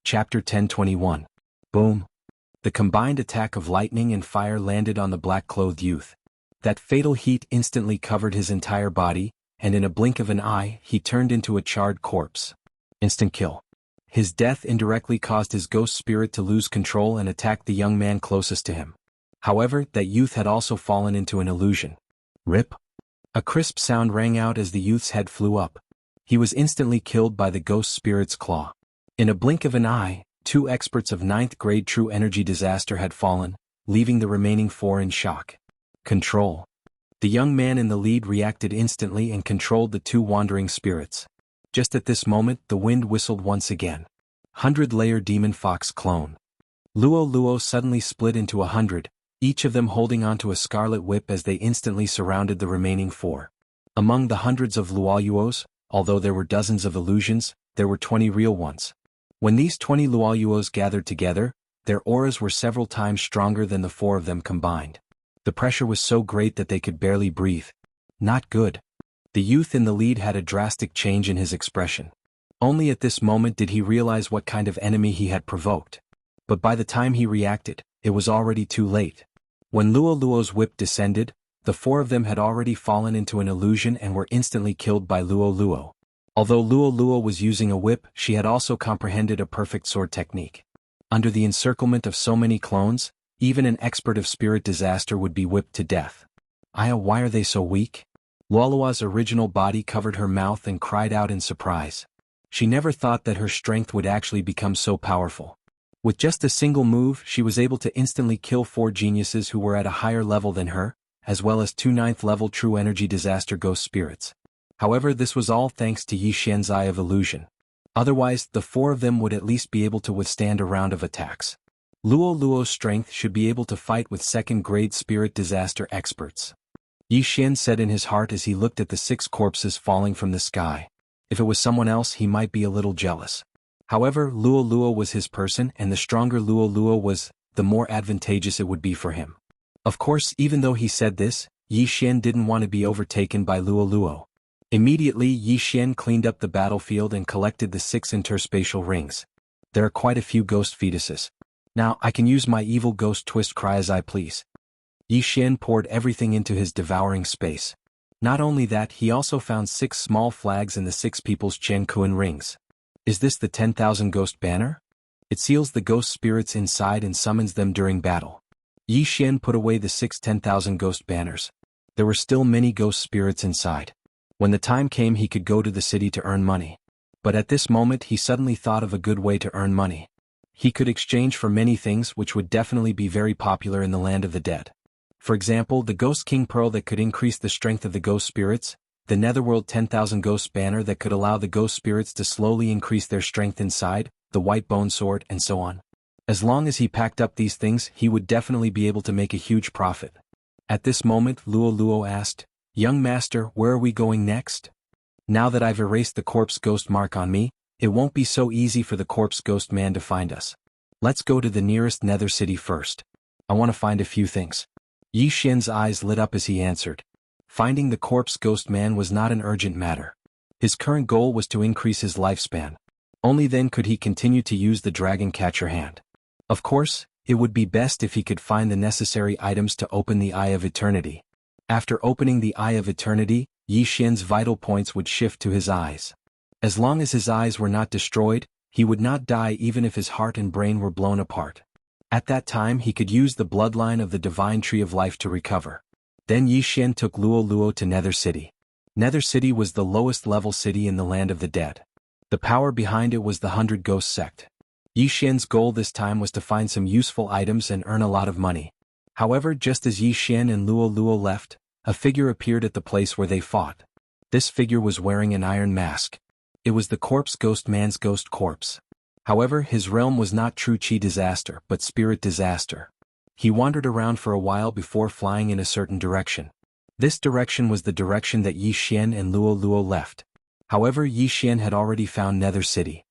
Chapter 1021. Boom. The combined attack of lightning and fire landed on the black-clothed youth. That fatal heat instantly covered his entire body, and in a blink of an eye, he turned into a charred corpse. Instant kill. His death indirectly caused his ghost spirit to lose control and attack the young man closest to him. However, that youth had also fallen into an illusion. Rip. A crisp sound rang out as the youth's head flew up. He was instantly killed by the ghost spirit's claw. In a blink of an eye, 2 experts of 9th grade true energy disaster had fallen, leaving the remaining 4 in shock. Control. The young man in the lead reacted instantly and controlled the 2 wandering spirits. Just at this moment, the wind whistled once again. 100-layer demon fox clone. Luo Luo suddenly split into 100, each of them holding onto a scarlet whip as they instantly surrounded the remaining 4. Among the hundreds of Luoyuos, although there were dozens of illusions, there were 20 real ones. When these 20 Luoyuos gathered together, their auras were several times stronger than the 4 of them combined. The pressure was so great that they could barely breathe. Not good. The youth in the lead had a drastic change in his expression. Only at this moment did he realize what kind of enemy he had provoked. But by the time he reacted, it was already too late. When Luo Luo's whip descended, the 4 of them had already fallen into an illusion and were instantly killed by Luo Luo. Although Luo Luo was using a whip, she had also comprehended a perfect sword technique. Under the encirclement of so many clones, even an expert of spirit disaster would be whipped to death. Aya, why are they so weak? Luolua's original body covered her mouth and cried out in surprise. She never thought that her strength would actually become so powerful. With just a single move, she was able to instantly kill 4 geniuses who were at a higher level than her, as well as 2 9th-level true energy disaster ghost spirits. However, this was all thanks to Yi Xian's Eye of Illusion. Otherwise, the 4 of them would at least be able to withstand a round of attacks. Luo Luo's strength should be able to fight with 2nd-grade spirit disaster experts. Yi Xian said in his heart as he looked at the 6 corpses falling from the sky. If it was someone else, he might be a little jealous. However, Luo Luo was his person, and the stronger Luo Luo was, the more advantageous it would be for him. Of course, even though he said this, Yi Xian didn't want to be overtaken by Luo Luo. Immediately, Yi Xian cleaned up the battlefield and collected the 6 interspatial rings. There are quite a few ghost fetuses. Now, I can use my evil ghost twist cry as I please. Yi Xian poured everything into his devouring space. Not only that, he also found 6 small flags in the 6 people's Chen Kuan rings. Is this the 10,000 ghost banner? It seals the ghost spirits inside and summons them during battle. Yi Xian put away the 6 10,000 ghost banners. There were still many ghost spirits inside. When the time came, he could go to the city to earn money. But at this moment he suddenly thought of a good way to earn money. He could exchange for many things which would definitely be very popular in the land of the dead. For example, the Ghost King Pearl that could increase the strength of the ghost spirits, the Netherworld 10,000 Ghost Banner that could allow the ghost spirits to slowly increase their strength inside, the White Bone Sword, and so on. As long as he packed up these things, he would definitely be able to make a huge profit. At this moment, Luo Luo asked, "Young master, where are we going next? Now that I've erased the corpse ghost mark on me, it won't be so easy for the corpse ghost man to find us. Let's go to the nearest nether city first. I want to find a few things." Yi Xian's eyes lit up as he answered. Finding the corpse ghost man was not an urgent matter. His current goal was to increase his lifespan. Only then could he continue to use the dragon catcher hand. Of course, it would be best if he could find the necessary items to open the Eye of Eternity. After opening the Eye of Eternity, Yi Xian's vital points would shift to his eyes. As long as his eyes were not destroyed, he would not die even if his heart and brain were blown apart. At that time he could use the bloodline of the Divine Tree of Life to recover. Then Yi Xian took Luo Luo to Nether City. Nether City was the lowest level city in the land of the dead. The power behind it was the 100 Ghost Sect. Yi Xian's goal this time was to find some useful items and earn a lot of money. However, just as Yi Xian and Luo Luo left, a figure appeared at the place where they fought. This figure was wearing an iron mask. It was the corpse ghost man's ghost corpse. However, his realm was not true chi disaster but spirit disaster. He wandered around for a while before flying in a certain direction. This direction was the direction that Yi Xian and Luo Luo left. However, Yi Xian had already found Nether City.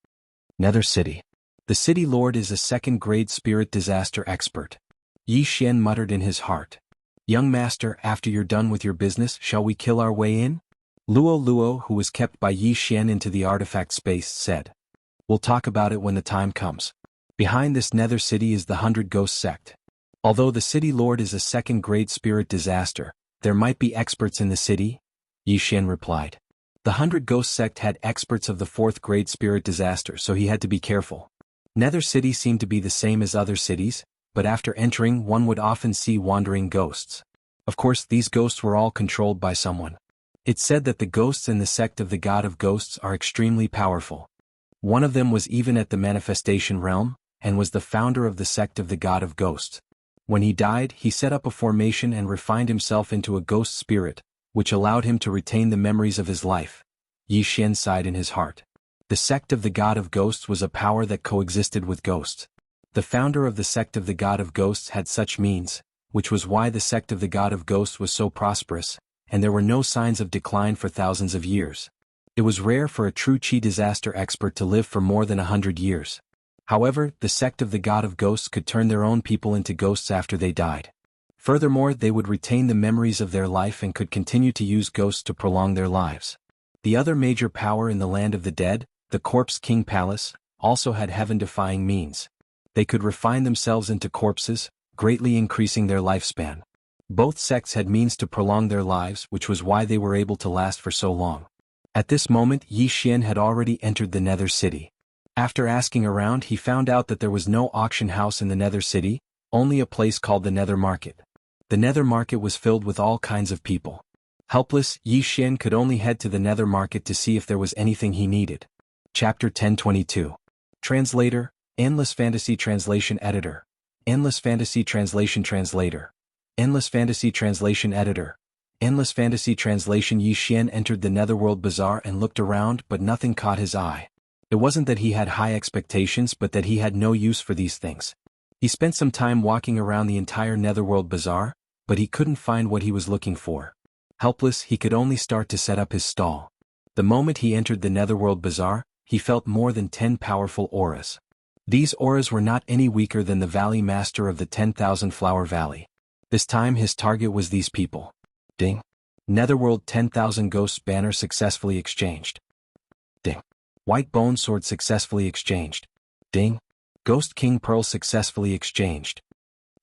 Nether City. The city lord is a 2nd-grade spirit disaster expert. Yi Xian muttered in his heart. "Young master, after you're done with your business, shall we kill our way in?" Luo Luo, who was kept by Yi Xian into the artifact space, said. We'll talk about it when the time comes. Behind this nether city is the 100 Ghost sect. Although the city lord is a second-grade spirit disaster, there might be experts in the city, Yi Xian replied. The 100 Ghost sect had experts of the 4th-grade spirit disaster, so he had to be careful. Nether City seemed to be the same as other cities, but after entering one would often see wandering ghosts. Of course, these ghosts were all controlled by someone. It's said that the ghosts in the sect of the God of Ghosts are extremely powerful. One of them was even at the manifestation realm, and was the founder of the sect of the God of Ghosts. When he died, he set up a formation and refined himself into a ghost spirit, which allowed him to retain the memories of his life. Yi Xian sighed in his heart. The sect of the God of Ghosts was a power that coexisted with ghosts. The founder of the sect of the God of Ghosts had such means, which was why the sect of the God of Ghosts was so prosperous, and there were no signs of decline for thousands of years. It was rare for a true Qi disaster expert to live for more than 100 years. However, the sect of the God of Ghosts could turn their own people into ghosts after they died. Furthermore, they would retain the memories of their life and could continue to use ghosts to prolong their lives. The other major power in the land of the dead, the Corpse King Palace, also had heaven-defying means. They could refine themselves into corpses, greatly increasing their lifespan. Both sects had means to prolong their lives, which was why they were able to last for so long. At this moment, Yi Xian had already entered the Nether City. After asking around, he found out that there was no auction house in the Nether City, only a place called the Nether Market. The Nether Market was filled with all kinds of people. Helpless, Yi Xian could only head to the Nether Market to see if there was anything he needed. Chapter 1022. Translator, Endless Fantasy Translation Editor. Endless Fantasy Translation Translator. Endless Fantasy Translation Editor. Endless Fantasy Translation. Yi Xian entered the Netherworld Bazaar and looked around, but nothing caught his eye. It wasn't that he had high expectations, but that he had no use for these things. He spent some time walking around the entire Netherworld Bazaar, but he couldn't find what he was looking for. Helpless, he could only start to set up his stall. The moment he entered the Netherworld Bazaar, he felt more than 10 powerful auras. These auras were not any weaker than the Valley Master of the 10,000 Flower Valley. This time his target was these people. Ding. Netherworld 10,000 Ghosts banner successfully exchanged. Ding. White Bone Sword successfully exchanged. Ding. Ghost King Pearl successfully exchanged.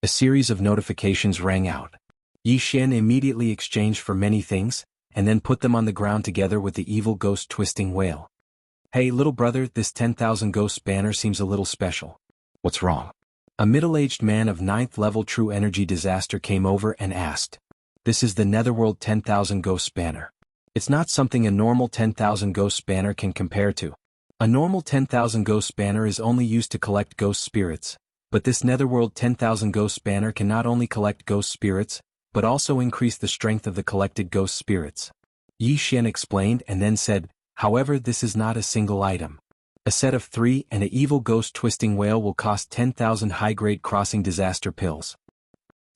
A series of notifications rang out. Yi Xian immediately exchanged for many things, and then put them on the ground together with the evil ghost twisting whale. Hey little brother, this 10,000 Ghosts banner seems a little special. What's wrong? A middle-aged man of 9th level True Energy Disaster came over and asked. This is the Netherworld 10,000 Ghosts banner. It's not something a normal 10,000 Ghosts banner can compare to. A normal 10,000 Ghosts banner is only used to collect ghost spirits, but this Netherworld 10,000 Ghosts banner can not only collect ghost spirits, but also increase the strength of the collected ghost spirits. Yi Xian explained and then said, however, this is not a single item. A set of 3 and an evil ghost twisting whale will cost 10,000 high-grade crossing disaster pills.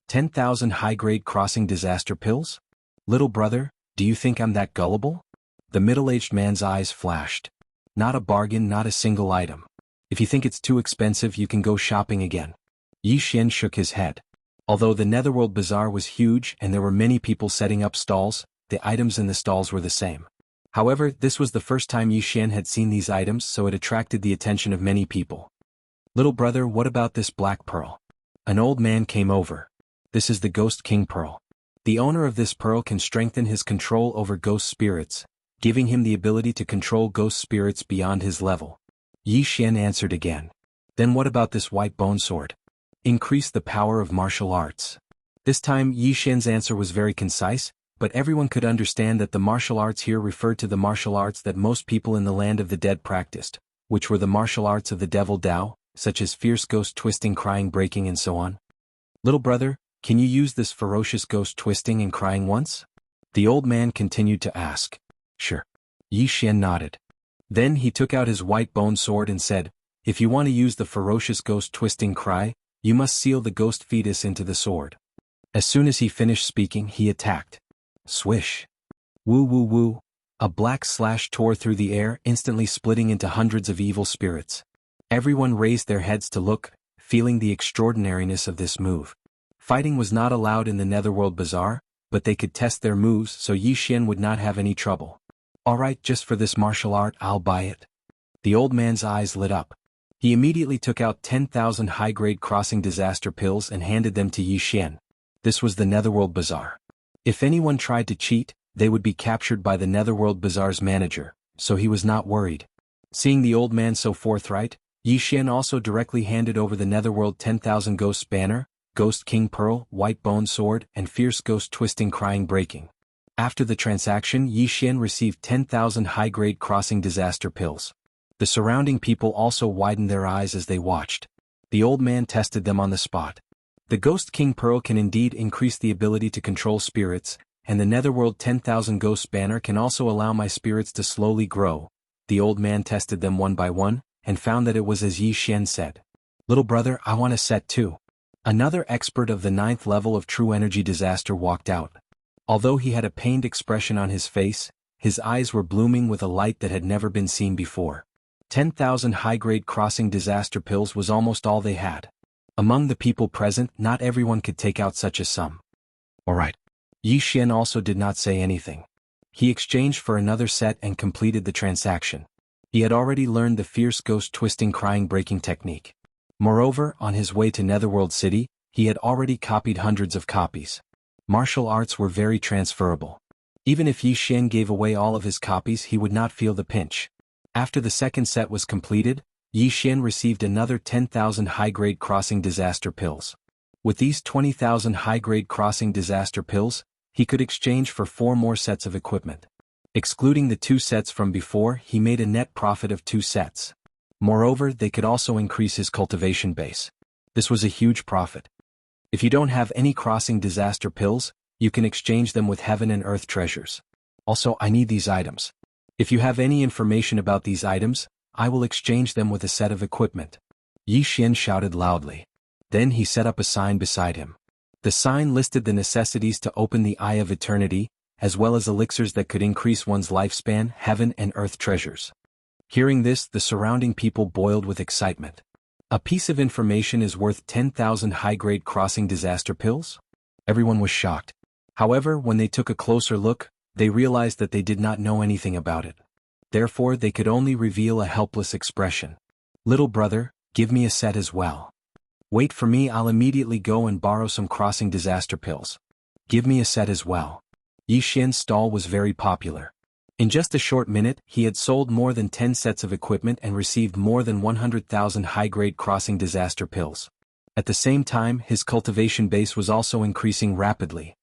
10,000 high-grade crossing disaster pills? Little brother, do you think I'm that gullible? The middle-aged man's eyes flashed. Not a bargain, not a single item. If you think it's too expensive, you can go shopping again. Yi Xian shook his head. Although the Netherworld Bazaar was huge and there were many people setting up stalls, the items in the stalls were the same. However, this was the first time Yi Xian had seen these items, so it attracted the attention of many people. Little brother, what about this black pearl? An old man came over. This is the Ghost King Pearl. The owner of this pearl can strengthen his control over ghost spirits, giving him the ability to control ghost spirits beyond his level. Yi Xian answered again. Then what about this white bone sword? Increase the power of martial arts. This time Yi Xian's answer was very concise, but everyone could understand that the martial arts here referred to the martial arts that most people in the land of the dead practiced, which were the martial arts of the devil Dao, such as fierce ghost twisting, crying, breaking, and so on. Little brother, can you use this ferocious ghost twisting and crying once? The old man continued to ask. Sure. Yi Xian nodded. Then he took out his white bone sword and said, if you want to use the ferocious ghost twisting cry, you must seal the ghost fetus into the sword. As soon as he finished speaking, he attacked. Swish. Woo woo woo. A black slash tore through the air, instantly splitting into hundreds of evil spirits. Everyone raised their heads to look, feeling the extraordinariness of this move. Fighting was not allowed in the Netherworld Bazaar, but they could test their moves so Yi Xian would not have any trouble. Alright, just for this martial art I'll buy it. The old man's eyes lit up. He immediately took out 10,000 high-grade crossing disaster pills and handed them to Yi Xian. This was the Netherworld Bazaar. If anyone tried to cheat, they would be captured by the Netherworld Bazaar's manager, so he was not worried. Seeing the old man so forthright, Yi Xian also directly handed over the Netherworld 10,000 Ghosts banner, Ghost King Pearl, White Bone Sword, and Fierce Ghost Twisting Crying Breaking. After the transaction, Yi Xian received 10,000 high-grade crossing disaster pills. The surrounding people also widened their eyes as they watched. The old man tested them on the spot. The Ghost King Pearl can indeed increase the ability to control spirits, and the Netherworld 10,000 Ghosts banner can also allow my spirits to slowly grow. The old man tested them one by one, and found that it was as Yi Xian said. Little brother, I want a set too. Another expert of the 9th level of True Energy Disaster walked out. Although he had a pained expression on his face, his eyes were blooming with a light that had never been seen before. 10,000 high-grade crossing disaster pills was almost all they had. Among the people present, not everyone could take out such a sum. Alright. Yi Xian also did not say anything. He exchanged for another set and completed the transaction. He had already learned the Fierce Ghost Twisting Crying Breaking technique. Moreover, on his way to Netherworld City, he had already copied hundreds of copies. Martial arts were very transferable. Even if Yi Xian gave away all of his copies, he would not feel the pinch. After the second set was completed, Yi Xian received another 10,000 high-grade crossing disaster pills. With these 20,000 high-grade crossing disaster pills, he could exchange for 4 more sets of equipment. Excluding the 2 sets from before, he made a net profit of 2 sets. Moreover, they could also increase his cultivation base. This was a huge profit. If you don't have any crossing disaster pills, you can exchange them with heaven and earth treasures. Also, I need these items. If you have any information about these items, I will exchange them with a set of equipment. Yi Xian shouted loudly. Then he set up a sign beside him. The sign listed the necessities to open the Eye of Eternity, as well as elixirs that could increase one's lifespan, heaven and earth treasures. Hearing this, the surrounding people boiled with excitement. A piece of information is worth 10,000 high-grade crossing disaster pills? Everyone was shocked. However, when they took a closer look, they realized that they did not know anything about it. Therefore, they could only reveal a helpless expression. Little brother, give me a set as well. Wait for me, I'll immediately go and borrow some crossing disaster pills. Give me a set as well. Yi Xian's stall was very popular. In just a short minute, he had sold more than 10 sets of equipment and received more than 100,000 high-grade crossing disaster pills. At the same time, his cultivation base was also increasing rapidly.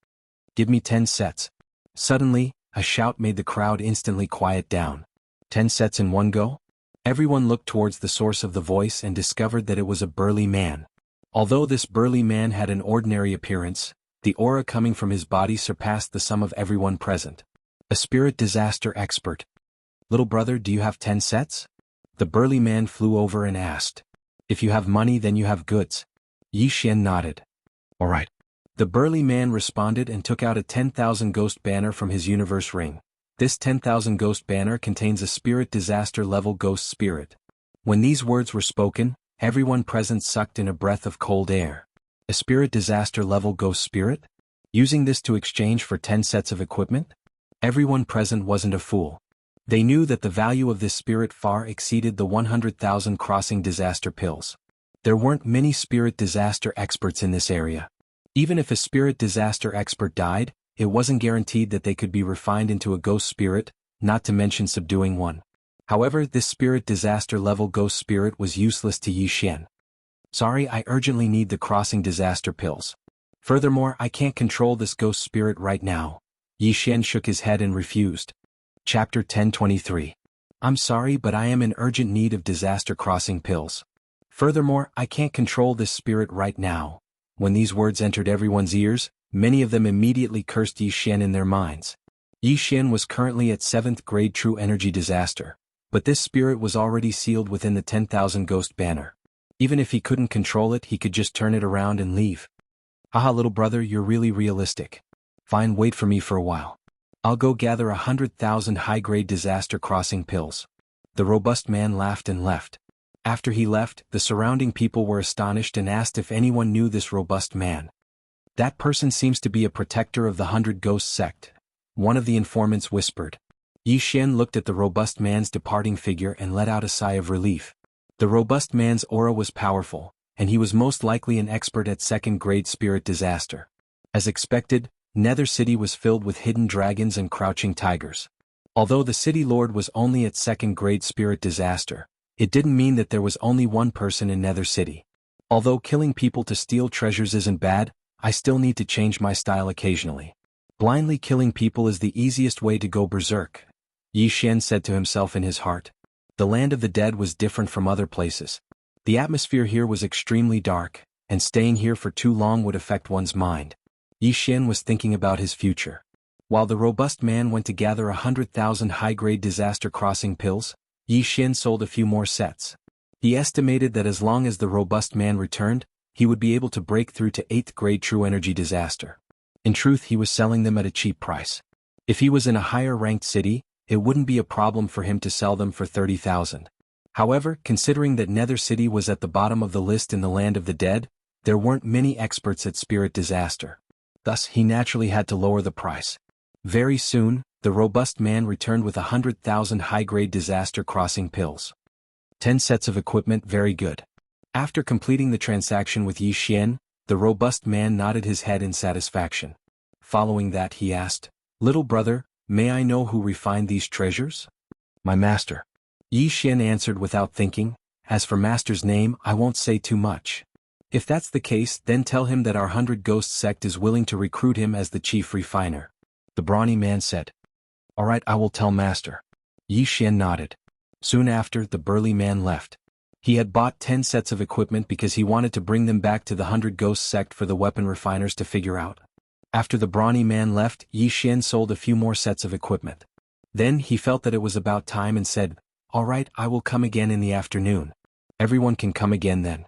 Give me 10 sets. Suddenly, a shout made the crowd instantly quiet down. 10 sets in one go? Everyone looked towards the source of the voice and discovered that it was a burly man. Although this burly man had an ordinary appearance, the aura coming from his body surpassed the sum of everyone present. A spirit disaster expert. Little brother, do you have 10 sets? The burly man flew over and asked. If you have money, then you have goods. Yi Xian nodded. Alright. The burly man responded and took out a 10,000 ghost banner from his universe ring. This 10,000 ghost banner contains a spirit disaster level ghost spirit. When these words were spoken, everyone present sucked in a breath of cold air. A spirit disaster level ghost spirit? Using this to exchange for 10 sets of equipment? Everyone present wasn't a fool. They knew that the value of this spirit far exceeded the 100,000 crossing disaster pills. There weren't many spirit disaster experts in this area. Even if a spirit disaster expert died, it wasn't guaranteed that they could be refined into a ghost spirit, not to mention subduing one. However, this spirit disaster level ghost spirit was useless to Yi Xian. Sorry, I urgently need the crossing disaster pills. Furthermore, I can't control this ghost spirit right now. Yi Xian shook his head and refused. Chapter 1023. I'm sorry, but I am in urgent need of disaster crossing pills. Furthermore, I can't control this spirit right now. When these words entered everyone's ears, many of them immediately cursed Yi Xian in their minds. Yi Xian was currently at 7th grade True Energy Disaster, but this spirit was already sealed within the 10,000 ghost banner. Even if he couldn't control it, he could just turn it around and leave. Haha, little brother, you're really realistic. Fine, wait for me for a while. I'll go gather 100,000 high-grade disaster crossing pills. The robust man laughed and left. After he left, the surrounding people were astonished and asked if anyone knew this robust man. That person seems to be a protector of the 100 Ghost sect. One of the informants whispered. Yi Xian looked at the robust man's departing figure and let out a sigh of relief. The robust man's aura was powerful, and he was most likely an expert at second-grade spirit disaster. As expected, Nether City was filled with hidden dragons and crouching tigers. Although the city lord was only at second-grade spirit disaster, it didn't mean that there was only one person in Nether City. Although killing people to steal treasures isn't bad, I still need to change my style occasionally. Blindly killing people is the easiest way to go berserk, Yi Xian said to himself in his heart. The land of the dead was different from other places. The atmosphere here was extremely dark, and staying here for too long would affect one's mind. Yi Xian was thinking about his future. While the robust man went to gather 100,000 high-grade disaster crossing pills, Yi Xian sold a few more sets. He estimated that as long as the robust man returned, he would be able to break through to 8th grade true energy disaster. In truth, he was selling them at a cheap price. If he was in a higher-ranked city, it wouldn't be a problem for him to sell them for 30,000. However, considering that Nether City was at the bottom of the list in the land of the dead, there weren't many experts at spirit disaster. Thus, he naturally had to lower the price. Very soon, the robust man returned with 100,000 high-grade disaster crossing pills. 10 sets of equipment, very good. After completing the transaction with Yi Xian, the robust man nodded his head in satisfaction. Following that, he asked, "Little brother, may I know who refined these treasures?" "My master." Yi Xian answered without thinking. "As for master's name, I won't say too much. If that's the case, then tell him that our 100 Ghost sect is willing to recruit him as the chief refiner," the brawny man said. "All right, I will tell master." Yi Xian nodded. Soon after, the burly man left. He had bought 10 sets of equipment because he wanted to bring them back to the 100 Ghost sect for the weapon refiners to figure out. After the brawny man left, Yi Xian sold a few more sets of equipment. Then he felt that it was about time and said, "All right, I will come again in the afternoon." Everyone can come again then.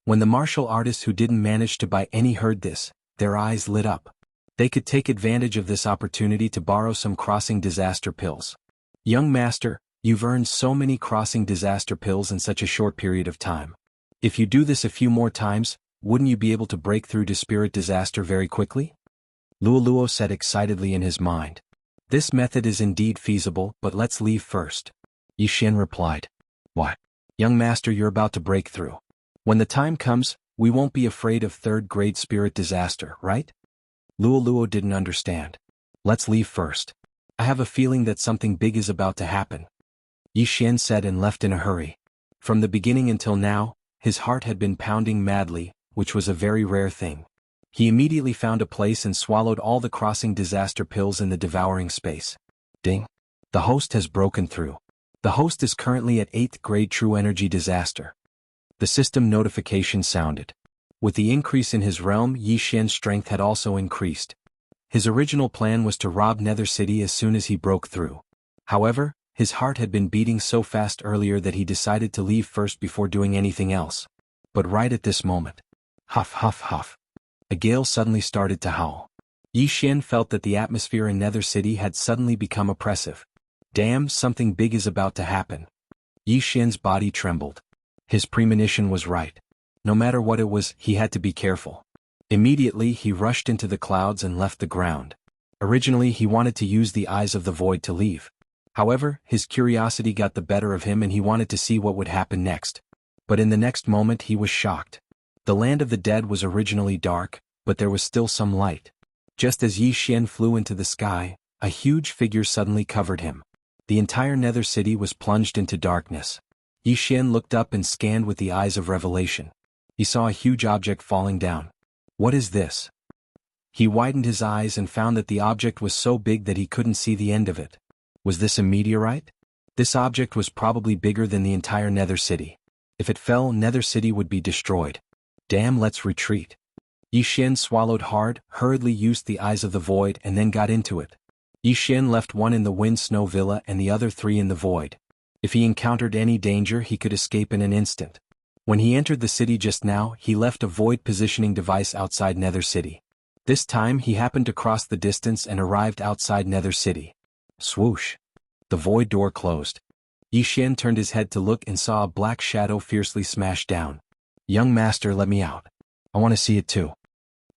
When the martial artists who didn't manage to buy any heard this, their eyes lit up. They could take advantage of this opportunity to borrow some crossing disaster pills. "Young master, you've earned so many crossing disaster pills in such a short period of time. If you do this a few more times, wouldn't you be able to break through to spirit disaster very quickly?" Luo said excitedly in his mind. "This method is indeed feasible, but let's leave first." Yi Xian replied. "Why? Young master, you're about to break through. When the time comes, we won't be afraid of third-grade spirit disaster, right?" Luo didn't understand. "Let's leave first. I have a feeling that something big is about to happen," Yi Xian said and left in a hurry. From the beginning until now, his heart had been pounding madly, which was a very rare thing. He immediately found a place and swallowed all the crossing disaster pills in the devouring space. Ding! The host has broken through. The host is currently at 8th grade true energy disaster. The system notification sounded. With the increase in his realm, Yi Xian's strength had also increased. His original plan was to rob Nether City as soon as he broke through. However, his heart had been beating so fast earlier that he decided to leave first before doing anything else. But right at this moment, huff huff huff, a gale suddenly started to howl. Yi Xian felt that the atmosphere in Nether City had suddenly become oppressive. Damn, something big is about to happen. Yi Xian's body trembled. His premonition was right. No matter what it was, he had to be careful. Immediately, he rushed into the clouds and left the ground. Originally, he wanted to use the eyes of the void to leave. However, his curiosity got the better of him and he wanted to see what would happen next. But in the next moment, he was shocked. The land of the dead was originally dark, but there was still some light. Just as Yi Xian flew into the sky, a huge figure suddenly covered him. The entire Nether City was plunged into darkness. Yi Xian looked up and scanned with the eyes of revelation. He saw a huge object falling down. What is this? He widened his eyes and found that the object was so big that he couldn't see the end of it. Was this a meteorite? This object was probably bigger than the entire Nether City. If it fell, Nether City would be destroyed. Damn, let's retreat. Yi Xian swallowed hard, hurriedly used the eyes of the void and then got into it. Yi Xian left one in the Wind Snow Villa and the other 3 in the void. If he encountered any danger, he could escape in an instant. When he entered the city just now, he left a void positioning device outside Nether City. This time he happened to cross the distance and arrived outside Nether City. Swoosh! The void door closed. Yi Xian turned his head to look and saw a black shadow fiercely smash down. "Young master, let me out. I want to see it too."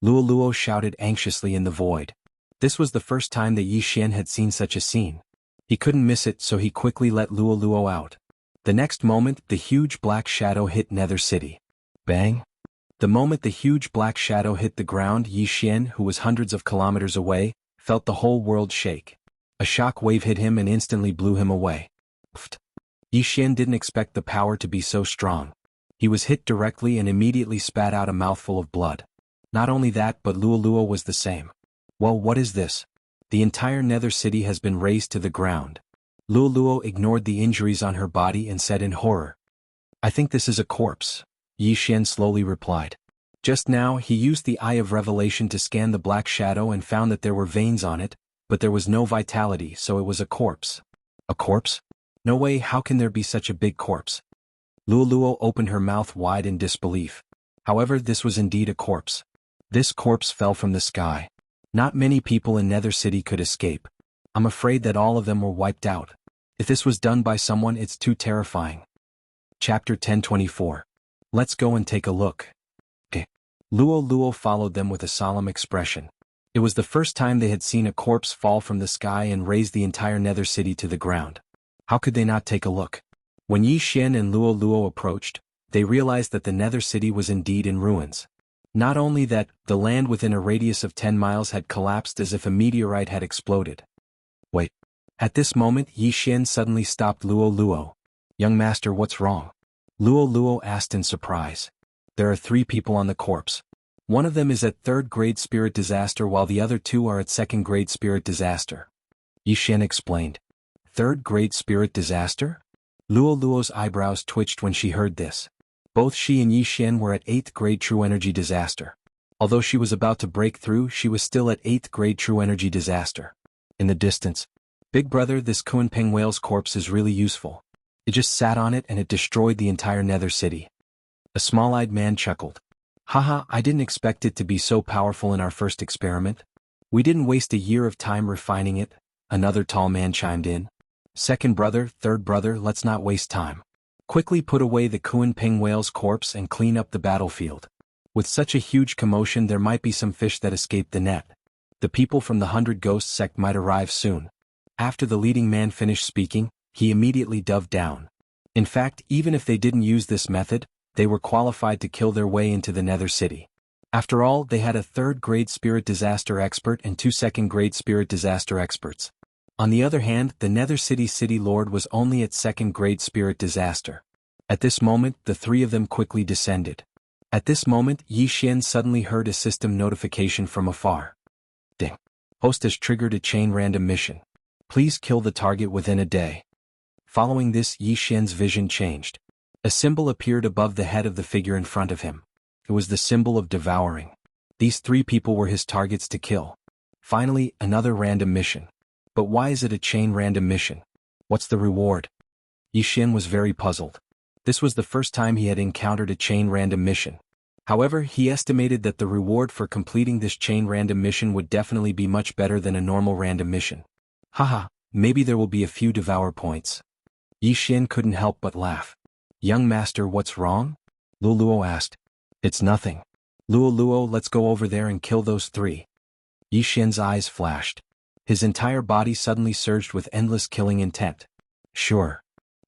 Luo shouted anxiously in the void. This was the first time that Yi Xian had seen such a scene. He couldn't miss it, so he quickly let Luo Luo out. The next moment, the huge black shadow hit Nether City. Bang! The moment the huge black shadow hit the ground, Yi Xian, who was hundreds of kilometers away, felt the whole world shake. A shock wave hit him and instantly blew him away. Pfft. Yi Xian didn't expect the power to be so strong. He was hit directly and immediately spat out a mouthful of blood. Not only that, but Luo Luo was the same. Well, what is this? The entire Nether City has been razed to the ground. Luo Luo ignored the injuries on her body and said in horror, "I think this is a corpse," Yi Xian slowly replied. Just now he used the Eye of Revelation to scan the black shadow and found that there were veins on it, but there was no vitality, so it was a corpse. A corpse? No way, how can there be such a big corpse? Luo Luo opened her mouth wide in disbelief. However, this was indeed a corpse. This corpse fell from the sky. Not many people in Nether City could escape. I'm afraid that all of them were wiped out. If this was done by someone, it's too terrifying. Chapter 1024. Let's go and take a look. Luo Luo followed them with a solemn expression. It was the first time they had seen a corpse fall from the sky and raise the entire Nether City to the ground. How could they not take a look? When Yi Xian and Luo Luo approached, they realized that the Nether City was indeed in ruins. Not only that, the land within a radius of 10 miles had collapsed as if a meteorite had exploded. Wait. At this moment, Yi Xian suddenly stopped Luo Luo. "Young master, what's wrong?" Luo Luo asked in surprise. "There are 3 people on the corpse. One of them is at 3rd grade spirit disaster while the other 2 are at 2nd grade spirit disaster," Yi Xian explained. 3rd grade spirit disaster? Luo Luo's eyebrows twitched when she heard this. Both she and Yi Xian were at 8th grade true energy disaster. Although she was about to break through, she was still at 8th grade true energy disaster. In the distance, "Big brother, this Kunpeng whale's corpse is really useful. It just sat on it and it destroyed the entire Nether City." A small-eyed man chuckled. "Haha, I didn't expect it to be so powerful in our first experiment. We didn't waste a year of time refining it," another tall man chimed in. "Second brother, third brother, let's not waste time. Quickly put away the Kunpeng whale's corpse and clean up the battlefield. With such a huge commotion, there might be some fish that escaped the net. The people from the 100 Ghost sect might arrive soon." After the leading man finished speaking, he immediately dove down. In fact, even if they didn't use this method, they were qualified to kill their way into the Nether City. After all, they had a 3rd grade spirit disaster expert and 2 2nd grade spirit disaster experts. On the other hand, the Nether City City Lord was only at 2nd grade spirit disaster. At this moment, the 3 of them quickly descended. At this moment, Yi Xian suddenly heard a system notification from afar. "Ding. Host has triggered a chain random mission. Please kill the target within a day." Following this, Yi Xian's vision changed. A symbol appeared above the head of the figure in front of him. It was the symbol of devouring. These 3 people were his targets to kill. Finally, another random mission. But why is it a chain random mission? What's the reward? Yi Xian was very puzzled. This was the first time he had encountered a chain random mission. However, he estimated that the reward for completing this chain random mission would definitely be much better than a normal random mission. Haha, maybe there will be a few devour points. Yi Xian couldn't help but laugh. "Young master, what's wrong?" Luo Luo asked. "It's nothing. Luo Luo, let's go over there and kill those 3. Yi Xian's eyes flashed. His entire body suddenly surged with endless killing intent. Sure.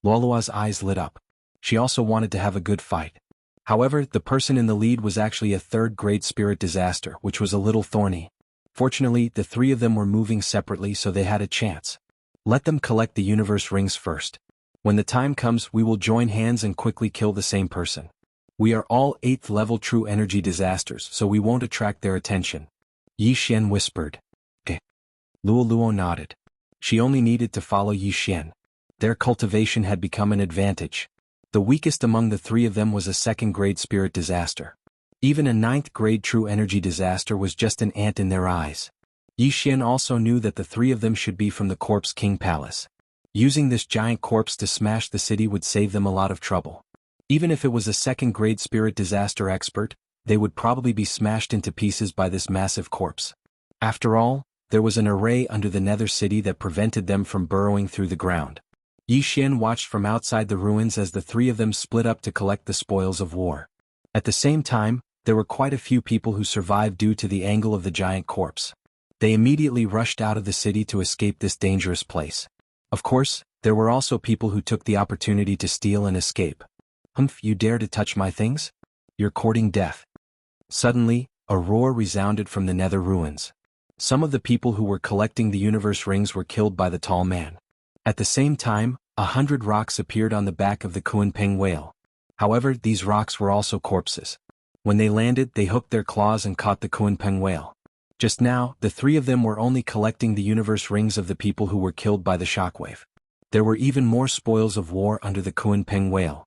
Luo Luo's eyes lit up. She also wanted to have a good fight. However, the person in the lead was actually a 3rd grade spirit disaster, which was a little thorny. Fortunately, the 3 of them were moving separately, so they had a chance. Let them collect the universe rings first. When the time comes, we will join hands and quickly kill the same person. We are all 8th level true energy disasters, so we won't attract their attention," Yi Xian whispered. "Okay." Luo Luo nodded. She only needed to follow Yi Xian. Their cultivation had become an advantage. The weakest among the 3 of them was a 2nd grade spirit disaster. Even a 9th grade true energy disaster was just an ant in their eyes. Yi Xian also knew that the 3 of them should be from the Corpse King Palace. Using this giant corpse to smash the city would save them a lot of trouble. Even if it was a 2nd grade spirit disaster expert, they would probably be smashed into pieces by this massive corpse. After all, there was an array under the Nether City that prevented them from burrowing through the ground. Yi Xian watched from outside the ruins as the 3 of them split up to collect the spoils of war. At the same time, there were quite a few people who survived due to the angle of the giant corpse. They immediately rushed out of the city to escape this dangerous place. Of course, there were also people who took the opportunity to steal and escape. Humph, you dare to touch my things? You're courting death. Suddenly, a roar resounded from the nether ruins. Some of the people who were collecting the universe rings were killed by the tall man. At the same time, 100 rocks appeared on the back of the Kuanping whale. However, these rocks were also corpses. When they landed, they hooked their claws and caught the Kuanping whale. Just now, the three of them were only collecting the universe rings of the people who were killed by the shockwave. There were even more spoils of war under the Kuanping whale.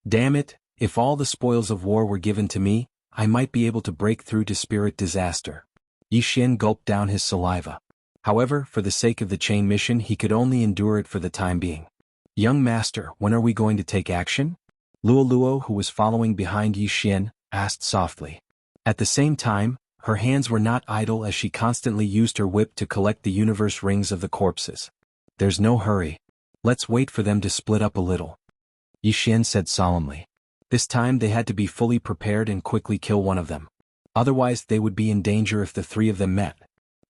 Damn it, if all the spoils of war were given to me, I might be able to break through to spirit disaster. Yi Xian gulped down his saliva. However, for the sake of the chain mission, he could only endure it for the time being. Young master, when are we going to take action? Luoluo, who was following behind Yi Xian, asked softly. At the same time, her hands were not idle as she constantly used her whip to collect the universe rings of the corpses. There's no hurry. Let's wait for them to split up a little. Yi Xian said solemnly. This time they had to be fully prepared and quickly kill one of them. Otherwise they would be in danger if the three of them met.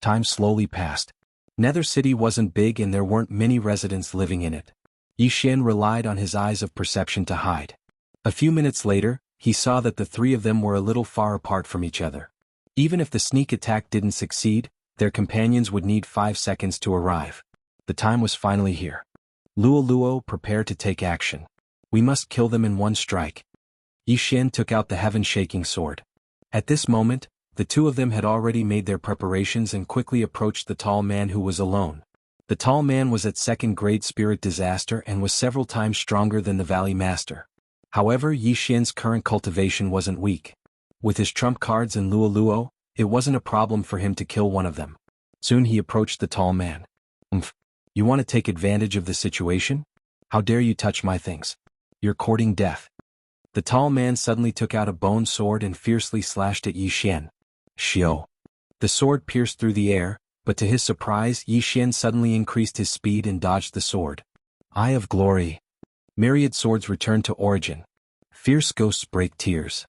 Time slowly passed. Nether City wasn't big and there weren't many residents living in it. Yi Xian relied on his eyes of perception to hide. A few minutes later, he saw that the three of them were a little far apart from each other. Even if the sneak attack didn't succeed, their companions would need 5 seconds to arrive. The time was finally here. Luoluo prepared to take action. We must kill them in one strike. Yi Xian took out the heaven-shaking sword. At this moment, the two of them had already made their preparations and quickly approached the tall man who was alone. The tall man was at second-grade spirit disaster and was several times stronger than the Valley Master. However, Yi Xian's current cultivation wasn't weak. With his trump cards and Luoluo, it wasn't a problem for him to kill one of them. Soon he approached the tall man. You want to take advantage of the situation? How dare you touch my things? You're courting death. The tall man suddenly took out a bone sword and fiercely slashed at Yi Xian. Xiao. The sword pierced through the air, but to his surprise Yi Xian suddenly increased his speed and dodged the sword. Eye of Glory. Myriad swords returned to origin. Fierce ghosts break tears.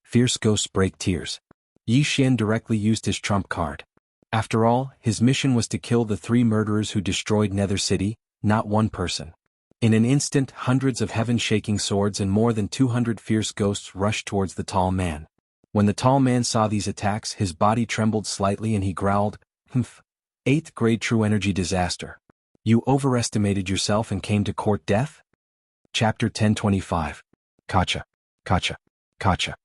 Fierce ghosts break tears. Yi Xian directly used his trump card. After all, his mission was to kill the 3 murderers who destroyed Nether City, not one person. In an instant, hundreds of heaven-shaking swords and more than 200 fierce ghosts rushed towards the tall man. When the tall man saw these attacks, his body trembled slightly and he growled, "Humph. 8th grade true energy disaster. You overestimated yourself and came to court death?" Chapter 1025. Kacha. Kacha. Kacha.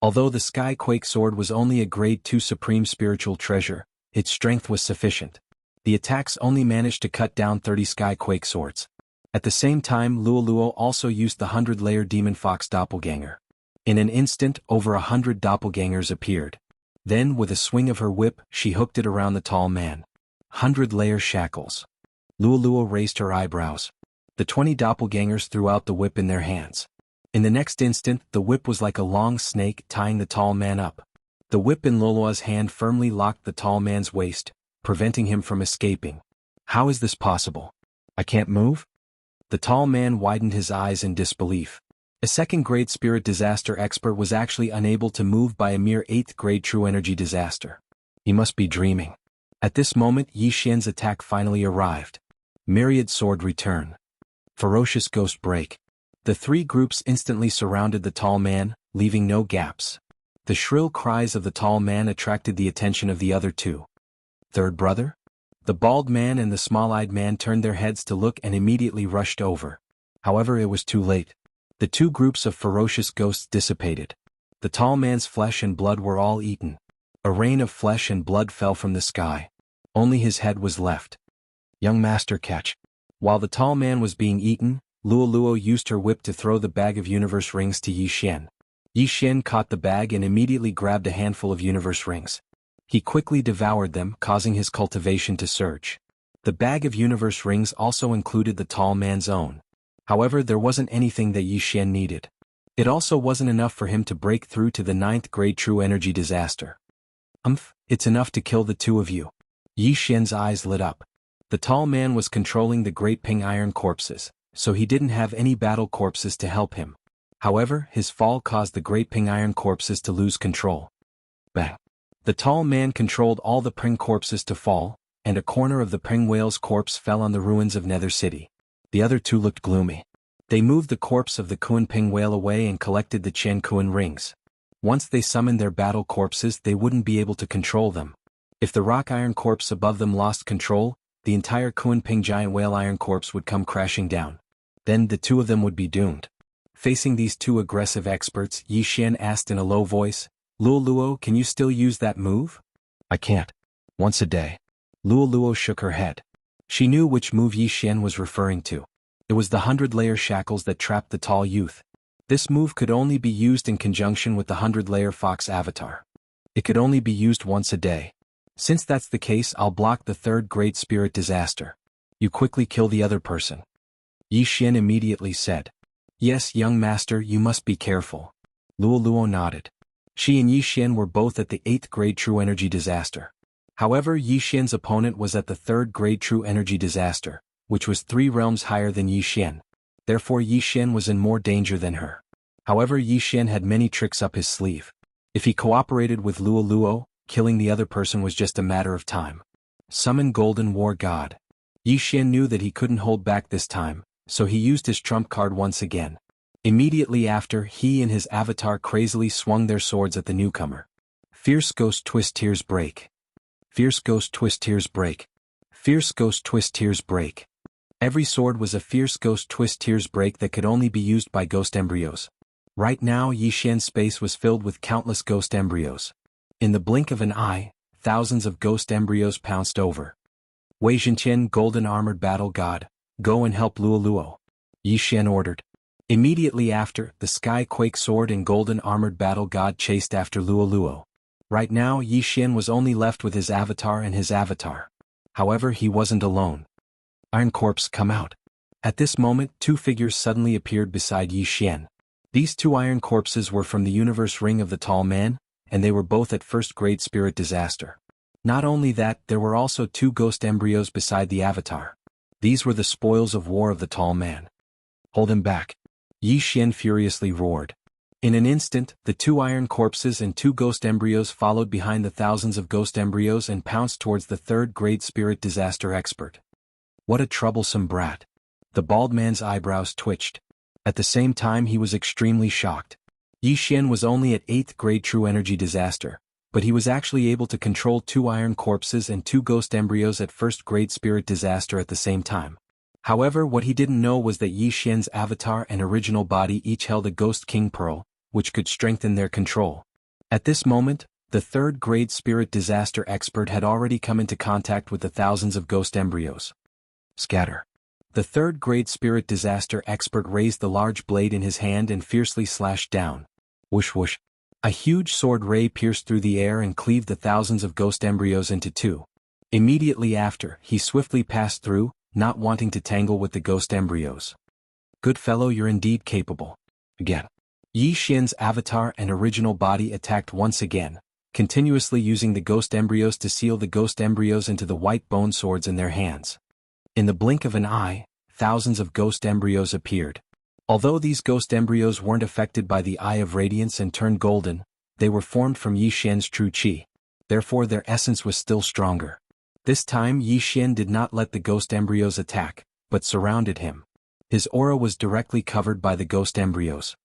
Although the Sky Quake sword was only a grade 2 supreme spiritual treasure, its strength was sufficient. The attacks only managed to cut down 30 Sky Quake swords. At the same time, Luoluo also used the 100-layer Demon Fox doppelganger. In an instant, over 100 doppelgangers appeared. Then, with a swing of her whip, she hooked it around the tall man. 100-layer shackles. Luoluo raised her eyebrows. The 20 doppelgangers threw out the whip in their hands. In the next instant, the whip was like a long snake tying the tall man up. The whip in Luoluo's hand firmly locked the tall man's waist, preventing him from escaping. How is this possible? I can't move? The tall man widened his eyes in disbelief. A second-grade spirit disaster expert was actually unable to move by a mere 8th-grade true energy disaster. He must be dreaming. At this moment, Yi Xian's attack finally arrived. Myriad sword return. Ferocious ghost break. The 3 groups instantly surrounded the tall man, leaving no gaps. The shrill cries of the tall man attracted the attention of the other 2. Third brother? The bald man and the small-eyed man turned their heads to look and immediately rushed over. However, it was too late. The 2 groups of ferocious ghosts dissipated. The tall man's flesh and blood were all eaten. A rain of flesh and blood fell from the sky. Only his head was left. Young master, catch. While the tall man was being eaten, Luoluo used her whip to throw the bag of universe rings to Yi Xian. Yi Xian caught the bag and immediately grabbed a handful of universe rings. He quickly devoured them, causing his cultivation to surge. The bag of universe rings also included the tall man's own. However, there wasn't anything that Yi Xian needed. It also wasn't enough for him to break through to the 9th-grade true energy disaster. It's enough to kill the 2 of you. Yi Xian's eyes lit up. The tall man was controlling the Great Ping Iron corpses, so he didn't have any battle corpses to help him. However, his fall caused the Great Ping Iron corpses to lose control. Bang! The tall man controlled all the Ping corpses to fall, and a corner of the Peng whale's corpse fell on the ruins of Nether City. The other two looked gloomy. They moved the corpse of the Kuan Peng whale away and collected the Chen Kuan rings. Once they summoned their battle corpses, they wouldn't be able to control them. If the rock iron corpse above them lost control, the entire Kuan Peng giant whale iron corpse would come crashing down. Then the two of them would be doomed. Facing these two aggressive experts, Yi Xian asked in a low voice, "Luo Luo, can you still use that move?" "I can't. Once a day." Luo Luo shook her head. She knew which move Yi Xian was referring to. It was the 100-layer shackles that trapped the tall youth. This move could only be used in conjunction with the 100-layer fox avatar. It could only be used once a day. Since that's the case, I'll block the third great spirit disaster. You quickly kill the other person. Yi Xian immediately said. "Yes, young master, you must be careful." Luo Luo nodded. She and Yi Xian were both at the 8th grade true energy disaster. However, Yi Xian's opponent was at the 3rd grade true energy disaster, which was 3 realms higher than Yi Xian. Therefore Yi Xian was in more danger than her. However, Yi Xian had many tricks up his sleeve. If he cooperated with Luo Luo, killing the other person was just a matter of time. Summon Golden War God. Yi Xian knew that he couldn't hold back this time, so he used his trump card once again. Immediately after, he and his avatar crazily swung their swords at the newcomer. Fierce Ghost Twist Tears Break. Fierce Ghost Twist Tears Break. Fierce Ghost Twist Tears Break. Every sword was a Fierce Ghost Twist Tears Break that could only be used by ghost embryos. Right now Yi Xian's space was filled with countless ghost embryos. In the blink of an eye, thousands of ghost embryos pounced over. Wei Zhenqian, Golden Armored Battle God, go and help Luo Luo. Yi Xian ordered. Immediately after, the Sky Quake Sword and Golden Armored Battle God chased after Luo Luo. Right now Yi Xian was only left with his avatar and his avatar. However, he wasn't alone. Iron Corpse, come out. At this moment, 2 figures suddenly appeared beside Yi Xian. These 2 iron corpses were from the universe ring of the tall man, and they were both at 1st grade spirit disaster. Not only that, there were also 2 ghost embryos beside the avatar. These were the spoils of war of the tall man. Hold him back. Yi Xian furiously roared. In an instant, the 2 iron corpses and 2 ghost embryos followed behind the thousands of ghost embryos and pounced towards the 3rd grade spirit disaster expert. What a troublesome brat. The bald man's eyebrows twitched. At the same time he was extremely shocked. Yi Xian was only at 8th grade true energy disaster, but he was actually able to control 2 iron corpses and 2 ghost embryos at 1st grade spirit disaster at the same time. However, what he didn't know was that Yi Xian's avatar and original body each held a Ghost King Pearl, which could strengthen their control. At this moment, the 3rd grade spirit disaster expert had already come into contact with the thousands of ghost embryos. Scatter. The 3rd grade spirit disaster expert raised the large blade in his hand and fiercely slashed down. Whoosh whoosh. A huge sword ray pierced through the air and cleaved the thousands of ghost embryos into 2. Immediately after, he swiftly passed through, not wanting to tangle with the ghost embryos. Good fellow, you're indeed capable. Again. Yi Xian's avatar and original body attacked once again, continuously using the ghost embryos to seal the ghost embryos into the white bone swords in their hands. In the blink of an eye, thousands of ghost embryos appeared. Although these ghost embryos weren't affected by the Eye of Radiance and turned golden, they were formed from Yi Xian's true qi. Therefore their essence was still stronger. This time Yi Xian did not let the ghost embryos attack, but surrounded him. His aura was directly covered by the ghost embryos.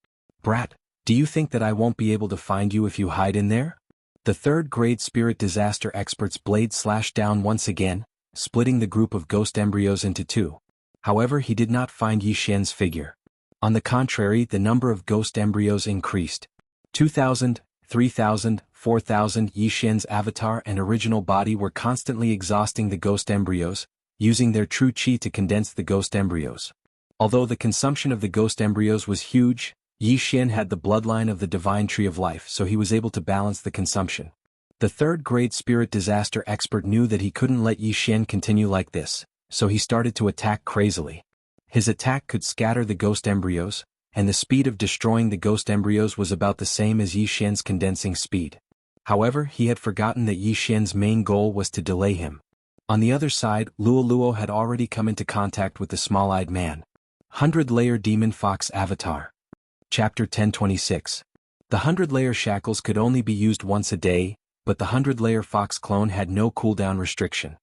Brat, do you think that I won't be able to find you if you hide in there? The 3rd grade spirit disaster expert's blade slashed down once again, splitting the group of ghost embryos into 2. However, he did not find Yi Xian's figure. On the contrary, the number of ghost embryos increased. 2,000, 3,000, 4,000. Yi Xian's avatar and original body were constantly exhausting the ghost embryos, using their true qi to condense the ghost embryos. Although the consumption of the ghost embryos was huge, Yi Xian had the bloodline of the divine tree of life, so he was able to balance the consumption. The 3rd grade spirit disaster expert knew that he couldn't let Yi Xian continue like this, so he started to attack crazily. His attack could scatter the ghost embryos, and the speed of destroying the ghost embryos was about the same as Yi Xian's condensing speed. However, he had forgotten that Yi Xian's main goal was to delay him. On the other side, Luo Luo had already come into contact with the small-eyed man. 100-layer Demon Fox Avatar. Chapter 1026. The 100-layer shackles could only be used once a day, but the 100-layer fox clone had no cooldown restriction.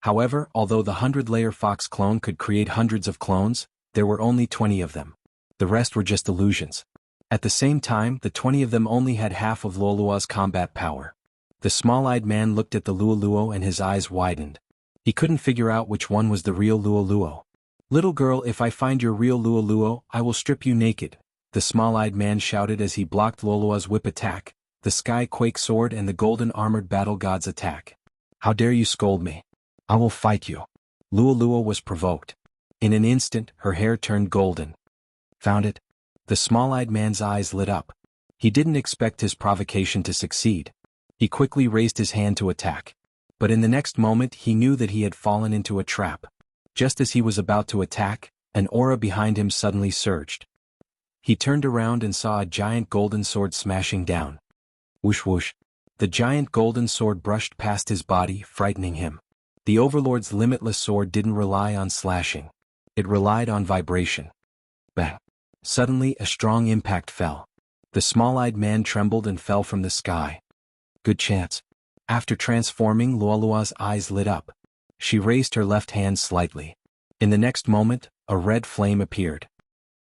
However, although the 100-layer fox clone could create hundreds of clones, there were only 20 of them. The rest were just illusions. At the same time, the 20 of them only had half of Luoluo's combat power. The small-eyed man looked at the Luoluo and his eyes widened. He couldn't figure out which one was the real Luoluo. "Little girl, if I find your real Luoluo, I will strip you naked," the small-eyed man shouted as he blocked Luoluo's whip attack, the Sky Quake sword and the golden armored battle god's attack. "How dare you scold me? I will fight you." Luoluo was provoked. In an instant, her hair turned golden. "Found it?" The small-eyed man's eyes lit up. He didn't expect his provocation to succeed. He quickly raised his hand to attack. But in the next moment he knew that he had fallen into a trap. Just as he was about to attack, an aura behind him suddenly surged. He turned around and saw a giant golden sword smashing down. Whoosh whoosh. The giant golden sword brushed past his body, frightening him. The Overlord's limitless sword didn't rely on slashing. It relied on vibration. Bang. Suddenly a strong impact fell. The small-eyed man trembled and fell from the sky. Good chance. After transforming, Luoluo's eyes lit up. She raised her left hand slightly. In the next moment, a red flame appeared.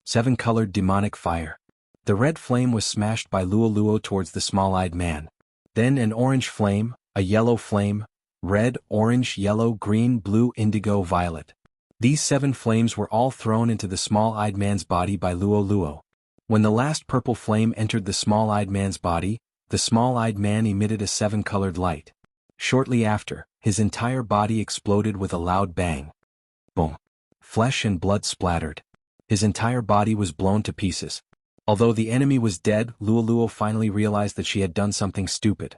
7-colored demonic fire. The red flame was smashed by Luoluo towards the small-eyed man. Then an orange flame, a yellow flame, red, orange, yellow, green, blue, indigo, violet. These 7 flames were all thrown into the small-eyed man's body by Luoluo. When the last purple flame entered the small-eyed man's body, the small-eyed man emitted a 7-colored light. Shortly after, his entire body exploded with a loud bang. Boom. Flesh and blood splattered. His entire body was blown to pieces. Although the enemy was dead, Luoluo finally realized that she had done something stupid.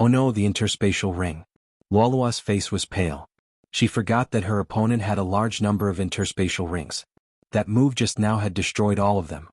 Oh no, the interspatial ring. Luoluo's face was pale. She forgot that her opponent had a large number of interspatial rings. That move just now had destroyed all of them.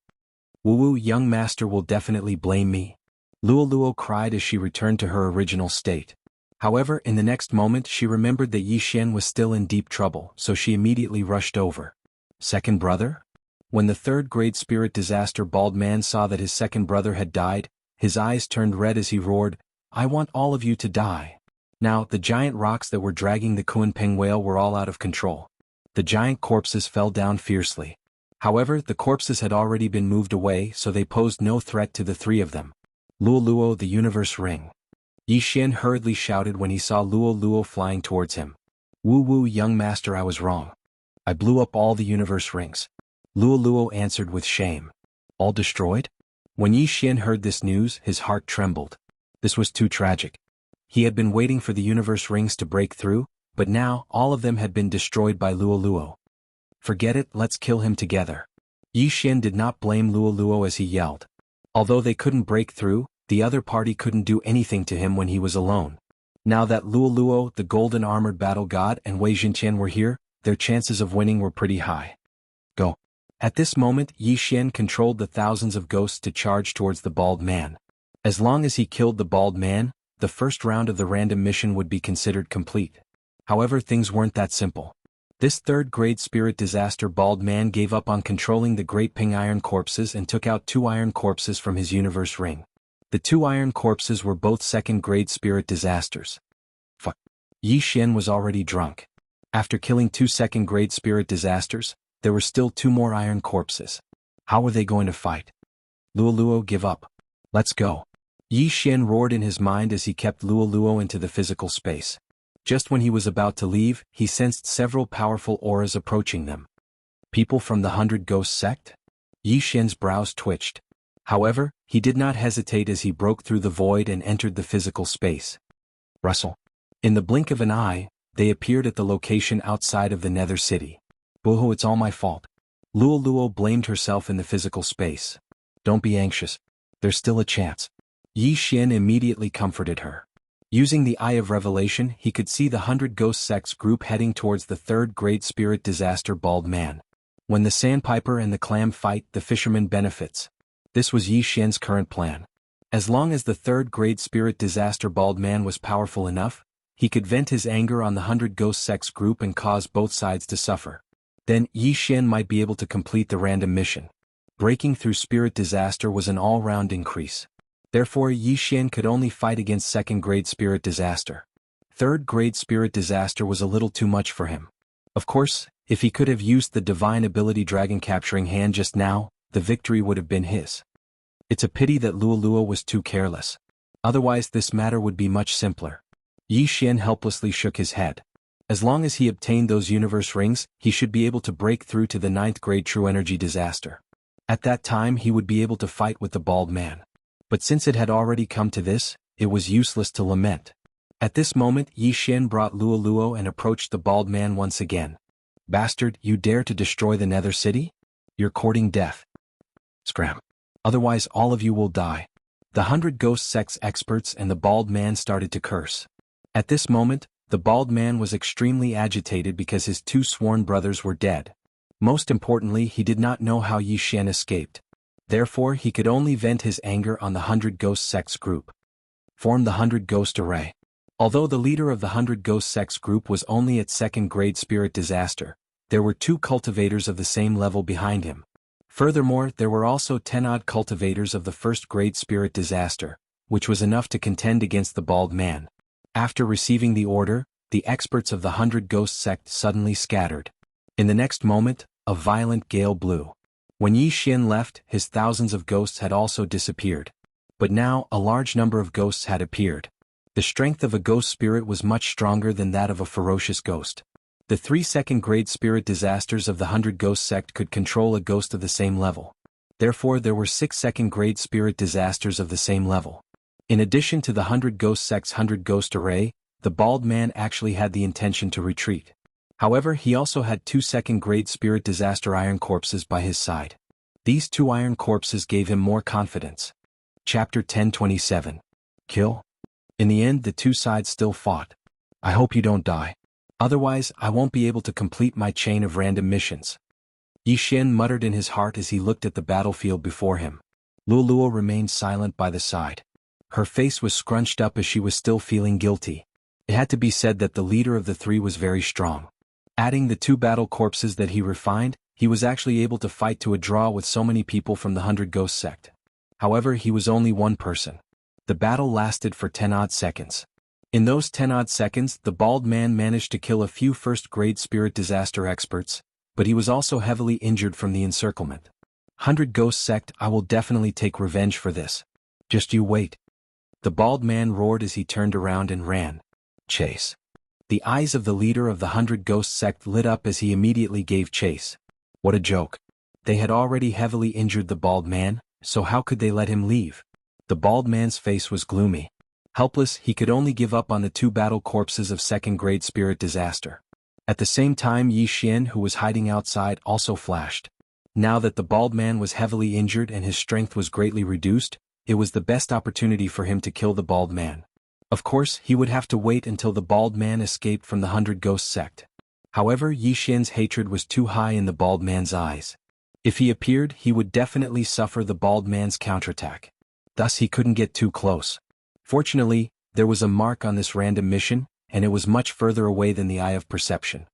"Woo-woo, young master will definitely blame me," Luoluo cried as she returned to her original state. However, in the next moment she remembered that Yi Xian was still in deep trouble, so she immediately rushed over. Second brother? When the third-grade spirit disaster bald man saw that his second brother had died, his eyes turned red as he roared, "I want all of you to die." Now, the giant rocks that were dragging the Kunpeng whale were all out of control. The giant corpses fell down fiercely. However, the corpses had already been moved away, so they posed no threat to the 3 of them. "Luoluo, the universe ring." Yi Xian hurriedly shouted when he saw Luoluo flying towards him. "Woo-woo, young master, I was wrong. I blew up all the universe rings." Luoluo answered with shame. "All destroyed?" When Yi Xian heard this news, his heart trembled. This was too tragic. He had been waiting for the universe rings to break through, but now all of them had been destroyed by Luoluo. "Forget it, let's kill him together." Yi Xian did not blame Luoluo as he yelled. Although they couldn't break through, the other party couldn't do anything to him when he was alone. Now that Luoluo, the golden armored battle god, and Wei Jintian were here, their chances of winning were pretty high. Go. At this moment, Yi Xian controlled the thousands of ghosts to charge towards the bald man. As long as he killed the bald man, the first round of the random mission would be considered complete. However, things weren't that simple. This third-grade spirit disaster bald man gave up on controlling the Great Ping Iron corpses and took out 2 iron corpses from his universe ring. The 2 iron corpses were both second-grade spirit disasters. Fuck. Yi Xian was already drunk. After killing 2 second-grade spirit disasters, there were still 2 more iron corpses. How were they going to fight? "Luoluo, give up. Let's go." Yi Xian roared in his mind as he kept Luoluo into the physical space. Just when he was about to leave, he sensed several powerful auras approaching them. People from the 100 Ghost sect? Yi Xian's brows twitched. However, he did not hesitate as he broke through the void and entered the physical space. Rustle. In the blink of an eye, they appeared at the location outside of the Nether City. "Boohoo, it's all my fault." Luoluo blamed herself in the physical space. "Don't be anxious. There's still a chance." Yi Xian immediately comforted her. Using the Eye of Revelation, he could see the 100 Ghost Sects group heading towards the third-grade spirit disaster bald man. When the sandpiper and the clam fight, the fisherman benefits. This was Yi Xian's current plan. As long as the third-grade spirit disaster bald man was powerful enough, he could vent his anger on the 100 Ghost Sects group and cause both sides to suffer. Then Yi Xian might be able to complete the random mission. Breaking through spirit disaster was an all-round increase. Therefore, Yi Xian could only fight against second-grade spirit disaster. Third-grade spirit disaster was a little too much for him. Of course, if he could have used the divine ability Dragon Capturing Hand just now, the victory would have been his. It's a pity that Lualua was too careless. Otherwise this matter would be much simpler. Yi Xian helplessly shook his head. As long as he obtained those universe rings, he should be able to break through to the 9th grade true energy disaster. At that time he would be able to fight with the bald man. But since it had already come to this, it was useless to lament. At this moment Yi Xian brought Luo and approached the bald man once again. "Bastard, you dare to destroy the Nether City? You're courting death. Scram. Otherwise all of you will die." The 100 Ghost Sect's experts and the bald man started to curse. At this moment, the bald man was extremely agitated because his 2 sworn brothers were dead. Most importantly, he did not know how Yi Xian escaped. Therefore he could only vent his anger on the 100 Ghost Sect's group. Form the 100 Ghost Array. Although the leader of the 100 Ghost Sect's group was only at 2nd grade spirit disaster, there were 2 cultivators of the same level behind him. Furthermore, there were also 10-odd cultivators of the 1st grade spirit disaster, which was enough to contend against the bald man. After receiving the order, the experts of the 100 Ghost Sect suddenly scattered. In the next moment, a violent gale blew. When Yi Xian left, his thousands of ghosts had also disappeared. But now, a large number of ghosts had appeared. The strength of a ghost spirit was much stronger than that of a ferocious ghost. The 3 2nd-grade spirit disasters of the 100 Ghost Sect could control a ghost of the same level. Therefore there were 6 2nd-grade spirit disasters of the same level. In addition to the 100 Ghost Sect's 100 Ghost Array, the bald man actually had the intention to retreat. However, he also had 2 2nd-grade spirit disaster iron corpses by his side. These 2 iron corpses gave him more confidence. Chapter 1027. Kill? In the end the 2 sides still fought. "I hope you don't die. Otherwise, I won't be able to complete my chain of random missions." Yi Xian muttered in his heart as he looked at the battlefield before him. Luo remained silent by the side. Her face was scrunched up as she was still feeling guilty. It had to be said that the leader of the 3 was very strong. Adding the 2 battle corpses that he refined, he was actually able to fight to a draw with so many people from the 100 Ghost Sect. However, he was only one person. The battle lasted for 10-odd seconds. In those 10-odd seconds, the bald man managed to kill a few 1st-grade spirit disaster experts, but he was also heavily injured from the encirclement. 100 Ghost Sect, I will definitely take revenge for this. Just you wait. The bald man roared as he turned around and ran. Chase. The eyes of the leader of the 100 Ghost Sect lit up as he immediately gave chase. What a joke. They had already heavily injured the bald man, so how could they let him leave? The bald man's face was gloomy. Helpless, he could only give up on the 2 battle corpses of 2nd-grade spirit disaster. At the same time Yi Xian, who was hiding outside, also flashed. Now that the bald man was heavily injured and his strength was greatly reduced, it was the best opportunity for him to kill the bald man. Of course, he would have to wait until the bald man escaped from the 100 Ghost Sect. However, Yi Xian's hatred was too high in the bald man's eyes. If he appeared, he would definitely suffer the bald man's counterattack. Thus he couldn't get too close. Fortunately, there was a mark on this random mission, and it was much further away than the eye of perception.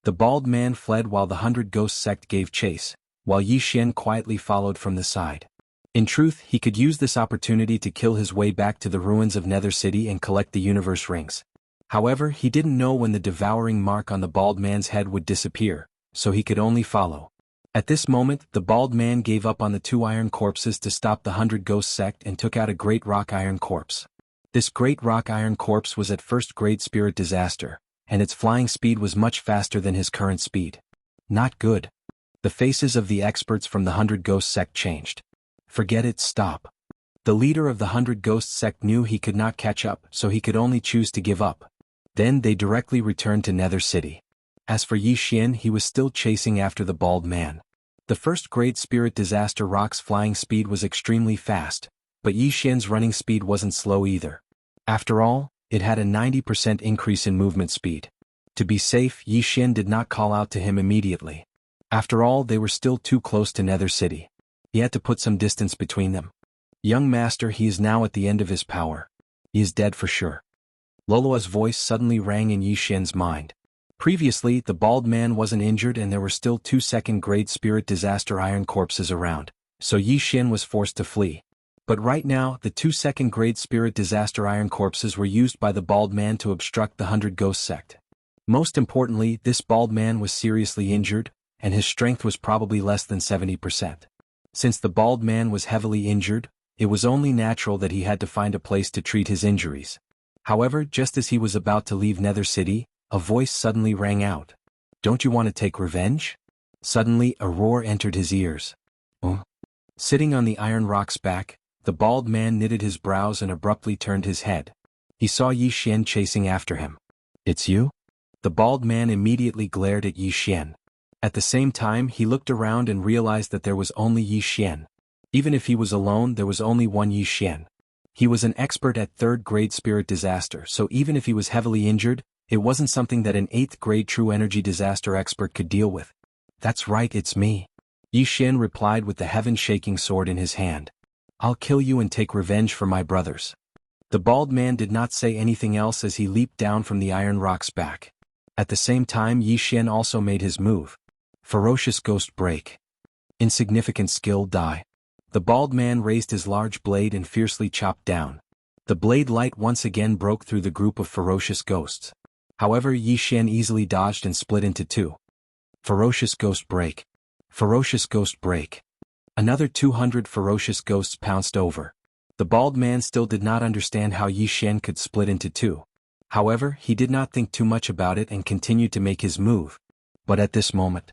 The bald man fled while the 100 Ghost Sect gave chase, while Yi Xian quietly followed from the side. In truth, he could use this opportunity to kill his way back to the ruins of Nether City and collect the universe rings. However, he didn't know when the devouring mark on the bald man's head would disappear, so he could only follow. At this moment, the bald man gave up on the 2 iron corpses to stop the 100 Ghost Sect and took out a great rock iron corpse. This great rock iron corpse was at 1st-grade spirit disaster, and its flying speed was much faster than his current speed. Not good. The faces of the experts from the 100 Ghost Sect changed. Forget it, stop. The leader of the 100 Ghost Sect knew he could not catch up, so he could only choose to give up. Then they directly returned to Nether City. As for Yi Xian, he was still chasing after the bald man. The 1st-grade spirit disaster rock's flying speed was extremely fast, but Yi Xian's running speed wasn't slow either. After all, it had a 90% increase in movement speed. To be safe, Yi Xian did not call out to him immediately. After all, they were still too close to Nether City. He had to put some distance between them. Young master, he is now at the end of his power. He is dead for sure. Loloa's voice suddenly rang in Yi Xian's mind. Previously, the bald man wasn't injured and there were still 2 2nd-grade spirit disaster iron corpses around, so Yi Xian was forced to flee. But right now, the 2 second-grade spirit disaster iron corpses were used by the bald man to obstruct the 100 Ghost sect. Most importantly, this bald man was seriously injured, and his strength was probably less than 70%. Since the bald man was heavily injured, it was only natural that he had to find a place to treat his injuries. However, just as he was about to leave Nether City, a voice suddenly rang out. "Don't you want to take revenge?" Suddenly, a roar entered his ears. Oh. Sitting on the iron rock's back, the bald man knitted his brows and abruptly turned his head. He saw Yi Xian chasing after him. "It's you?" The bald man immediately glared at Yi Xian. At the same time, he looked around and realized that there was only Yi Xian. Even if he was alone, there was only one Yi Xian. He was an expert at 3rd-grade spirit disaster, so even if he was heavily injured, it wasn't something that an 8th-grade true energy disaster expert could deal with. "That's right, it's me," Yi Xian replied with the heaven-shaking sword in his hand. "I'll kill you and take revenge for my brothers." The bald man did not say anything else as he leaped down from the iron rock's back. At the same time, Yi Xian also made his move. Ferocious Ghost Break. Insignificant skill die. The bald man raised his large blade and fiercely chopped down. The blade light once again broke through the group of ferocious ghosts. However, Yi Xian easily dodged and split into 2. Ferocious Ghost Break. Ferocious Ghost Break. Another 200 ferocious ghosts pounced over. The bald man still did not understand how Yi Xian could split into 2. However, he did not think too much about it and continued to make his move. But at this moment,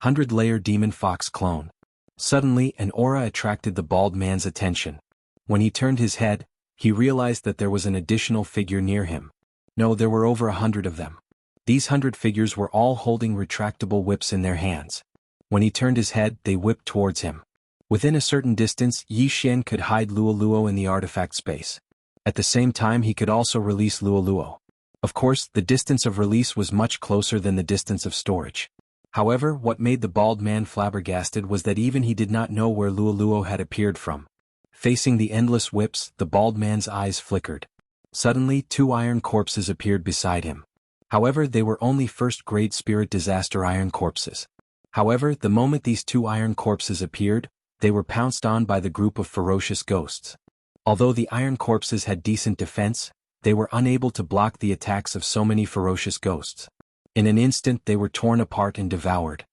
100-layer demon fox clone. Suddenly, an aura attracted the bald man's attention. When he turned his head, he realized that there was an additional figure near him. No, there were over 100 of them. These 100 figures were all holding retractable whips in their hands. When he turned his head, they whipped towards him. Within a certain distance, Yi Xian could hide Luoluo in the artifact space. At the same time, he could also release Luoluo. Of course, the distance of release was much closer than the distance of storage. However, what made the bald man flabbergasted was that even he did not know where Luoluo had appeared from. Facing the endless whips, the bald man's eyes flickered. Suddenly, 2 iron corpses appeared beside him. However, they were only 1st-grade spirit disaster iron corpses. However, the moment these 2 iron corpses appeared, they were pounced on by the group of ferocious ghosts. Although the iron corpses had decent defense, they were unable to block the attacks of so many ferocious ghosts. In an instant they were torn apart and devoured.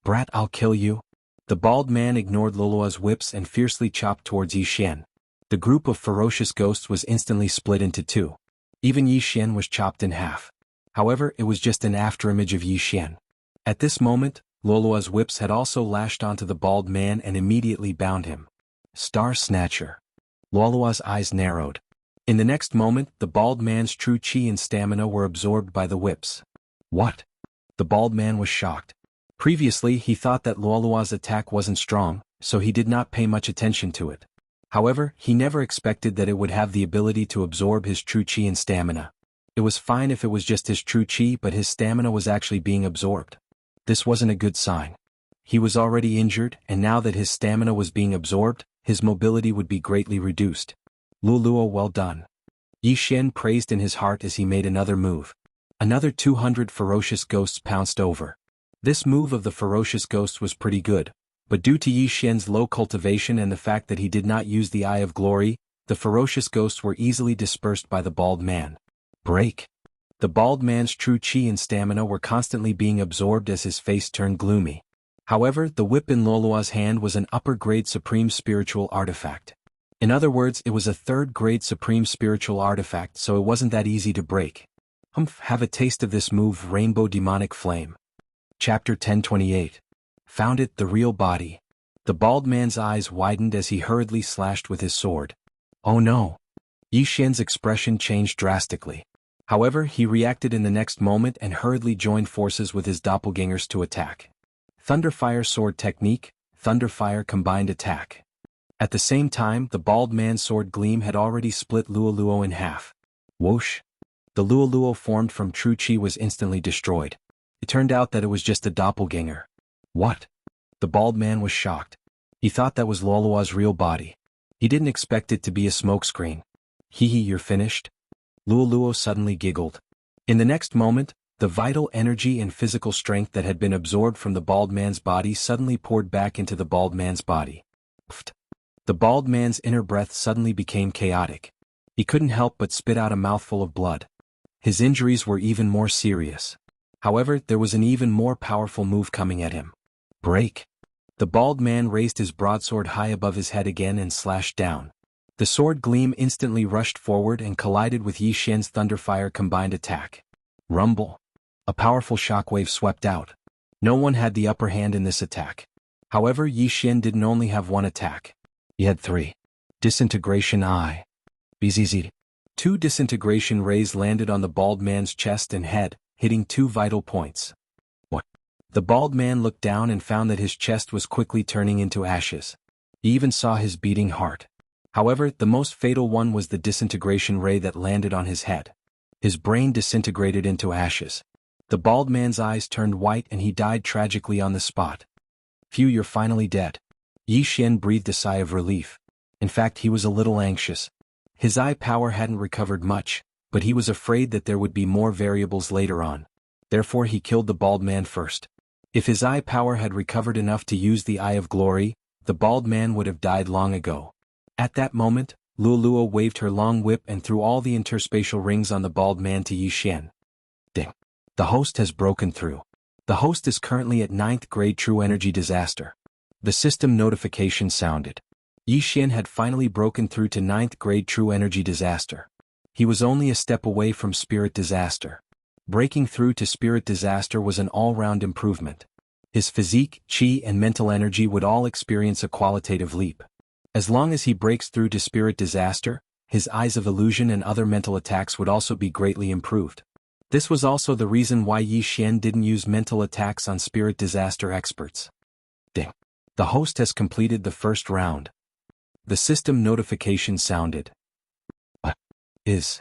"Brat, I'll kill you." The bald man ignored Luoluo's whips and fiercely chopped towards Yi Xian. The group of ferocious ghosts was instantly split into 2. Even Yi Xian was chopped in half. However, it was just an afterimage of Yi Xian. At this moment, Luoluo's whips had also lashed onto the bald man and immediately bound him. Star Snatcher. Luoluo's eyes narrowed. In the next moment, the bald man's true chi and stamina were absorbed by the whips. What? The bald man was shocked. Previously, he thought that Luoluo's attack wasn't strong, so he did not pay much attention to it. However, he never expected that it would have the ability to absorb his true chi and stamina. It was fine if it was just his true chi, but his stamina was actually being absorbed. This wasn't a good sign. He was already injured, and now that his stamina was being absorbed, his mobility would be greatly reduced. Luoluo, well done. Yi Xian praised in his heart as he made another move. Another 200 ferocious ghosts pounced over. This move of the ferocious ghosts was pretty good, but due to Yi Xian's low cultivation and the fact that he did not use the Eye of Glory, the ferocious ghosts were easily dispersed by the bald man. Break. The bald man's true chi and stamina were constantly being absorbed as his face turned gloomy. However, the whip in Luoluo's hand was an upper-grade supreme spiritual artifact. In other words, it was a 3rd-grade supreme spiritual artifact, so it wasn't that easy to break. Have a taste of this move, Rainbow Demonic Flame. Chapter 1028. Found it, the real body. The bald man's eyes widened as he hurriedly slashed with his sword. Oh no! Yi Xian's expression changed drastically. However, he reacted in the next moment and hurriedly joined forces with his doppelgangers to attack. Thunderfire Sword Technique, Thunderfire Combined Attack. At the same time, the bald man's sword gleam had already split Luoluo in half. Whoosh! The Luoluo formed from true chi was instantly destroyed. It turned out that it was just a doppelganger. What? The bald man was shocked. He thought that was Luoluo's real body. He didn't expect it to be a smokescreen. Hee, you're finished? Luoluo suddenly giggled. In the next moment, the vital energy and physical strength that had been absorbed from the bald man's body suddenly poured back into the bald man's body. Pfft. The bald man's inner breath suddenly became chaotic. He couldn't help but spit out a mouthful of blood. His injuries were even more serious. However, there was an even more powerful move coming at him. Break. The bald man raised his broadsword high above his head again and slashed down. The sword gleam instantly rushed forward and collided with Yi Xian's Thunderfire combined attack. Rumble. A powerful shockwave swept out. No one had the upper hand in this attack. However, Yi Xian didn't only have one attack. He had three. Disintegration Eye. BZZ. Two disintegration rays landed on the bald man's chest and head, hitting two vital points. What? The bald man looked down and found that his chest was quickly turning into ashes. He even saw his beating heart. However, the most fatal one was the disintegration ray that landed on his head. His brain disintegrated into ashes. The bald man's eyes turned white and he died tragically on the spot. Phew, you're finally dead. Yi Xian breathed a sigh of relief. In fact, he was a little anxious. His eye power hadn't recovered much, but he was afraid that there would be more variables later on. Therefore he killed the bald man first. If his eye power had recovered enough to use the Eye of Glory, the bald man would have died long ago. At that moment, Luoluo waved her long whip and threw all the interspatial rings on the bald man to Yi Xian. Ding. The host has broken through. The host is currently at 9th grade True Energy Disaster. The system notification sounded. Yi Xian had finally broken through to 9th grade True Energy Disaster. He was only a step away from Spirit Disaster. Breaking through to Spirit Disaster was an all-round improvement. His physique, chi and mental energy would all experience a qualitative leap. As long as he breaks through to Spirit Disaster, his Eyes of Illusion and other mental attacks would also be greatly improved. This was also the reason why Yi Xian didn't use mental attacks on Spirit Disaster experts. Ding. The host has completed the first round. The system notification sounded. Is.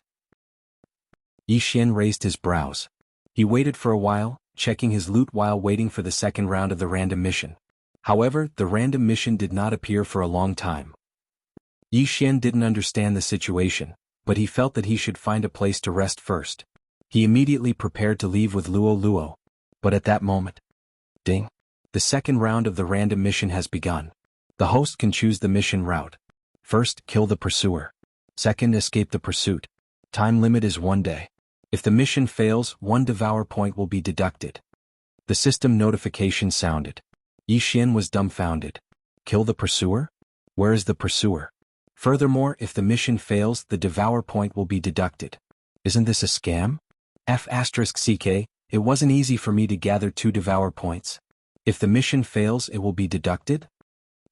Yi Xian raised his brows. He waited for a while, checking his loot while waiting for the second round of the random mission. However, the random mission did not appear for a long time. Yi Xian didn't understand the situation, but he felt that he should find a place to rest first. He immediately prepared to leave with Luoluo. But at that moment. Ding. The second round of the random mission has begun. The host can choose the mission route. First, kill the pursuer. Second, escape the pursuit. Time limit is 1 day. If the mission fails, 1 devour point will be deducted. The system notification sounded. Yi Xian was dumbfounded. Kill the pursuer? Where is the pursuer? Furthermore, if the mission fails, the devour point will be deducted. Isn't this a scam? F***ck, it wasn't easy for me to gather 2 devour points. If the mission fails, it will be deducted?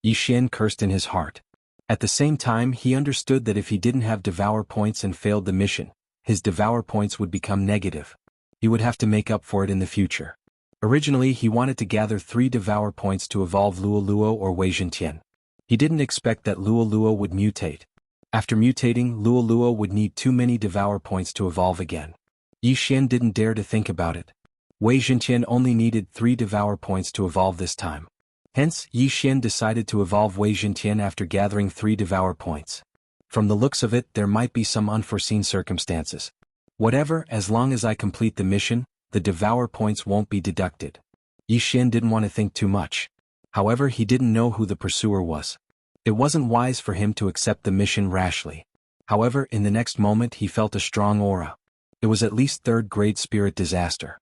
Yi Xian cursed in his heart. At the same time, he understood that if he didn't have devour points and failed the mission, his devour points would become negative. He would have to make up for it in the future. Originally, he wanted to gather 3 devour points to evolve Luoluo or Wei Zhentian. He didn't expect that Luoluo would mutate. After mutating, Luoluo would need too many devour points to evolve again. Yi Xian didn't dare to think about it. Wei Zhentian only needed 3 devour points to evolve this time. Hence, Yi Xian decided to evolve Wei Zhentian after gathering 3 devour points. From the looks of it, there might be some unforeseen circumstances. Whatever, as long as I complete the mission, the devour points won't be deducted. Yi Xian didn't want to think too much. However, he didn't know who the pursuer was. It wasn't wise for him to accept the mission rashly. However, in the next moment he felt a strong aura. It was at least 3rd grade Spirit Disaster.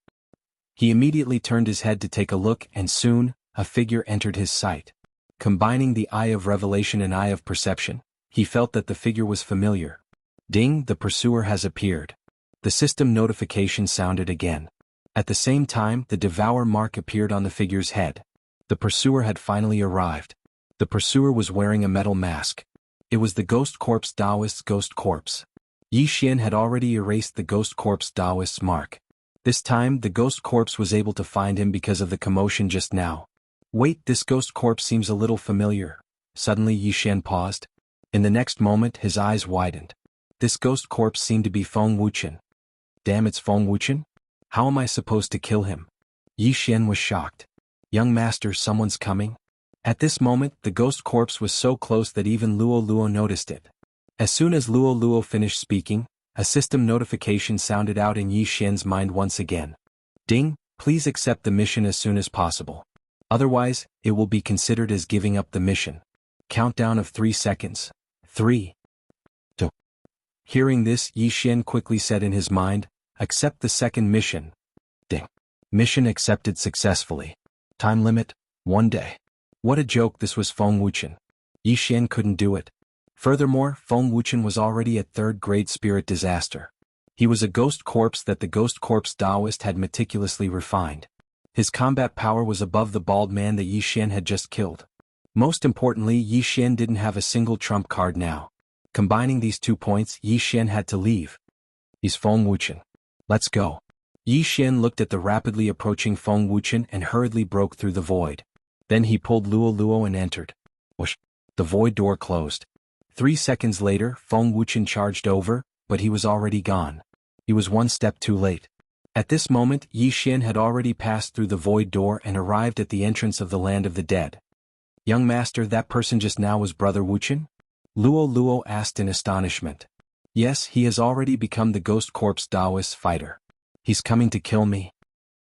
He immediately turned his head to take a look and soon, a figure entered his sight. Combining the Eye of Revelation and Eye of Perception, he felt that the figure was familiar. Ding, the pursuer has appeared. The system notification sounded again. At the same time, the Devour mark appeared on the figure's head. The pursuer had finally arrived. The pursuer was wearing a metal mask. It was the Ghost Corpse Taoist's Ghost Corpse. Yi Xian had already erased the Ghost Corpse Taoist's mark. This time, the Ghost Corpse was able to find him because of the commotion just now. Wait, this Ghost Corpse seems a little familiar. Suddenly Yi Xian paused. In the next moment, his eyes widened. This Ghost Corpse seemed to be Feng Wuchen. Damn, it's Feng Wuchen? How am I supposed to kill him? Yi Xian was shocked. Young master, someone's coming? At this moment, the Ghost Corpse was so close that even Luoluo noticed it. As soon as Luoluo finished speaking, a system notification sounded out in Yi Xian's mind once again. Ding, please accept the mission as soon as possible. Otherwise, it will be considered as giving up the mission. Countdown of 3 seconds. 3, 2. Hearing this, Yi Xian quickly said in his mind, accept the second mission. Ding. Mission accepted successfully. Time limit, 1 day. What a joke, this was Feng Wuchen. Yi Xian couldn't do it. Furthermore, Feng Wuchen was already at 3rd grade spirit disaster. He was a ghost corpse that the ghost corpse Taoist had meticulously refined. His combat power was above the bald man that Yi Xian had just killed. Most importantly, Yi Xian didn't have a single trump card now. Combining these 2 points, Yi Xian had to leave. He's Feng Wuchen. Let's go. Yi Xian looked at the rapidly approaching Feng Wuchen and hurriedly broke through the void. Then he pulled Luo Luo and entered. Whoosh! The void door closed. 3 seconds later, Feng Wuchen charged over, but he was already gone. He was 1 step too late. At this moment, Yi Xian had already passed through the void door and arrived at the entrance of the land of the dead. Young master, that person just now was Brother Wuchen? Luo Luo asked in astonishment. Yes, he has already become the ghost corpse Taoist fighter. He's coming to kill me.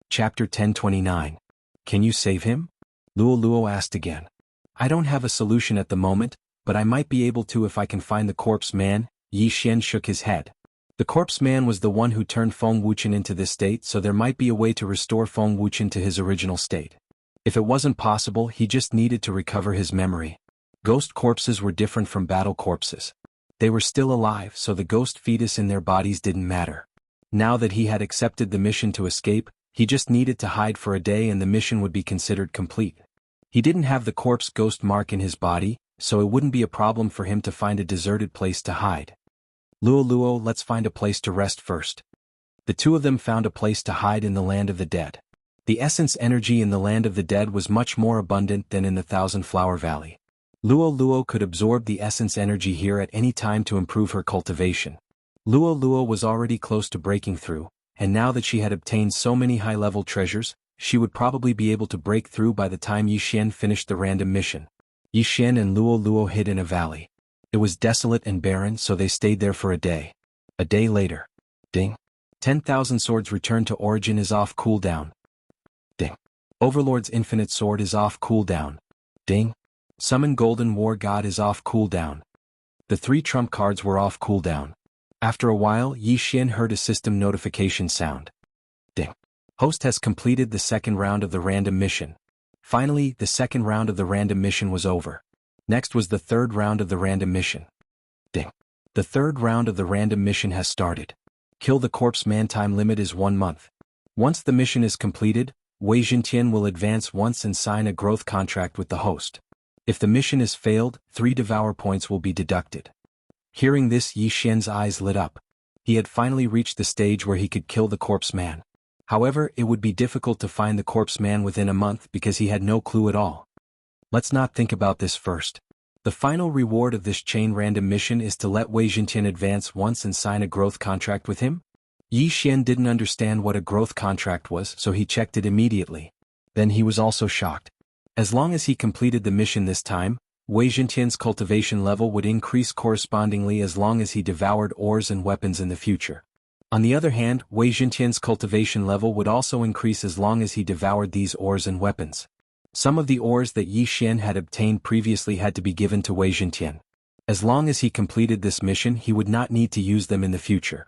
Chapter 1029. Can you save him? Luo Luo asked again. I don't have a solution at the moment, but I might be able to if I can find the corpse man. Yi Xian shook his head. The corpse man was the one who turned Feng Wuchen into this state, so there might be a way to restore Feng Wuchen to his original state. If it wasn't possible, he just needed to recover his memory. Ghost corpses were different from battle corpses. They were still alive, so the ghost fetus in their bodies didn't matter. Now that he had accepted the mission to escape, he just needed to hide for a day and the mission would be considered complete. He didn't have the corpse ghost mark in his body, so it wouldn't be a problem for him to find a deserted place to hide. Luo Luo, let's find a place to rest first. The 2 of them found a place to hide in the land of the dead. The essence energy in the land of the dead was much more abundant than in the Thousand Flower Valley. Luo Luo could absorb the essence energy here at any time to improve her cultivation. Luo Luo was already close to breaking through, and now that she had obtained so many high-level treasures, she would probably be able to break through by the time Yi Xian finished the random mission. Yi Xian and Luo Luo hid in a valley. It was desolate and barren, so they stayed there for a day. A day later. Ding. 10,000 swords return to origin is off cooldown. Ding. Overlord's infinite sword is off cooldown. Ding. Summon Golden War God is off cooldown. The 3 trump cards were off cooldown. After a while, Yi Xian heard a system notification sound. Ding. Host has completed the 2nd round of the random mission. Finally, the 2nd round of the random mission was over. Next was the 3rd round of the random mission. Ding. The 3rd round of the random mission has started. Kill the corpse man, time limit is 1 month. Once the mission is completed, Wei Jintian will advance once and sign a growth contract with the host. If the mission is failed, 3 devour points will be deducted. Hearing this, Yi Xian's eyes lit up. He had finally reached the stage where he could kill the corpse man. However, it would be difficult to find the corpse man within a month because he had no clue at all. Let's not think about this first. The final reward of this chain random mission is to let Wei Jintian advance once and sign a growth contract with him? Yi Xian didn't understand what a growth contract was, so he checked it immediately. Then he was also shocked. As long as he completed the mission this time, Wei Jintian's cultivation level would increase correspondingly as long as he devoured ores and weapons in the future. On the other hand, Wei Jintian's cultivation level would also increase as long as he devoured these ores and weapons. Some of the ores that Yi Xian had obtained previously had to be given to Wei Jintian. As long as he completed this mission, he would not need to use them in the future.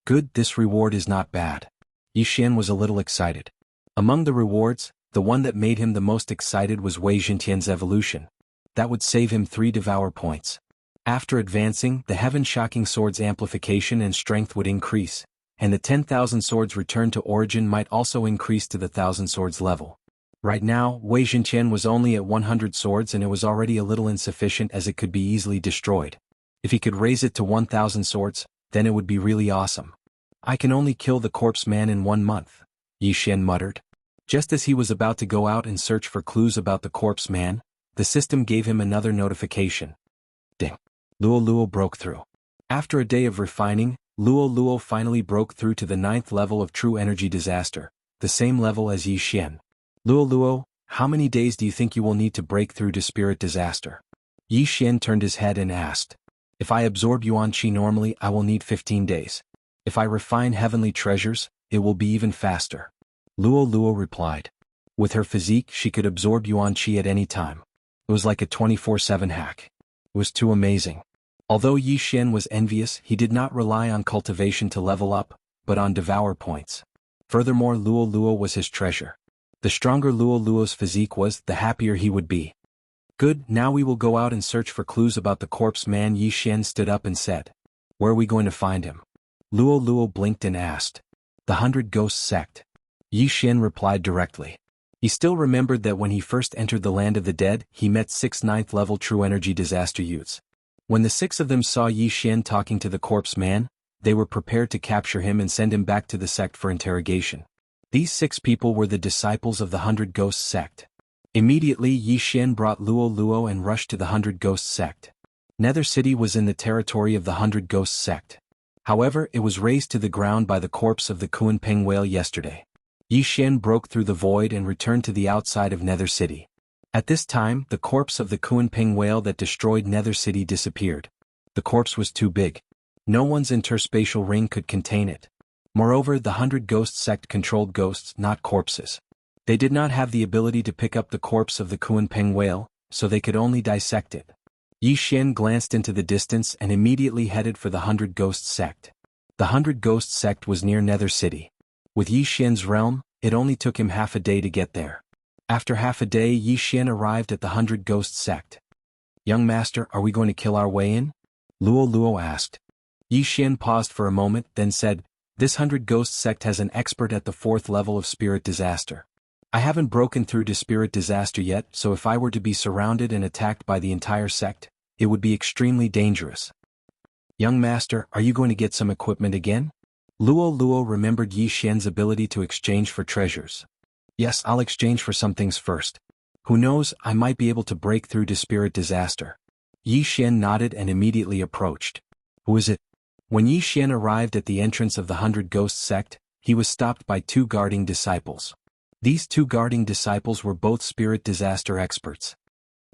Good, this reward is not bad. Yi Xian was a little excited. Among the rewards, the one that made him the most excited was Wei Jintian's evolution. That would save him 3 devour points. After advancing, the heaven-shocking sword's amplification and strength would increase, and the 10,000 swords return to origin might also increase to the 1,000 swords level. Right now, Wei Jintian was only at 100 swords and it was already a little insufficient as it could be easily destroyed. If he could raise it to 1,000 swords, then it would be really awesome. I can only kill the corpse man in 1 month, Yi Xian muttered. Just as he was about to go out and search for clues about the corpse man, the system gave him another notification. Ding. Luo Luo broke through. After a day of refining, Luo Luo finally broke through to the 9th level of true energy disaster, the same level as Yi Xian. Luo Luo, how many days do you think you will need to break through to spirit disaster? Yi Xian turned his head and asked. If I absorb Yuan Qi normally, I will need 15 days. If I refine heavenly treasures, it will be even faster. Luo Luo replied. With her physique, she could absorb Yuan Qi at any time. It was like a 24/7 hack. It was too amazing. Although Yi Xian was envious, he did not rely on cultivation to level up, but on devour points. Furthermore, Luo Luo was his treasure. The stronger Luo Luo's physique was, the happier he would be. Good, now we will go out and search for clues about the corpse man. Yi Xian stood up and said. Where are we going to find him? Luo Luo blinked and asked. The 100 Ghosts sect. Yi Xian replied directly. He still remembered that when he first entered the land of the dead, he met 6 9th level true energy disaster youths. When the 6 of them saw Yi Xian talking to the corpse man, they were prepared to capture him and send him back to the sect for interrogation. These 6 people were the disciples of the 100 Ghosts sect. Immediately Yi Xian brought Luo Luo and rushed to the 100 Ghosts sect. Nether City was in the territory of the 100 Ghosts sect. However, it was razed to the ground by the corpse of the Kunpeng whale yesterday. Yi Xian broke through the void and returned to the outside of Nether City. At this time, the corpse of the Kunpeng whale that destroyed Nether City disappeared. The corpse was too big. No one's interspatial ring could contain it. Moreover, the 100 Ghosts sect controlled ghosts, not corpses. They did not have the ability to pick up the corpse of the Kunpeng whale, so they could only dissect it. Yi Xian glanced into the distance and immediately headed for the 100 Ghosts sect. The 100 Ghosts sect was near Nether City. With Yi Xian's realm, it only took him half a day to get there. After half a day, Yi Xian arrived at the 100 Ghosts sect. Young master, are we going to kill our way in? Luo Luo asked. Yi Xian paused for a moment, then said, This 100 Ghosts sect has an expert at the 4th level of spirit disaster. I haven't broken through to spirit disaster yet, so if I were to be surrounded and attacked by the entire sect, it would be extremely dangerous. Young master, are you going to get some equipment again? Luo Luo remembered Yi Xian's ability to exchange for treasures. Yes, I'll exchange for some things first. Who knows, I might be able to break through to spirit disaster. Yi Xian nodded and immediately approached. Who is it? When Yi Xian arrived at the entrance of the 100 Ghosts sect, he was stopped by 2 guarding disciples. These 2 guarding disciples were both spirit disaster experts.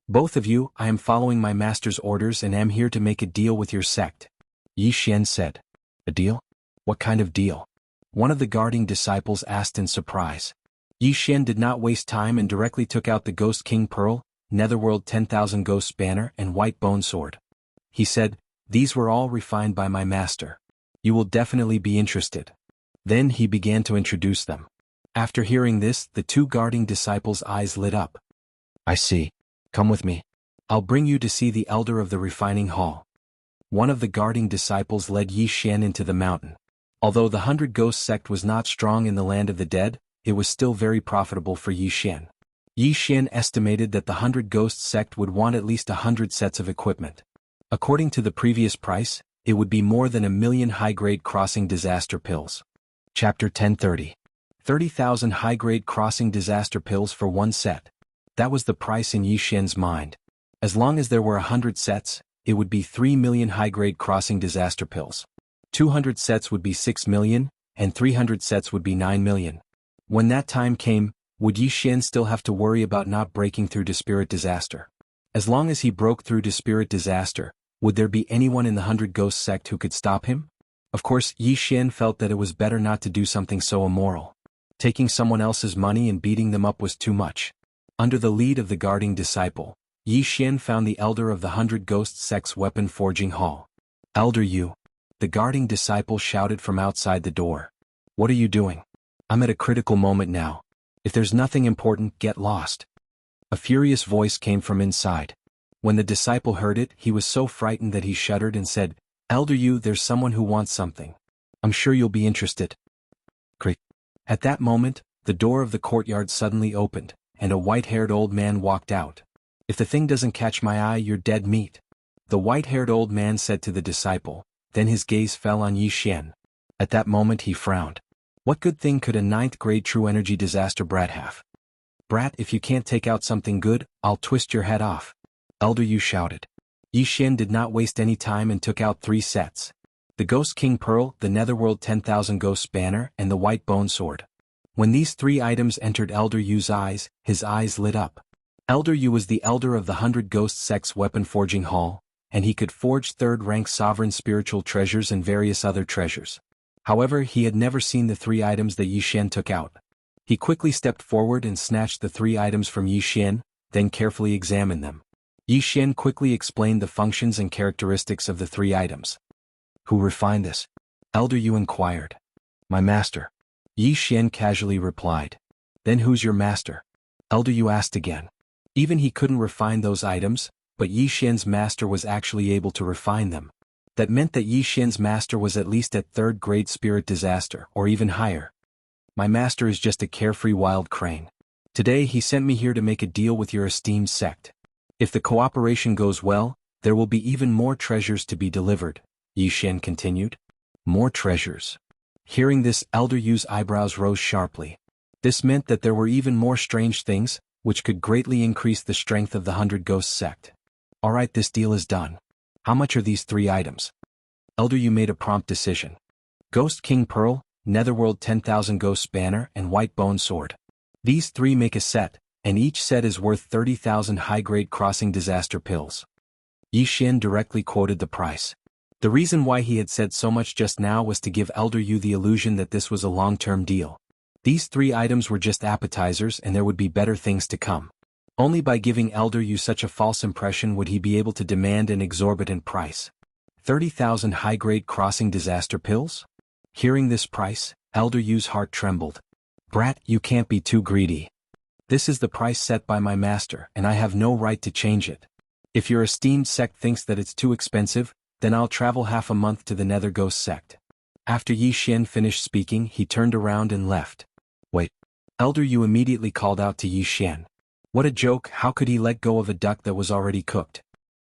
Both of you, I am following my master's orders and am here to make a deal with your sect. Yi Xian said. A deal? What kind of deal? One of the guarding disciples asked in surprise. Yi Xian did not waste time and directly took out the Ghost King Pearl, Netherworld 10,000 Ghosts Banner and White Bone Sword. He said, These were all refined by my master. You will definitely be interested. Then he began to introduce them. After hearing this, the 2 guarding disciples' eyes lit up. I see. Come with me. I'll bring you to see the elder of the refining hall. One of the guarding disciples led Yi Xian into the mountain. Although the 100 Ghosts sect was not strong in the land of the dead, it was still very profitable for Yi Xian. Yi Xian estimated that the 100 Ghosts sect would want at least 100 sets of equipment. According to the previous price, it would be more than 1,000,000 high-grade crossing disaster pills. Chapter 1030. 30,000 high-grade crossing disaster pills for 1 set. That was the price in Yi Xian's mind. As long as there were 100 sets, it would be 3 million high-grade crossing disaster pills. 200 sets would be 6 million, and 300 sets would be 9 million. When that time came, would Yi Xian still have to worry about not breaking through to spirit disaster? As long as he broke through to spirit disaster, would there be anyone in the 100 Ghosts sect who could stop him? Of course, Yi Xian felt that it was better not to do something so immoral. Taking someone else's money and beating them up was too much. Under the lead of the guarding disciple, Yi Xian found the elder of the 100 Ghosts sect's weapon forging hall. Elder Yu. The guarding disciple shouted from outside the door. What are you doing? I'm at a critical moment now. If there's nothing important, get lost. A furious voice came from inside. When the disciple heard it, he was so frightened that he shuddered and said, Elder Yu, there's someone who wants something. I'm sure you'll be interested. Crick. At that moment, the door of the courtyard suddenly opened, and a white-haired old man walked out. If the thing doesn't catch my eye, you're dead meat. The white-haired old man said to the disciple, then his gaze fell on Yi Xian. At that moment he frowned. What good thing could a 9th grade true energy disaster brat have? Brat, if you can't take out something good, I'll twist your head off. Elder Yu shouted. Yi Xian did not waste any time and took out 3 sets. The Ghost King Pearl, the Netherworld 10,000 Ghosts Banner, and the White Bone Sword. When these 3 items entered Elder Yu's eyes, his eyes lit up. Elder Yu was the elder of the 100 Ghosts sect's weapon forging hall, and he could forge 3rd-rank sovereign spiritual treasures and various other treasures. However, he had never seen the 3 items that Yi Xian took out. He quickly stepped forward and snatched the 3 items from Yi Xian, then carefully examine them. Yi Xian quickly explained the functions and characteristics of the 3 items. Who refined this? Elder Yu inquired. My master. Yi Xian casually replied. Then who's your master? Elder Yu asked again. Even he couldn't refine those items, but Yi Xian's master was actually able to refine them. That meant that Yi Xian's master was at least at 3rd grade spirit disaster, or even higher. My master is just a carefree wild crane. Today he sent me here to make a deal with your esteemed sect. If the cooperation goes well, there will be even more treasures to be delivered, Yi Xian continued. More treasures. Hearing this, Elder Yu's eyebrows rose sharply. This meant that there were even more strange things, which could greatly increase the strength of the 100 Ghosts sect. Alright, this deal is done. How much are these 3 items? Elder Yu made a prompt decision. Ghost King Pearl, Netherworld 10,000 Ghosts Banner, and White Bone Sword. These 3 make a set, and each set is worth 30,000 high-grade crossing disaster pills. Yi Xian directly quoted the price. The reason why he had said so much just now was to give Elder Yu the illusion that this was a long-term deal. These 3 items were just appetizers and there would be better things to come. Only by giving Elder Yu such a false impression would he be able to demand an exorbitant price. 30,000 high-grade crossing disaster pills? Hearing this price, Elder Yu's heart trembled. Brat, you can't be too greedy. This is the price set by my master, and I have no right to change it. If your esteemed sect thinks that it's too expensive, then I'll travel half a month to the Nether Ghost sect. After Yi Xian finished speaking, he turned around and left. Wait. Elder Yu immediately called out to Yi Xian. What a joke, how could he let go of a duck that was already cooked?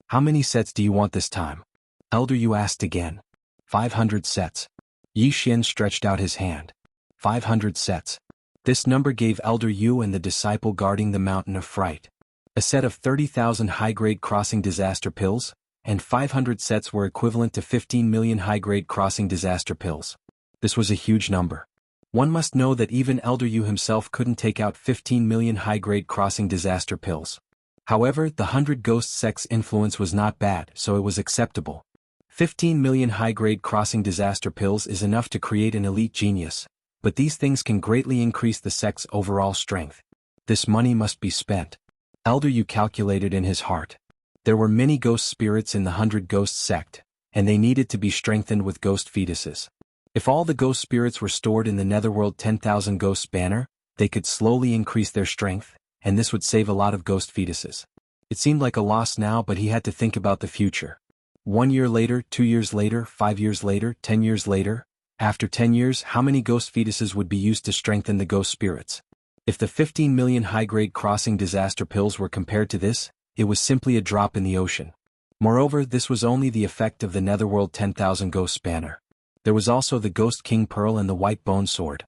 How many sets do you want this time? Elder Yu asked again. 500 sets. Yi Xian stretched out his hand. 500 sets. This number gave Elder Yu and the disciple guarding the mountain a fright. A set of 30,000 high-grade crossing disaster pills, and 500 sets were equivalent to 15 million high-grade crossing disaster pills. This was a huge number. One must know that even Elder Yu himself couldn't take out 15 million high-grade crossing disaster pills. However, the 100 Ghost sect's influence was not bad, so it was acceptable. 15 million high-grade crossing disaster pills is enough to create an elite genius, but these things can greatly increase the sect's overall strength. This money must be spent. Elder Yu calculated in his heart. There were many ghost spirits in the 100 Ghost sect, and they needed to be strengthened with ghost fetuses. If all the ghost spirits were stored in the Netherworld 10,000 Ghosts banner, they could slowly increase their strength, and this would save a lot of ghost fetuses. It seemed like a loss now, but he had to think about the future. 1 year later, 2 years later, 5 years later, 10 years later. After 10 years, how many ghost fetuses would be used to strengthen the ghost spirits? If the 15 million high-grade crossing disaster pills were compared to this, it was simply a drop in the ocean. Moreover, this was only the effect of the Netherworld 10,000 Ghosts banner. There was also the Ghost King Pearl and the White Bone Sword.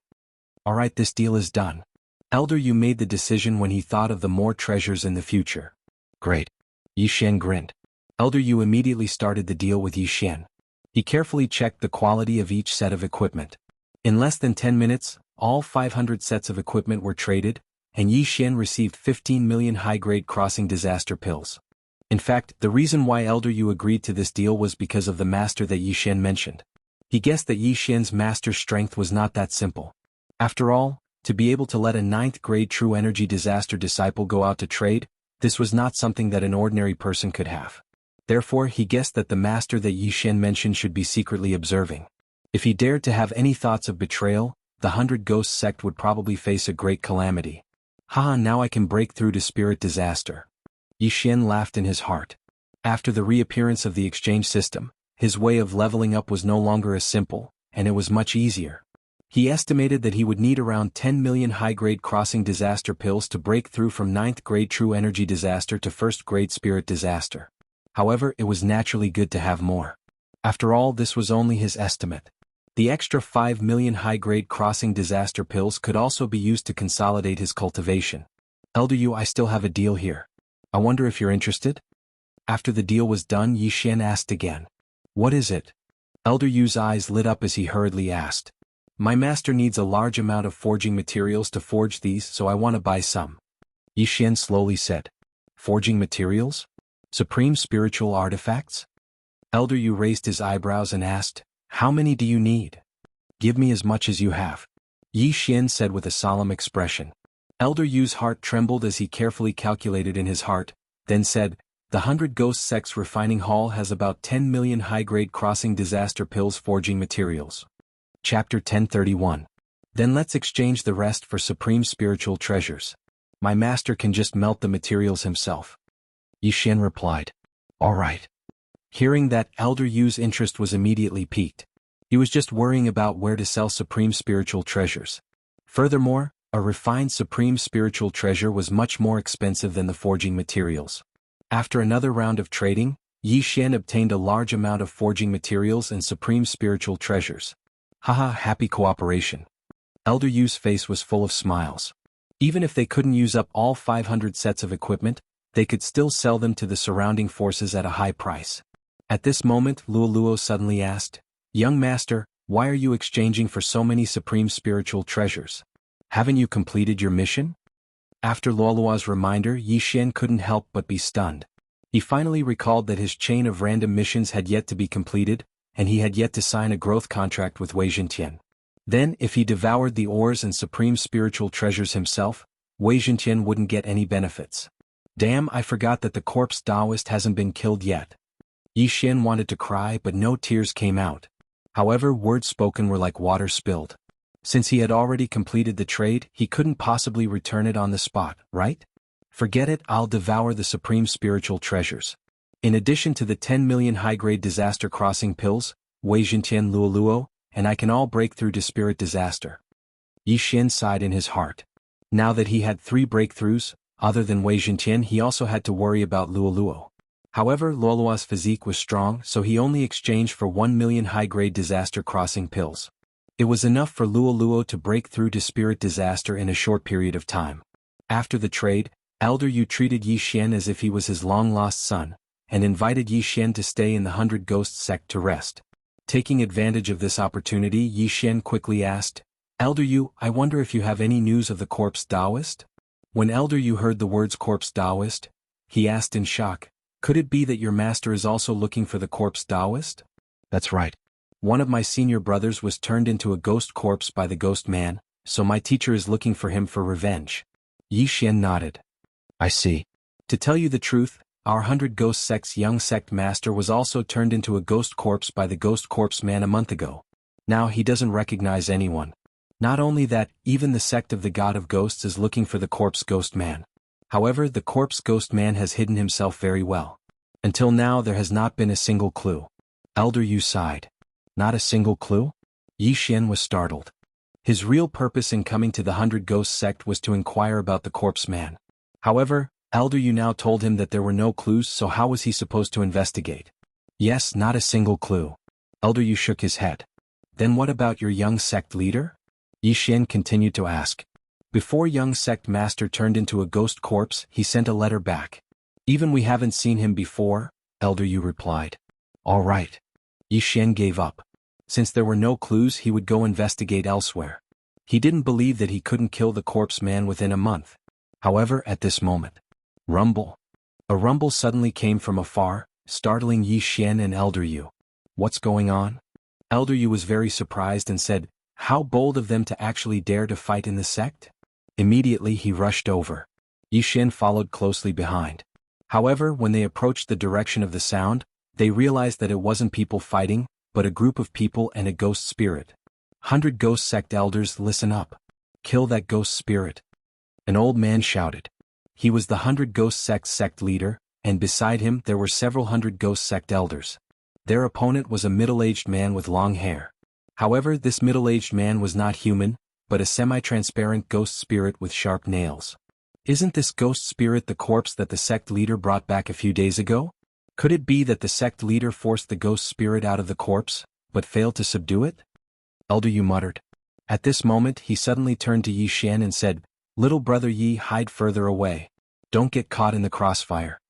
Alright, this deal is done. Elder Yu made the decision when he thought of the more treasures in the future. Great. Yi Xian grinned. Elder Yu immediately started the deal with Yi Xian. He carefully checked the quality of each set of equipment. In less than 10 minutes, all 500 sets of equipment were traded, and Yi Xian received 15 million high-grade crossing disaster pills. In fact, the reason why Elder Yu agreed to this deal was because of the master that Yi Xian mentioned. He guessed that Yi Xian's master's strength was not that simple. After all, to be able to let a 9th-grade true energy disaster disciple go out to trade, this was not something that an ordinary person could have. Therefore, he guessed that the master that Yi Xian mentioned should be secretly observing. If he dared to have any thoughts of betrayal, the 100 Ghost sect would probably face a great calamity. Haha, now I can break through to spirit disaster. Yi Xian laughed in his heart. After the reappearance of the exchange system, his way of leveling up was no longer as simple, and it was much easier. He estimated that he would need around 10 million high-grade crossing disaster pills to break through from 9th-grade true energy disaster to 1st-grade spirit disaster. However, it was naturally good to have more. After all, this was only his estimate. The extra 5 million high-grade crossing disaster pills could also be used to consolidate his cultivation. Elder Yu, I still have a deal here. I wonder if you're interested? After the deal was done, Yi Xian asked again. What is it? Elder Yu's eyes lit up as he hurriedly asked. My master needs a large amount of forging materials to forge these, so I want to buy some. Yi Xian slowly said. Forging materials? Supreme spiritual artifacts? Elder Yu raised his eyebrows and asked, How many do you need? Give me as much as you have. Yi Xian said with a solemn expression. Elder Yu's heart trembled as he carefully calculated in his heart, then said, "The 100 Ghost Sects refining hall has about 10 million high-grade crossing disaster pills forging materials." Chapter 1031. Then let's exchange the rest for supreme spiritual treasures. My master can just melt the materials himself. Yi Xian replied. All right. Hearing that, Elder Yu's interest was immediately piqued. He was just worrying about where to sell supreme spiritual treasures. Furthermore, a refined supreme spiritual treasure was much more expensive than the forging materials. After another round of trading, Yi Xian obtained a large amount of forging materials and supreme spiritual treasures. Haha, happy cooperation. Elder Yu's face was full of smiles. Even if they couldn't use up all 500 sets of equipment, they could still sell them to the surrounding forces at a high price. At this moment, Luoluo suddenly asked, "Young master, why are you exchanging for so many supreme spiritual treasures? Haven't you completed your mission?" After Luoluo's reminder, Yi Xian couldn't help but be stunned. He finally recalled that his chain of random missions had yet to be completed, and he had yet to sign a growth contract with Wei Zhentian. Then, if he devoured the ores and supreme spiritual treasures himself, Wei Zhentian wouldn't get any benefits. Damn, I forgot that the corpse Taoist hasn't been killed yet. Yi Xian wanted to cry, but no tears came out. However, words spoken were like water spilled. Since he had already completed the trade, he couldn't possibly return it on the spot, right? Forget it, I'll devour the supreme spiritual treasures. In addition to the 10 million high-grade disaster crossing pills, Wei Zhentian, Luoluo, and I can all break through to spirit disaster. Yi Xian sighed in his heart. Now that he had 3 breakthroughs, other than Wei Zhentian, he also had to worry about Luoluo. However, Luoluo's physique was strong, so he only exchanged for 1 million high-grade disaster crossing pills. It was enough for Luoluo to break through to spirit disaster in a short period of time. After the trade, Elder Yu treated Yi Xian as if he was his long-lost son, and invited Yi Xian to stay in the 100 Ghost Sect to rest. Taking advantage of this opportunity, Yi Xian quickly asked, "Elder Yu, I wonder if you have any news of the corpse Taoist?" When Elder Yu heard the words corpse Taoist, he asked in shock, "Could it be that your master is also looking for the corpse Taoist?" "That's right. One of my senior brothers was turned into a ghost corpse by the ghost man, so my teacher is looking for him for revenge." Yi Xian nodded. "I see. To tell you the truth, our 100 Ghost Sect's young sect master was also turned into a ghost corpse by the ghost corpse man a month ago. Now he doesn't recognize anyone. Not only that, even the sect of the god of ghosts is looking for the corpse ghost man. However, the corpse ghost man has hidden himself very well. Until now there has not been a single clue." Elder Yu sighed. Not a single clue? Yi Xian was startled. His real purpose in coming to the 100 Ghost Sect was to inquire about the corpse man. However, Elder Yu now told him that there were no clues, so how was he supposed to investigate? Yes, not a single clue. Elder Yu shook his head. Then what about your young sect leader? Yi Xian continued to ask. Before young sect master turned into a ghost corpse, he sent a letter back. Even we haven't seen him before, Elder Yu replied. All right. Yi Xian gave up. Since there were no clues, he would go investigate elsewhere. He didn't believe that he couldn't kill the corpse man within a month. However, at this moment, rumble. A rumble suddenly came from afar, startling Yi Xian and Elder Yu. What's going on? Elder Yu was very surprised and said, how bold of them to actually dare to fight in the sect? Immediately he rushed over. Yi Xian followed closely behind. However, when they approached the direction of the sound, they realized that it wasn't people fighting, but a group of people and a ghost spirit. 100 Ghost Sect elders, listen up. Kill that ghost spirit. An old man shouted. He was the 100 Ghost sect leader, and beside him there were several 100 Ghost Sect elders. Their opponent was a middle-aged man with long hair. However, this middle-aged man was not human, but a semi-transparent ghost spirit with sharp nails. Isn't this ghost spirit the corpse that the sect leader brought back a few days ago? Could it be that the sect leader forced the ghost spirit out of the corpse, but failed to subdue it? Elder Yu muttered. At this moment he suddenly turned to Yi Xian and said, Little brother Yi, hide further away. Don't get caught in the crossfire.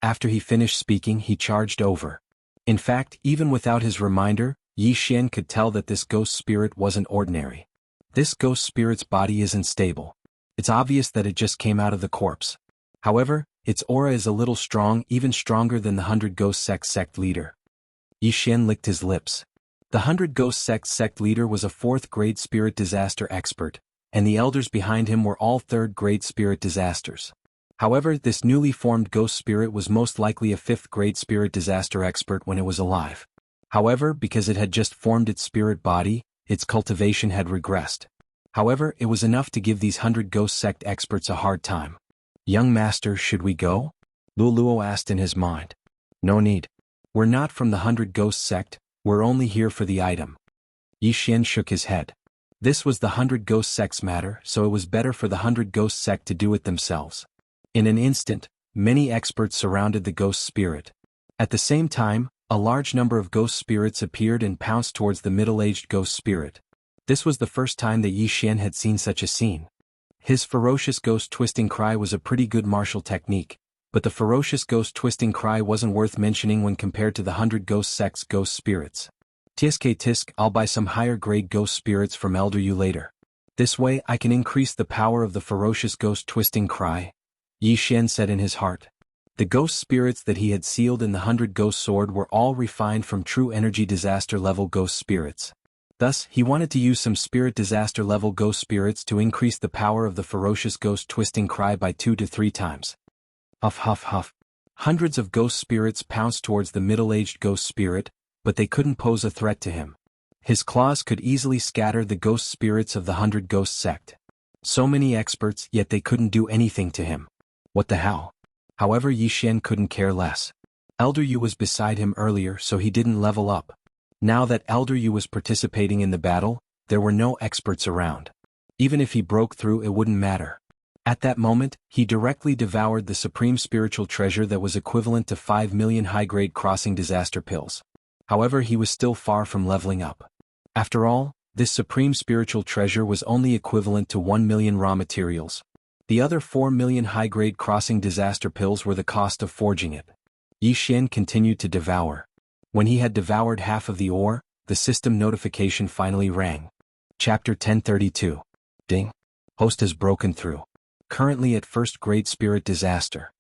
After he finished speaking, he charged over. In fact, even without his reminder, Yi Xian could tell that this ghost spirit wasn't ordinary. This ghost spirit's body isn't stable. It's obvious that it just came out of the corpse. However, its aura is a little strong, even stronger than the 100 Ghost sect leader. Yi Xian licked his lips. The 100 Ghost sect leader was a 4th-grade spirit disaster expert, and the elders behind him were all third-grade spirit disasters. However, this newly formed ghost spirit was most likely a fifth-grade spirit disaster expert when it was alive. However, because it had just formed its spirit body, its cultivation had regressed. However, it was enough to give these 100 ghost sect experts a hard time. "Young master, should we go?" Luoluo asked in his mind. "No need. We're not from the 100 ghost sect, we're only here for the item." Yi Xian shook his head. This was the 100 ghost sect's matter, so it was better for the 100 ghost sect to do it themselves. In an instant, many experts surrounded the ghost spirit. At the same time, a large number of ghost spirits appeared and pounced towards the middle-aged ghost spirit. This was the first time that Yi Xian had seen such a scene. His ferocious ghost twisting cry was a pretty good martial technique, but the ferocious ghost twisting cry wasn't worth mentioning when compared to the 100 ghost sect's ghost spirits. "Tisk tisk, I'll buy some higher-grade ghost spirits from Elder Yu later. This way I can increase the power of the ferocious ghost twisting cry," Yi Xian said in his heart. The ghost spirits that he had sealed in the 100 ghost sword were all refined from true energy disaster level ghost spirits. Thus, he wanted to use some spirit disaster level ghost spirits to increase the power of the ferocious ghost twisting cry by 2 to 3 times. Huff huff huff. Hundreds of ghost spirits pounced towards the middle-aged ghost spirit, but they couldn't pose a threat to him. His claws could easily scatter the ghost spirits of the 100 ghost sect. So many experts, yet they couldn't do anything to him. What the hell? However, Yi Xian couldn't care less. Elder Yu was beside him earlier, so he didn't level up. Now that Elder Yu was participating in the battle, there were no experts around. Even if he broke through, it wouldn't matter. At that moment, he directly devoured the supreme spiritual treasure that was equivalent to 5 million high-grade crossing disaster pills. However, he was still far from leveling up. After all, this supreme spiritual treasure was only equivalent to 1 million raw materials. The other 4 million high-grade crossing disaster pills were the cost of forging it. Yi Xian continued to devour. When he had devoured half of the ore, the system notification finally rang. Chapter 1032. Ding. Host has broken through. Currently at first-grade spirit disaster.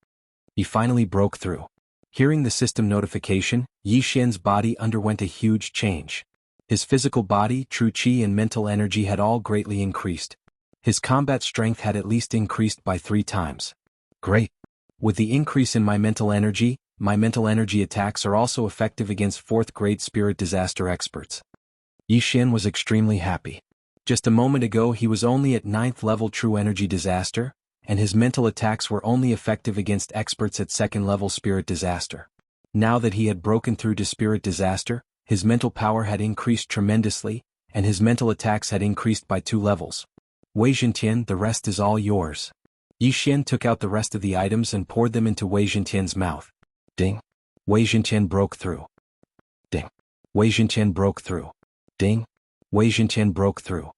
He finally broke through. Hearing the system notification, Yi Xian's body underwent a huge change. His physical body, true qi and mental energy had all greatly increased. His combat strength had at least increased by 3 times. Great. With the increase in my mental energy attacks are also effective against 4th-grade spirit disaster experts. Yi Xian was extremely happy. Just a moment ago he was only at 9th level true energy disaster, and his mental attacks were only effective against experts at 2nd level spirit disaster. Now that he had broken through to spirit disaster, his mental power had increased tremendously, and his mental attacks had increased by 2 levels. Wei Zhentian, the rest is all yours. Yi Xian took out the rest of the items and poured them into Wei Zhentian's mouth. Ding. Wei Zhentian broke through. Ding. Wei Zhentian broke through. Ding. Wei Zhentian broke through.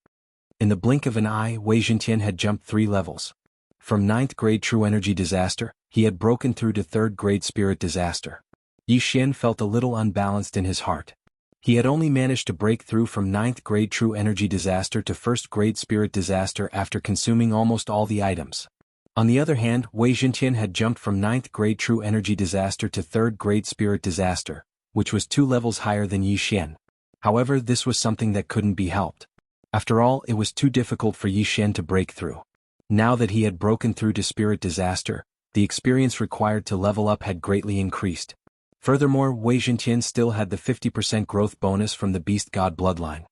In the blink of an eye, Wei Zhentian had jumped 3 levels. From 9th grade true energy disaster, he had broken through to 3rd grade spirit disaster. Yi Xian felt a little unbalanced in his heart. He had only managed to break through from 9th grade true energy disaster to 1st grade spirit disaster after consuming almost all the items. On the other hand, Wei Zhentian had jumped from 9th grade true energy disaster to 3rd grade spirit disaster, which was 2 levels higher than Yi Xian. However, this was something that couldn't be helped. After all, it was too difficult for Yi Xian to break through. Now that he had broken through to spirit disaster, the experience required to level up had greatly increased. Furthermore, Wei Zhentian still had the 50% growth bonus from the Beast God bloodline.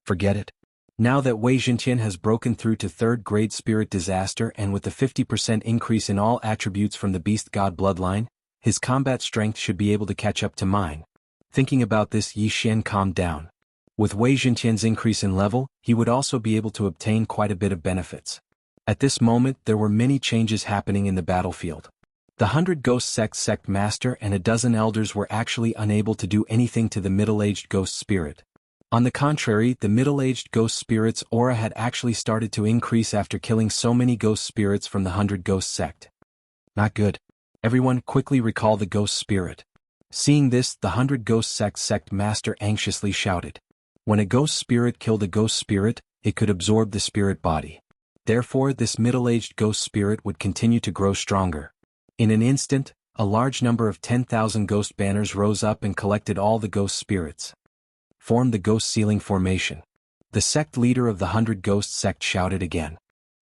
Forget it. Now that Wei Zhentian has broken through to 3rd grade spirit disaster and with the 50% increase in all attributes from the Beast God bloodline, his combat strength should be able to catch up to mine. Thinking about this, Yi Xian calmed down. With Wei Zhentian's increase in level, he would also be able to obtain quite a bit of benefits. At this moment, there were many changes happening in the battlefield. The 100 Ghost Sect Master and a dozen elders were actually unable to do anything to the middle-aged ghost spirit. On the contrary, the middle-aged ghost spirit's aura had actually started to increase after killing so many ghost spirits from the 100 Ghost Sect. Not good. Everyone quickly recall the ghost spirit. Seeing this, the 100 Ghost Sect Master anxiously shouted. When a ghost spirit killed a ghost spirit, it could absorb the spirit body. Therefore, this middle-aged ghost spirit would continue to grow stronger. In an instant, a large number of 10,000 ghost banners rose up and collected all the ghost spirits. Formed the ghost ceiling formation. The sect leader of the 100 Ghost sect shouted again.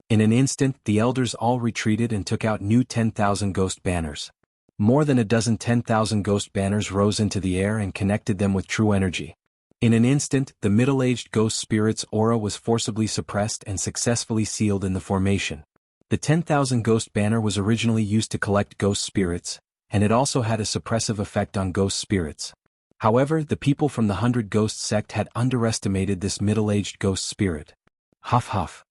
In an instant, the elders all retreated and took out new 10,000 ghost banners. More than a dozen 10,000 ghost banners rose into the air and connected them with true energy. In an instant, the middle-aged ghost spirit's aura was forcibly suppressed and successfully sealed in the formation. The 10,000 ghost banner was originally used to collect ghost spirits, and it also had a suppressive effect on ghost spirits. However, the people from the 100 Ghost sect had underestimated this middle-aged ghost spirit. Huff huff.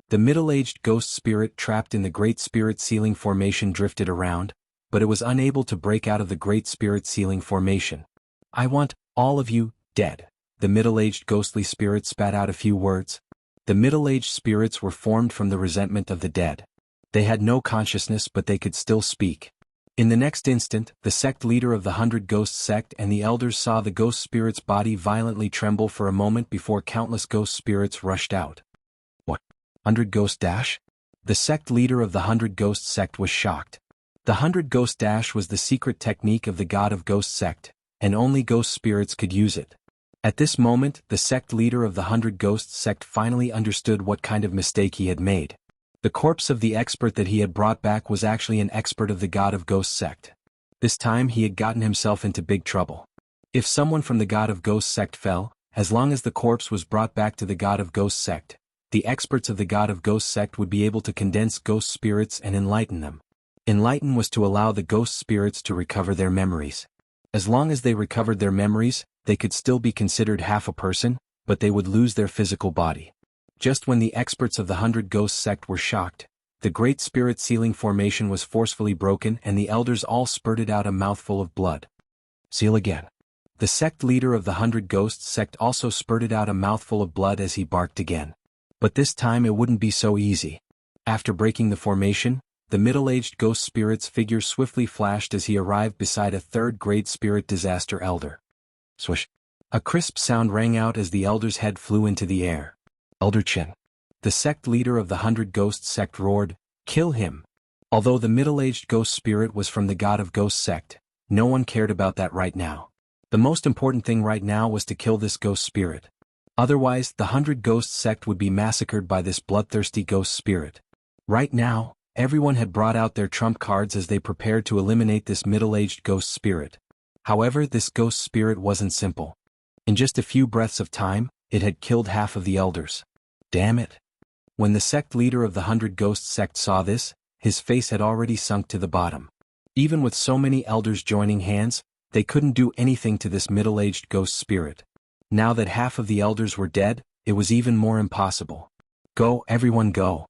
The middle-aged ghost spirit trapped in the Great Spirit Sealing Formation drifted around, but it was unable to break out of the Great Spirit Sealing Formation. I want all of you dead. The middle-aged ghostly spirit spat out a few words. The middle-aged spirits were formed from the resentment of the dead. They had no consciousness, but they could still speak. In the next instant, the sect leader of the 100 Ghost sect and the elders saw the ghost spirit's body violently tremble for a moment before countless ghost spirits rushed out. What? 100 Ghost Dash? The sect leader of the 100 Ghost sect was shocked. The 100 Ghost Dash was the secret technique of the God of Ghost sect, and only ghost spirits could use it. At this moment, the sect leader of the 100 Ghost sect finally understood what kind of mistake he had made. The corpse of the expert that he had brought back was actually an expert of the God of Ghost sect. This time he had gotten himself into big trouble. If someone from the God of Ghost sect fell, as long as the corpse was brought back to the God of Ghost sect, the experts of the God of Ghost sect would be able to condense ghost spirits and enlighten them. Enlighten was to allow the ghost spirits to recover their memories. As long as they recovered their memories, they could still be considered half a person, but they would lose their physical body. Just when the experts of the 100 Ghost sect were shocked, the Great Spirit Sealing Formation was forcefully broken and the elders all spurted out a mouthful of blood. Seal again. The sect leader of the 100 Ghost sect also spurted out a mouthful of blood as he barked again. But this time it wouldn't be so easy. After breaking the formation, the middle-aged ghost spirit's figure swiftly flashed as he arrived beside a third-grade spirit disaster elder. Swish. A crisp sound rang out as the elder's head flew into the air. Elder Chin. The sect leader of the 100 Ghost sect roared, "Kill him!" Although the middle-aged ghost spirit was from the God of Ghost sect, no one cared about that right now. The most important thing right now was to kill this ghost spirit. Otherwise, the 100 Ghost sect would be massacred by this bloodthirsty ghost spirit. Right now, everyone had brought out their trump cards as they prepared to eliminate this middle-aged ghost spirit. However, this ghost spirit wasn't simple. In just a few breaths of time, it had killed half of the elders. Damn it. When the sect leader of the 100 Ghost sect saw this, his face had already sunk to the bottom. Even with so many elders joining hands, they couldn't do anything to this middle-aged ghost spirit. Now that half of the elders were dead, it was even more impossible. Go, everyone go.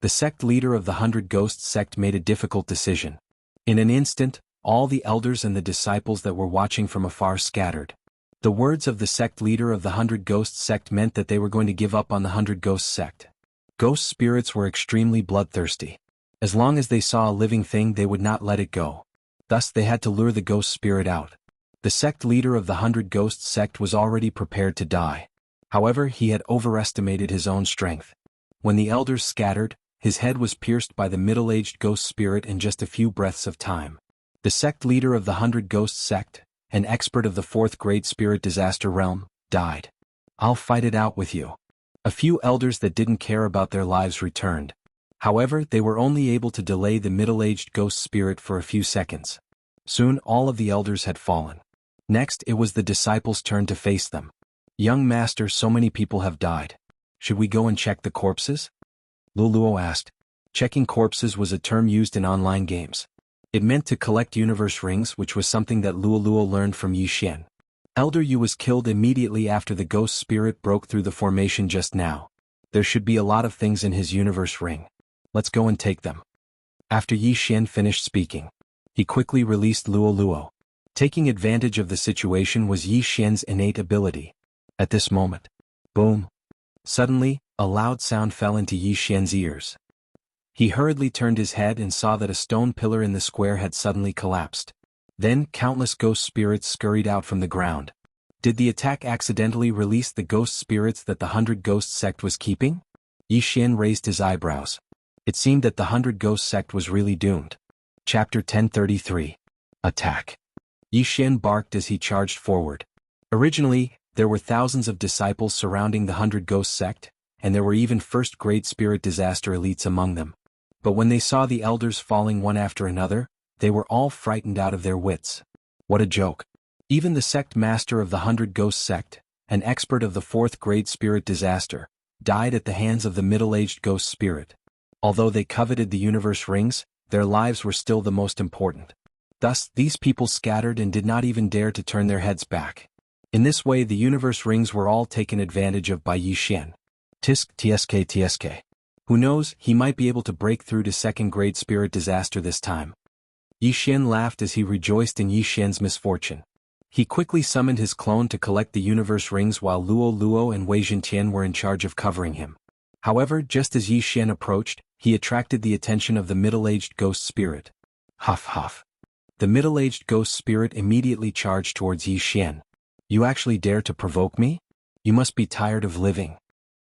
The sect leader of the 100 Ghost sect made a difficult decision. In an instant, all the elders and the disciples that were watching from afar scattered. The words of the sect leader of the 100 Ghost sect meant that they were going to give up on the 100 Ghost sect. Ghost spirits were extremely bloodthirsty. As long as they saw a living thing, they would not let it go. Thus they had to lure the ghost spirit out. The sect leader of the 100 Ghost sect was already prepared to die. However, he had overestimated his own strength. When the elders scattered, his head was pierced by the middle-aged ghost spirit in just a few breaths of time. The sect leader of the 100 Ghost sect, an expert of the 4th grade spirit disaster realm, died. I'll fight it out with you. A few elders that didn't care about their lives returned. However, they were only able to delay the middle-aged ghost spirit for a few seconds. Soon all of the elders had fallen. Next, it was the disciples' turn to face them. Young master, so many people have died. Should we go and check the corpses? Luluo asked. Checking corpses was a term used in online games. It meant to collect universe rings, which was something that Luoluo learned from Yi Xian. Elder Yu was killed immediately after the ghost spirit broke through the formation just now. There should be a lot of things in his universe ring. Let's go and take them. After Yi Xian finished speaking, he quickly released Luoluo. Taking advantage of the situation was Yi Xian's innate ability. At this moment, boom. Suddenly, a loud sound fell into Yi Xian's ears. He hurriedly turned his head and saw that a stone pillar in the square had suddenly collapsed. Then, countless ghost spirits scurried out from the ground. Did the attack accidentally release the ghost spirits that the 100 Ghost sect was keeping? Yi Xian raised his eyebrows. It seemed that the 100 Ghost sect was really doomed. Chapter 1033. Attack. Yi Xian barked as he charged forward. Originally, There were thousands of disciples surrounding the 100 Ghost sect, and there were even first great spirit disaster elites among them. But when they saw the elders falling one after another, they were all frightened out of their wits. What a joke. Even the sect master of the 100 Ghost sect, an expert of the fourth great spirit disaster, died at the hands of the middle-aged ghost spirit. Although they coveted the universe rings, their lives were still the most important. Thus, these people scattered and did not even dare to turn their heads back. In this way the universe rings were all taken advantage of by Yi Xian. Tsk. Who knows, he might be able to break through to second grade spirit disaster this time. Yi Xian laughed as he rejoiced in Yi Xian's misfortune. He quickly summoned his clone to collect the universe rings while Luo and Wei Zhentian were in charge of covering him. However, just as Yi Xian approached, he attracted the attention of the middle-aged ghost spirit. Huff huff. The middle-aged ghost spirit immediately charged towards Yi Xian. You actually dare to provoke me? You must be tired of living.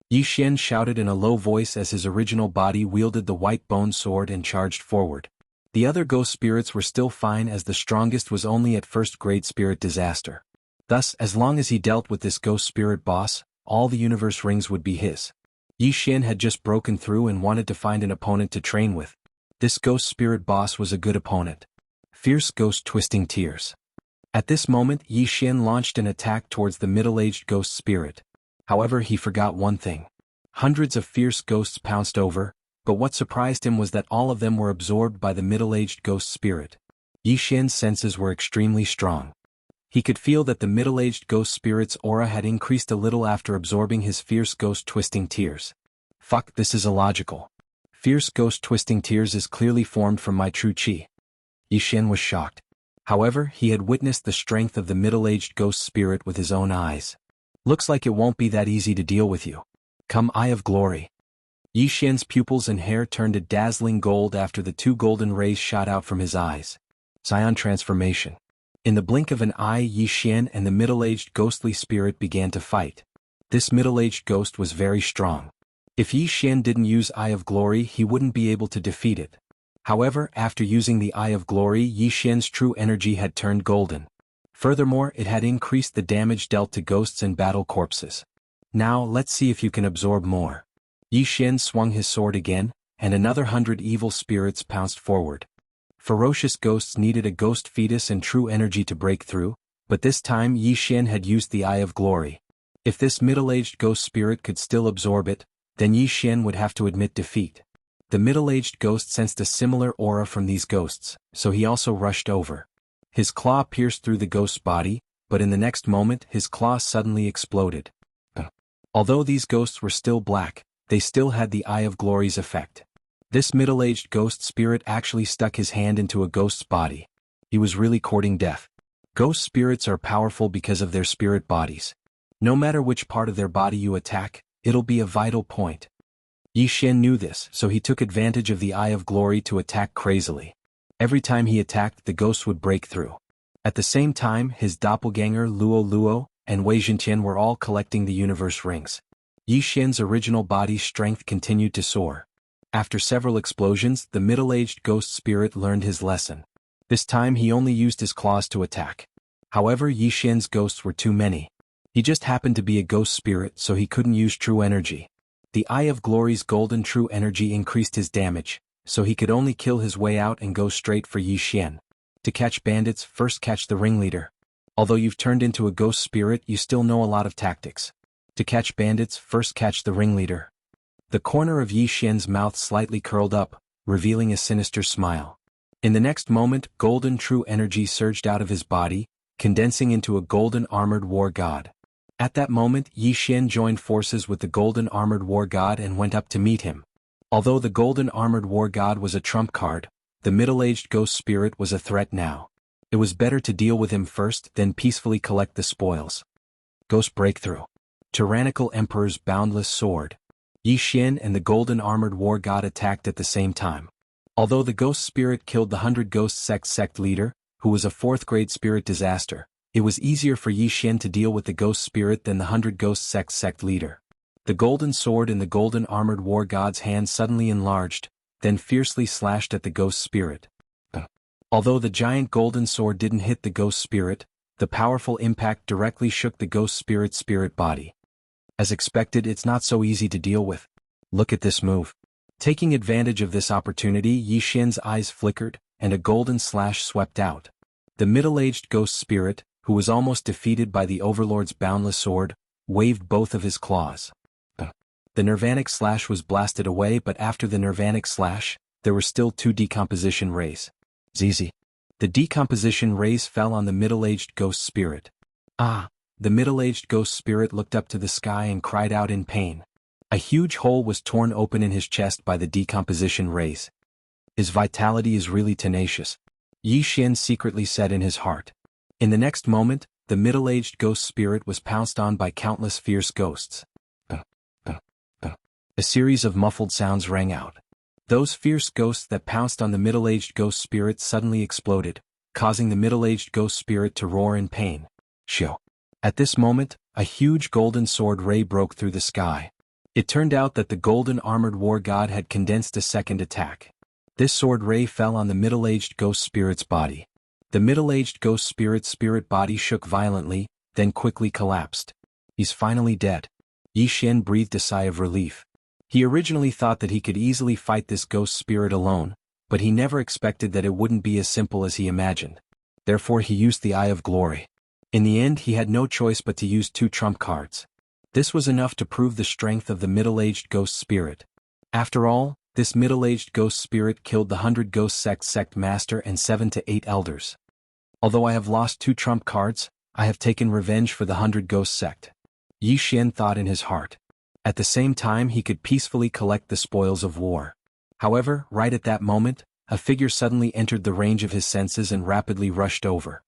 Yi Xian shouted in a low voice as his original body wielded the white bone sword and charged forward. The other ghost spirits were still fine as the strongest was only at first grade spirit disaster. Thus, as long as he dealt with this ghost spirit boss, all the universe rings would be his. Yi Xian had just broken through and wanted to find an opponent to train with. This ghost spirit boss was a good opponent. Fierce ghost twisting tears. At this moment Yi Xian launched an attack towards the middle-aged ghost spirit. However, he forgot one thing. Hundreds of fierce ghosts pounced over, but what surprised him was that all of them were absorbed by the middle-aged ghost spirit. Yi Xian's senses were extremely strong. He could feel that the middle-aged ghost spirit's aura had increased a little after absorbing his fierce ghost twisting tears. Fuck, this is illogical. Fierce ghost twisting tears is clearly formed from my true chi. Yi Xian was shocked. However, he had witnessed the strength of the middle-aged ghost spirit with his own eyes. Looks like it won't be that easy to deal with you. Come, Eye of Glory. Yi Xian's pupils and hair turned a dazzling gold after the two golden rays shot out from his eyes. Scion transformation. In the blink of an eye, Yi Xian and the middle-aged ghostly spirit began to fight. This middle-aged ghost was very strong. If Yi Xian didn't use Eye of Glory, he wouldn't be able to defeat it. However, after using the Eye of Glory, Yi Xian's true energy had turned golden. Furthermore, it had increased the damage dealt to ghosts and battle corpses. Now, let's see if you can absorb more. Yi Xian swung his sword again, and another 100 evil spirits pounced forward. Ferocious ghosts needed a ghost fetus and true energy to break through, but this time Yi Xian had used the Eye of Glory. If this middle-aged ghost spirit could still absorb it, then Yi Xian would have to admit defeat. The middle-aged ghost sensed a similar aura from these ghosts, so he also rushed over. His claw pierced through the ghost's body, but in the next moment his claw suddenly exploded. Although these ghosts were still black, they still had the Eye of Glory's effect. This middle-aged ghost spirit actually stuck his hand into a ghost's body. He was really courting death. Ghost spirits are powerful because of their spirit bodies. No matter which part of their body you attack, it'll be a vital point. Yi Xian knew this, so he took advantage of the Eye of Glory to attack crazily. Every time he attacked, the ghost would break through. At the same time, his doppelganger Luo and Wei Zhentian were all collecting the universe rings. Yi Xian's original body's strength continued to soar. After several explosions, the middle-aged ghost spirit learned his lesson. This time he only used his claws to attack. However, Yi Xian's ghosts were too many. He just happened to be a ghost spirit, so he couldn't use true energy. The Eye of Glory's golden true energy increased his damage, so he could only kill his way out and go straight for Yi Xian. To catch bandits, first catch the ringleader. Although you've turned into a ghost spirit, you still know a lot of tactics. To catch bandits, first catch the ringleader. The corner of Yi Xian's mouth slightly curled up, revealing a sinister smile. In the next moment, golden true energy surged out of his body, condensing into a golden armored war god. At that moment, Yi Xian joined forces with the golden armored war god and went up to meet him. Although the golden armored war god was a trump card, the middle-aged ghost spirit was a threat now. It was better to deal with him first, then peacefully collect the spoils. Ghost breakthrough. Tyrannical Emperor's boundless sword. Yi Xian and the golden armored war god attacked at the same time. Although the ghost spirit killed the 100 Ghost sect leader, who was a 4th grade spirit disaster, it was easier for Yi Xian to deal with the ghost spirit than the 100 Ghost sect leader. The golden sword in the golden armored war god's hand suddenly enlarged, then fiercely slashed at the ghost spirit. Although the giant golden sword didn't hit the ghost spirit, The powerful impact directly shook the ghost spirit body. As expected, it's not so easy to deal with. Look at this move. Taking advantage of this opportunity, Yi Xian's eyes flickered, and a golden slash swept out. The middle-aged ghost spirit, who was almost defeated by the Overlord's boundless sword, waved both of his claws. The Nirvanic slash was blasted away, but after the Nirvanic slash, there were still 2 decomposition rays. ZZ. The decomposition rays fell on the middle-aged ghost spirit. Ah! The middle-aged ghost spirit looked up to the sky and cried out in pain. A huge hole was torn open in his chest by the decomposition rays. His vitality is really tenacious, Yi Xian secretly said in his heart. In the next moment, the middle-aged ghost spirit was pounced on by countless fierce ghosts. A series of muffled sounds rang out. Those fierce ghosts that pounced on the middle-aged ghost spirit suddenly exploded, causing the middle-aged ghost spirit to roar in pain. Shoo! At this moment, a huge golden sword ray broke through the sky. It turned out that the golden armored war god had condensed a second attack. This sword ray fell on the middle-aged ghost spirit's body. The middle-aged ghost spirit's spirit body shook violently, then quickly collapsed. He's finally dead. Yi Xian breathed a sigh of relief. He originally thought that he could easily fight this ghost spirit alone, but he never expected that it wouldn't be as simple as he imagined. Therefore he used the Eye of Glory. In the end, he had no choice but to use 2 trump cards. This was enough to prove the strength of the middle-aged ghost spirit. After all, this middle-aged ghost spirit killed the 100 Ghost sect master and 7 to 8 elders. Although I have lost 2 trump cards, I have taken revenge for the 100 Ghost sect. Yi Xian thought in his heart. At the same time, he could peacefully collect the spoils of war. However, right at that moment, a figure suddenly entered the range of his senses and rapidly rushed over.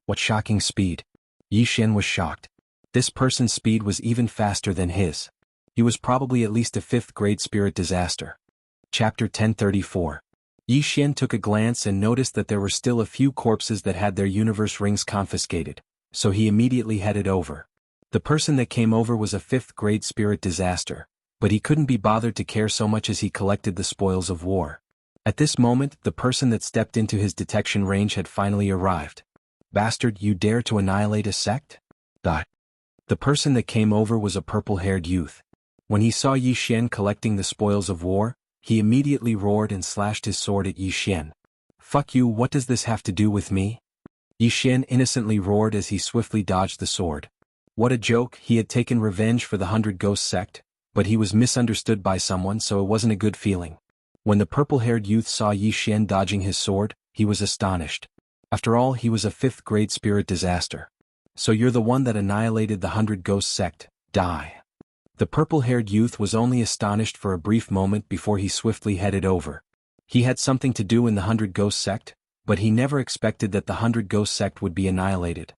What shocking speed! Yi Xian was shocked. This person's speed was even faster than his. He was probably at least a 5th-grade spirit disaster. Chapter 1034. Yi Xian took a glance and noticed that there were still a few corpses that had their universe rings confiscated, so he immediately headed over. The person that came over was a 5th-grade spirit disaster, but he couldn't be bothered to care so much as he collected the spoils of war. At this moment, the person that stepped into his detection range had finally arrived. Bastard, you dare to annihilate a sect? The person that came over was a purple-haired youth. When he saw Yi Xian collecting the spoils of war, he immediately roared and slashed his sword at Yi Xian. Fuck you, what does this have to do with me? Yi Xian innocently roared as he swiftly dodged the sword. What a joke, he had taken revenge for the 100 Ghost sect, but he was misunderstood by someone, so it wasn't a good feeling. When the purple-haired youth saw Yi Xian dodging his sword, he was astonished. After all, he was a 5th-grade spirit disaster. So you're the one that annihilated the 100 Ghost sect, die. The purple-haired youth was only astonished for a brief moment before he swiftly headed over. He had something to do in the 100 Ghost sect, but he never expected that the 100 Ghost sect would be annihilated.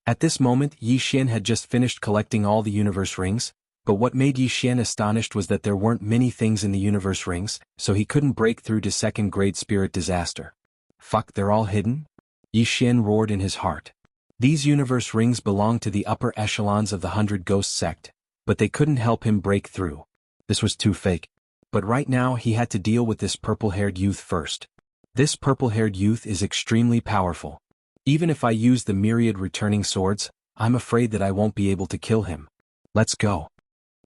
At this moment, Yi Xian had just finished collecting all the universe rings, but what made Yi Xian astonished was that there weren't many things in the universe rings, so he couldn't break through to 2nd-grade spirit disaster. Fuck, they're all hidden? Yi Xian roared in his heart. These universe rings belonged to the upper echelons of the 100 Ghost sect, but they couldn't help him break through. This was too fake. But right now he had to deal with this purple-haired youth first. This purple-haired youth is extremely powerful. Even if I use the myriad returning swords, I'm afraid that I won't be able to kill him. Let's go.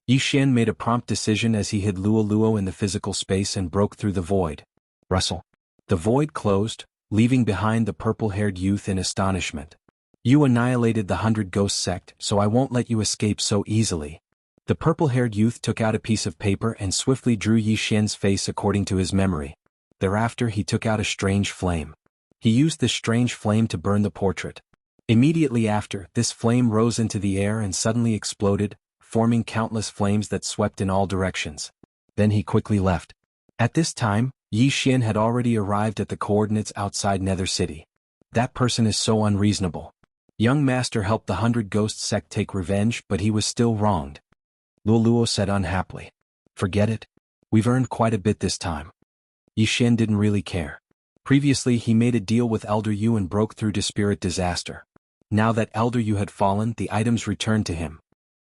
Yi Xian made a prompt decision as he hid Luo in the physical space and broke through the void. Rustle. The void closed, leaving behind the purple-haired youth in astonishment. You annihilated the 100 Ghost sect, so I won't let you escape so easily. The purple-haired youth took out a piece of paper and swiftly drew Yi Xian's face according to his memory. Thereafter he took out a strange flame. He used this strange flame to burn the portrait. Immediately after, this flame rose into the air and suddenly exploded, forming countless flames that swept in all directions. Then he quickly left. At this time, Yi Xian had already arrived at the coordinates outside Nether City. That person is so unreasonable. Young Master helped the 100 Ghost sect take revenge, but he was still wronged. Luo said unhappily. Forget it. We've earned quite a bit this time. Yi Xian didn't really care. Previously he made a deal with Elder Yu and broke through to Spirit Disaster. Now that Elder Yu had fallen, the items returned to him.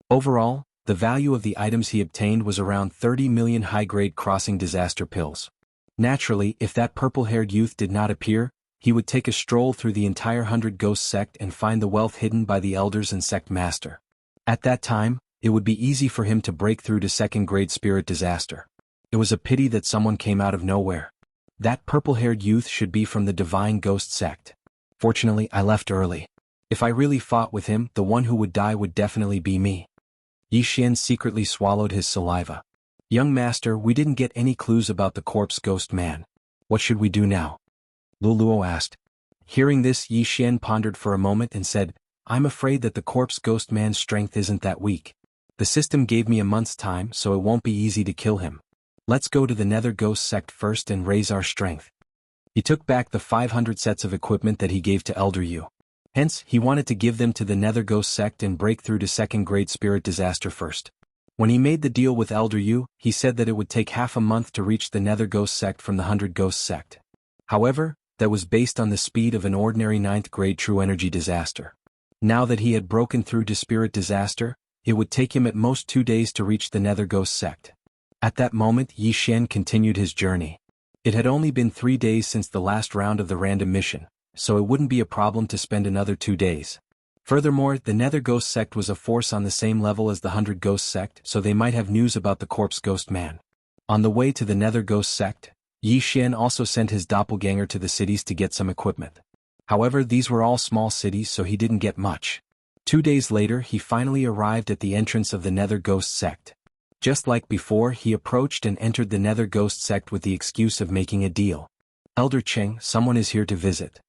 Overall, the value of the items he obtained was around 30 million high-grade crossing disaster pills. Naturally, if that purple-haired youth did not appear, he would take a stroll through the entire 100 Ghost sect and find the wealth hidden by the elders and sect master. At that time, it would be easy for him to break through to second-grade spirit disaster. It was a pity that someone came out of nowhere. That purple-haired youth should be from the Divine Ghost sect. Fortunately, I left early. If I really fought with him, the one who would die would definitely be me. Yi Xian secretly swallowed his saliva. Young master, we didn't get any clues about the corpse ghost man. What should we do now? Luluo asked. Hearing this, Yi Xian pondered for a moment and said, I'm afraid that the corpse ghost man's strength isn't that weak. The system gave me a month's time, so it won't be easy to kill him. Let's go to the Nether Ghost sect first and raise our strength. He took back the 500 sets of equipment that he gave to Elder Yu. Hence, he wanted to give them to the Nether Ghost sect and break through to second-grade spirit disaster first. When he made the deal with Elder Yu, he said that it would take half a month to reach the Nether Ghost sect from the 100 Ghost sect. However, that was based on the speed of an ordinary 9th-grade true energy disaster. Now that he had broken through to spirit disaster, it would take him at most 2 days to reach the Nether Ghost sect. At that moment, Yi Xian continued his journey. It had only been 3 days since the last round of the random mission, so it wouldn't be a problem to spend another 2 days. Furthermore, the Nether Ghost sect was a force on the same level as the 100 Ghost sect, so they might have news about the corpse ghost man. On the way to the Nether Ghost sect, Yi Xian also sent his doppelganger to the cities to get some equipment. However, these were all small cities, so he didn't get much. 2 days later, he finally arrived at the entrance of the Nether Ghost sect. Just like before, he approached and entered the Nether Ghost sect with the excuse of making a deal. Elder Cheng, someone is here to visit.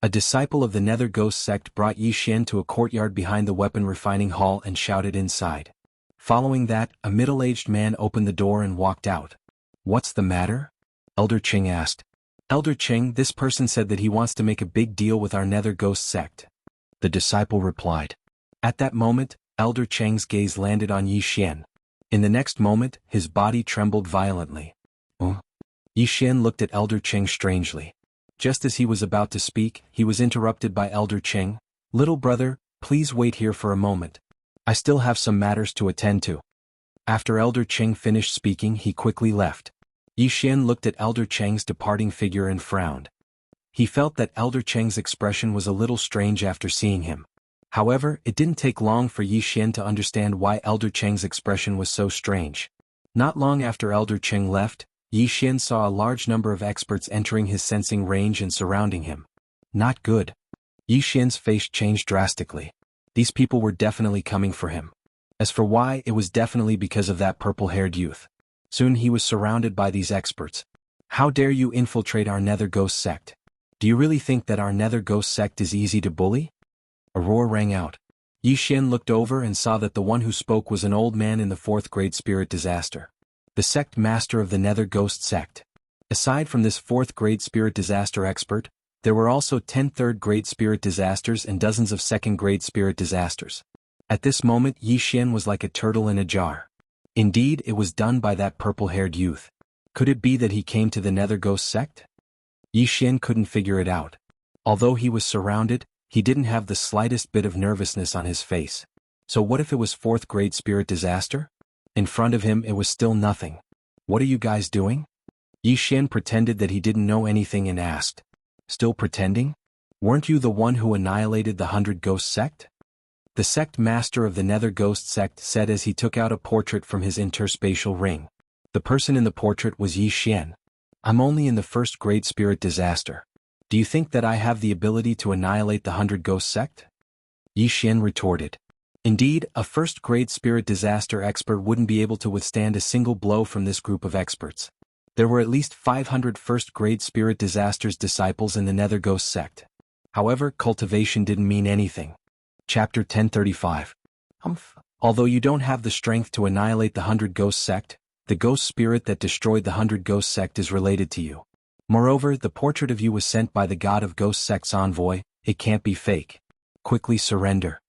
A disciple of the Nether Ghost sect brought Yi Xian to a courtyard behind the weapon refining hall and shouted inside. Following that, a middle-aged man opened the door and walked out. What's the matter? Elder Cheng asked. Elder Cheng, this person said that he wants to make a big deal with our Nether Ghost sect. The disciple replied. At that moment, Elder Cheng's gaze landed on Yi Xian. In the next moment, his body trembled violently. Yi Xian looked at Elder Cheng strangely. Just as he was about to speak, he was interrupted by Elder Cheng. Little brother, please wait here for a moment. I still have some matters to attend to. After Elder Cheng finished speaking, he quickly left. Yi Xian looked at Elder Cheng's departing figure and frowned. He felt that Elder Cheng's expression was a little strange after seeing him. However, it didn't take long for Yi Xian to understand why Elder Cheng's expression was so strange. Not long after Elder Cheng left, Yi Xian saw a large number of experts entering his sensing range and surrounding him. Not good. Yi Xian's face changed drastically. These people were definitely coming for him. As for why, it was definitely because of that purple-haired youth. Soon he was surrounded by these experts. How dare you infiltrate our Nether Ghost sect? Do you really think that our Nether Ghost sect is easy to bully? A roar rang out. Yi Xian looked over and saw that the one who spoke was an old man in the 4th-grade spirit disaster. The sect master of the Nether Ghost sect. Aside from this 4th-grade spirit disaster expert, there were also 10 3rd-grade spirit disasters and dozens of 2nd-grade spirit disasters. At this moment, Yi Xian was like a turtle in a jar. Indeed, it was done by that purple-haired youth. Could it be that he came to the Nether Ghost sect? Yi Xian couldn't figure it out. Although he was surrounded, he didn't have the slightest bit of nervousness on his face. So what if it was 4th-grade spirit disaster? In front of him it was still nothing. What are you guys doing? Yi Xian pretended that he didn't know anything and asked. Still pretending? Weren't you the one who annihilated the 100 Ghost sect? The sect master of the Nether Ghost sect said as he took out a portrait from his interspatial ring. The person in the portrait was Yi Xian. I'm only in the 1st-grade spirit disaster. Do you think that I have the ability to annihilate the 100 Ghost sect? Yi Xian retorted. Indeed, a 1st-grade spirit disaster expert wouldn't be able to withstand a single blow from this group of experts. There were at least 500 1st-grade spirit disasters disciples in the Nether Ghost sect. However, cultivation didn't mean anything. Chapter 1035. Although you don't have the strength to annihilate the 100 Ghost sect, the ghost spirit that destroyed the 100 Ghost sect is related to you. Moreover, the portrait of you was sent by the God of Ghost sect's envoy. It can't be fake. Quickly surrender.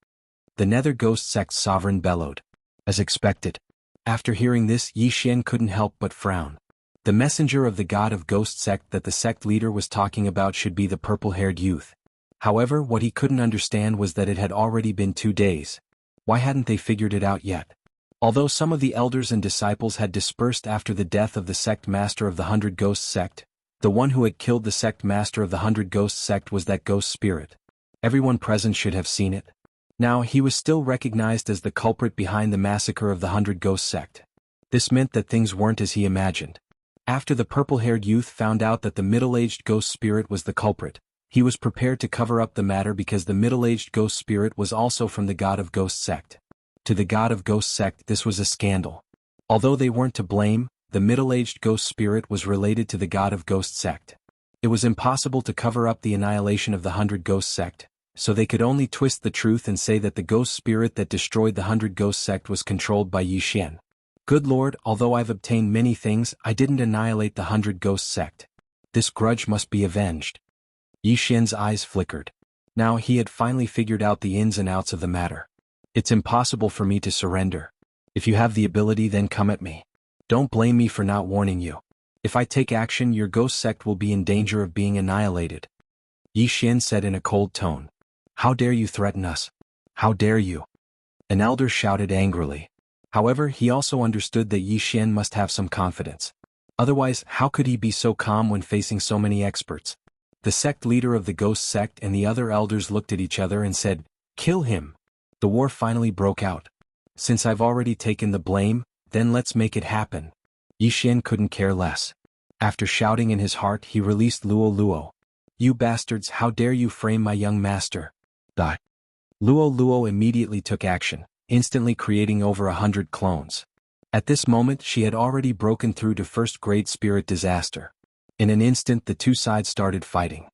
The Nether Ghost sect's sovereign bellowed. As expected. After hearing this, Yi Xian couldn't help but frown. The messenger of the God of Ghost sect that the sect leader was talking about should be the purple-haired youth. However, what he couldn't understand was that it had already been 2 days. Why hadn't they figured it out yet? Although some of the elders and disciples had dispersed after the death of the sect master of the 100 Ghost sect, The one who had killed the sect master of the 100 Ghosts sect was that ghost spirit. Everyone present should have seen it. Now he was still recognized as the culprit behind the massacre of the 100 Ghosts sect. This meant that things weren't as he imagined. After the purple-haired youth found out that the middle-aged ghost spirit was the culprit, he was prepared to cover up the matter because the middle-aged ghost spirit was also from the God of Ghosts sect. To the God of Ghosts sect this was a scandal. Although they weren't to blame, the middle-aged ghost spirit was related to the God of Ghosts sect. It was impossible to cover up the annihilation of the 100 Ghosts sect, so they could only twist the truth and say that the ghost spirit that destroyed the 100 Ghosts sect was controlled by Yi Xian. Good Lord, although I've obtained many things, I didn't annihilate the 100 Ghosts sect. This grudge must be avenged. Yi Xian's eyes flickered. Now he had finally figured out the ins and outs of the matter. It's impossible for me to surrender. If you have the ability, then come at me. Don't blame me for not warning you. If I take action, your ghost sect will be in danger of being annihilated. Yi Xian said in a cold tone. How dare you threaten us? How dare you? An elder shouted angrily. However, he also understood that Yi Xian must have some confidence. Otherwise, how could he be so calm when facing so many experts? The sect leader of the ghost sect and the other elders looked at each other and said, Kill him! The war finally broke out. Since I've already taken the blame, then let's make it happen. Yi Xian couldn't care less. After shouting in his heart, he released Luo Luo. You bastards, how dare you frame my young master? Die. Luo Luo immediately took action, instantly creating over 100 clones. At this moment she had already broken through to first-grade spirit disaster. In an instant the two sides started fighting.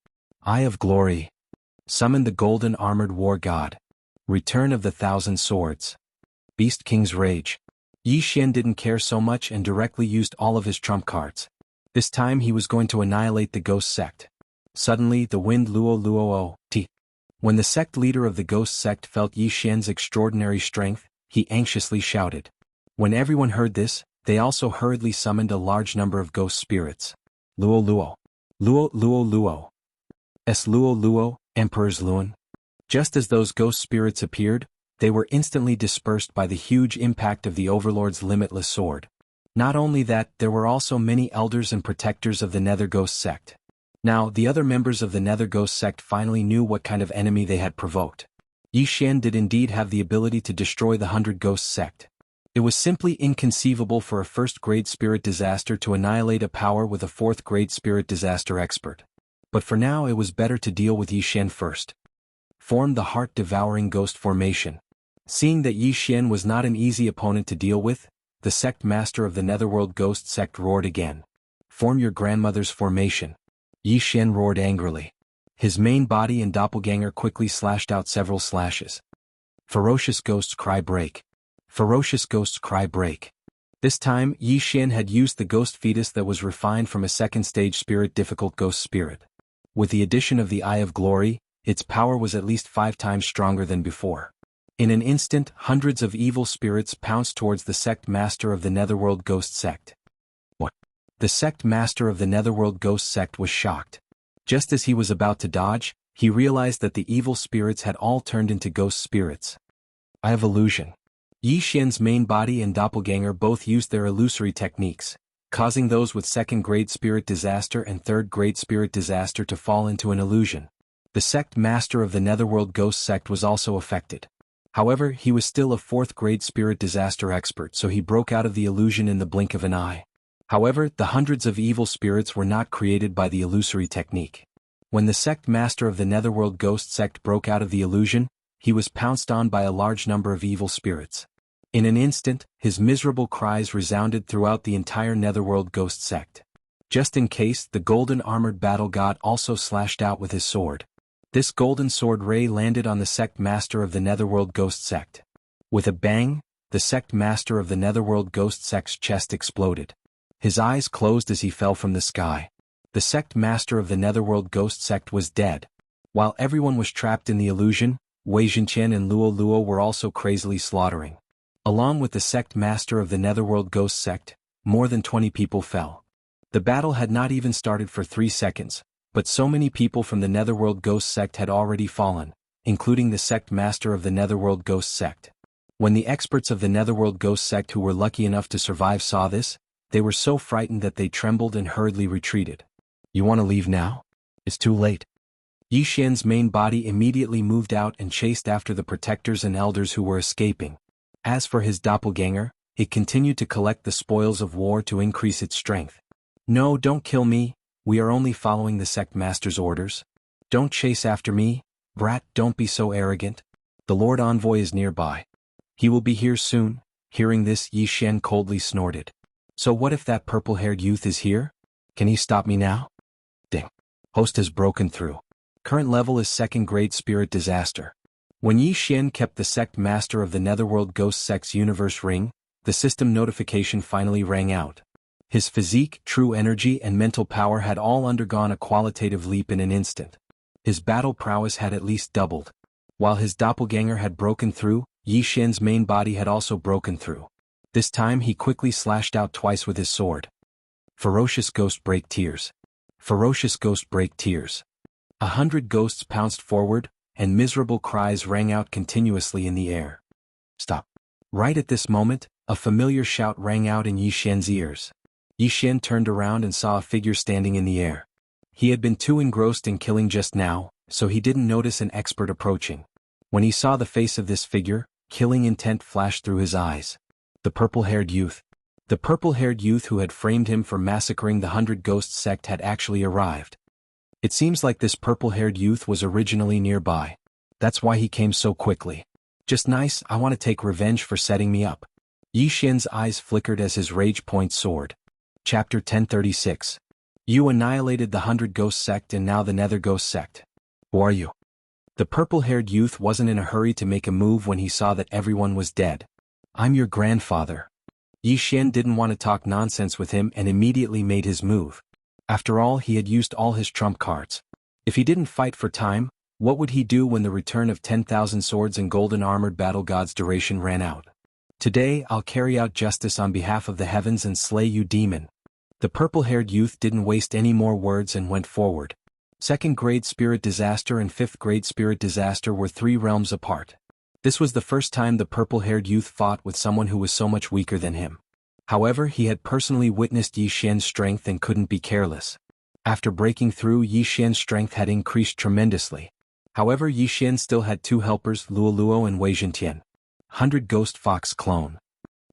Eye of Glory. Summon the golden armored war god. Return of the 1,000 swords. Beast King's Rage. Yi Xian didn't care so much and directly used all of his trump cards. This time he was going to annihilate the ghost sect. Suddenly the wind Luo Luo Ti. When the sect leader of the ghost sect felt Yi Xian's extraordinary strength, he anxiously shouted. When everyone heard this, they also hurriedly summoned a large number of ghost spirits. Luo Luo. Luo Luo Luo. S Luo Luo, Emperor's Luan. Just as those ghost spirits appeared, they were instantly dispersed by the huge impact of the Overlord's limitless sword. Not only that, there were also many elders and protectors of the Nether Ghost sect. Now, the other members of the Nether Ghost sect finally knew what kind of enemy they had provoked. Yi Xian did indeed have the ability to destroy the 100 Ghost sect. It was simply inconceivable for a first-grade spirit disaster to annihilate a power with a fourth-grade spirit disaster expert. But for now it was better to deal with Yi Xian first. Form the heart-devouring ghost formation. Seeing that Yi Xian was not an easy opponent to deal with, the sect master of the Netherworld Ghost sect roared again. Form your grandmother's formation. Yi Xian roared angrily. His main body and doppelganger quickly slashed out several slashes. Ferocious Ghost's Cry Break. Ferocious Ghost's Cry Break. This time, Yi Xian had used the ghost fetus that was refined from a second-stage spirit difficult ghost spirit. With the addition of the Eye of Glory, its power was at least 5 times stronger than before. In an instant, hundreds of evil spirits pounced towards the sect master of the Netherworld Ghost sect. What? The sect master of the Netherworld Ghost sect was shocked. Just as he was about to dodge, he realized that the evil spirits had all turned into ghost spirits. Eye of Illusion. Yi Xian's main body and doppelganger both used their illusory techniques, causing those with second-grade spirit disaster and third-grade spirit disaster to fall into an illusion. The sect master of the Netherworld Ghost sect was also affected. However, he was still a fourth-grade spirit disaster expert, so he broke out of the illusion in the blink of an eye. However, the hundreds of evil spirits were not created by the illusory technique. When the sect master of the Netherworld Ghost sect broke out of the illusion, he was pounced on by a large number of evil spirits. In an instant, his miserable cries resounded throughout the entire Netherworld Ghost sect. Just in case, the golden armored battle god also slashed out with his sword. This golden sword ray landed on the sect master of the Netherworld Ghost sect. With a bang, the sect master of the Netherworld Ghost sect's chest exploded. His eyes closed as he fell from the sky. The sect master of the Netherworld Ghost sect was dead. While everyone was trapped in the illusion, Wei Jinqian and Luo Luo were also crazily slaughtering. Along with the sect master of the Netherworld Ghost sect, more than 20 people fell. The battle had not even started for 3 seconds, but so many people from the Netherworld Ghost sect had already fallen, including the sect master of the Netherworld Ghost sect. When the experts of the Netherworld Ghost sect who were lucky enough to survive saw this, they were so frightened that they trembled and hurriedly retreated. You want to leave now? It's too late. Yi Xian's main body immediately moved out and chased after the protectors and elders who were escaping. As for his doppelganger, it continued to collect the spoils of war to increase its strength. No, don't kill me, we are only following the sect master's orders. Don't chase after me, brat, don't be so arrogant. The Lord Envoy is nearby. He will be here soon. Hearing this, Yi Xian coldly snorted. So what if that purple-haired youth is here? Can he stop me now? Ding. Host has broken through. Current level is 2nd grade spirit disaster. When Yi Xian kept the sect master of the Netherworld Ghost Sect's universe ring, the system notification finally rang out. His physique, true energy and mental power had all undergone a qualitative leap in an instant. His battle prowess had at least doubled. While his doppelganger had broken through, Yi Xian's main body had also broken through. This time he quickly slashed out twice with his sword. Ferocious ghost break tears. Ferocious ghost break tears. 100 ghosts pounced forward, and miserable cries rang out continuously in the air. Stop. Right at this moment, a familiar shout rang out in Yi Xian's ears. Yi Xian turned around and saw a figure standing in the air. He had been too engrossed in killing just now, so he didn't notice an expert approaching. When he saw the face of this figure, killing intent flashed through his eyes. The purple-haired youth. The purple-haired youth who had framed him for massacring the 100 Ghosts sect had actually arrived. It seems like this purple-haired youth was originally nearby. That's why he came so quickly. Just nice, I want to take revenge for setting me up. Yi Xian's eyes flickered as his rage point soared. Chapter 1036. You annihilated the 100 Ghost sect and now the Nether Ghost sect. Who are you? The purple-haired youth wasn't in a hurry to make a move when he saw that everyone was dead. I'm your grandfather. Yi Xian didn't want to talk nonsense with him and immediately made his move. After all, he had used all his trump cards. If he didn't fight for time, what would he do when the return of 10,000 swords and golden armored battle gods' duration ran out? Today I'll carry out justice on behalf of the heavens and slay you, demon. The purple-haired youth didn't waste any more words and went forward. 2nd grade spirit disaster and 5th grade spirit disaster were 3 realms apart. This was the first time the purple-haired youth fought with someone who was so much weaker than him. However, he had personally witnessed Yi Xian's strength and couldn't be careless. After breaking through, Yi Xian's strength had increased tremendously. However, Yi Xian still had 2 helpers, Luoluo and Wei Zhentian. 100 Ghost Fox Clone.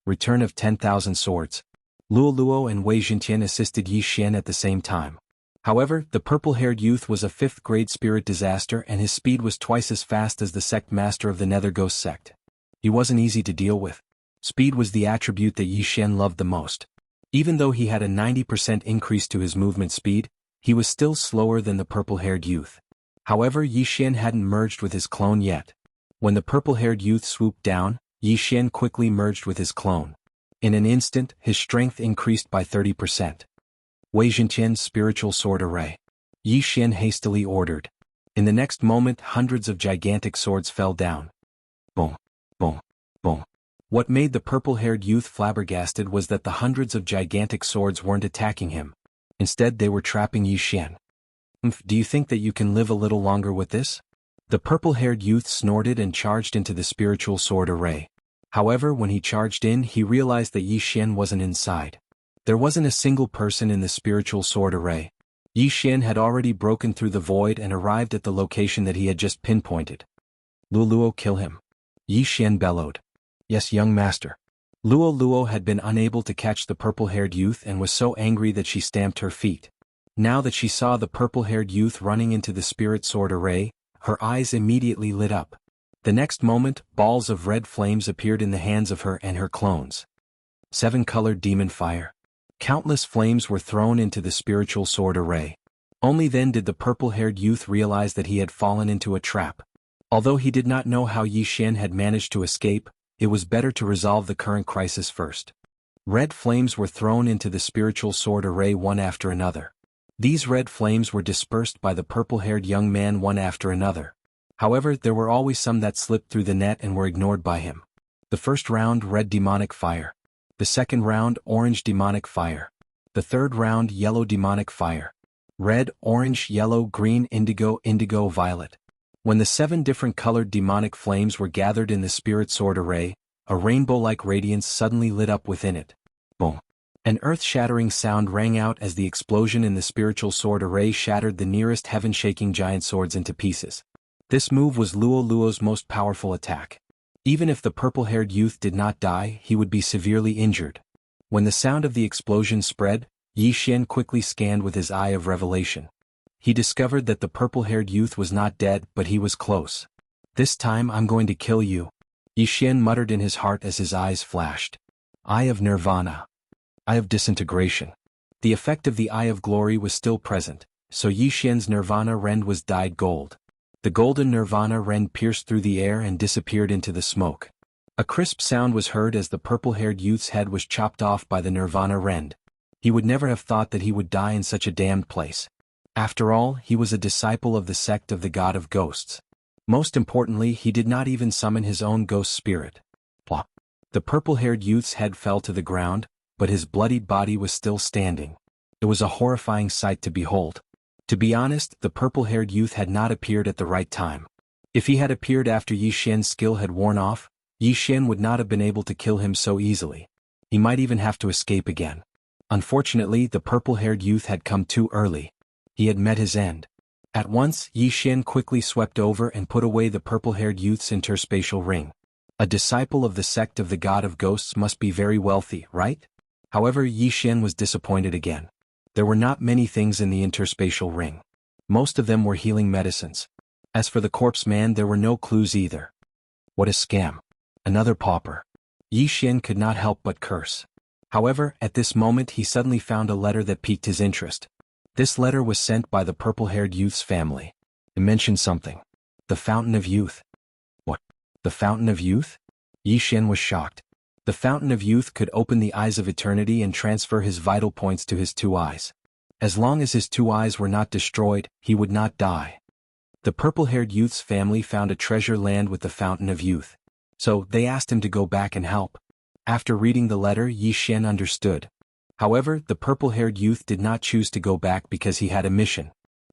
Return of 10,000 swords. Luoluo and Wei Zhentian assisted Yi Xian at the same time. However, the purple-haired youth was a 5th grade spirit disaster and his speed was twice as fast as the sect master of the Nether Ghost sect. He wasn't easy to deal with. Speed was the attribute that Yi Xian loved the most. Even though he had a 90% increase to his movement speed, he was still slower than the purple-haired youth. However, Yi Xian hadn't merged with his clone yet. When the purple-haired youth swooped down, Yi Xian quickly merged with his clone. In an instant, his strength increased by 30%. Wei Zhentian's spiritual sword array. Yi Xian hastily ordered. In the next moment, hundreds of gigantic swords fell down. Boom, boom, boom. What made the purple-haired youth flabbergasted was that the hundreds of gigantic swords weren't attacking him. Instead, they were trapping Yi Xian. Do you think that you can live a little longer with this? The purple-haired youth snorted and charged into the spiritual sword array. However, when he charged in, he realized that Yi Xian wasn't inside. There wasn't a single person in the spiritual sword array. Yi Xian had already broken through the void and arrived at the location that he had just pinpointed. Luoluo, kill him. Yi Xian bellowed. Yes, young master. Luoluo had been unable to catch the purple-haired youth and was so angry that she stamped her feet. Now that she saw the purple-haired youth running into the spirit sword array, her eyes immediately lit up. The next moment, balls of red flames appeared in the hands of her and her clones. 7-colored demon fire. Countless flames were thrown into the spiritual sword array. Only then did the purple-haired youth realize that he had fallen into a trap. Although he did not know how Yi Xian had managed to escape, it was better to resolve the current crisis first. Red flames were thrown into the spiritual sword array one after another. These red flames were dispersed by the purple-haired young man one after another. However, there were always some that slipped through the net and were ignored by him. The first round, red demonic fire. The second round, orange demonic fire. The third round, yellow demonic fire. Red, orange, yellow, green, indigo, indigo, violet. When the 7 different colored demonic flames were gathered in the spirit sword array, a rainbow-like radiance suddenly lit up within it. Boom. An earth-shattering sound rang out as the explosion in the spiritual sword array shattered the nearest heaven-shaking giant swords into pieces. This move was Luo Luo's most powerful attack. Even if the purple-haired youth did not die, he would be severely injured. When the sound of the explosion spread, Yi Xian quickly scanned with his eye of revelation. He discovered that the purple-haired youth was not dead, but he was close. "This time I'm going to kill you," Yi Xian muttered in his heart as his eyes flashed. Eye of Nirvana. Eye of Disintegration. The effect of the Eye of Glory was still present, so Yi Xian's Nirvana rend was dyed gold. The golden Nirvana rend pierced through the air and disappeared into the smoke. A crisp sound was heard as the purple-haired youth's head was chopped off by the Nirvana rend. He would never have thought that he would die in such a damned place. After all, he was a disciple of the sect of the God of Ghosts. Most importantly, he did not even summon his own ghost spirit. Plop. The purple-haired youth's head fell to the ground, but his bloodied body was still standing. It was a horrifying sight to behold. To be honest, the purple-haired youth had not appeared at the right time. If he had appeared after Yi Xian's skill had worn off, Yi Xian would not have been able to kill him so easily. He might even have to escape again. Unfortunately, the purple-haired youth had come too early. He had met his end. At once, Yi Xian quickly swept over and put away the purple-haired youth's interspatial ring. A disciple of the sect of the God of Ghosts must be very wealthy, right? However, Yi Xian was disappointed again. There were not many things in the interspatial ring. Most of them were healing medicines. As for the corpse man, there were no clues either. What a scam. Another pauper. Yi Xian could not help but curse. However, at this moment he suddenly found a letter that piqued his interest. This letter was sent by the purple-haired youth's family. It mentioned something. The Fountain of Youth. What? The Fountain of Youth? Yi Xian was shocked. The Fountain of Youth could open the eyes of eternity and transfer his vital points to his two eyes. As long as his two eyes were not destroyed, he would not die. The purple-haired youth's family found a treasure land with the Fountain of Youth. So, they asked him to go back and help. After reading the letter, Yi Xian understood. However, the purple-haired youth did not choose to go back because he had a mission.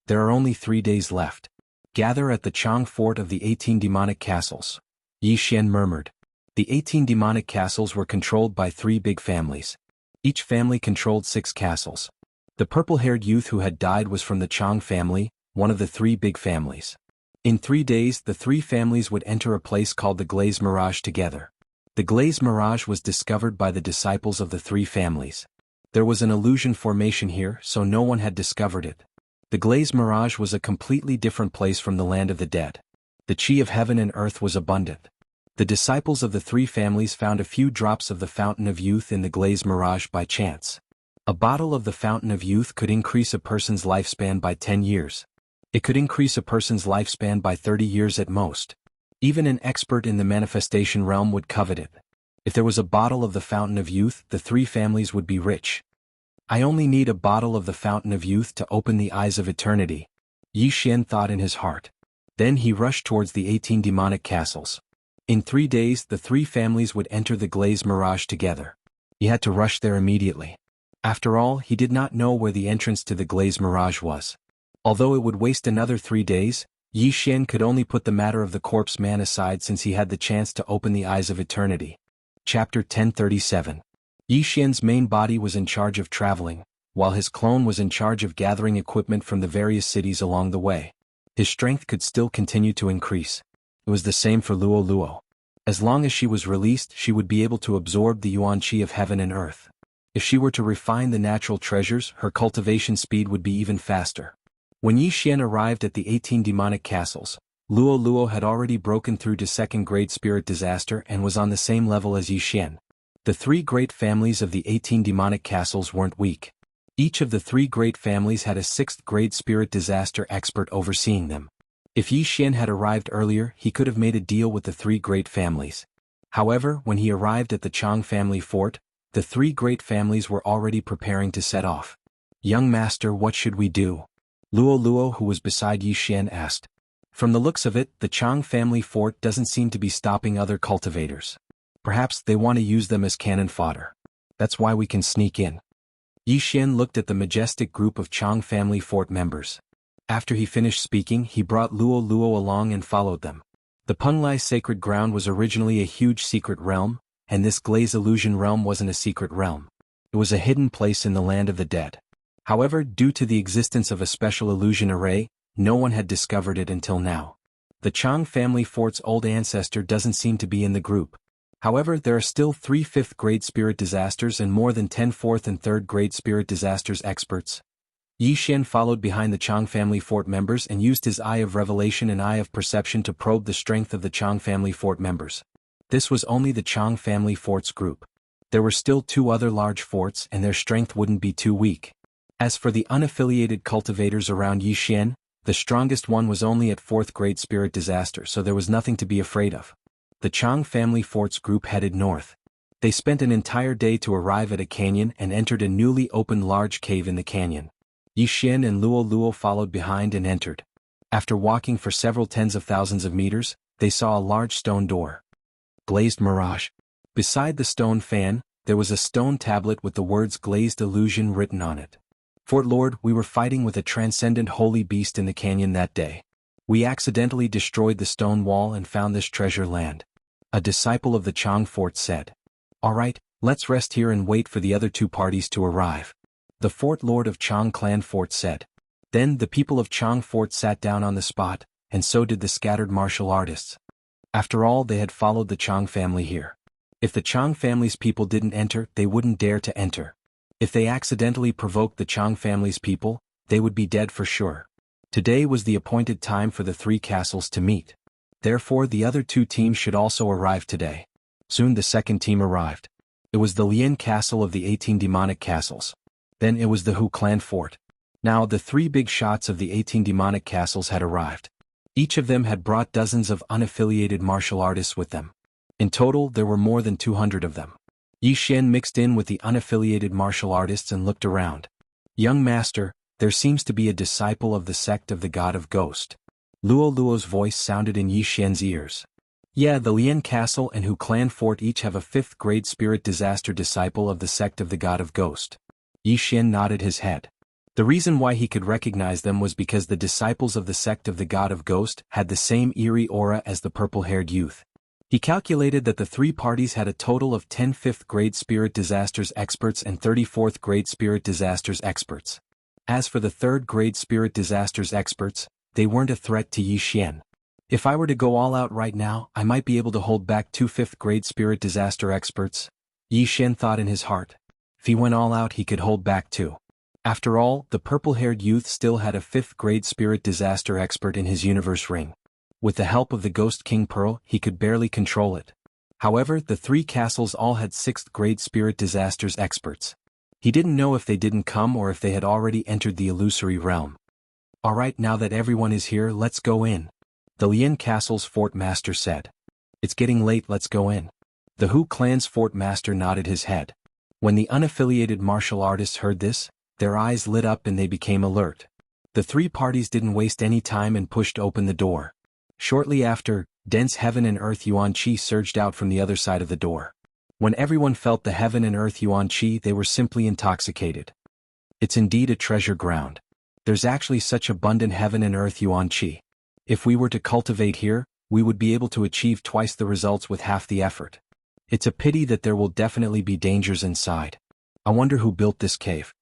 There are only 3 days left. Gather at the Chang fort of the 18 demonic castles. Yi Xian murmured. The 18 demonic castles were controlled by 3 big families. Each family controlled 6 castles. The purple-haired youth who had died was from the Chang family, one of the 3 big families. In 3 days, the 3 families would enter a place called the Glaze Mirage together. The Glaze Mirage was discovered by the disciples of the 3 families. There was an illusion formation here, so no one had discovered it. The Glaze Mirage was a completely different place from the land of the dead. The chi of heaven and earth was abundant. The disciples of the 3 families found a few drops of the Fountain of Youth in the Glaze Mirage by chance. A bottle of the Fountain of Youth could increase a person's lifespan by 10 years. It could increase a person's lifespan by 30 years at most. Even an expert in the manifestation realm would covet it. If there was a bottle of the Fountain of Youth, the 3 families would be rich. I only need a bottle of the Fountain of Youth to open the eyes of eternity, Yi Xian thought in his heart. Then he rushed towards the 18 demonic castles. In 3 days, the 3 families would enter the Glaze Mirage together. He had to rush there immediately. After all, he did not know where the entrance to the Glaze Mirage was. Although it would waste another 3 days, Yi Xian could only put the matter of the corpse man aside since he had the chance to open the eyes of eternity. Chapter 1037. Yi Xian's main body was in charge of traveling, while his clone was in charge of gathering equipment from the various cities along the way. His strength could still continue to increase. It was the same for Luo Luo. As long as she was released, she would be able to absorb the yuan qi of heaven and earth. If she were to refine the natural treasures, her cultivation speed would be even faster. When Yi Xian arrived at the 18 demonic castles, Luo Luo had already broken through to 2nd grade spirit disaster and was on the same level as Yi Xian. The 3 great families of the 18 demonic castles weren't weak. Each of the 3 great families had a 6th grade spirit disaster expert overseeing them. If Yi Xian had arrived earlier, he could have made a deal with the 3 great families. However, when he arrived at the Chang family fort, the 3 great families were already preparing to set off. Young master, what should we do? Luo Luo, who was beside Yi Xian, asked. From the looks of it, the Chang family fort doesn't seem to be stopping other cultivators. Perhaps they want to use them as cannon fodder. That's why we can sneak in. Yi Xian looked at the majestic group of Chang family fort members. After he finished speaking, he brought Luo Luo along and followed them. The Penglai sacred ground was originally a huge secret realm, and this Glaze illusion realm wasn't a secret realm. It was a hidden place in the land of the dead. However, due to the existence of a special illusion array, no one had discovered it until now. The Chang family fort's old ancestor doesn't seem to be in the group. However, there are still 3 5th-grade spirit disasters and more than 10 4th and 3rd-grade spirit disasters experts. Yi Xian followed behind the Chang family fort members and used his Eye of Revelation and Eye of Perception to probe the strength of the Chang family fort members. This was only the Chang family fort's group. There were still 2 other large forts and their strength wouldn't be too weak. As for the unaffiliated cultivators around Yi Xian, the strongest one was only at 4th-grade spirit disaster, so there was nothing to be afraid of. The Chang family fort's group headed north. They spent an entire day to arrive at a canyon and entered a newly opened large cave in the canyon. Yi Xian and Luo Luo followed behind and entered. After walking for several tens of thousands of meters, they saw a large stone door. Glazed Mirage. Beside the stone fan, there was a stone tablet with the words Glazed Illusion written on it. Fort Lord, we were fighting with a transcendent holy beast in the canyon that day. We accidentally destroyed the stone wall and found this treasure land. A disciple of the Chang fort said. Alright, let's rest here and wait for the other 2 parties to arrive. The Fort Lord of Chang clan fort said. Then the people of Chang fort sat down on the spot, and so did the scattered martial artists. After all, they had followed the Chang family here. If the Chang family's people didn't enter, they wouldn't dare to enter. If they accidentally provoked the Chang family's people, they would be dead for sure. Today was the appointed time for the 3 castles to meet. Therefore the other 2 teams should also arrive today. Soon the second team arrived. It was the Lian castle of the 18 demonic castles. Then it was the Hu clan fort. Now the 3 big shots of the 18 demonic castles had arrived. Each of them had brought dozens of unaffiliated martial artists with them. In total there were more than 200 of them. Yi Xian mixed in with the unaffiliated martial artists and looked around. Young master, there seems to be a disciple of the sect of the God of Ghost. Luo Luo's voice sounded in Yi Xian's ears. Yeah, the Lian castle and Hu clan fort each have a 5th-grade spirit disaster disciple of the sect of the God of Ghost. Yi Xian nodded his head. The reason why he could recognize them was because the disciples of the sect of the God of Ghost had the same eerie aura as the purple-haired youth. He calculated that the 3 parties had a total of 10 5th-grade spirit disasters experts and 34th-grade spirit disasters experts. As for the 3rd-grade spirit disasters experts, they weren't a threat to Yi Xian. If I were to go all out right now, I might be able to hold back 2 5th-grade spirit disaster experts. Yi Xian thought in his heart. If he went all out, he could hold back 2. After all, the purple-haired youth still had a 5th-grade spirit disaster expert in his universe ring. With the help of the Ghost King Pearl, he could barely control it. However, the 3 castles all had 6th-grade spirit disasters experts. He didn't know if they didn't come or if they had already entered the illusory realm. Alright, now that everyone is here, let's go in. The Lian castle's fort master said. It's getting late, let's go in. The Hu clan's fort master nodded his head. When the unaffiliated martial artists heard this, their eyes lit up and they became alert. The 3 parties didn't waste any time and pushed open the door. Shortly after, dense heaven and earth yuan qi surged out from the other side of the door. When everyone felt the heaven and earth yuan qi, they were simply intoxicated. It's indeed a treasure ground. There's actually such abundant heaven and earth yuan qi. If we were to cultivate here, we would be able to achieve twice the results with half the effort. It's a pity that there will definitely be dangers inside. I wonder who built this cave.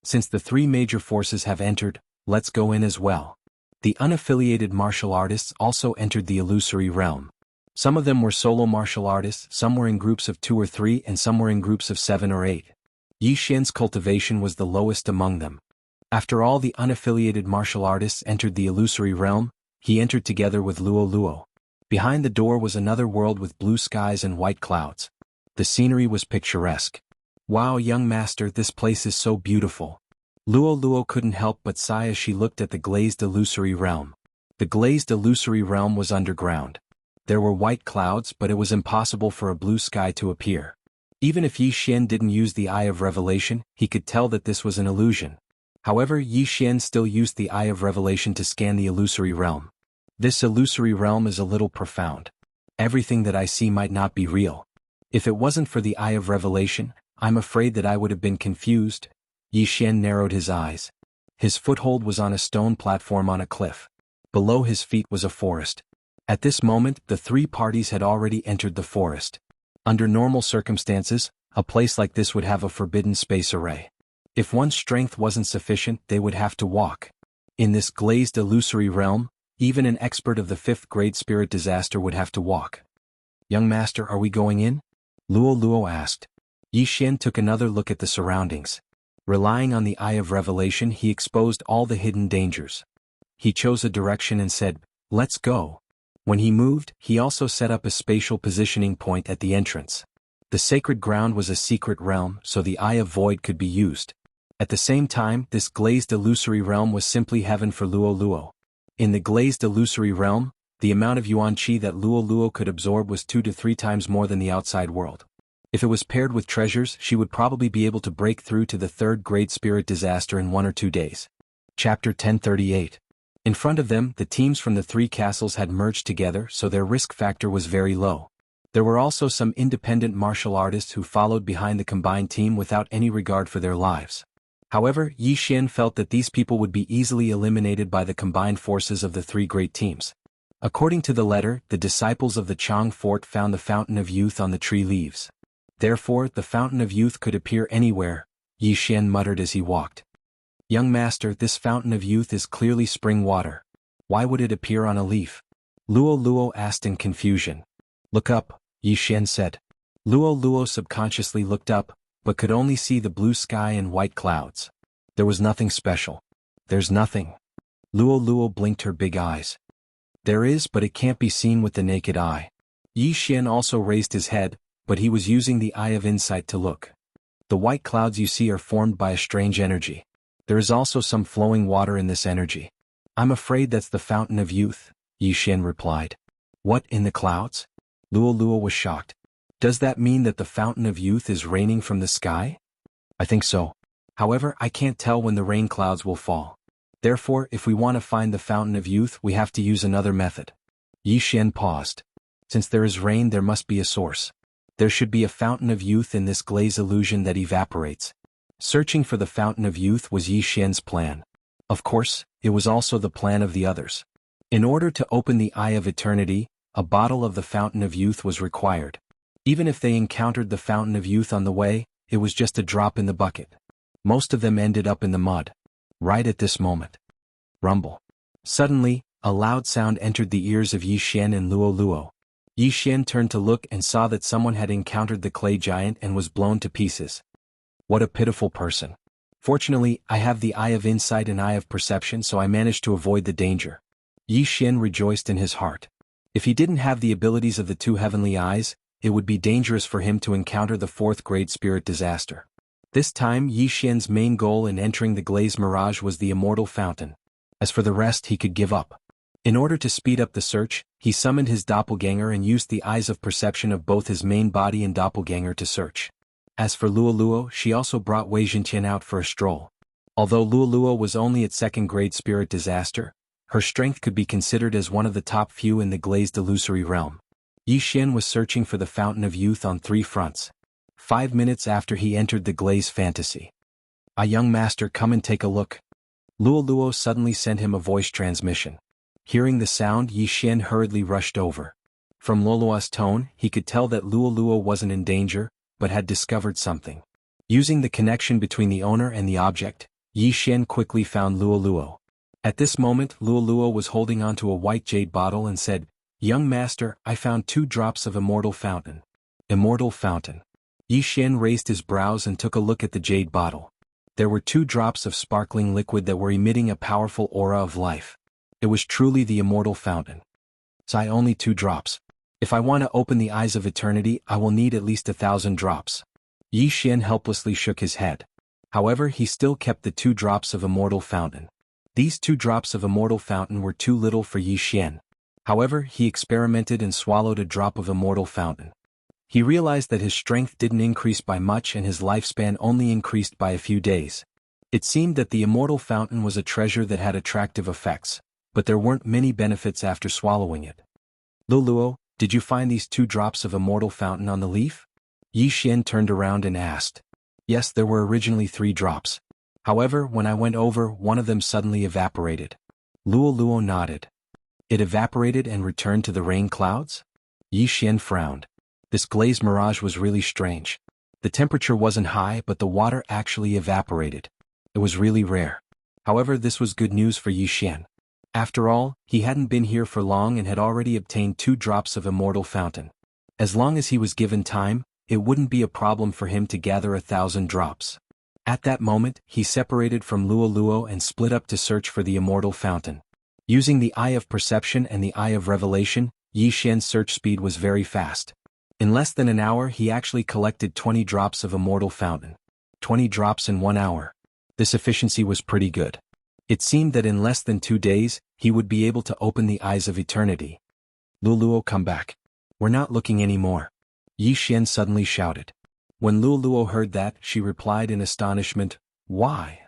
Since the 3 major forces have entered, let's go in as well. The unaffiliated martial artists also entered the illusory realm. Some of them were solo martial artists, some were in groups of 2 or 3 and some were in groups of 7 or 8. Yi Xian's cultivation was the lowest among them. After all the unaffiliated martial artists entered the illusory realm, he entered together with Luo Luo. Behind the door was another world with blue skies and white clouds. The scenery was picturesque. Wow, young master, this place is so beautiful. Luo Luo couldn't help but sigh as she looked at the glazed illusory realm. The glazed illusory realm was underground. There were white clouds, but it was impossible for a blue sky to appear. Even if Yi Xian didn't use the Eye of Revelation, he could tell that this was an illusion. However, Yi Xian still used the Eye of Revelation to scan the illusory realm. This illusory realm is a little profound. Everything that I see might not be real. If it wasn't for the Eye of Revelation, I'm afraid that I would have been confused. Yi Xian narrowed his eyes. His foothold was on a stone platform on a cliff. Below his feet was a forest. At this moment, the 3 parties had already entered the forest. Under normal circumstances, A place like this would have a forbidden space array. If one's strength wasn't sufficient, they would have to walk. In this glazed illusory realm, even an expert of the 5th grade spirit disaster would have to walk. Young master, are we going in? Luo Luo asked. Yi Xian took another look at the surroundings. Relying on the eye of revelation, he exposed all the hidden dangers. He chose a direction and said, "Let's go." When he moved, he also set up a spatial positioning point at the entrance. The sacred ground was a secret realm, so the Eye of Void could be used. At the same time, this glazed illusory realm was simply heaven for Luo Luo. In the glazed illusory realm, the amount of yuan qi that Luo Luo could absorb was 2 to 3 times more than the outside world. If it was paired with treasures, she would probably be able to break through to the 3rd grade spirit disaster in 1 or 2 days. Chapter 1038. In front of them, the teams from the 3 castles had merged together, so their risk factor was very low. There were also some independent martial artists who followed behind the combined team without any regard for their lives. However, Yi Xian felt that these people would be easily eliminated by the combined forces of the 3 great teams. According to the letter, the disciples of the Chang fort found the Fountain of Youth on the tree leaves. Therefore, the Fountain of Youth could appear anywhere, Yi Xian muttered as he walked. Young master, this Fountain of Youth is clearly spring water. Why would it appear on a leaf? Luo Luo asked in confusion. Look up, Yi Xian said. Luo Luo subconsciously looked up, but could only see the blue sky and white clouds. There was nothing special. There's nothing. Luo Luo blinked her big eyes. There is, but it can't be seen with the naked eye. Yi Xian also raised his head, but he was using the eye of insight to look. The white clouds you see are formed by a strange energy. There is also some flowing water in this energy. I'm afraid that's the Fountain of Youth, Yi Xian replied. What, in the clouds? Luo Luo was shocked. Does that mean that the Fountain of Youth is raining from the sky? I think so. However, I can't tell when the rain clouds will fall. Therefore, if we want to find the Fountain of Youth, we have to use another method. Yi Xian paused. Since there is rain, there must be a source. There should be a Fountain of Youth in this glaze illusion that evaporates. Searching for the Fountain of Youth was Yi Xian's plan. Of course, it was also the plan of the others. In order to open the Eye of Eternity, a bottle of the Fountain of Youth was required. Even if they encountered the Fountain of Youth on the way, it was just a drop in the bucket. Most of them ended up in the mud. Right at this moment. Rumble. Suddenly, a loud sound entered the ears of Yi Xian and Luo Luo. Yi Xian turned to look and saw that someone had encountered the clay giant and was blown to pieces. What a pitiful person. Fortunately, I have the Eye of Insight and Eye of Perception, so I managed to avoid the danger. Yi Xian rejoiced in his heart. If he didn't have the abilities of the 2 heavenly eyes, it would be dangerous for him to encounter the 4th grade spirit disaster. This time, Yi Xian's main goal in entering the glazed mirage was the immortal fountain. As for the rest, he could give up. In order to speed up the search, he summoned his doppelganger and used the eyes of perception of both his main body and doppelganger to search. As for Luo Luo, she also brought Wei Zhentian out for a stroll. Although Luo Luo was only at 2nd grade spirit disaster, her strength could be considered as one of the top few in the glazed illusory realm. Yi Xian was searching for the Fountain of Youth on 3 fronts. 5 minutes after he entered the glazed fantasy. "A young master, come and take a look." Luo Luo suddenly sent him a voice transmission. Hearing the sound, Yi Xian hurriedly rushed over. From Luoluo's tone, he could tell that Luo Luo wasn't in danger, but had discovered something. Using the connection between the owner and the object, Yi Xian quickly found Luo Luo. At this moment, Luo Luo was holding onto a white jade bottle and said, "Young master, I found 2 drops of immortal fountain." Immortal fountain. Yi Xian raised his brows and took a look at the jade bottle. There were 2 drops of sparkling liquid that were emitting a powerful aura of life. It was truly the immortal fountain. "So only 2 drops. If I want to open the eyes of eternity, I will need at least 1,000 drops." Yi Xian helplessly shook his head. However, he still kept the 2 drops of immortal fountain. These 2 drops of immortal fountain were too little for Yi Xian. However, he experimented and swallowed a drop of immortal fountain. He realized that his strength didn't increase by much and his lifespan only increased by a few days. It seemed that the immortal fountain was a treasure that had attractive effects, but there weren't many benefits after swallowing it. "Luo, did you find these 2 drops of immortal fountain on the leaf?" Yi Xian turned around and asked. "Yes, there were originally 3 drops. However, when I went over, one of them suddenly evaporated." Luo nodded. "It evaporated and returned to the rain clouds?" Yi Xian frowned. This glazed mirage was really strange. The temperature wasn't high, but the water actually evaporated. It was really rare. However, this was good news for Yi Xian. After all, he hadn't been here for long and had already obtained 2 drops of immortal fountain. As long as he was given time, it wouldn't be a problem for him to gather 1,000 drops. At that moment, he separated from Luo Luo and split up to search for the immortal fountain. Using the Eye of Perception and the Eye of Revelation, Yi Xian's search speed was very fast. In less than an hour he actually collected 20 drops of immortal fountain. 20 drops in 1 hour. This efficiency was pretty good. It seemed that in less than 2 days, he would be able to open the Eyes of Eternity. Luo Luo, come back. We're not looking anymore. Yi Xian suddenly shouted. When Luo Luo heard that, she replied in astonishment, why?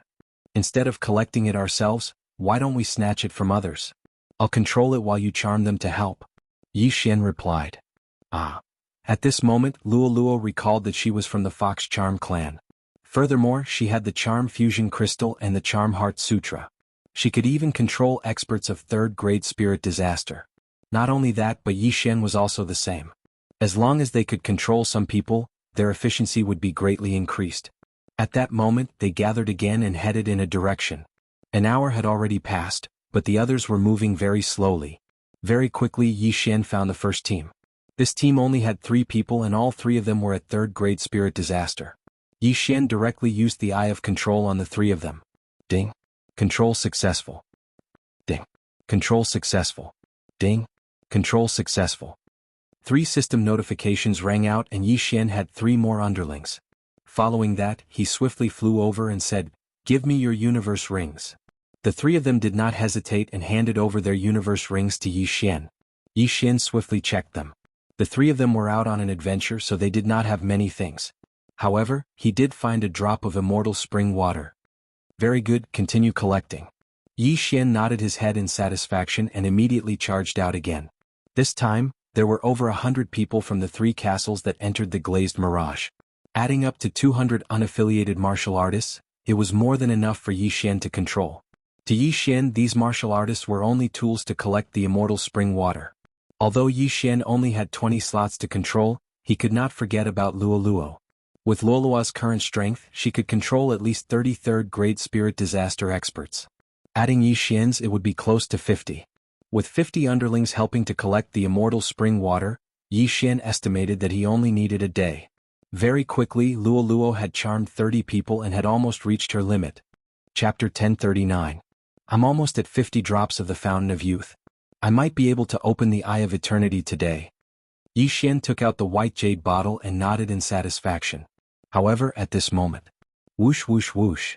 Instead of collecting it ourselves, why don't we snatch it from others? I'll control it while you charm them to help. Yi Xian replied. Ah. At this moment, Luo Luo recalled that she was from the Fox Charm clan. Furthermore, she had the Charm Fusion Crystal and the Charm Heart Sutra. She could even control experts of 3rd-grade spirit disaster. Not only that, but Yi Xian was also the same. As long as they could control some people, their efficiency would be greatly increased. At that moment, they gathered again and headed in a direction. An hour had already passed, but the others were moving very slowly. Very quickly Yi Xian found the first team. This team only had 3 people and all 3 of them were at 3rd-grade spirit disaster. Yi Xian directly used the Eye of Control on the 3 of them. Ding. Control successful. Ding. Control successful. Ding. Control successful. 3 system notifications rang out and Yi Xian had 3 more underlings. Following that, he swiftly flew over and said, "Give me your universe rings." The 3 of them did not hesitate and handed over their universe rings to Yi Xian. Yi Xian swiftly checked them. The 3 of them were out on an adventure, so they did not have many things. However, he did find a drop of immortal spring water. Very good, continue collecting. Yi Xian nodded his head in satisfaction and immediately charged out again. This time, there were over 100 people from the 3 castles that entered the glazed mirage. Adding up to 200 unaffiliated martial artists, it was more than enough for Yi Xian to control. To Yi Xian, these martial artists were only tools to collect the immortal spring water. Although Yi Xian only had 20 slots to control, he could not forget about Luo Luo. With Luo Luo's current strength, she could control at least 30 3rd-grade spirit disaster experts. Adding Yi Xian's, it would be close to 50. With 50 underlings helping to collect the immortal spring water, Yi Xian estimated that he only needed a day. Very quickly, Luo Luo had charmed 30 people and had almost reached her limit. Chapter 1039. I'm almost at 50 drops of the Fountain of Youth. I might be able to open the Eye of Eternity today. Yi Xian took out the white jade bottle and nodded in satisfaction. However, at this moment, whoosh whoosh whoosh,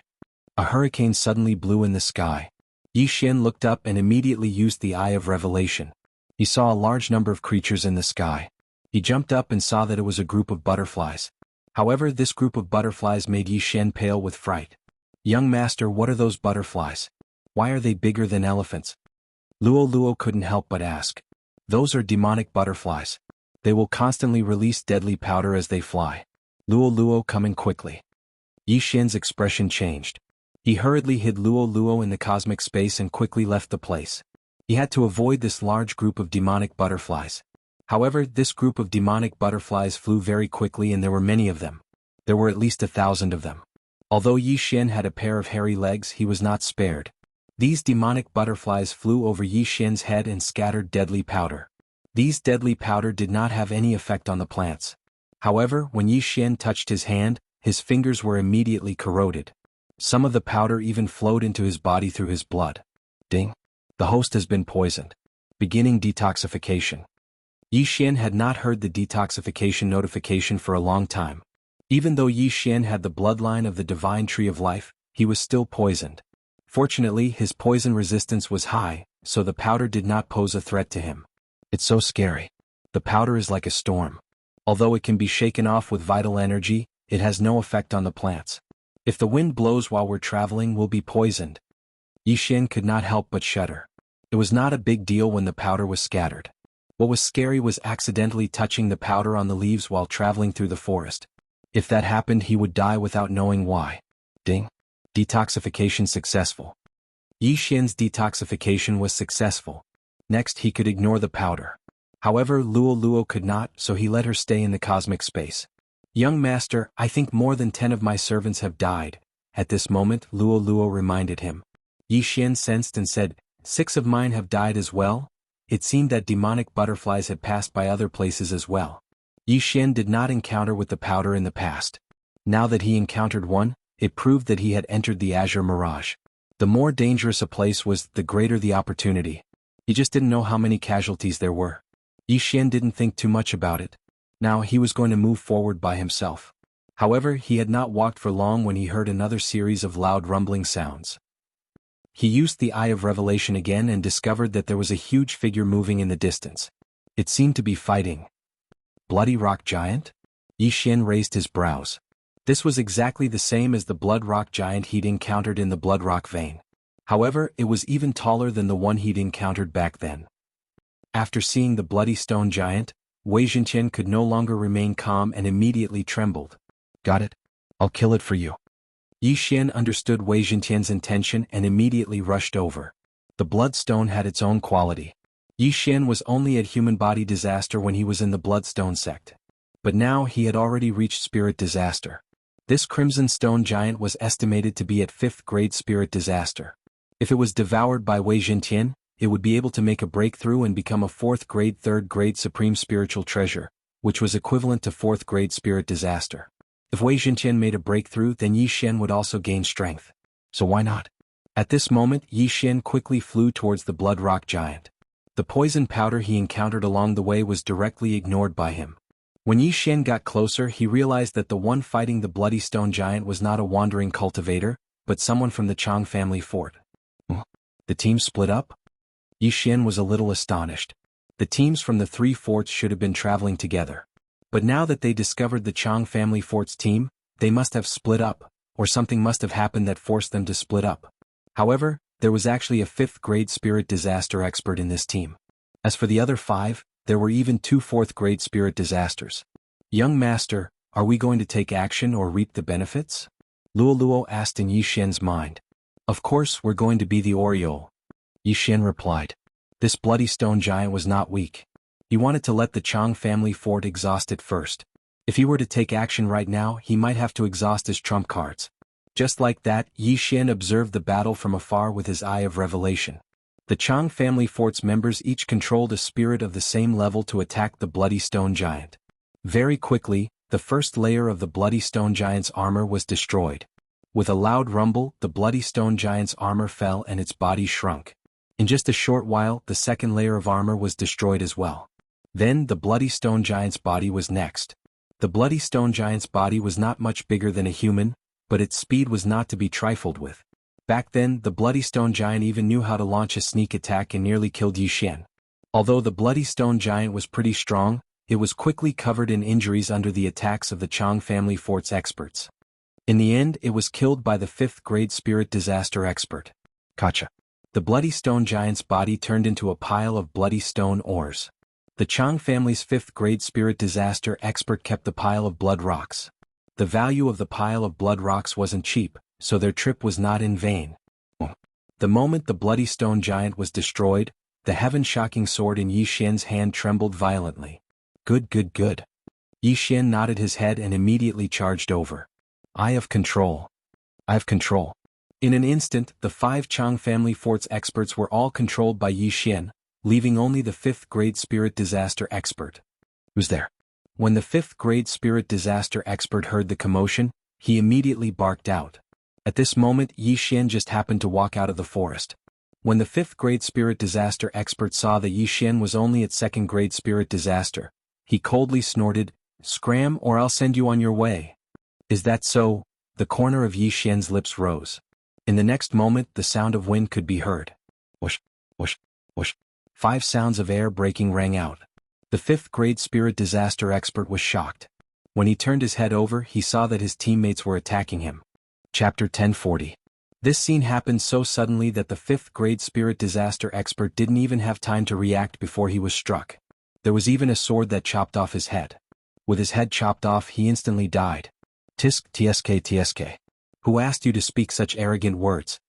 a hurricane suddenly blew in the sky. Yi Xian looked up and immediately used the Eye of Revelation. He saw a large number of creatures in the sky. He jumped up and saw that it was a group of butterflies. However, this group of butterflies made Yi Xian pale with fright. Young master, what are those butterflies? Why are they bigger than elephants? Luo Luo couldn't help but ask. Those are demonic butterflies. They will constantly release deadly powder as they fly. Luo Luo, coming quickly. Yi Xian's expression changed. He hurriedly hid Luo Luo in the cosmic space and quickly left the place. He had to avoid this large group of demonic butterflies. However, this group of demonic butterflies flew very quickly and there were many of them. There were at least 1,000 of them. Although Yi Xian had a pair of hairy legs, he was not spared. These demonic butterflies flew over Yi Xian's head and scattered deadly powder. These deadly powder did not have any effect on the plants. However, when Yi Xian touched his hand, his fingers were immediately corroded. Some of the powder even flowed into his body through his blood. Ding. The host has been poisoned. Beginning detoxification. Yi Xian had not heard the detoxification notification for a long time. Even though Yi Xian had the bloodline of the divine tree of life, he was still poisoned. Fortunately, his poison resistance was high, so the powder did not pose a threat to him. It's so scary. The powder is like a storm. Although it can be shaken off with vital energy, it has no effect on the plants. If the wind blows while we're traveling, we'll be poisoned. Yi Xian could not help but shudder. It was not a big deal when the powder was scattered. What was scary was accidentally touching the powder on the leaves while traveling through the forest. If that happened, he would die without knowing why. Ding. Detoxification successful. Yi Xian's detoxification was successful. Next, he could ignore the powder. However, Luo Luo could not, so he let her stay in the cosmic space. Young master, I think more than 10 of my servants have died. At this moment, Luo Luo reminded him. Yi Xian sensed and said, 6 of mine have died as well? It seemed that demonic butterflies had passed by other places as well. Yi Xian did not encounter with the powder in the past. Now that he encountered one, it proved that he had entered the azure mirage. The more dangerous a place was, the greater the opportunity. He just didn't know how many casualties there were. Yi Xian didn't think too much about it. Now he was going to move forward by himself. However, he had not walked for long when he heard another series of loud rumbling sounds. He used the Eye of Revelation again and discovered that there was a huge figure moving in the distance. It seemed to be fighting. Bloody rock giant? Yi Xian raised his brows. This was exactly the same as the blood rock giant he'd encountered in the blood rock vein. However, it was even taller than the one he'd encountered back then. After seeing the bloody stone giant, Wei Zhenqian could no longer remain calm and immediately trembled. Got it? I'll kill it for you. Yi Xian understood Wei Zhenqian's intention and immediately rushed over. The bloodstone had its own quality. Yi Xian was only at human body disaster when he was in the bloodstone sect. But now he had already reached spirit disaster. This crimson stone giant was estimated to be at 5th grade spirit disaster. If it was devoured by Wei Zhenqian, it would be able to make a breakthrough and become a 4th grade 3rd grade supreme spiritual treasure, which was equivalent to 4th grade spirit disaster. If Wei Zhenqian made a breakthrough, then Yi Xian would also gain strength. So why not? At this moment, Yi Xian quickly flew towards the blood rock giant. The poison powder he encountered along the way was directly ignored by him. When Yi Xian got closer, he realized that the one fighting the bloody stone giant was not a wandering cultivator, but someone from the Chang family fort. The team split up? Yi Xian was a little astonished. The teams from the 3 forts should have been traveling together. But now that they discovered the Chang family fort's team, they must have split up, or something must have happened that forced them to split up. However, there was actually a 5th grade spirit disaster expert in this team. As for the other 5, there were even 2 4th grade spirit disasters. Young master, are we going to take action or reap the benefits? Luo Luo asked in Yi Xian's mind. Of course we're going to be the Oriole. Yi Xian replied. This bloody stone giant was not weak. He wanted to let the Chang family fort exhaust it first. If he were to take action right now, he might have to exhaust his trump cards. Just like that, Yi Xian observed the battle from afar with his Eye of Revelation. The Chang family fort's members each controlled a spirit of the same level to attack the bloody stone giant. Very quickly, the first layer of the bloody stone giant's armor was destroyed. With a loud rumble, the bloody stone giant's armor fell and its body shrunk. In just a short while, the second layer of armor was destroyed as well. Then the bloody stone giant's body was next. The bloody stone giant's body was not much bigger than a human, but its speed was not to be trifled with. Back then, the bloody stone giant even knew how to launch a sneak attack and nearly killed Yi Xian. Although the bloody stone giant was pretty strong, it was quickly covered in injuries under the attacks of the Chang family fort's experts. In the end, it was killed by the 5th grade spirit disaster expert. Gotcha. The bloody stone giant's body turned into a pile of bloody stone ores. The Chang family's 5th grade spirit disaster expert kept the pile of blood rocks. The value of the pile of blood rocks wasn't cheap, so their trip was not in vain. The moment the bloody stone giant was destroyed, the heaven-shocking sword in Yi Xian's hand trembled violently. Good. Yi Xian nodded his head and immediately charged over. Eye of Control. Eye of Control. In an instant, the 5 Chang family fort's experts were all controlled by Yi Xian, leaving only the 5th grade spirit disaster expert. Who's there? When the 5th grade spirit disaster expert heard the commotion, he immediately barked out. At this moment, Yi Xian just happened to walk out of the forest. When the 5th grade spirit disaster expert saw that Yi Xian was only at 2nd grade spirit disaster, he coldly snorted, "Scram or I'll send you on your way." Is that so? The corner of Yi Xian's lips rose. In the next moment, the sound of wind could be heard. Whoosh, whoosh, whoosh. 5 sounds of air breaking rang out. The 5th grade spirit disaster expert was shocked. When he turned his head over, he saw that his teammates were attacking him. Chapter 1040. This scene happened so suddenly that the 5th grade spirit disaster expert didn't even have time to react before he was struck. There was even a sword that chopped off his head. With his head chopped off, he instantly died. Tsk. Who asked you to speak such arrogant words?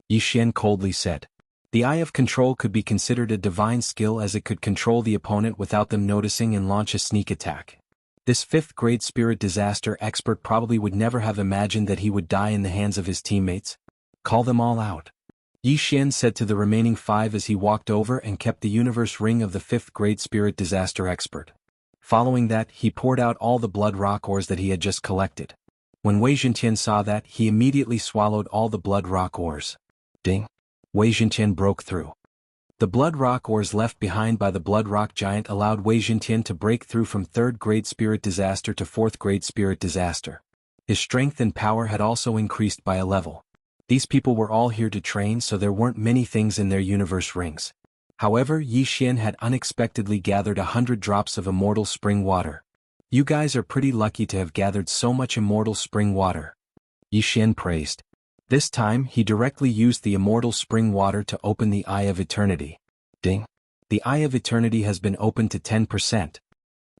Yi Xian coldly said. The Eye of Control could be considered a divine skill as it could control the opponent without them noticing and launch a sneak attack. This fifth-grade spirit disaster expert probably would never have imagined that he would die in the hands of his teammates. Call them all out. Yi Xian said to the remaining 5 as he walked over and kept the universe ring of the fifth-grade spirit disaster expert. Following that, he poured out all the blood rock ores that he had just collected. When Wei Zhentian saw that, he immediately swallowed all the blood rock ores. Ding! Wei Zhentian broke through. The blood rock ores left behind by the blood rock giant allowed Wei Zhentian to break through from third-grade spirit disaster to fourth-grade spirit disaster. His strength and power had also increased by a level. These people were all here to train, so there weren't many things in their universe rings. However, Yi Xian had unexpectedly gathered 100 drops of immortal spring water. You guys are pretty lucky to have gathered so much immortal spring water. Yi Xian praised. This time he directly used the immortal spring water to open the Eye of Eternity. Ding! The Eye of Eternity has been opened to 10%.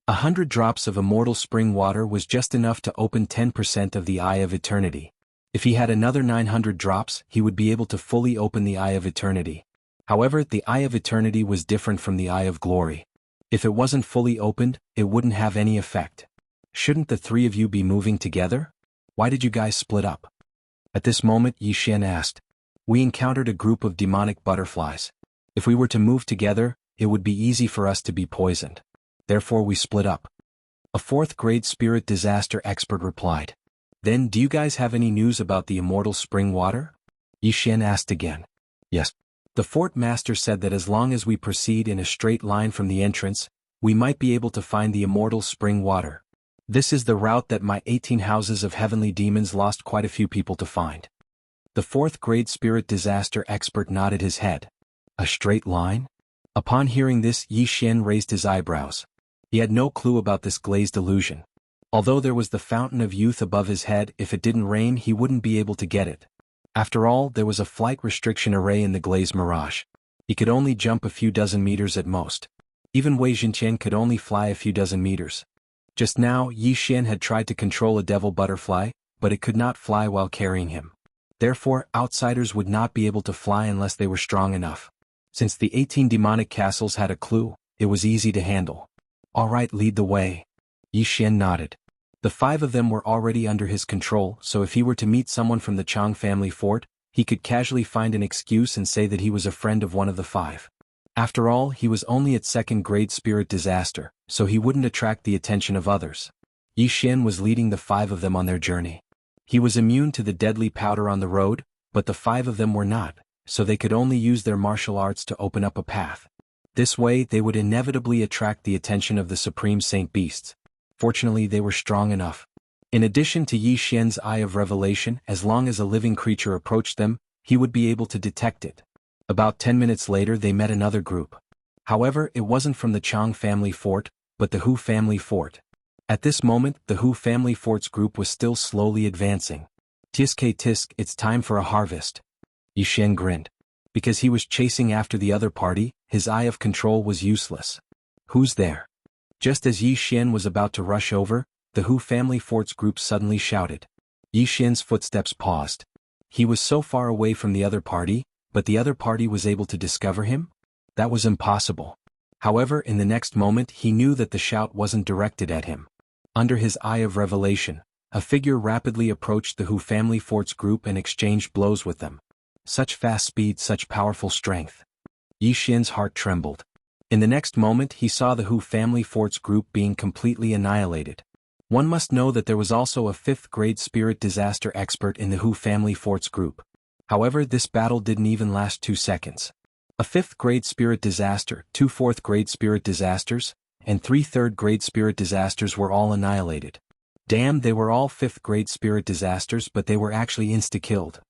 100 drops of immortal spring water was just enough to open 10% of the Eye of Eternity. If he had another 900 drops, he would be able to fully open the Eye of Eternity. However, the Eye of Eternity was different from the Eye of Glory. If it wasn't fully opened, it wouldn't have any effect. Shouldn't the 3 of you be moving together? Why did you guys split up? At this moment, Yi Xian asked. We encountered a group of demonic butterflies. If we were to move together, it would be easy for us to be poisoned. Therefore we split up. A fourth-grade spirit disaster expert replied. Then do you guys have any news about the immortal spring water? Yi Xian asked again. Yes. The fort master said that as long as we proceed in a straight line from the entrance, we might be able to find the immortal spring water. This is the route that my 18 houses of heavenly demons lost quite a few people to find. The fourth-grade spirit disaster expert nodded his head. A straight line? Upon hearing this, Yi Xian raised his eyebrows. He had no clue about this glazed illusion. Although there was the fountain of youth above his head, if it didn't rain he wouldn't be able to get it. After all, there was a flight restriction array in the glazed mirage. He could only jump a few dozen meters at most. Even Wei Zhentian could only fly a few dozen meters. Just now, Yi Xian had tried to control a devil butterfly, but it could not fly while carrying him. Therefore, outsiders would not be able to fly unless they were strong enough. Since the 18 demonic castles had a clue, it was easy to handle. All right, lead the way. Yi Xian nodded. The 5 of them were already under his control, so if he were to meet someone from the Chang family fort, he could casually find an excuse and say that he was a friend of one of the 5. After all, he was only at second-grade spirit disaster, so he wouldn't attract the attention of others. Yi Xian was leading the 5 of them on their journey. He was immune to the deadly powder on the road, but the 5 of them were not, so they could only use their martial arts to open up a path. This way they would inevitably attract the attention of the Supreme Saint Beasts. Fortunately, they were strong enough. In addition to Yi Xian's Eye of Revelation, as long as a living creature approached them, he would be able to detect it. About 10 minutes later they met another group. However, it wasn't from the Chang family fort, but the Hu family fort. At this moment, the Hu family fort's group was still slowly advancing. Tisk, it's time for a harvest. Yi Xian grinned. Because he was chasing after the other party, his eye of control was useless. Who's there? Just as Yi Xian was about to rush over, the Hu family fort's group suddenly shouted. Yi Xian's footsteps paused. He was so far away from the other party, but the other party was able to discover him? That was impossible. However, in the next moment he knew that the shout wasn't directed at him. Under his Eye of Revelation, a figure rapidly approached the Hu family fort's group and exchanged blows with them. Such fast speed, such powerful strength. Yi Xian's heart trembled. In the next moment he saw the Hu family fort's group being completely annihilated. One must know that there was also a 5th-grade spirit disaster expert in the Hu family fort's group. However, this battle didn't even last 2 seconds. A 5th-grade spirit disaster, 2 4th-grade spirit disasters, and 3 3rd-grade spirit disasters were all annihilated. Damn, they were all 5th-grade spirit disasters, but they were actually insta-killed.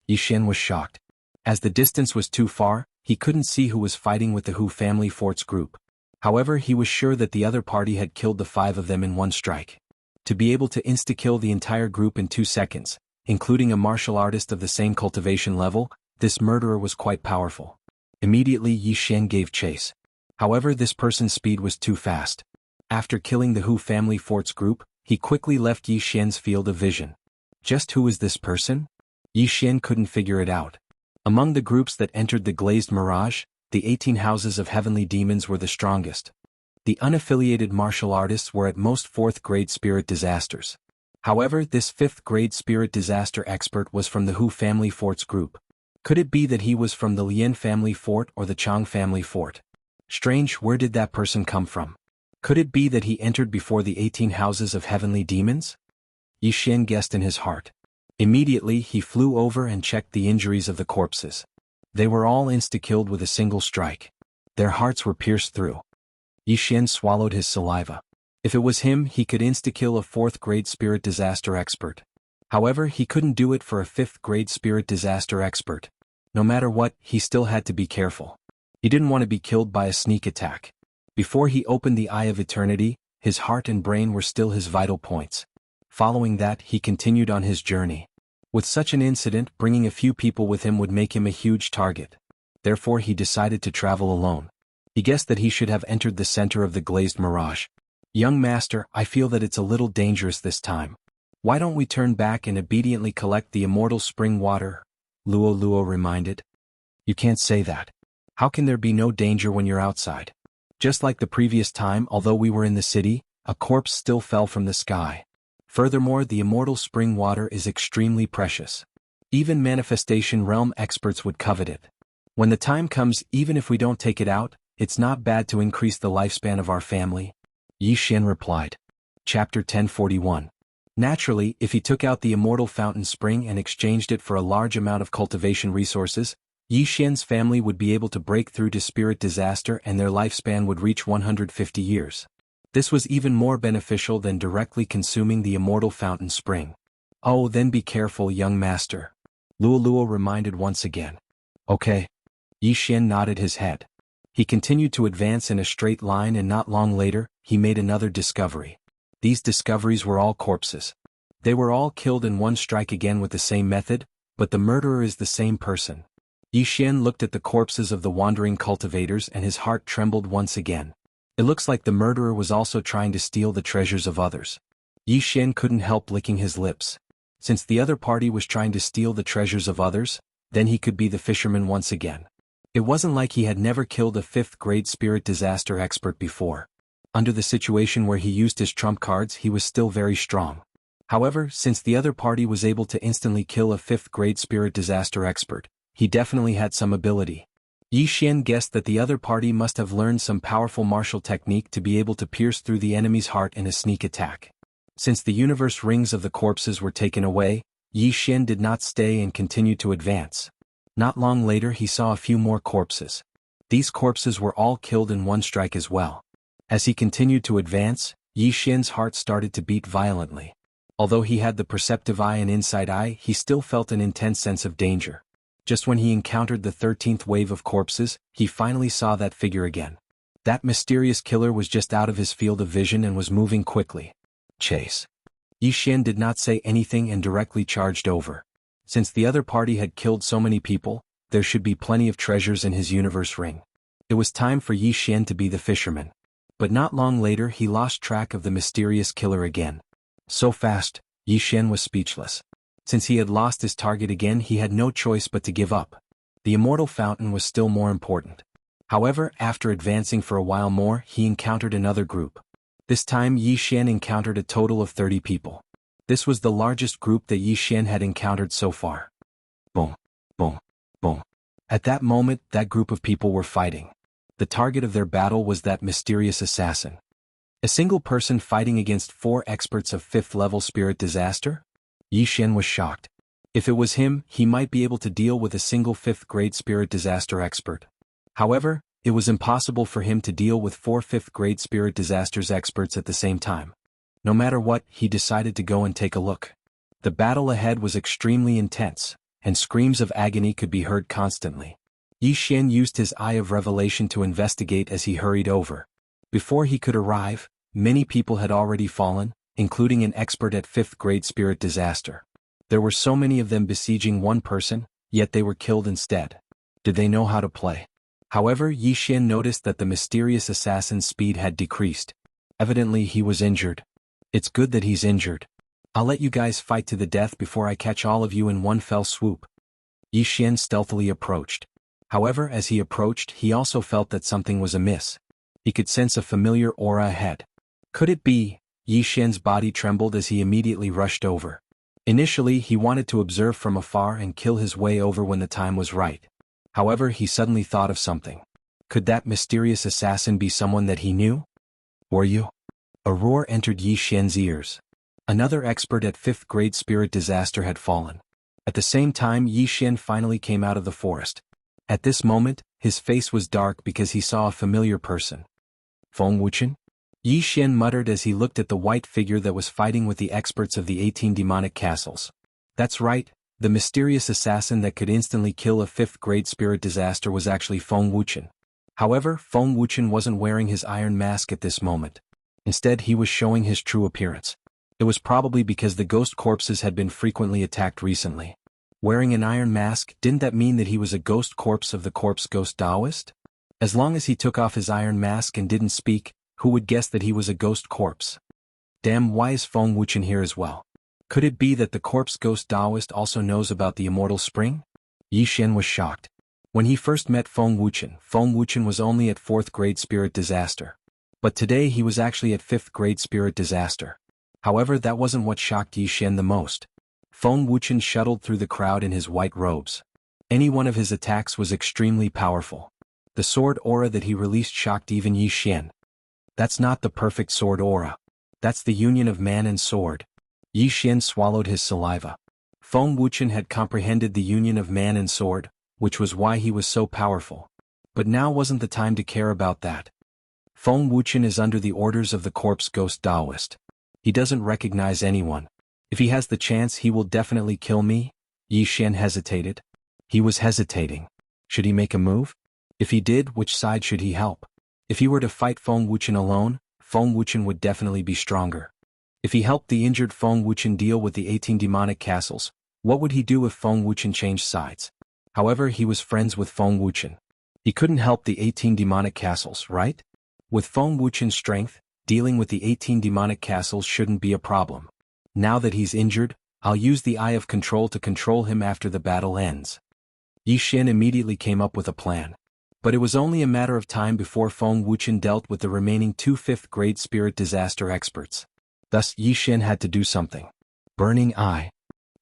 Yi Xian was shocked. As the distance was too far, he couldn't see who was fighting with the Hu family fort's group. However, he was sure that the other party had killed the 5 of them in one strike. To be able to insta-kill the entire group in 2 seconds, including a martial artist of the same cultivation level, this murderer was quite powerful. Immediately Yi Xian gave chase. However, this person's speed was too fast. After killing the Hu family fort's group, he quickly left Yi Xian's field of vision. Just who is this person? Yi Xian couldn't figure it out. Among the groups that entered the glazed mirage, the 18 houses of heavenly demons were the strongest. The unaffiliated martial artists were at most fourth-grade spirit disasters. However, this fifth-grade spirit disaster expert was from the Hu family fort's group. Could it be that he was from the Lian family fort or the Chang family fort? Strange, where did that person come from? Could it be that he entered before the 18 houses of heavenly demons? Yi Xian guessed in his heart. Immediately he flew over and checked the injuries of the corpses. They were all insta-killed with a single strike. Their hearts were pierced through. Yi Xian swallowed his saliva. If it was him, he could insta-kill a fourth-grade spirit disaster expert. However, he couldn't do it for a fifth-grade spirit disaster expert. No matter what, he still had to be careful. He didn't want to be killed by a sneak attack. Before he opened the Eye of Eternity, his heart and brain were still his vital points. Following that, he continued on his journey. With such an incident, bringing a few people with him would make him a huge target. Therefore, he decided to travel alone. He guessed that he should have entered the center of the glazed mirage. Young master, I feel that it's a little dangerous this time. Why don't we turn back and obediently collect the immortal spring water? Luo Luo reminded. You can't say that. How can there be no danger when you're outside? Just like the previous time, although we were in the city, a corpse still fell from the sky. Furthermore, the immortal spring water is extremely precious. Even manifestation realm experts would covet it. When the time comes, even if we don't take it out, it's not bad to increase the lifespan of our family. Yi Xian replied. Chapter 1041. Naturally, if he took out the immortal fountain spring and exchanged it for a large amount of cultivation resources, Yi Xian's family would be able to break through to spirit disaster and their lifespan would reach 150 years. This was even more beneficial than directly consuming the immortal fountain spring. Oh, then be careful, young master. Luo Luo reminded once again. Okay. Yi Xian nodded his head. He continued to advance in a straight line and not long later, he made another discovery. These discoveries were all corpses. They were all killed in one strike again with the same method, but the murderer is the same person. Yi Xian looked at the corpses of the wandering cultivators and his heart trembled once again. It looks like the murderer was also trying to steal the treasures of others. Yi Xian couldn't help licking his lips. Since the other party was trying to steal the treasures of others, then he could be the fisherman once again. It wasn't like he had never killed a fifth-grade spirit disaster expert before. Under the situation where he used his trump cards, he was still very strong. However, since the other party was able to instantly kill a fifth-grade spirit disaster expert, he definitely had some ability. Yi Xian guessed that the other party must have learned some powerful martial technique to be able to pierce through the enemy's heart in a sneak attack. Since the universe rings of the corpses were taken away, Yi Xian did not stay and continued to advance. Not long later he saw a few more corpses. These corpses were all killed in one strike as well. As he continued to advance, Yi Xian's heart started to beat violently. Although he had the perceptive eye and inside eye, he still felt an intense sense of danger. Just when he encountered the 13th wave of corpses, he finally saw that figure again. That mysterious killer was just out of his field of vision and was moving quickly. Chase. Yi Xian did not say anything and directly charged over. Since the other party had killed so many people, there should be plenty of treasures in his universe ring. It was time for Yi Xian to be the fisherman. But not long later he lost track of the mysterious killer again. So fast, Yi Xian was speechless. Since he had lost his target again, he had no choice but to give up. The immortal fountain was still more important. However, after advancing for a while more, he encountered another group. This time Yi Xian encountered a total of 30 people. This was the largest group that Yi Xian had encountered so far. Boom, boom, boom. At that moment, that group of people were fighting. The target of their battle was that mysterious assassin. A single person fighting against 4 experts of 5th level spirit disaster? Yi Xian was shocked. If it was him, he might be able to deal with a single 5th-grade spirit disaster expert. However, it was impossible for him to deal with 4 5th-grade spirit disasters experts at the same time. No matter what, he decided to go and take a look. The battle ahead was extremely intense, and screams of agony could be heard constantly. Yi Xian used his Eye of Revelation to investigate as he hurried over. Before he could arrive, many people had already fallen, including an expert at 5th-grade spirit disaster. There were so many of them besieging one person, yet they were killed instead. Did they know how to play? However, Yi Xian noticed that the mysterious assassin's speed had decreased. Evidently he was injured. It's good that he's injured. I'll let you guys fight to the death before I catch all of you in one fell swoop. Yi Xian stealthily approached. However, as he approached, he also felt that something was amiss. He could sense a familiar aura ahead. Could it be? Yi Xian's body trembled as he immediately rushed over. Initially he wanted to observe from afar and kill his way over when the time was right. However, he suddenly thought of something. Could that mysterious assassin be someone that he knew? Were you? A roar entered Yi Xian's ears. Another expert at 5th grade spirit disaster had fallen. At the same time, Yi Xian finally came out of the forest. At this moment, his face was dark because he saw a familiar person. Feng Wuchen? Yi Xian muttered as he looked at the white figure that was fighting with the experts of the 18 demonic castles. That's right, the mysterious assassin that could instantly kill a 5th grade spirit disaster was actually Feng Wuchen. However, Feng Wuchen wasn't wearing his iron mask at this moment. Instead, he was showing his true appearance. It was probably because the ghost corpses had been frequently attacked recently. Wearing an iron mask, didn't that mean that he was a ghost corpse of the corpse ghost Taoist? As long as he took off his iron mask and didn't speak, who would guess that he was a ghost corpse? Damn, why is Feng Wuchen here as well? Could it be that the corpse ghost Taoist also knows about the immortal spring? Yi Xian was shocked. When he first met Feng Wuchen was only at 4th grade spirit disaster. But today he was actually at 5th grade spirit disaster. However, that wasn't what shocked Yi Xian the most. Feng Wuchen shuttled through the crowd in his white robes. Any one of his attacks was extremely powerful. The sword aura that he released shocked even Yi Xian. That's not the perfect sword aura. That's the union of man and sword. Yi Xian swallowed his saliva. Feng Wuchen had comprehended the union of man and sword, which was why he was so powerful. But now wasn't the time to care about that. Feng Wuchen is under the orders of the corpse ghost Taoist. He doesn't recognize anyone. If he has the chance, he will definitely kill me. Yi Xian hesitated. He was hesitating. Should he make a move? If he did, which side should he help? If he were to fight Feng Wuchen alone, Feng Wuchen would definitely be stronger. If he helped the injured Feng Wuchen deal with the 18 demonic castles, what would he do if Feng Wuchen changed sides? However, he was friends with Feng Wuchen. He couldn't help the 18 demonic castles, right? With Feng Wuchen's strength, dealing with the 18 demonic castles shouldn't be a problem. Now that he's injured, I'll use the Eye of Control to control him after the battle ends. Yi Xian immediately came up with a plan. But it was only a matter of time before Feng Wuchen dealt with the remaining 2 5th grade spirit disaster experts. Thus, Yi Xian had to do something. Burning Eye.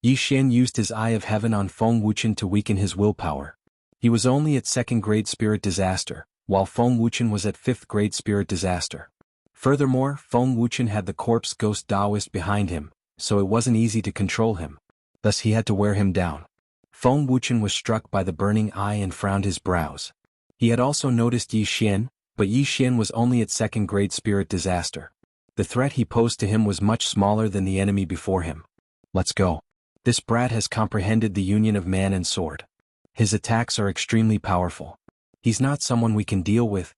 Yi Xian used his Eye of Heaven on Feng Wuchen to weaken his willpower. He was only at 2nd grade spirit disaster, while Feng Wuchen was at 5th grade spirit disaster. Furthermore, Feng Wuchen had the corpse ghost Taoist behind him, so it wasn't easy to control him. Thus he had to wear him down. Feng Wuchen was struck by the burning eye and frowned his brows. He had also noticed Yi Xian, but Yi Xian was only at 2nd grade spirit disaster. The threat he posed to him was much smaller than the enemy before him. Let's go. This brat has comprehended the union of man and sword. His attacks are extremely powerful. He's not someone we can deal with.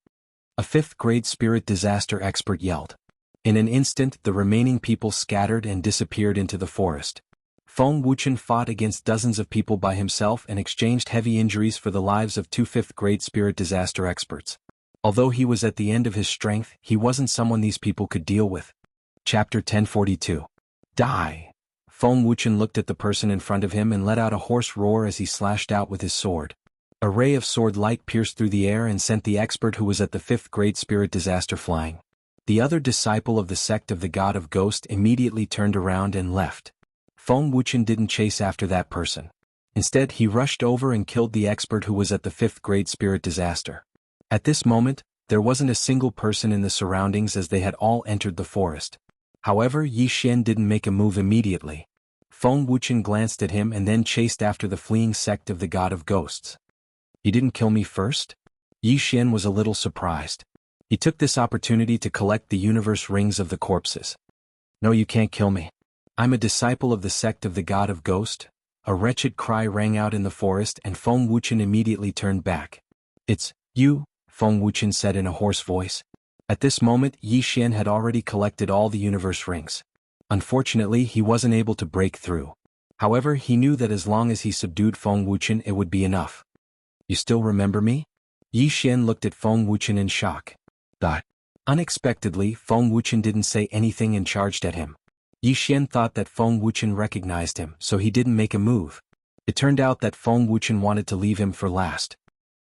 A 5th grade spirit disaster expert yelled. In an instant, the remaining people scattered and disappeared into the forest. Feng Wuchen fought against dozens of people by himself and exchanged heavy injuries for the lives of 2 5th grade spirit disaster experts. Although he was at the end of his strength, he wasn't someone these people could deal with. Chapter 1042. Die! Feng Wuchen looked at the person in front of him and let out a hoarse roar as he slashed out with his sword. A ray of sword light pierced through the air and sent the expert who was at the 5th grade spirit disaster flying. The other disciple of the sect of the God of Ghost immediately turned around and left. Feng Wuchen didn't chase after that person. Instead, he rushed over and killed the expert who was at the 5th grade spirit disaster. At this moment, there wasn't a single person in the surroundings as they had all entered the forest. However, Yi Xian didn't make a move immediately. Feng Wuchen glanced at him and then chased after the fleeing sect of the God of Ghosts. He didn't kill me first? Yi Xian was a little surprised. He took this opportunity to collect the universe rings of the corpses. No, you can't kill me. I'm a disciple of the sect of the God of Ghost. A wretched cry rang out in the forest and Feng Wuchen immediately turned back. It's you, Feng Wuchen said in a hoarse voice. At this moment, Yi Xian had already collected all the universe rings. Unfortunately, he wasn't able to break through. However, he knew that as long as he subdued Feng Wuchen, it would be enough. You still remember me? Yi Xian looked at Feng Wuchen in shock. Unexpectedly, Feng Wuchen didn't say anything and charged at him. Yi Xian thought that Feng Wuchen recognized him, so he didn't make a move. It turned out that Feng Wuchen wanted to leave him for last.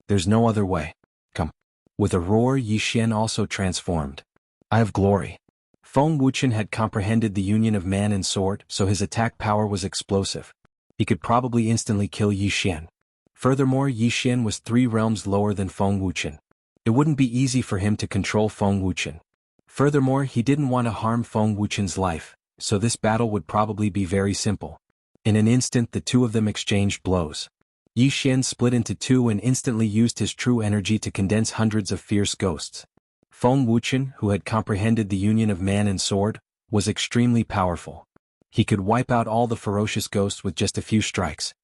There's no other way. Come. With a roar, Yi Xian also transformed. Eye of Glory. Feng Wuchen had comprehended the union of man and sword, so his attack power was explosive. He could probably instantly kill Yi Xian. Furthermore, Yi Xian was 3 realms lower than Feng Wuchen. It wouldn't be easy for him to control Feng Wuchen. Furthermore, he didn't want to harm Feng Wuchen's life, so this battle would probably be very simple. In an instant, the two of them exchanged blows. Yi Xian split into 2 and instantly used his true energy to condense hundreds of fierce ghosts. Feng Wuchen, who had comprehended the union of man and sword, was extremely powerful. He could wipe out all the ferocious ghosts with just a few strikes.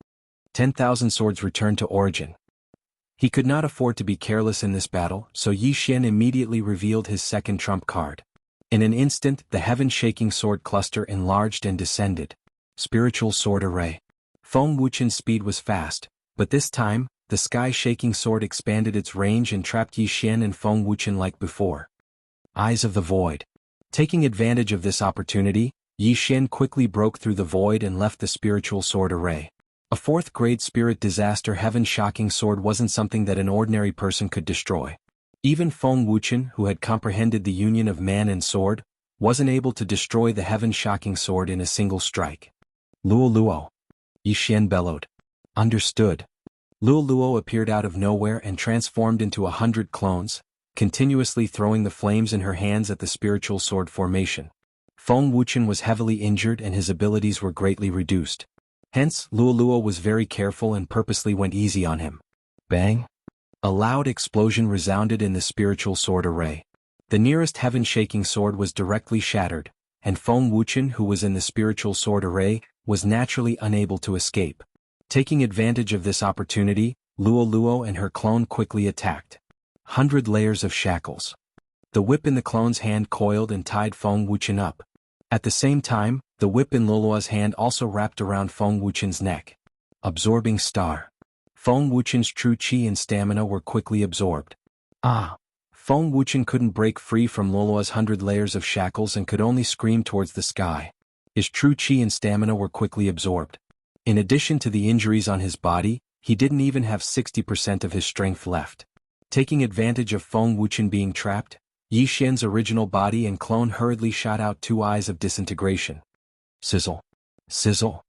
10,000 swords returned to origin. He could not afford to be careless in this battle, so Yi Xian immediately revealed his second trump card. In an instant, the heaven-shaking sword cluster enlarged and descended. Spiritual sword array. Feng Wuchen's speed was fast, but this time, the sky-shaking sword expanded its range and trapped Yi Xian and Feng Wuchen like before. Eyes of the Void. Taking advantage of this opportunity, Yi Xian quickly broke through the void and left the spiritual sword array. A 4th-grade spirit disaster heaven-shocking sword wasn't something that an ordinary person could destroy. Even Feng Wuchen, who had comprehended the union of man and sword, wasn't able to destroy the heaven-shocking sword in a single strike. Luo Luo. Yi Xian bellowed. Understood. Luo Luo appeared out of nowhere and transformed into 100 clones, continuously throwing the flames in her hands at the spiritual sword formation. Feng Wuchen was heavily injured and his abilities were greatly reduced. Hence, Luo Luo was very careful and purposely went easy on him. Bang! A loud explosion resounded in the spiritual sword array. The nearest heaven-shaking sword was directly shattered, and Feng Wuchen, who was in the spiritual sword array, was naturally unable to escape. Taking advantage of this opportunity, Luo Luo and her clone quickly attacked. 100 layers of shackles. The whip in the clone's hand coiled and tied Feng Wuchen up. At the same time, the whip in Luolua's hand also wrapped around Feng Wuchen's neck. Absorbing star. Feng Wuchen's true qi and stamina were quickly absorbed. Feng Wuchen couldn't break free from Luolua's 100 layers of shackles and could only scream towards the sky. His true qi and stamina were quickly absorbed. In addition to the injuries on his body, he didn't even have 60% of his strength left. Taking advantage of Feng Wuchen being trapped, Yi Xian's original body and clone hurriedly shot out 2 eyes of disintegration. Sizzle. Sizzle.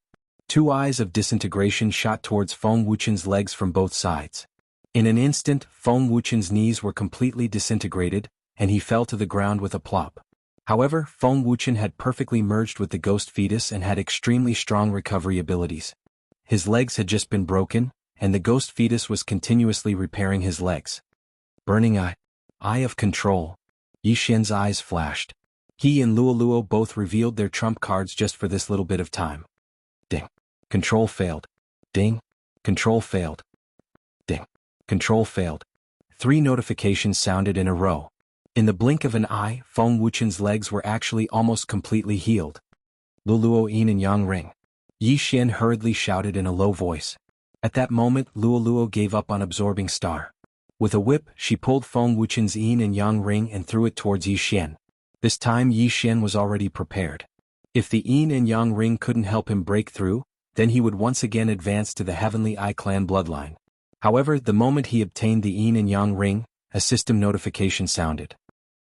2 eyes of disintegration shot towards Feng Wuchen's legs from both sides. In an instant, Feng Wuchen's knees were completely disintegrated, and he fell to the ground with a plop. However, Feng Wuchen had perfectly merged with the ghost fetus and had extremely strong recovery abilities. His legs had just been broken, and the ghost fetus was continuously repairing his legs. Burning Eye. Eye of Control. Yi Xian's eyes flashed. He and Luo Luo both revealed their trump cards just for this little bit of time. Ding. Control failed. Ding. Control failed. Ding. Control failed. 3 notifications sounded in a row. In the blink of an eye, Feng Wuchen's legs were actually almost completely healed. Luoluo Yin and Yang Ring. Yi Xian hurriedly shouted in a low voice. At that moment, Luo Luo gave up on absorbing star. With a whip, she pulled Feng Wuchen's Yin and Yang Ring and threw it towards Yi Xian. This time Yi Xian was already prepared. If the Yin and Yang Ring couldn't help him break through, then he would once again advance to the Heavenly Eye Clan bloodline. However, the moment he obtained the Yin and Yang Ring, a system notification sounded.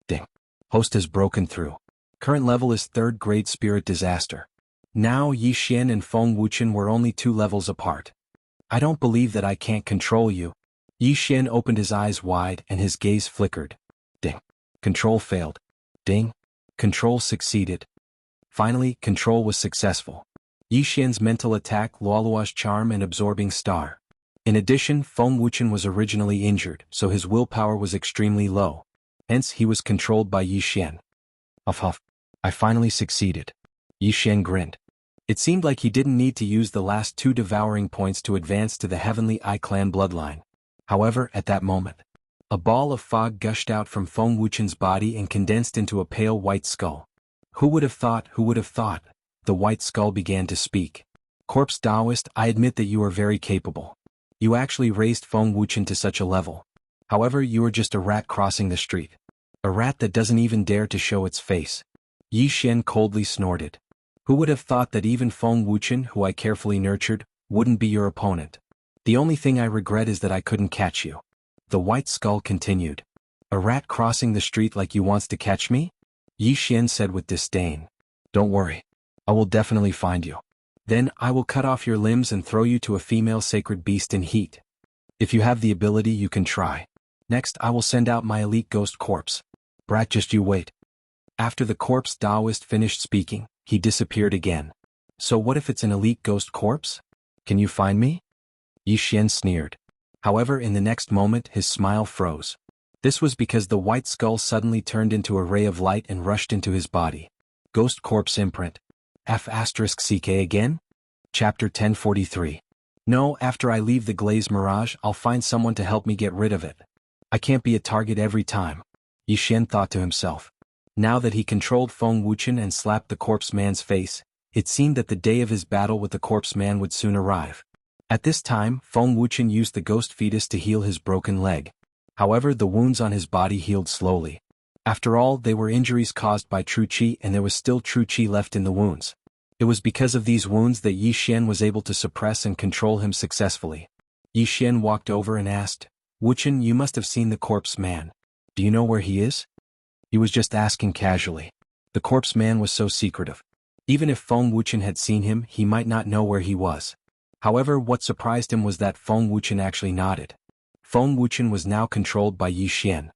Ding. Host has broken through. Current level is 3rd grade spirit disaster. Now Yi Xian and Feng Wuchen were only 2 levels apart. I don't believe that I can't control you. Yi Xian opened his eyes wide and his gaze flickered. Ding. Control failed. Ding. Control succeeded. Finally, control was successful. Yi Xian's mental attack, Luolua's charm and absorbing star. In addition, Feng Wuchen was originally injured, so his willpower was extremely low. Hence, he was controlled by Yi Xian. Huff huff. I finally succeeded. Yi Xian grinned. It seemed like he didn't need to use the last 2 devouring points to advance to the Heavenly Eye Clan bloodline. However, at that moment, a ball of fog gushed out from Feng Wuchen's body and condensed into a pale white skull. Who would have thought? The white skull began to speak. Corpse Taoist, I admit that you are very capable. You actually raised Feng Wuchen to such a level. However, you are just a rat crossing the street. A rat that doesn't even dare to show its face. Yi Xian coldly snorted. Who would have thought that even Feng Wuchen, who I carefully nurtured, wouldn't be your opponent? The only thing I regret is that I couldn't catch you. The white skull continued. A rat crossing the street like you wants to catch me? Yi Xian said with disdain. Don't worry. I will definitely find you. Then I will cut off your limbs and throw you to a female sacred beast in heat. If you have the ability, you can try. Next, I will send out my elite ghost corpse. Brat, just you wait. After the corpse Taoist finished speaking, he disappeared again. So what if it's an elite ghost corpse? Can you find me? Yi Xian sneered. However, in the next moment his smile froze. This was because the white skull suddenly turned into a ray of light and rushed into his body. Ghost corpse imprint. F***CK again? Chapter 1043. No, after I leave the Glaze Mirage, I'll find someone to help me get rid of it. I can't be a target every time. Yi Xian thought to himself. Now that he controlled Feng Wuchen and slapped the corpse man's face, it seemed that the day of his battle with the corpse man would soon arrive. At this time, Feng Wuchen used the ghost fetus to heal his broken leg. However, the wounds on his body healed slowly. After all, they were injuries caused by true qi and there was still true qi left in the wounds. It was because of these wounds that Yi Xian was able to suppress and control him successfully. Yi Xian walked over and asked, Wuchen, you must have seen the corpse man. Do you know where he is? He was just asking casually. The corpse man was so secretive. Even if Feng Wuchen had seen him, he might not know where he was. However, what surprised him was that Feng Wuchen actually nodded. Feng Wuchen was now controlled by Yi Xian.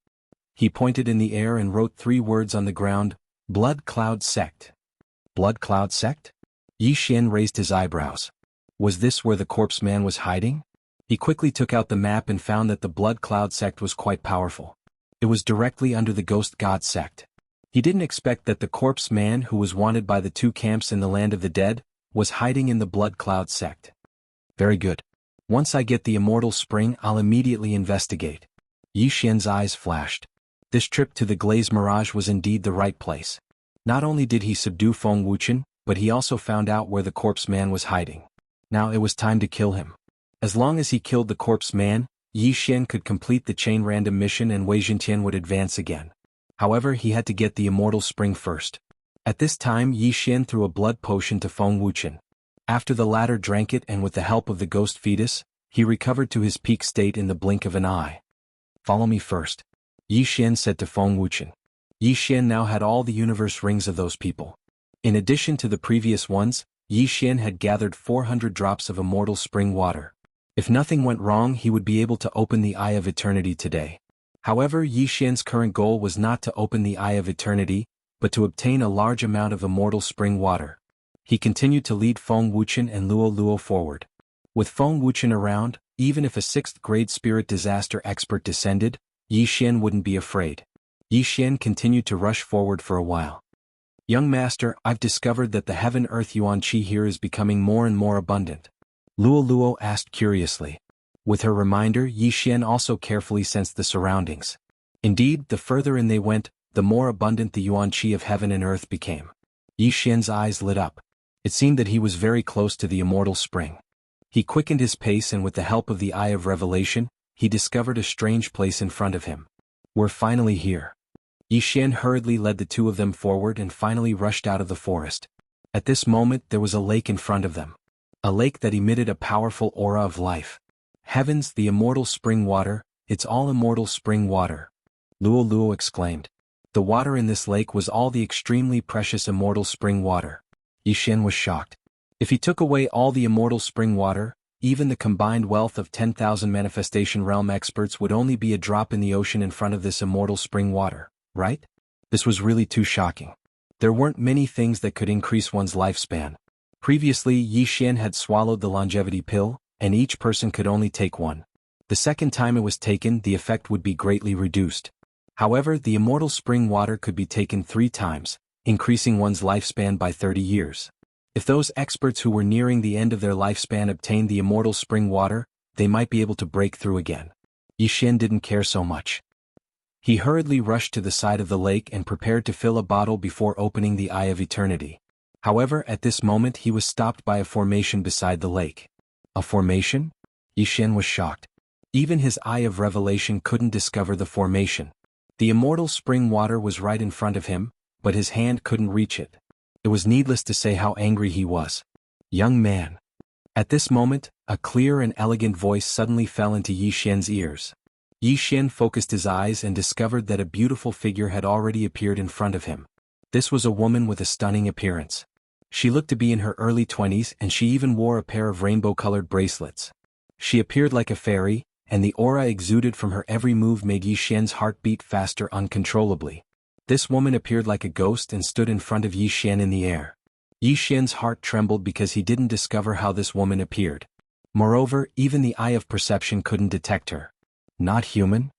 He pointed in the air and wrote 3 words on the ground, Blood Cloud Sect. Blood Cloud Sect? Yi Xian raised his eyebrows. Was this where the corpse man was hiding? He quickly took out the map and found that the Blood Cloud Sect was quite powerful. It was directly under the Ghost God Sect. He didn't expect that the corpse man who was wanted by the 2 camps in the land of the dead was hiding in the Blood Cloud Sect. Very good. Once I get the Immortal Spring, I'll immediately investigate. Yi Xian's eyes flashed. This trip to the Glaze Mirage was indeed the right place. Not only did he subdue Feng Wuchen, but he also found out where the corpse man was hiding. Now it was time to kill him. As long as he killed the corpse man, Yi Xian could complete the chain random mission and Wei Jintian would advance again. However, he had to get the Immortal Spring first. At this time, Yi Xian threw a blood potion to Feng Wuchen. After the latter drank it and with the help of the ghost fetus, he recovered to his peak state in the blink of an eye. Follow me first. Yi Xian said to Feng Wuchen. Yi Xian now had all the universe rings of those people. In addition to the previous ones, Yi Xian had gathered 400 drops of immortal spring water. If nothing went wrong, he would be able to open the Eye of Eternity today. However, Yi Xian's current goal was not to open the Eye of Eternity, but to obtain a large amount of immortal spring water. He continued to lead Feng Wuchen and Luo Luo forward. With Feng Wuchen around, even if a 6th grade spirit disaster expert descended, Yi Xian wouldn't be afraid. Yi Xian continued to rush forward for a while. Young master, I've discovered that the heaven-earth yuan qi here is becoming more and more abundant. Luo Luo asked curiously. With her reminder, Yi Xian also carefully sensed the surroundings. Indeed, the further in they went, the more abundant the yuan qi of heaven and earth became. Yi Xian's eyes lit up. It seemed that he was very close to the immortal spring. He quickened his pace and with the help of the Eye of Revelation, he discovered a strange place in front of him. We're finally here. Yi Xian hurriedly led the 2 of them forward and finally rushed out of the forest. At this moment there was a lake in front of them. A lake that emitted a powerful aura of life. Heavens, the immortal spring water, it's all immortal spring water. Luo Luo exclaimed. The water in this lake was all the extremely precious immortal spring water. Yi Xian was shocked. If he took away all the immortal spring water, even the combined wealth of 10,000 manifestation realm experts would only be a drop in the ocean in front of this immortal spring water, right? This was really too shocking. There weren't many things that could increase one's lifespan. Previously, Yi Xian had swallowed the longevity pill, and each person could only take one. The second time it was taken, the effect would be greatly reduced. However, the immortal spring water could be taken 3 times, increasing one's lifespan by 30 years. If those experts who were nearing the end of their lifespan obtained the immortal spring water, they might be able to break through again. Yi Xian didn't care so much. He hurriedly rushed to the side of the lake and prepared to fill a bottle before opening the Eye of Eternity. However, at this moment he was stopped by a formation beside the lake. A formation? Yi Xian was shocked. Even his Eye of Revelation couldn't discover the formation. The immortal spring water was right in front of him, but his hand couldn't reach it. It was needless to say how angry he was. Young man. At this moment, a clear and elegant voice suddenly fell into Yi Xian's ears. Yi Xian focused his eyes and discovered that a beautiful figure had already appeared in front of him. This was a woman with a stunning appearance. She looked to be in her early 20s and she even wore a pair of rainbow-colored bracelets. She appeared like a fairy, and the aura exuded from her every move made Yi Xian's heart beat faster uncontrollably. This woman appeared like a ghost and stood in front of Yi Xian in the air. Yi Xian's heart trembled because he didn't discover how this woman appeared. Moreover, even the eye of perception couldn't detect her. Not human?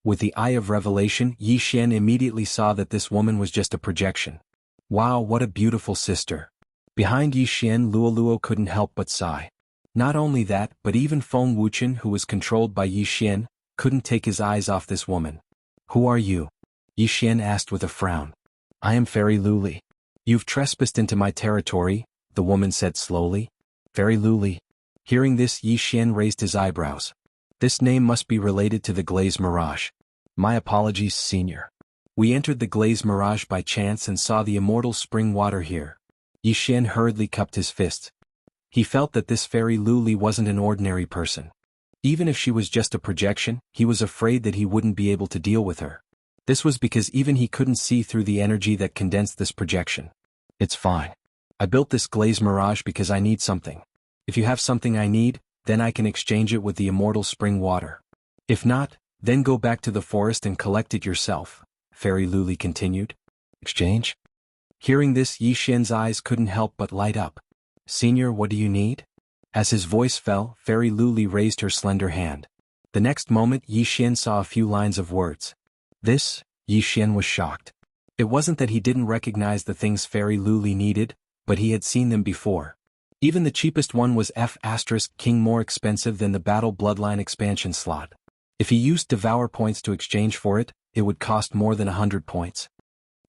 With the eye of revelation, Yi Xian immediately saw that this woman was just a projection. Wow, what a beautiful sister. Behind Yi Xian, Luoluo couldn't help but sigh. Not only that, but even Feng Wuchen, who was controlled by Yi Xian, couldn't take his eyes off this woman. Who are you? Yi Xian asked with a frown. I am Fairy Luli. You've trespassed into my territory, the woman said slowly. Fairy Luli. Hearing this, Yi Xian raised his eyebrows. This name must be related to the Glaze Mirage. My apologies, Senior. We entered the Glaze Mirage by chance and saw the immortal spring water here. Yi Xian hurriedly cupped his fists. He felt that this Fairy Luli wasn't an ordinary person. Even if she was just a projection, he was afraid that he wouldn't be able to deal with her. This was because even he couldn't see through the energy that condensed this projection. It's fine. I built this Glaze Mirage because I need something. If you have something I need, then I can exchange it with the immortal spring water. If not, then go back to the forest and collect it yourself, Fairy Luli continued. Exchange? Hearing this, Yi Xian's eyes couldn't help but light up. Senior, what do you need? As his voice fell, Fairy Luli raised her slender hand. The next moment, Yi Xian saw a few lines of words. This? Yi Xian was shocked. It wasn't that he didn't recognize the things Fairy Luli needed, but he had seen them before. Even the cheapest one was F*King, more expensive than the Battle Bloodline expansion slot. If he used Devour points to exchange for it, it would cost more than 100 points.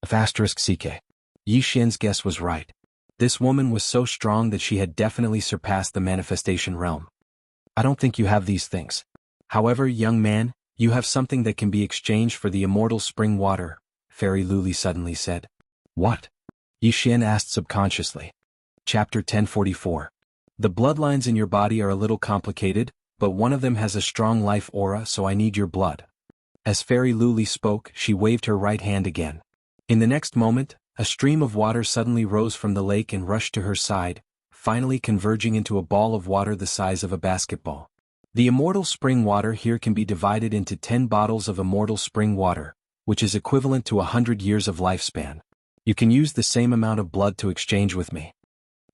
F*CK. Yi Xian's guess was right. This woman was so strong that she had definitely surpassed the manifestation realm. I don't think you have these things. However, young man, you have something that can be exchanged for the immortal spring water, Fairy Luli suddenly said. What? Yi Xian asked subconsciously. Chapter 1044. The bloodlines in your body are a little complicated, but one of them has a strong life aura, so I need your blood. As Fairy Luli spoke, she waved her right hand again. In the next moment, a stream of water suddenly rose from the lake and rushed to her side, finally converging into a ball of water the size of a basketball. The immortal spring water here can be divided into 10 bottles of immortal spring water, which is equivalent to 100 years of lifespan. You can use the same amount of blood to exchange with me.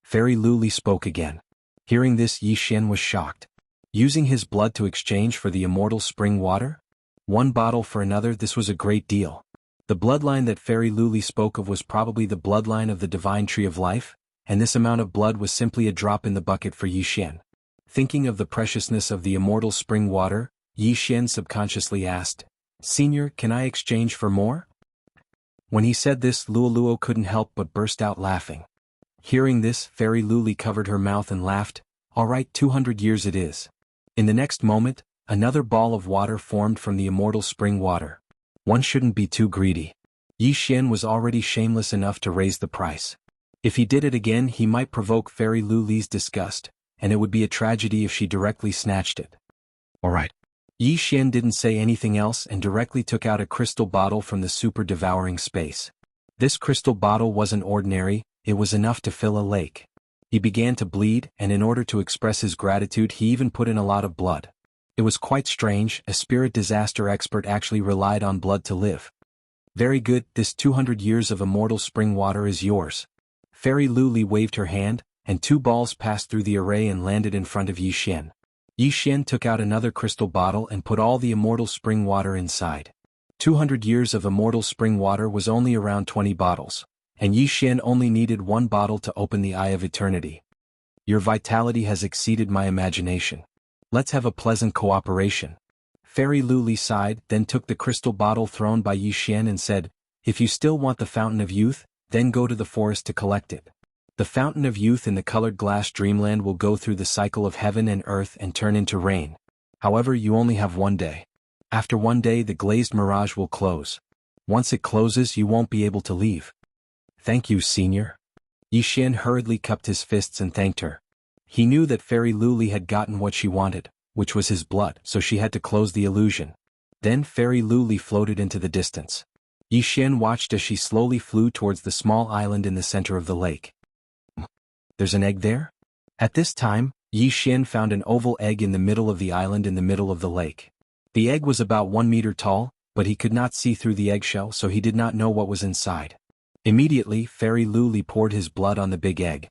Fairy Luli spoke again. Hearing this, Yi Xian was shocked. Using his blood to exchange for the immortal spring water? One bottle for another, this was a great deal. The bloodline that Fairy Luli spoke of was probably the bloodline of the divine tree of life, and this amount of blood was simply a drop in the bucket for Yi Xian. Thinking of the preciousness of the immortal spring water, Yi Xian subconsciously asked, Senior, can I exchange for more? When he said this, Luoluo couldn't help but burst out laughing. Hearing this, Fairy Luli covered her mouth and laughed. All right, 200 years it is. In the next moment, another ball of water formed from the immortal spring water. One shouldn't be too greedy. Yi Xian was already shameless enough to raise the price. If he did it again, he might provoke Fairy Luli's disgust, and it would be a tragedy if she directly snatched it. All right. Yi Xian didn't say anything else and directly took out a crystal bottle from the super-devouring space. This crystal bottle wasn't ordinary, it was enough to fill a lake. He began to bleed, and in order to express his gratitude he even put in a lot of blood. It was quite strange, a spirit disaster expert actually relied on blood to live. Very good, this 200 years of immortal spring water is yours. Fairy Luli waved her hand, and 2 balls passed through the array and landed in front of Yi Xian. Yi Xian took out another crystal bottle and put all the immortal spring water inside. 200 years of immortal spring water was only around 20 bottles, and Yi Xian only needed 1 bottle to open the Eye of Eternity. Your vitality has exceeded my imagination. Let's have a pleasant cooperation. Fairy Luli sighed, then took the crystal bottle thrown by Yi Xian and said, If you still want the Fountain of Youth, then go to the forest to collect it. The Fountain of Youth in the colored glass dreamland will go through the cycle of heaven and earth and turn into rain. However, you only have 1 day. After 1 day the glazed mirage will close. Once it closes you won't be able to leave. Thank you, Senior. Yi Xian hurriedly cupped his fists and thanked her. He knew that Fairy Luli had gotten what she wanted, which was his blood, so she had to close the illusion. Then Fairy Luli floated into the distance. Yi Xian watched as she slowly flew towards the small island in the center of the lake. There's an egg there? At this time, Yi Xian found an oval egg in the middle of the island in the middle of the lake. The egg was about 1 meter tall, but he could not see through the eggshell, so he did not know what was inside. Immediately, Fairy Luli poured his blood on the big egg.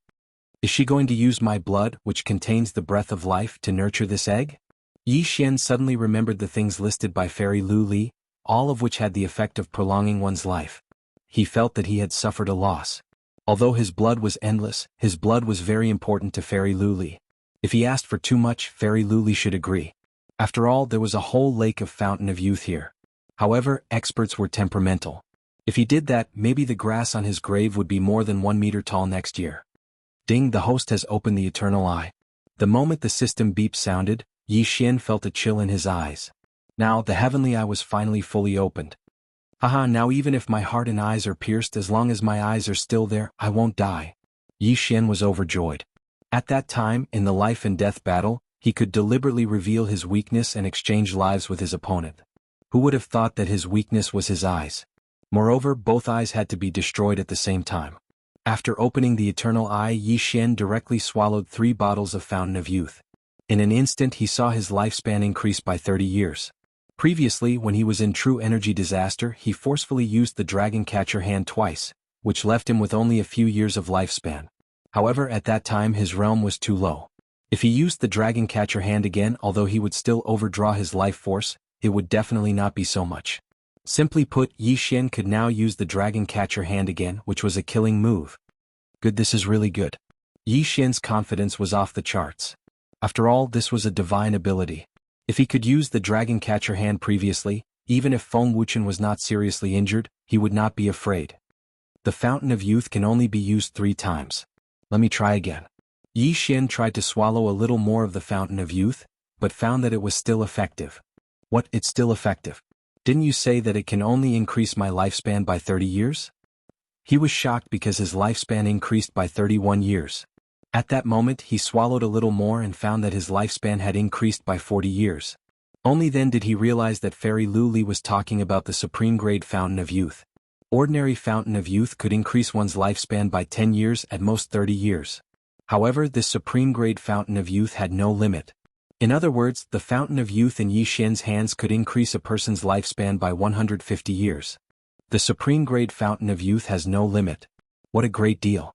Is she going to use my blood, which contains the breath of life, to nurture this egg? Yi Xian suddenly remembered the things listed by Fairy Luli, all of which had the effect of prolonging one's life. He felt that he had suffered a loss. Although his blood was endless, his blood was very important to Fairy Luli. If he asked for too much, Fairy Luli should agree. After all, there was a whole lake of Fountain of Youth here. However, experts were temperamental. If he did that, maybe the grass on his grave would be more than 1 meter tall next year. Ding, the host has opened the eternal eye. The moment the system beep sounded, Yi Xian felt a chill in his eyes. Now, the heavenly eye was finally fully opened. Haha, now even if my heart and eyes are pierced, as long as my eyes are still there, I won't die. Yi Xian was overjoyed. At that time, in the life and death battle, he could deliberately reveal his weakness and exchange lives with his opponent. Who would have thought that his weakness was his eyes? Moreover, both eyes had to be destroyed at the same time. After opening the eternal eye, Yi Xian directly swallowed 3 bottles of Fountain of Youth. In an instant he saw his lifespan increase by 30 years. Previously, when he was in true energy disaster, he forcefully used the Dragon Catcher hand twice, which left him with only a few years of lifespan. However, at that time his realm was too low. If he used the Dragon Catcher hand again, although he would still overdraw his life force, it would definitely not be so much. Simply put, Yi Xian could now use the Dragon Catcher hand again, which was a killing move. Good, this is really good. Yi Xian's confidence was off the charts. After all, this was a divine ability. If he could use the Dragon Catcher hand previously, even if Feng Wuchen was not seriously injured, he would not be afraid. The Fountain of Youth can only be used 3 times. Let me try again. Yi Xian tried to swallow a little more of the Fountain of Youth, but found that it was still effective. What, it's still effective? Didn't you say that it can only increase my lifespan by 30 years? He was shocked because his lifespan increased by 31 years. At that moment he swallowed a little more and found that his lifespan had increased by 40 years. Only then did he realize that Fairy Luli was talking about the supreme grade Fountain of Youth. Ordinary Fountain of Youth could increase one's lifespan by 10 years, at most 30 years. However, this supreme grade Fountain of Youth had no limit. In other words, the Fountain of Youth in Yi Xian's hands could increase a person's lifespan by 150 years. The supreme grade Fountain of Youth has no limit. What a great deal.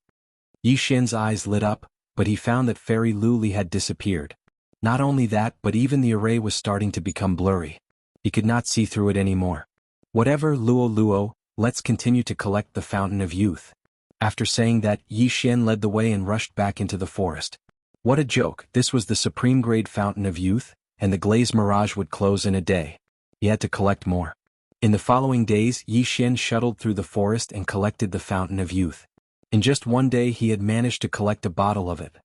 Yi Xian's eyes lit up, but he found that Fairy Luli had disappeared. Not only that, but even the array was starting to become blurry. He could not see through it anymore. Whatever, Luo, let's continue to collect the Fountain of Youth. After saying that, Yi Xian led the way and rushed back into the forest. What a joke, this was the supreme grade Fountain of Youth, and the Glazed Mirage would close in a day. He had to collect more. In the following days, Yi Xian shuttled through the forest and collected the Fountain of Youth. In just 1 day he had managed to collect a bottle of it.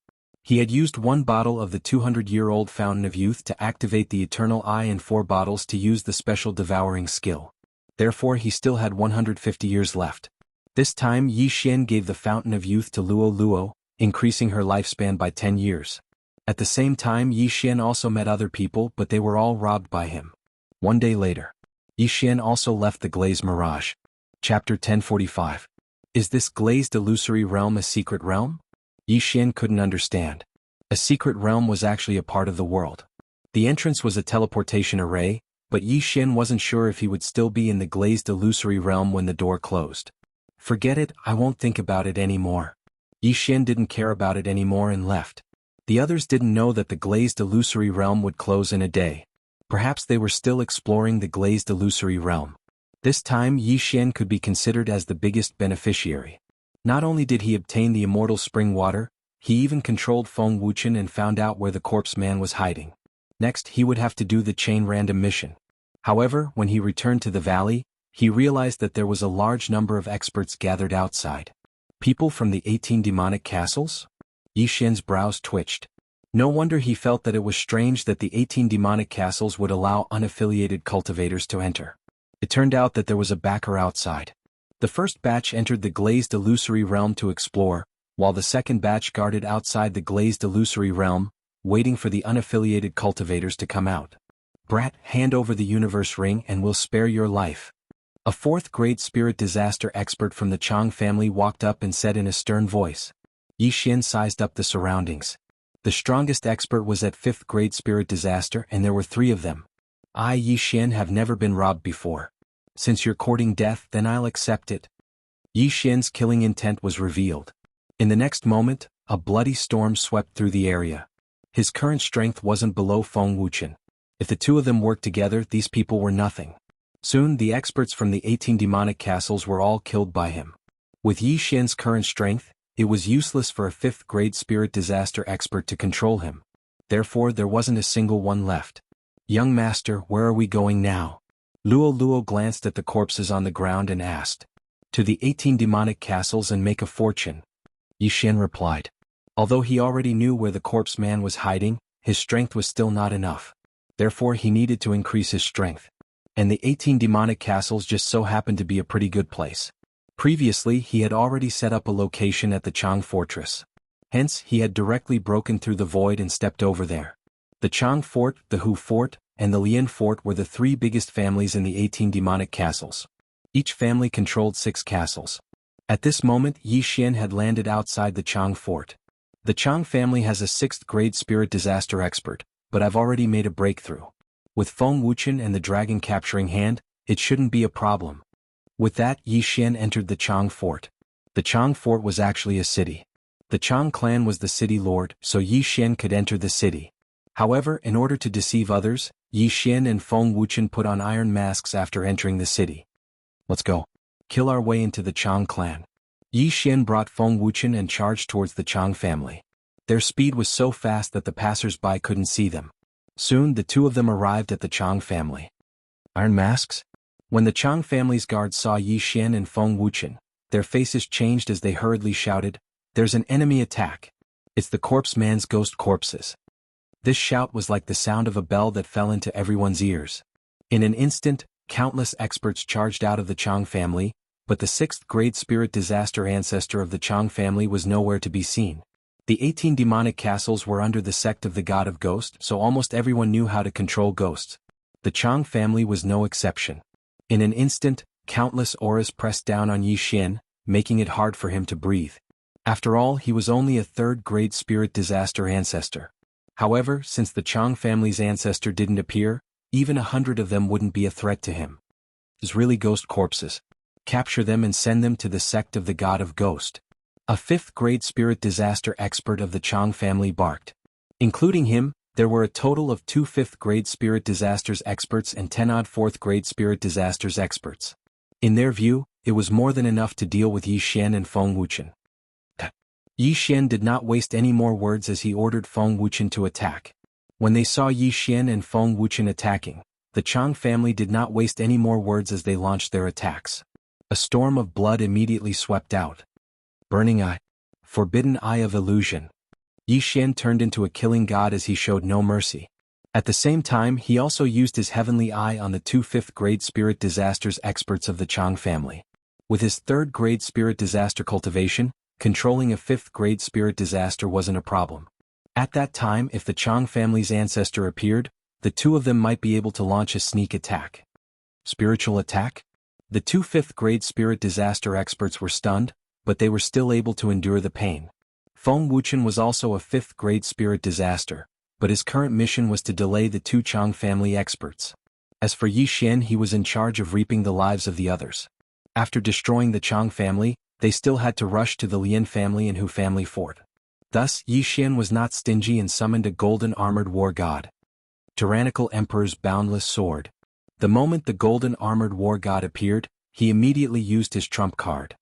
He had used 1 bottle of the 200-year-old Fountain of Youth to activate the Eternal Eye and 4 bottles to use the special devouring skill. Therefore he still had 150 years left. This time Yi Xian gave the Fountain of Youth to Luo, increasing her lifespan by 10 years. At the same time Yi Xian also met other people, but they were all robbed by him. 1 day later. Yi Xian also left the Glazed Mirage. Chapter 1045. Is this glazed illusory realm a secret realm? Yi Xian couldn't understand. A secret realm was actually a part of the world. The entrance was a teleportation array, but Yi Xian wasn't sure if he would still be in the glazed illusory realm when the door closed. Forget it, I won't think about it anymore. Yi Xian didn't care about it anymore and left. The others didn't know that the glazed illusory realm would close in a day. Perhaps they were still exploring the glazed illusory realm. This time Yi Xian could be considered as the biggest beneficiary. Not only did he obtain the immortal spring water, he even controlled Feng Wuchen and found out where the corpse man was hiding. Next he would have to do the chain random mission. However, when he returned to the valley, he realized that there was a large number of experts gathered outside. People from the 18 demonic castles? Yi Xian's brows twitched. No wonder he felt that it was strange that the 18 demonic castles would allow unaffiliated cultivators to enter. It turned out that there was a backer outside. The first batch entered the glazed illusory realm to explore, while the second batch guarded outside the glazed illusory realm, waiting for the unaffiliated cultivators to come out. Brat, hand over the universe ring and we'll spare your life. A fourth-grade spirit disaster expert from the Chang family walked up and said in a stern voice. Yi Xian sized up the surroundings. The strongest expert was at fifth-grade spirit disaster and there were 3 of them. I, Yi Xian, have never been robbed before. Since you're courting death, then I'll accept it. Yi Xian's killing intent was revealed. In the next moment, a bloody storm swept through the area. His current strength wasn't below Feng Wuchen. If the 2 of them worked together, these people were nothing. Soon the experts from the 18 demonic castles were all killed by him. With Yi Xian's current strength, it was useless for a 5th-grade spirit disaster expert to control him. Therefore there wasn't a single one left. Young master, where are we going now? Luo glanced at the corpses on the ground and asked. To the 18 demonic castles and make a fortune. Yi Xian replied. Although he already knew where the corpse man was hiding, his strength was still not enough. Therefore he needed to increase his strength. And the 18 demonic castles just so happened to be a pretty good place. Previously he had already set up a location at the Chang fortress. Hence he had directly broken through the void and stepped over there. The Chang fort, the Hu fort, and the Lian fort were the 3 biggest families in the 18 demonic castles. Each family controlled 6 castles. At this moment Yi Xian had landed outside the Chang fort. The Chang family has a 6th-grade spirit disaster expert, but I've already made a breakthrough. With Feng Wuchen and the dragon capturing hand, it shouldn't be a problem. With that, Yi Xian entered the Chang fort. The Chang fort was actually a city. The Chang clan was the city lord, so Yi Xian could enter the city. However, in order to deceive others, Yi Xian and Feng Wuchen put on iron masks after entering the city. Let's go. Kill our way into the Chang clan. Yi Xian brought Feng Wuchen and charged towards the Chang family. Their speed was so fast that the passers-by couldn't see them. Soon the 2 of them arrived at the Chang family. Iron masks? When the Chang family's guards saw Yi Xian and Feng Wuchen, their faces changed as they hurriedly shouted, "There's an enemy attack. It's the corpse man's ghost corpses." This shout was like the sound of a bell that fell into everyone's ears. In an instant, countless experts charged out of the Chang family, but the 6th-grade spirit disaster ancestor of the Chang family was nowhere to be seen. The 18 demonic castles were under the sect of the god of ghosts, so almost everyone knew how to control ghosts. The Chang family was no exception. In an instant, countless auras pressed down on Yi Xian, making it hard for him to breathe. After all, he was only a 3rd-grade spirit disaster ancestor. However, since the Chang family's ancestor didn't appear, even 100 of them wouldn't be a threat to him. It's really ghost corpses. Capture them and send them to the sect of the god of ghost. A 5th-grade spirit disaster expert of the Chang family barked. Including him, there were a total of 2 5th-grade spirit disasters experts and 10-odd 4th-grade spirit disasters experts. In their view, it was more than enough to deal with Yi Xian and Feng Wuchen. Yi Xian did not waste any more words as he ordered Feng Wuchen to attack. When they saw Yi Xian and Feng Wuchen attacking, the Chang family did not waste any more words as they launched their attacks. A storm of blood immediately swept out. Burning Eye. Forbidden Eye of Illusion. Yi Xian turned into a killing god as he showed no mercy. At the same time, he also used his heavenly eye on the 2 5th-grade spirit disasters experts of the Chang family. With his 3rd-grade spirit disaster cultivation, controlling a 5th-grade spirit disaster wasn't a problem. At that time, if the Chang family's ancestor appeared, the 2 of them might be able to launch a sneak attack. Spiritual attack? The 2 5th-grade spirit disaster experts were stunned, but they were still able to endure the pain. Feng Wuchen was also a 5th-grade spirit disaster, but his current mission was to delay the 2 Chang family experts. As for Yi Xian, he was in charge of reaping the lives of the others. After destroying the Chang family, they still had to rush to the Lian family and Hu family fort. Thus, Yi Xian was not stingy and summoned a golden armored war god. Tyrannical Emperor's boundless sword. The moment the golden armored war god appeared, he immediately used his trump card.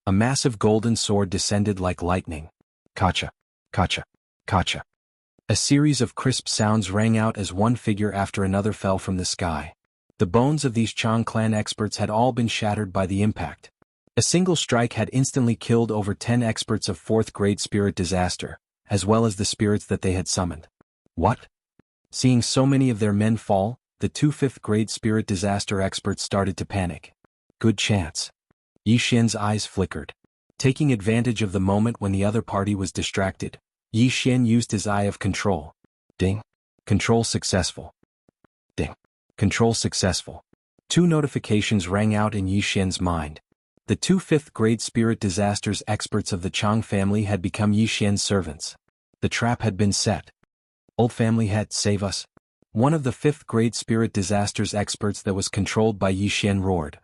A massive golden sword descended like lightning. Kacha, kacha, kacha. A series of crisp sounds rang out as one figure after another fell from the sky. The bones of these Chang clan experts had all been shattered by the impact. A single strike had instantly killed over 10 experts of 4th-grade spirit disaster, as well as the spirits that they had summoned. What? Seeing so many of their men fall, the 2 5th-grade spirit disaster experts started to panic. Good chance. Yi Xian's eyes flickered. Taking advantage of the moment when the other party was distracted, Yi Xian used his eye of control. Ding. Control successful. Ding. Control successful. 2 notifications rang out in Yi Xian's mind. The 2 fifth-grade spirit disasters experts of the Chang family had become Yi Xian's servants. The trap had been set. Old family head, save us. One of the 5th-grade spirit disasters experts that was controlled by Yi Xian roared.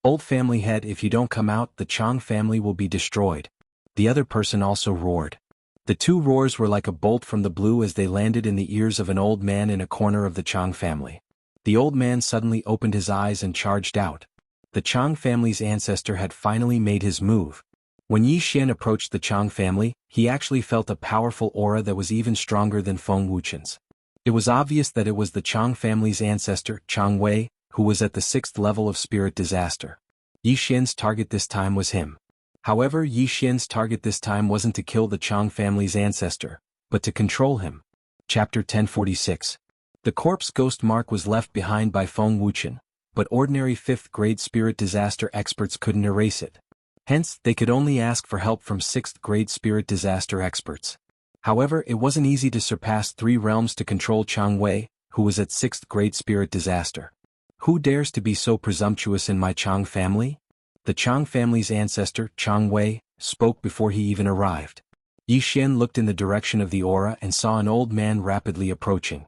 Old family head, if you don't come out, the Chang family will be destroyed. The other person also roared. The 2 roars were like a bolt from the blue as they landed in the ears of an old man in a corner of the Chang family. The old man suddenly opened his eyes and charged out. The Chang family's ancestor had finally made his move. When Yi Xian approached the Chang family, he actually felt a powerful aura that was even stronger than Feng Wuchen's. It was obvious that it was the Chang family's ancestor, Chang Wei, who was at the 6th level of spirit disaster. Yi Xian's target this time was him. However, Yi Xian's target this time wasn't to kill the Chang family's ancestor, but to control him. Chapter 1046. The corpse ghost mark was left behind by Feng Wuchen, but ordinary 5th-grade spirit disaster experts couldn't erase it. Hence, they could only ask for help from 6th-grade spirit disaster experts. However, it wasn't easy to surpass 3 realms to control Chang Wei, who was at 6th-grade spirit disaster. Who dares to be so presumptuous in my Chang family? The Chang family's ancestor, Chang Wei, spoke before he even arrived. Yi Xian looked in the direction of the aura and saw an old man rapidly approaching.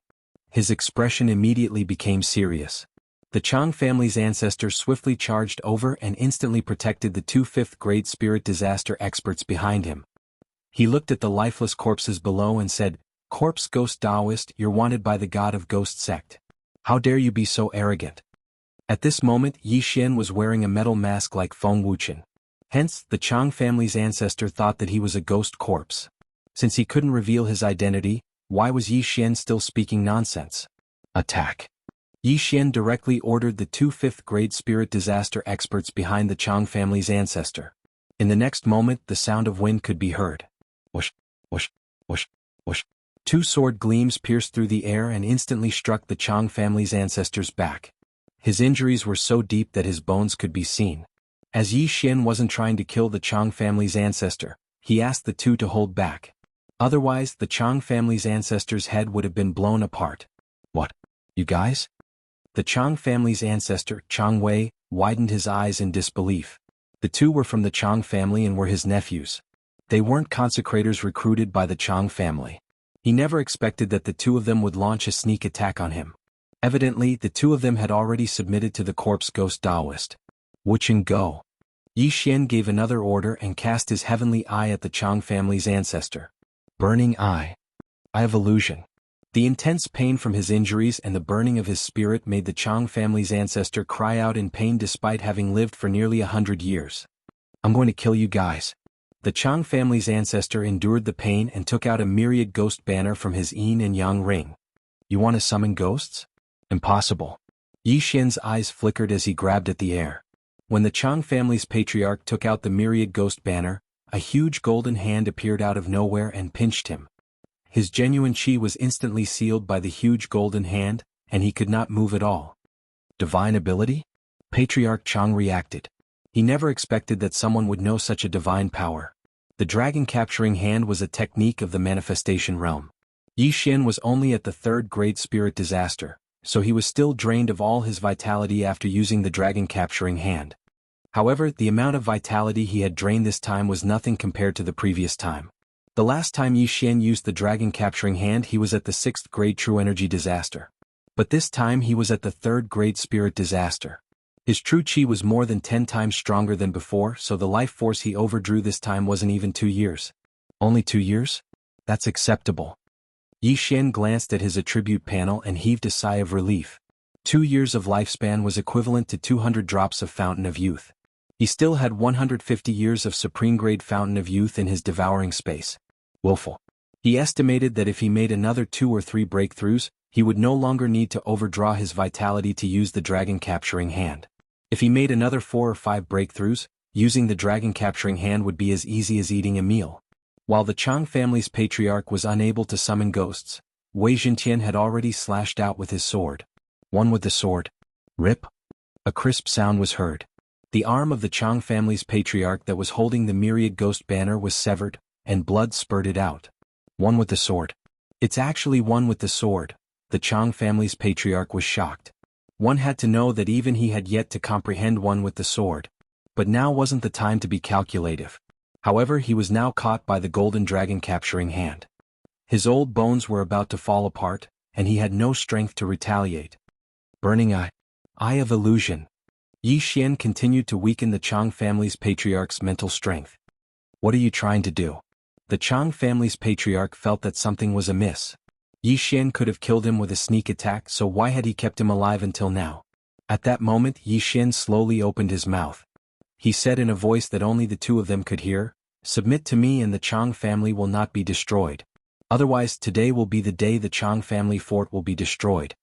His expression immediately became serious. The Chang family's ancestor swiftly charged over and instantly protected the 2 5th-grade spirit disaster experts behind him. He looked at the lifeless corpses below and said, "Corpse Ghost Taoist, you're wanted by the God of Ghost sect. How dare you be so arrogant?" At this moment, Yi Xian was wearing a metal mask like Feng Wuchen. Hence, the Chang family's ancestor thought that he was a ghost corpse. Since he couldn't reveal his identity, why was Yi Xian still speaking nonsense? Attack. Yi Xian directly ordered the 2 5th-grade spirit disaster experts behind the Chang family's ancestor. In the next moment, the sound of wind could be heard. Whoosh, whoosh, whoosh, whoosh. 2 sword gleams pierced through the air and instantly struck the Chang family's ancestor's back. His injuries were so deep that his bones could be seen. As Yi Xian wasn't trying to kill the Chang family's ancestor, he asked the 2 to hold back. Otherwise, the Chang family's ancestor's head would have been blown apart. What? You guys? The Chang family's ancestor, Chang Wei, widened his eyes in disbelief. The 2 were from the Chang family and were his nephews. They weren't consecrators recruited by the Chang family. He never expected that the 2 of them would launch a sneak attack on him. Evidently, the 2 of them had already submitted to the corpse ghost Taoist. Wuchen go. Yi Xian gave another order and cast his heavenly eye at the Chang family's ancestor. Burning eye. Eye of illusion. The intense pain from his injuries and the burning of his spirit made the Chang family's ancestor cry out in pain despite having lived for nearly 100 years. I'm going to kill you guys. The Chang family's ancestor endured the pain and took out a myriad ghost banner from his yin and yang ring. You want to summon ghosts? Impossible. Yi Xian's eyes flickered as he grabbed at the air. When the Chang family's patriarch took out the myriad ghost banner, a huge golden hand appeared out of nowhere and pinched him. His genuine chi was instantly sealed by the huge golden hand, and he could not move at all. Divine ability? Patriarch Chang reacted. He never expected that someone would know such a divine power. The dragon capturing hand was a technique of the manifestation realm. Yi Xian was only at the 3rd-grade spirit disaster, so he was still drained of all his vitality after using the dragon capturing hand. However, the amount of vitality he had drained this time was nothing compared to the previous time. The last time Yi Xian used the dragon capturing hand, he was at the 6th-grade true energy disaster. But this time he was at the 3rd-grade spirit disaster. His true chi was more than 10 times stronger than before, so the life force he overdrew this time wasn't even 2 years. Only 2 years? That's acceptable. Yi Xian glanced at his attribute panel and heaved a sigh of relief. 2 years of lifespan was equivalent to 200 drops of Fountain of Youth. He still had 150 years of supreme-grade Fountain of Youth in his devouring space. Willful. He estimated that if he made another 2 or 3 breakthroughs, he would no longer need to overdraw his vitality to use the dragon capturing hand. If he made another 4 or 5 breakthroughs, using the dragon capturing hand would be as easy as eating a meal. While the Chang family's patriarch was unable to summon ghosts, Wei Zhentian had already slashed out with his sword. One with the sword. Rip. A crisp sound was heard. The arm of the Chang family's patriarch that was holding the myriad ghost banner was severed, and blood spurted out. One with the sword. It's actually one with the sword. The Chang family's patriarch was shocked. One had to know that even he had yet to comprehend one with the sword. But now wasn't the time to be calculative. However, he was now caught by the golden dragon capturing hand. His old bones were about to fall apart, and he had no strength to retaliate. Burning Eye. Eye of Illusion. Yi Xian continued to weaken the Chang family's patriarch's mental strength. What are you trying to do? The Chang family's patriarch felt that something was amiss. Yi Xian could have killed him with a sneak attack, so why had he kept him alive until now? At that moment, Yi Xian slowly opened his mouth. He said in a voice that only the two of them could hear, "Submit to me and the Chang family will not be destroyed. Otherwise, today will be the day the Chang family fort will be destroyed."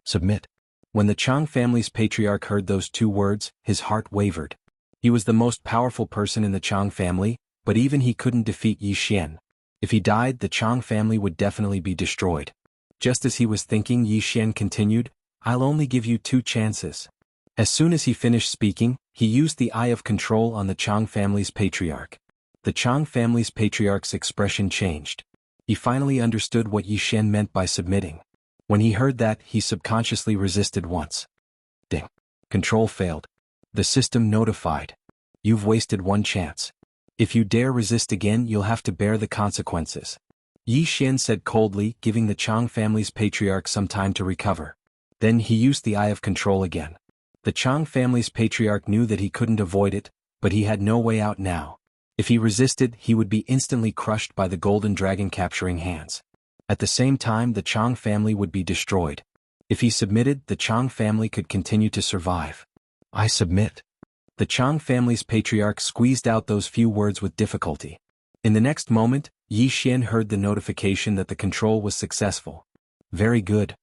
Submit. When the Chang family's patriarch heard those two words, his heart wavered. He was the most powerful person in the Chang family, but even he couldn't defeat Yi Xian. If he died, the Chang family would definitely be destroyed. Just as he was thinking, Yi Xian continued, "I'll only give you 2 chances." As soon as he finished speaking, he used the Eye of Control on the Chang family's patriarch. The Chang family's patriarch's expression changed. He finally understood what Yi Xian meant by submitting. When he heard that, he subconsciously resisted once. Ding. Control failed. The system notified. You've wasted 1 chance. If you dare resist again, you'll have to bear the consequences. Yi Xian said coldly, giving the Chang family's patriarch some time to recover. Then he used the Eye of Control again. The Chang family's patriarch knew that he couldn't avoid it, but he had no way out now. If he resisted, he would be instantly crushed by the golden dragon capturing hands. At the same time, the Chang family would be destroyed. If he submitted, the Chang family could continue to survive. I submit. The Chang family's patriarch squeezed out those few words with difficulty. In the next moment, Yi Xian heard the notification that the control was successful. Very good.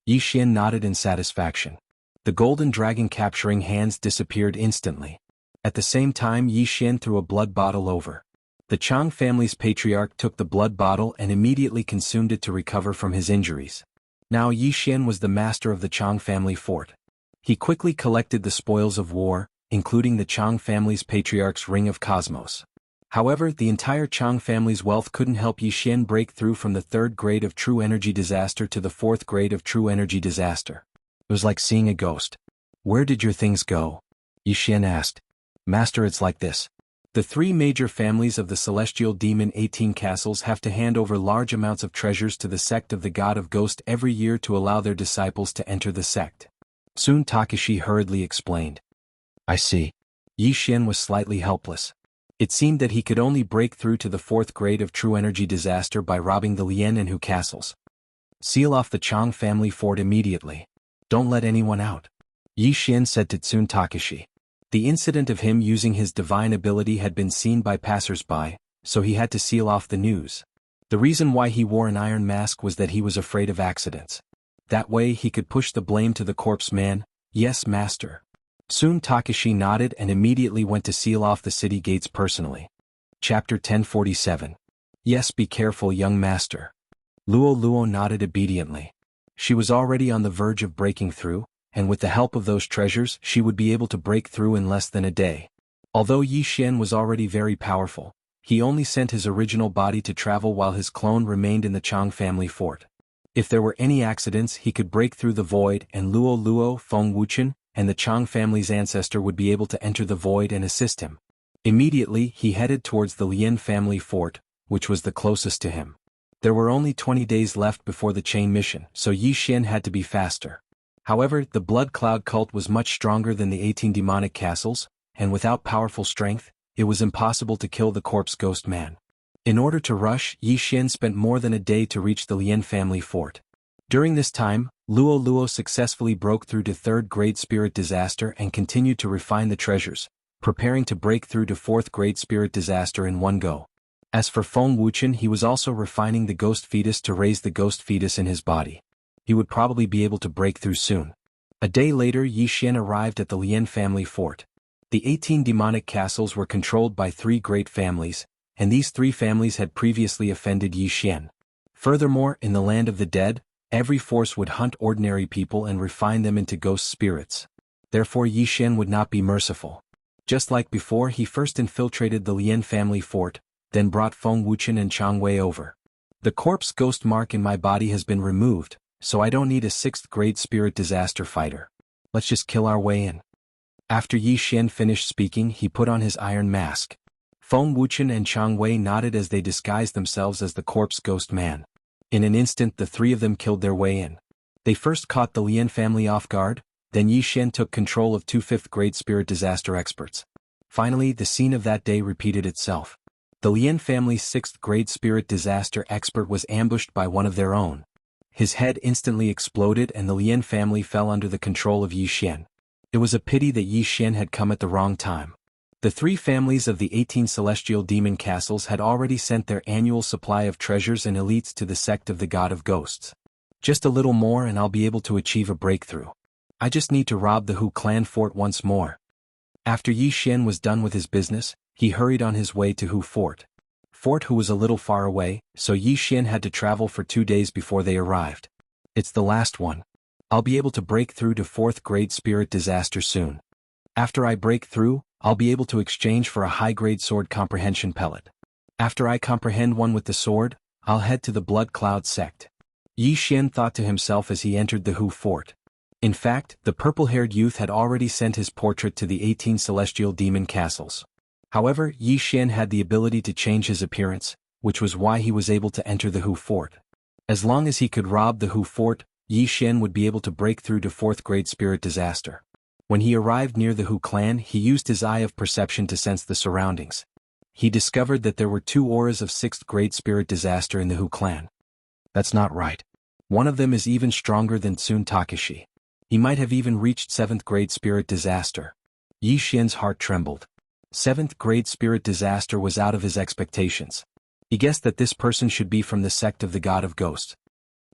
Yi Xian nodded in satisfaction. The golden dragon capturing hands disappeared instantly. At the same time, Yi Xian threw a blood bottle over. The Chang family's patriarch took the blood bottle and immediately consumed it to recover from his injuries. Now Yi Xian was the master of the Chang family fort. He quickly collected the spoils of war, including the Chang family's patriarch's Ring of Cosmos. However, the entire Chang family's wealth couldn't help Yi Xian break through from the 3rd grade of true energy disaster to the 4th grade of true energy disaster. It was like seeing a ghost. Where did your things go? Yi Xian asked. Master, it's like this. The 3 major families of the celestial demon 18 castles have to hand over large amounts of treasures to the sect of the God of Ghost every year to allow their disciples to enter the sect. Soon Takashi hurriedly explained. I see. Yi Xian was slightly helpless. It seemed that he could only break through to the 4th grade of true energy disaster by robbing the Lian and Hu castles. Seal off the Chang family fort immediately. Don't let anyone out. Yi Xian said to Tsun Takashi. The incident of him using his divine ability had been seen by passers-by, so he had to seal off the news. The reason why he wore an iron mask was that he was afraid of accidents. That way he could push the blame to the corpse man. Yes, master. Soon Takashi nodded and immediately went to seal off the city gates personally. Chapter 1047. Yes, be careful, young master. Luo nodded obediently. She was already on the verge of breaking through, and with the help of those treasures she would be able to break through in less than a day. Although Yi Xian was already very powerful, he only sent his original body to travel while his clone remained in the Chang family fort. If there were any accidents, he could break through the void and Luo, Feng Wuchen, and the Chang family's ancestor would be able to enter the void and assist him. Immediately he headed towards the Lian family fort, which was the closest to him. There were only 20 days left before the chain mission, so Yi Xian had to be faster. However, the Blood Cloud cult was much stronger than the 18 demonic castles, and without powerful strength, it was impossible to kill the corpse ghost man. In order to rush, Yi Xian spent more than a day to reach the Lian family fort. During this time, Luo successfully broke through to 3rd grade spirit disaster and continued to refine the treasures, preparing to break through to 4th grade spirit disaster in one go. As for Feng Wuchen, he was also refining the ghost fetus to raise the ghost fetus in his body. He would probably be able to break through soon. A day later, Yi Xian arrived at the Lian family fort. The 18 demonic castles were controlled by 3 great families, and these 3 families had previously offended Yi Xian. Furthermore, in the land of the dead, every force would hunt ordinary people and refine them into ghost spirits. Therefore Yi Xian would not be merciful. Just like before, he first infiltrated the Lian family fort, then brought Feng Wuchen and Chang Wei over. The corpse ghost mark in my body has been removed, so I don't need a 6th grade spirit disaster fighter. Let's just kill our way in. After Yi Xian finished speaking, he put on his iron mask. Feng Wuchen and Chang Wei nodded as they disguised themselves as the corpse ghost man. In an instant the three of them killed their way in. They first caught the Lian family off guard, then Yi Xian took control of two fifth-grade spirit disaster experts. Finally, the scene of that day repeated itself. The Lian family's sixth-grade spirit disaster expert was ambushed by one of their own. His head instantly exploded and the Lian family fell under the control of Yi Xian. It was a pity that Yi Xian had come at the wrong time. The three families of the 18 celestial demon castles had already sent their annual supply of treasures and elites to the sect of the God of Ghosts. Just a little more and I'll be able to achieve a breakthrough. I just need to rob the Hu clan fort once more. After Yi Xian was done with his business, he hurried on his way to Hu Fort. Fort Hu was a little far away, so Yi Xian had to travel for 2 days before they arrived. It's the last one. I'll be able to break through to 4th grade spirit disaster soon. After I break through, I'll be able to exchange for a high-grade sword comprehension pellet. After I comprehend one with the sword, I'll head to the Blood Cloud sect. Yi Xian thought to himself as he entered the Hu Fort. In fact, the purple-haired youth had already sent his portrait to the 18 celestial demon castles. However, Yi Xian had the ability to change his appearance, which was why he was able to enter the Hu Fort. As long as he could rob the Hu Fort, Yi Xian would be able to break through to 4th grade spirit disaster. When he arrived near the Hu clan, he used his eye of perception to sense the surroundings. He discovered that there were 2 auras of 6th grade spirit disaster in the Hu clan. That's not right. One of them is even stronger than Tsun Takashi. He might have even reached 7th grade spirit disaster. Yi Xian's heart trembled. 7th grade spirit disaster was out of his expectations. He guessed that this person should be from the sect of the God of Ghosts.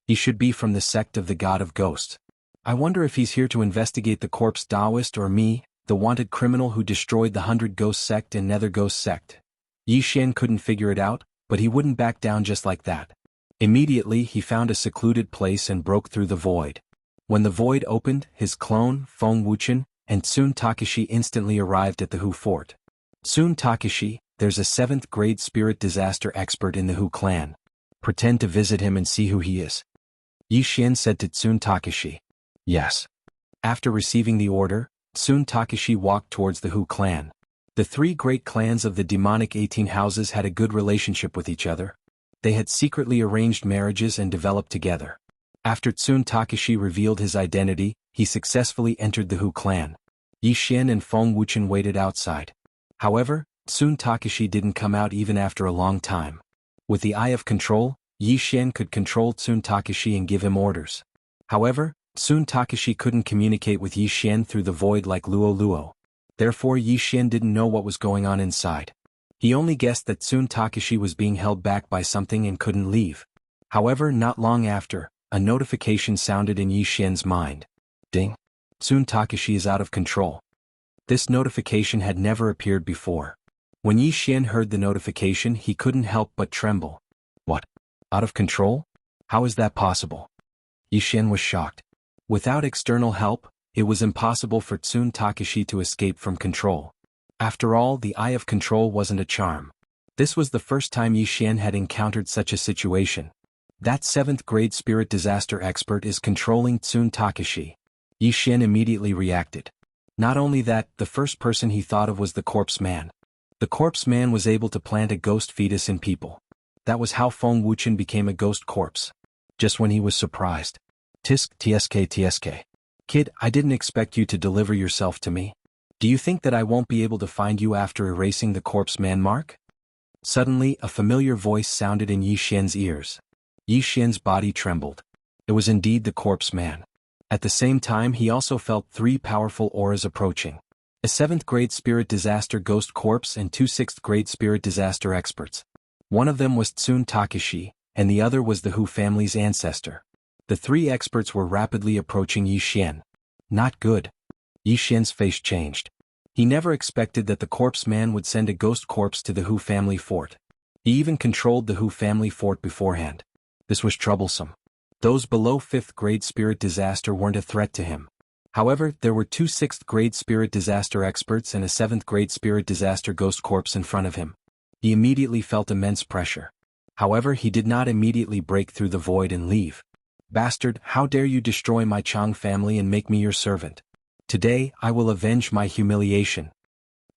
He should be from the sect of the God of Ghosts. I wonder if he's here to investigate the corpse Taoist or me, the wanted criminal who destroyed the 100 Ghost sect and Nether Ghost sect. Yi Xian couldn't figure it out, but he wouldn't back down just like that. Immediately he found a secluded place and broke through the void. When the void opened, his clone, Feng Wuchen, and Tsun Takashi instantly arrived at the Hu Fort. Tsun Takashi, there's a 7th grade spirit disaster expert in the Hu clan. Pretend to visit him and see who he is. Yi Xian said to Tsun Takashi. Yes. After receiving the order, Tsun Takashi walked towards the Hu clan. The 3 great clans of the demonic 18 houses had a good relationship with each other. They had secretly arranged marriages and developed together. After Tsun Takashi revealed his identity, he successfully entered the Hu clan. Yi Xian and Feng Wuchen waited outside. However, Tsun Takashi didn't come out even after a long time. With the Eye of Control, Yi Xian could control Tsun Takashi and give him orders. However, Tsun Takashi couldn't communicate with Yi Xian through the void like Luo Luo. Therefore Yi Xian didn't know what was going on inside. He only guessed that Tsun Takashi was being held back by something and couldn't leave. However, not long after, a notification sounded in Yi Xian's mind. Ding! Tsun Takashi is out of control. This notification had never appeared before. When Yi Xian heard the notification, he couldn't help but tremble. What? Out of control? How is that possible? Yi Xian was shocked. Without external help, it was impossible for Tsun Takashi to escape from control. After all, the Eye of Control wasn't a charm. This was the first time Yi Xian had encountered such a situation. That 7th grade spirit disaster expert is controlling Tsun Takashi. Yi Xian immediately reacted. Not only that, the first person he thought of was the corpse man. The corpse man was able to plant a ghost fetus in people. That was how Feng Wuchen became a ghost corpse. Just when he was surprised. Tsk. Kid, I didn't expect you to deliver yourself to me. Do you think that I won't be able to find you after erasing the corpse man mark? Suddenly, a familiar voice sounded in Yi Xian's ears. Yi Xian's body trembled. It was indeed the corpse man. At the same time he also felt 3 powerful auras approaching. A 7th grade spirit disaster ghost corpse and 2 6th grade spirit disaster experts. One of them was Tsun Takashi, and the other was the Hu family's ancestor. The 3 experts were rapidly approaching Yi Xian. Not good. Yi Xian's face changed. He never expected that the corpse man would send a ghost corpse to the Hu family fort. He even controlled the Hu family fort beforehand. This was troublesome. Those below 5th grade spirit disaster weren't a threat to him. However, there were 2 6th grade spirit disaster experts and a 7th grade spirit disaster ghost corpse in front of him. He immediately felt immense pressure. However, he did not immediately break through the void and leave. Bastard, how dare you destroy my Chang family and make me your servant? Today, I will avenge my humiliation.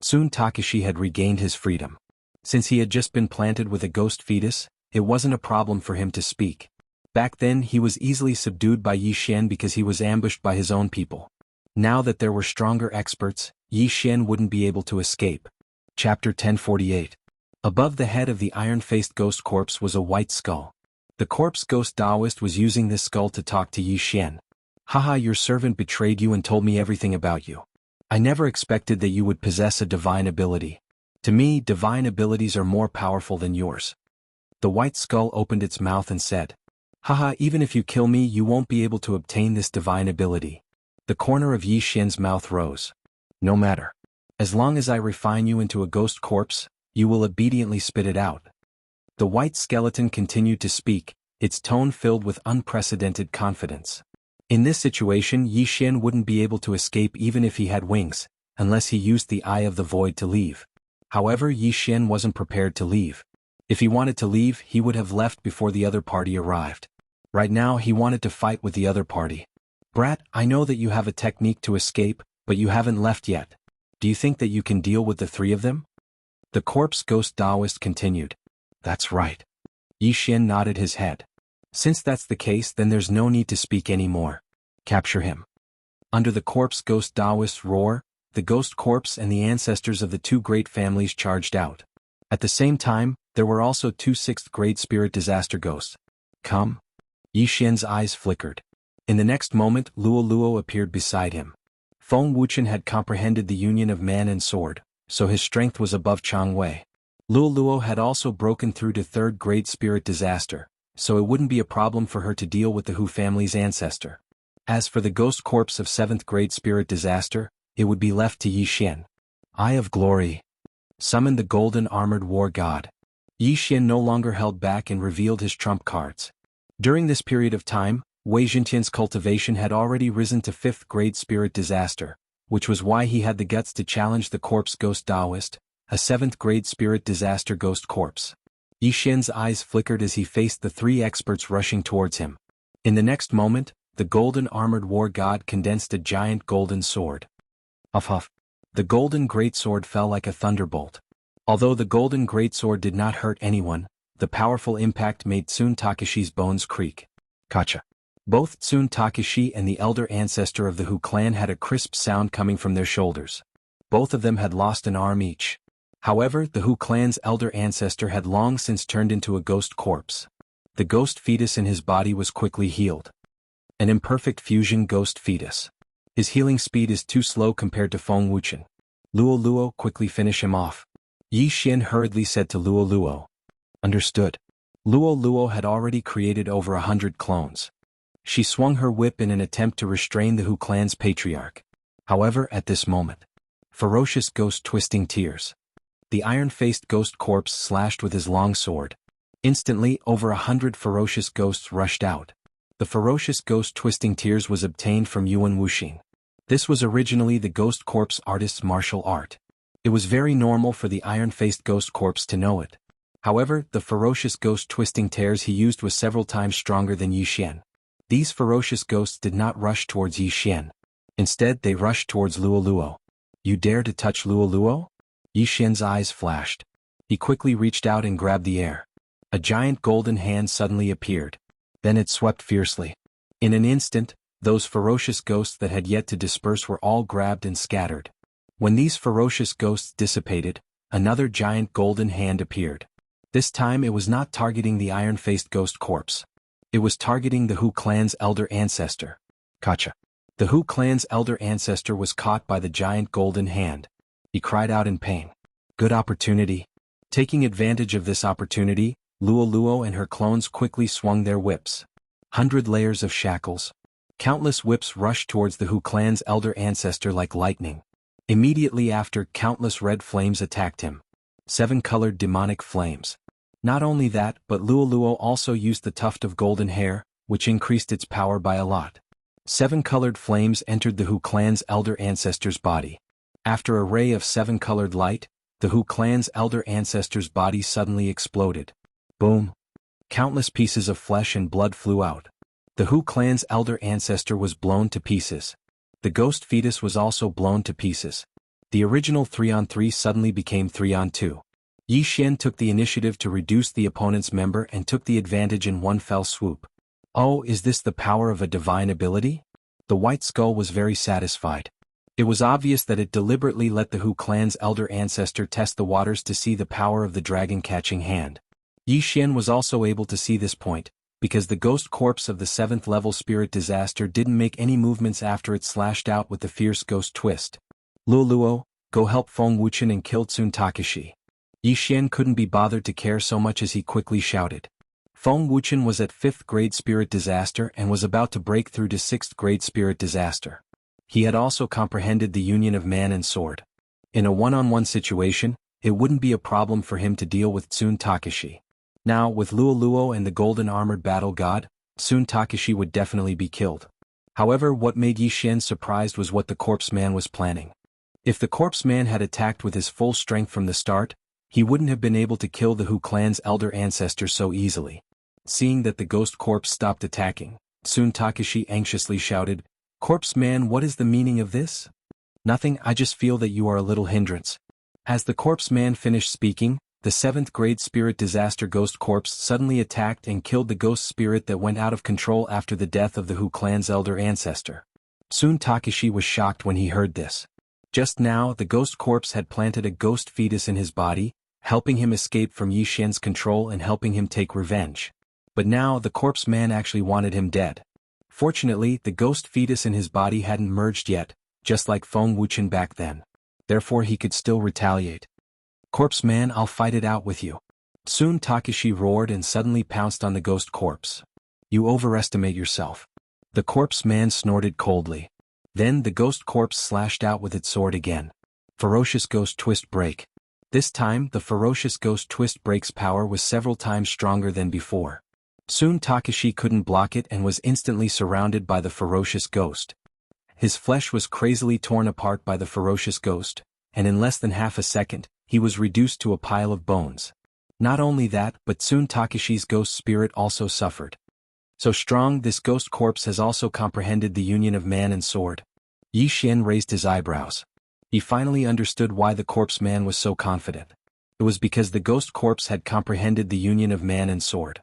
Soon Takashi had regained his freedom. Since he had just been planted with a ghost fetus, it wasn't a problem for him to speak. Back then he was easily subdued by Yi Xian because he was ambushed by his own people. Now that there were stronger experts, Yi Xian wouldn't be able to escape. Chapter 1048. Above the head of the iron-faced ghost corpse was a white skull. The corpse ghost Taoist was using this skull to talk to Yi Xian. Haha, your servant betrayed you and told me everything about you. I never expected that you would possess a divine ability. To me, divine abilities are more powerful than yours. The white skull opened its mouth and said, Haha, even if you kill me, you won't be able to obtain this divine ability. The corner of Yi Xian's mouth rose. No matter. As long as I refine you into a ghost corpse, you will obediently spit it out. The white skeleton continued to speak, its tone filled with unprecedented confidence. In this situation, Yi Xian wouldn't be able to escape even if he had wings, unless he used the Eye of the Void to leave. However, Yi Xian wasn't prepared to leave. If he wanted to leave, he would have left before the other party arrived. Right now, he wanted to fight with the other party. Brat, I know that you have a technique to escape, but you haven't left yet. Do you think that you can deal with the three of them? The corpse ghost Taoist continued. That's right. Yi Xian nodded his head. Since that's the case, then there's no need to speak anymore. Capture him. Under the corpse ghost Taoist's roar, the ghost corpse and the ancestors of the two great families charged out. At the same time, there were also two sixth-grade spirit disaster ghosts. Come. Yi Xian's eyes flickered. In the next moment, Luo Luo appeared beside him. Feng Wuchen had comprehended the union of man and sword, so his strength was above Chang Wei. Luo Luo had also broken through to third-grade spirit disaster, so it wouldn't be a problem for her to deal with the Hu family's ancestor. As for the ghost corpse of seventh-grade spirit disaster, it would be left to Yi Xian. Eye of Glory. Summoned the golden armored war god. Yi Xian no longer held back and revealed his trump cards. During this period of time, Wei Zhentian's cultivation had already risen to fifth-grade spirit disaster, which was why he had the guts to challenge the corpse ghost Taoist, a seventh-grade spirit disaster ghost corpse. Yi Xian's eyes flickered as he faced the three experts rushing towards him. In the next moment, the golden armored war god condensed a giant golden sword. Huff huff. The golden greatsword fell like a thunderbolt. Although the golden greatsword did not hurt anyone, the powerful impact made Tsun Takashi's bones creak. Kacha. Both Tsun Takashi and the elder ancestor of the Hu clan had a crisp sound coming from their shoulders. Both of them had lost an arm each. However, the Hu clan's elder ancestor had long since turned into a ghost corpse. The ghost fetus in his body was quickly healed. An imperfect fusion ghost fetus. His healing speed is too slow compared to Feng Wuchen. Luo Luo, quickly finish him off. Yi Xian hurriedly said to Luo Luo. Understood. Luo Luo had already created over 100 clones. She swung her whip in an attempt to restrain the Hu clan's patriarch. However, at this moment, ferocious ghost twisting tears. The iron-faced ghost corpse slashed with his long sword. Instantly, over 100 ferocious ghosts rushed out. The ferocious ghost twisting tears was obtained from Yuan Wuxing. This was originally the ghost corpse artist's martial art. It was very normal for the iron-faced ghost corpse to know it. However, the ferocious ghost twisting tears he used was several times stronger than Yi Xian. These ferocious ghosts did not rush towards Yi Xian. Instead, they rushed towards Luo Luo. You dare to touch Luo Luo? Yi Xian's eyes flashed. He quickly reached out and grabbed the air. A giant golden hand suddenly appeared. Then it swept fiercely. In an instant, those ferocious ghosts that had yet to disperse were all grabbed and scattered. When these ferocious ghosts dissipated, another giant golden hand appeared. This time it was not targeting the iron-faced ghost corpse. It was targeting the Hu clan's elder ancestor. Kacha. The Hu clan's elder ancestor was caught by the giant golden hand. He cried out in pain. Good opportunity. Taking advantage of this opportunity, Luo Luo and her clones quickly swung their whips. 100 layers of shackles. Countless whips rushed towards the Hu clan's elder ancestor like lightning. Immediately after, countless red flames attacked him. 7-colored demonic flames. Not only that, but Luo Luo also used the tuft of golden hair, which increased its power by a lot. 7-colored flames entered the Hu clan's elder ancestor's body. After a ray of 7-colored light, the Hu clan's elder ancestor's body suddenly exploded. Boom! Countless pieces of flesh and blood flew out. The Hu clan's elder ancestor was blown to pieces. The ghost fetus was also blown to pieces. The original 3-on-3 suddenly became 3-on-2. Yi Xian took the initiative to reduce the opponent's member and took the advantage in one fell swoop. Oh, is this the power of a divine ability? The White Skull was very satisfied. It was obvious that it deliberately let the Hu clan's elder ancestor test the waters to see the power of the dragon-catching hand. Yi Xian was also able to see this point, because the ghost corpse of the 7th-level spirit disaster didn't make any movements after it slashed out with the fierce ghost twist. Luo, go help Feng Wuchen and kill Tsun Takashi. Yi Xian couldn't be bothered to care so much as he quickly shouted. Feng Wuchen was at 5th grade spirit disaster and was about to break through to 6th grade spirit disaster. He had also comprehended the union of man and sword. In a one-on-one situation, it wouldn't be a problem for him to deal with Tsun Takashi. Now, with Luo and the golden armored battle god, Tsun Takashi would definitely be killed. However, what made Yi Xian surprised was what the corpse man was planning. If the corpse man had attacked with his full strength from the start, he wouldn't have been able to kill the Hu clan's elder ancestor so easily. Seeing that the ghost corpse stopped attacking, Tsun Takashi anxiously shouted, "Corpse man, what is the meaning of this?" "Nothing, I just feel that you are a little hindrance." As the corpse man finished speaking, the 7th grade spirit disaster ghost corpse suddenly attacked and killed the ghost spirit that went out of control after the death of the Hu clan's elder ancestor. Tsun Takashi was shocked when he heard this. Just now, the ghost corpse had planted a ghost fetus in his body, helping him escape from Yi Xian's control and helping him take revenge. But now, the corpse man actually wanted him dead. Fortunately, the ghost fetus in his body hadn't merged yet, just like Feng Wuchen back then. Therefore he could still retaliate. "Corpse man, I'll fight it out with you." Tsun Takashi roared and suddenly pounced on the ghost corpse. "You overestimate yourself." The corpse man snorted coldly. Then the ghost corpse slashed out with its sword again. Ferocious Ghost Twist Break. This time, the Ferocious Ghost Twist Break's power was several times stronger than before. Tsun Takashi couldn't block it and was instantly surrounded by the ferocious ghost. His flesh was crazily torn apart by the ferocious ghost, and in less than half a second, he was reduced to a pile of bones. Not only that, but Tsun Takashi's ghost spirit also suffered. So strong, this ghost corpse has also comprehended the union of man and sword. Yi Xian raised his eyebrows. He finally understood why the corpse man was so confident. It was because the ghost corpse had comprehended the union of man and sword.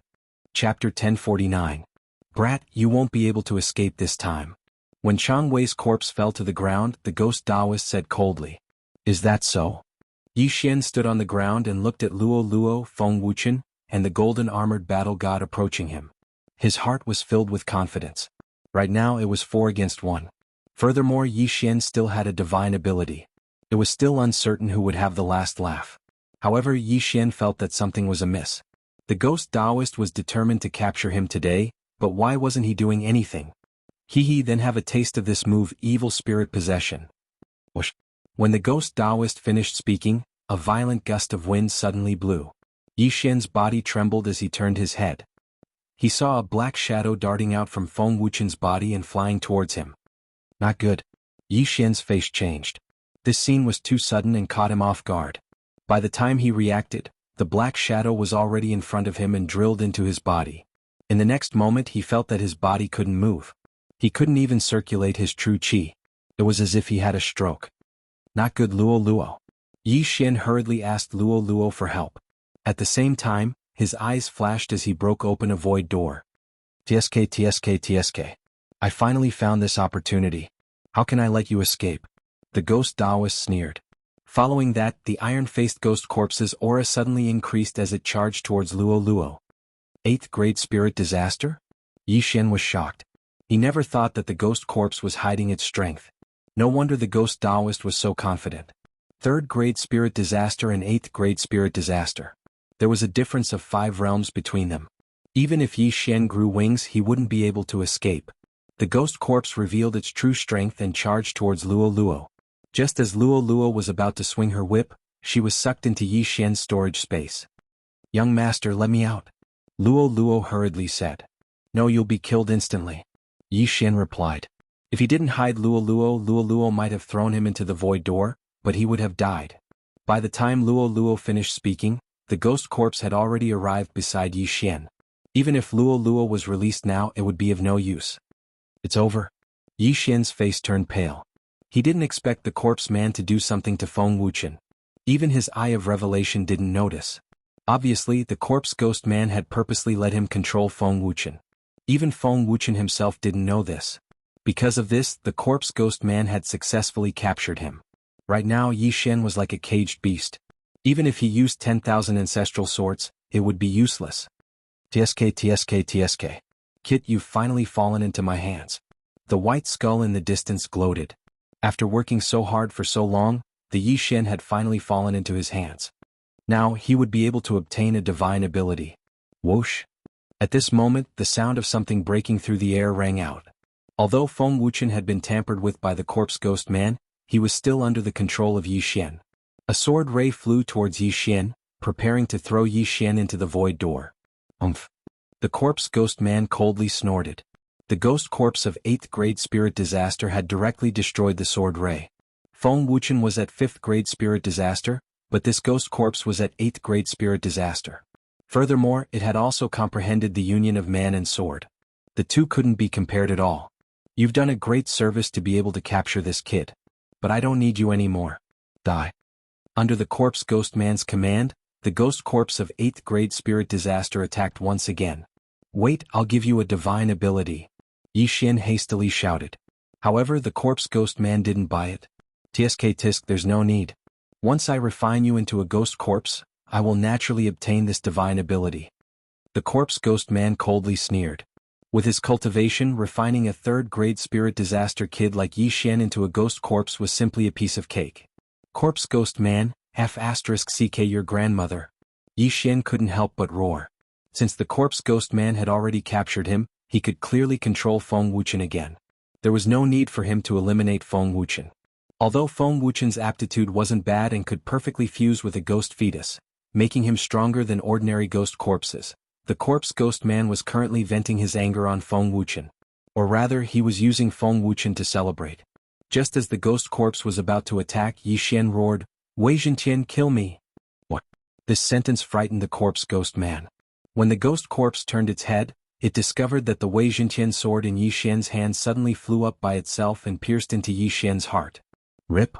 Chapter 1049. Brat, you won't be able to escape this time. When Chang Wei's corpse fell to the ground, the ghost Taoist said coldly. "Is that so?" Yi Xian stood on the ground and looked at Luo, Feng Wuchen, and the golden armored battle god approaching him. His heart was filled with confidence. Right now it was 4 against 1. Furthermore, Yi Xian still had a divine ability. It was still uncertain who would have the last laugh. However, Yi Xian felt that something was amiss. The ghost Taoist was determined to capture him today, but why wasn't he doing anything? He then have a taste of this move, evil spirit possession. Whoosh. When the ghost Taoist finished speaking, a violent gust of wind suddenly blew. Yi Xian's body trembled as he turned his head. He saw a black shadow darting out from Feng Wuchen's body and flying towards him. Not good. Yi Xian's face changed. This scene was too sudden and caught him off guard. By the time he reacted, the black shadow was already in front of him and drilled into his body. In the next moment he felt that his body couldn't move. He couldn't even circulate his true qi. It was as if he had a stroke. Not good, Luo. Yi Xian hurriedly asked Luo for help. At the same time, his eyes flashed as he broke open a void door. TSK. I finally found this opportunity. How can I let you escape? The ghost Taoist sneered. Following that, the iron-faced ghost corpse's aura suddenly increased as it charged towards Luo. 8th grade spirit disaster? Yi Xian was shocked. He never thought that the ghost corpse was hiding its strength. No wonder the ghost Taoist was so confident. 3rd grade spirit disaster and 8th grade spirit disaster. There was a difference of 5 realms between them. Even if Yi Xian grew wings, he wouldn't be able to escape. The ghost corpse revealed its true strength and charged towards Luo. Just as Luo was about to swing her whip, she was sucked into Yi Xian's storage space. "Young master, let me out," Luo hurriedly said. "No, you'll be killed instantly," Yi Xian replied. If he didn't hide Luo might have thrown him into the void door, but he would have died. By the time Luo finished speaking, the ghost corpse had already arrived beside Yi Xian. Even if Luo was released now, it would be of no use. "It's over." Yi Xian's face turned pale. He didn't expect the corpse man to do something to Feng Wuchen. Even his eye of revelation didn't notice. Obviously, the corpse ghost man had purposely let him control Feng Wuchen. Even Feng Wuchen himself didn't know this. Because of this, the corpse ghost man had successfully captured him. Right now Yi Xian was like a caged beast. Even if he used 10,000 ancestral swords, it would be useless. TSK. Kit, you've finally fallen into my hands. The white skull in the distance gloated. After working so hard for so long, the Yi Xian had finally fallen into his hands. Now he would be able to obtain a divine ability. Whoosh! At this moment, the sound of something breaking through the air rang out. Although Feng Wuchen had been tampered with by the corpse ghost man, he was still under the control of Yi Xian. A sword ray flew towards Yi Xian, preparing to throw Yi Xian into the void door. Umph! The corpse ghost man coldly snorted. The ghost corpse of 8th grade spirit disaster had directly destroyed the sword ray. Feng Wuchen was at 5th grade spirit disaster, but this ghost corpse was at 8th grade spirit disaster. Furthermore, it had also comprehended the union of man and sword. The two couldn't be compared at all. You've done a great service to be able to capture this kid. But I don't need you anymore. Die. Under the corpse ghost man's command, the ghost corpse of 8th grade spirit disaster attacked once again. Wait, I'll give you a divine ability. Yi Xian hastily shouted. However, the corpse ghost man didn't buy it. Tisk, there's no need. Once I refine you into a ghost corpse, I will naturally obtain this divine ability. The corpse ghost man coldly sneered. With his cultivation, refining a 3rd grade spirit disaster kid like Yi Xian into a ghost corpse was simply a piece of cake. Corpse ghost man, F***ck your grandmother. Yi Xian couldn't help but roar. Since the corpse ghost man had already captured him, he could clearly control Feng Wuchen again. There was no need for him to eliminate Feng Wuchen. Although Feng Wuchen's aptitude wasn't bad and could perfectly fuse with a ghost fetus, making him stronger than ordinary ghost corpses, the corpse ghost man was currently venting his anger on Feng Wuchen. Or rather, he was using Feng Wuchen to celebrate. Just as the ghost corpse was about to attack, Yi Xian roared, Wei Zhentian, kill me! What? This sentence frightened the corpse ghost man. When the ghost corpse turned its head, it discovered that the Wei Zhentian sword in Yi Xian's hand suddenly flew up by itself and pierced into Yi Xian's heart. Rip!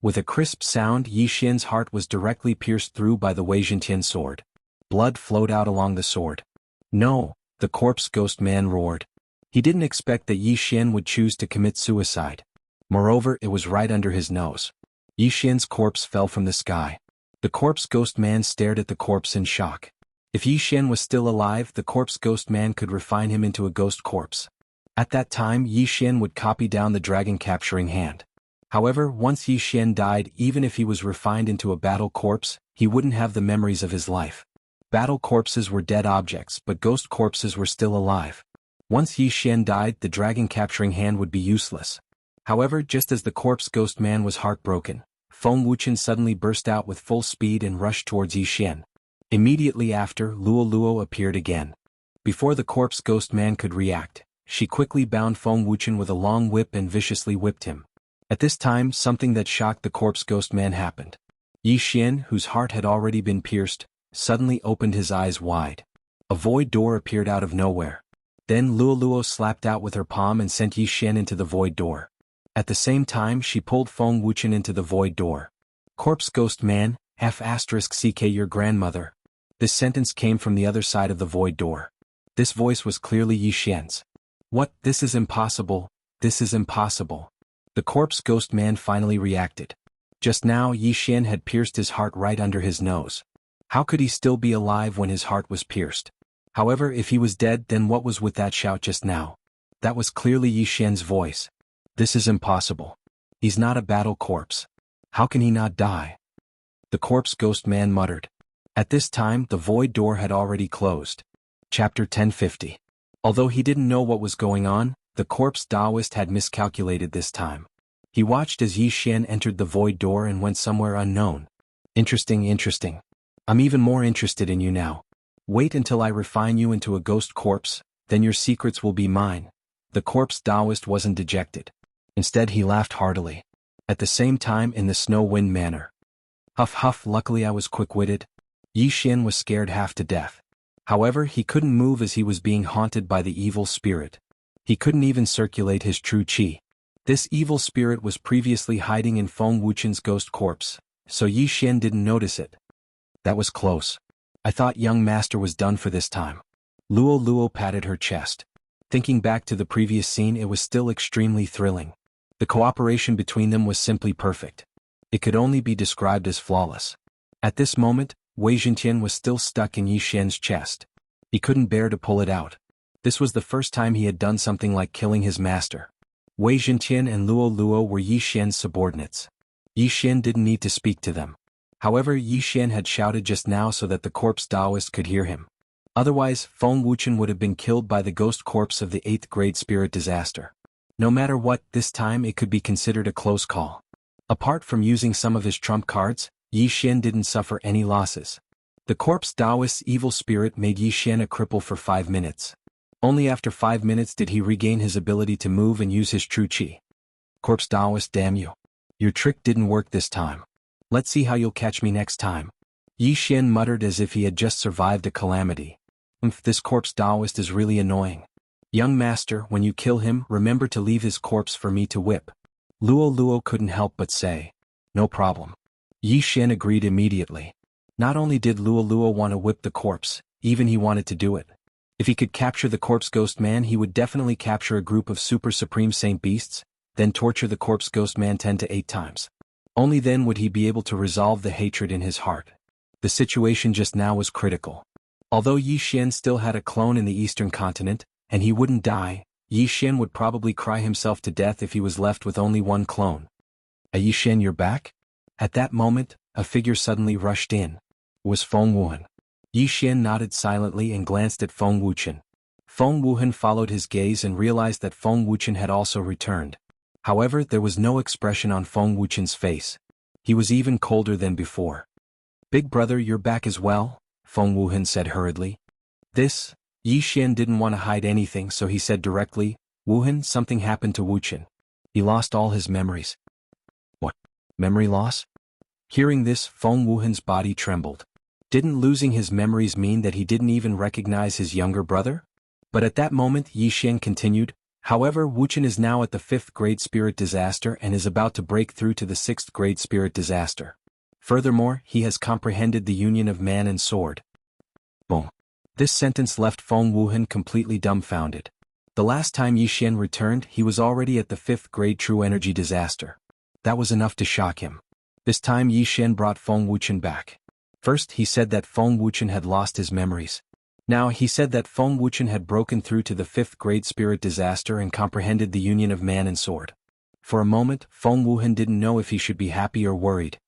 With a crisp sound, Yi Xian's heart was directly pierced through by the Wei Zhentian sword. Blood flowed out along the sword. No! The corpse ghost man roared. He didn't expect that Yi Xian would choose to commit suicide. Moreover, it was right under his nose. Yi Xian's corpse fell from the sky. The corpse ghost man stared at the corpse in shock. If Yi Xian was still alive, the corpse ghost man could refine him into a ghost corpse. At that time, Yi Xian would copy down the dragon capturing hand. However, once Yi Xian died, even if he was refined into a battle corpse, he wouldn't have the memories of his life. Battle corpses were dead objects, but ghost corpses were still alive. Once Yi Xian died, the dragon capturing hand would be useless. However, just as the corpse ghost man was heartbroken, Feng Wuchen suddenly burst out with full speed and rushed towards Yi Xian. Immediately after, Luo appeared again. Before the corpse ghost man could react, she quickly bound Feng Wuchen with a long whip and viciously whipped him. At this time, something that shocked the corpse ghost man happened. Yi Xian, whose heart had already been pierced, suddenly opened his eyes wide. A void door appeared out of nowhere. Then Luo slapped out with her palm and sent Yi Xian into the void door. At the same time, she pulled Feng Wuchen into the void door. Corpse ghost man, F***ck your grandmother. This sentence came from the other side of the void door. This voice was clearly Yi Xian's. What? This is impossible. This is impossible. The corpse ghost man finally reacted. Just now, Yi Xian had pierced his heart right under his nose. How could he still be alive when his heart was pierced? However, if he was dead, then what was with that shout just now? That was clearly Yi Xian's voice. This is impossible. He's not a battle corpse. How can he not die? The corpse ghost man muttered. At this time, the void door had already closed. Chapter 1050. Although he didn't know what was going on, the corpse Taoist had miscalculated this time. He watched as Yi Xian entered the void door and went somewhere unknown. Interesting. I'm even more interested in you now. Wait until I refine you into a ghost corpse, then your secrets will be mine. The corpse Taoist wasn't dejected. Instead, he laughed heartily. At the same time, in the snow wind manner. Huff, luckily I was quick-witted. Yi Xian was scared half to death. However, he couldn't move as he was being haunted by the evil spirit. He couldn't even circulate his true qi. This evil spirit was previously hiding in Feng Wuchen's ghost corpse, so Yi Xian didn't notice it. That was close. I thought young master was done for this time. Luo Luo patted her chest. Thinking back to the previous scene, it was still extremely thrilling. The cooperation between them was simply perfect. It could only be described as flawless. At this moment, Wei Zhentian was still stuck in Yi Xian's chest. He couldn't bear to pull it out. This was the first time he had done something like killing his master. Wei Zhentian and Luo Luo were Yi Xian's subordinates. Yi Xian didn't need to speak to them. However, Yi Xian had shouted just now so that the corpse Taoist could hear him. Otherwise, Feng Wuchen would have been killed by the ghost corpse of the 8th grade spirit disaster. No matter what, this time it could be considered a close call. Apart from using some of his trump cards, Yi Xian didn't suffer any losses. The corpse Taoist's evil spirit made Yi Xian a cripple for 5 minutes. Only after 5 minutes did he regain his ability to move and use his true qi. Corpse Taoist, damn you. Your trick didn't work this time. Let's see how you'll catch me next time. Yi Xian muttered as if he had just survived a calamity. This corpse Taoist is really annoying. Young master, when you kill him, remember to leave his corpse for me to whip. Luo Luo couldn't help but say. No problem. Yi Xian agreed immediately. Not only did Luo Luo want to whip the corpse, even he wanted to do it. If he could capture the corpse ghost man, he would definitely capture a group of super supreme saint beasts, then torture the corpse ghost man 10 to 8 times. Only then would he be able to resolve the hatred in his heart. The situation just now was critical. Although Yi Xian still had a clone in the eastern continent, and he wouldn't die, Yi Xian would probably cry himself to death if he was left with only one clone. Yi Xian, you're back? At that moment, a figure suddenly rushed in. It was Feng Wuhan. Yi Xian nodded silently and glanced at Feng Wuchen. Feng Wuhan followed his gaze and realized that Feng Wuchen had also returned. However, there was no expression on Feng Wuchen's face. He was even colder than before. Big brother, you're back as well? Feng Wuhan said hurriedly. Yi Xian didn't want to hide anything, so he said directly, Wuhan, something happened to Wuchen. He lost all his memories. What? Memory loss? Hearing this, Feng Wuhan's body trembled. Didn't losing his memories mean that he didn't even recognize his younger brother? But at that moment, Yi Xian continued, however, Wuchen is now at the 5th grade spirit disaster and is about to break through to the 6th grade spirit disaster. Furthermore, he has comprehended the union of man and sword. Boom. This sentence left Feng Wuhan completely dumbfounded. The last time Yi Xian returned, he was already at the 5th grade true energy disaster. That was enough to shock him. This time Yi Xian brought Feng Wuchen back. First he said that Feng Wuchen had lost his memories. Now he said that Feng Wuchen had broken through to the 5th grade spirit disaster and comprehended the union of man and sword. For a moment, Feng Wuhan didn't know if he should be happy or worried.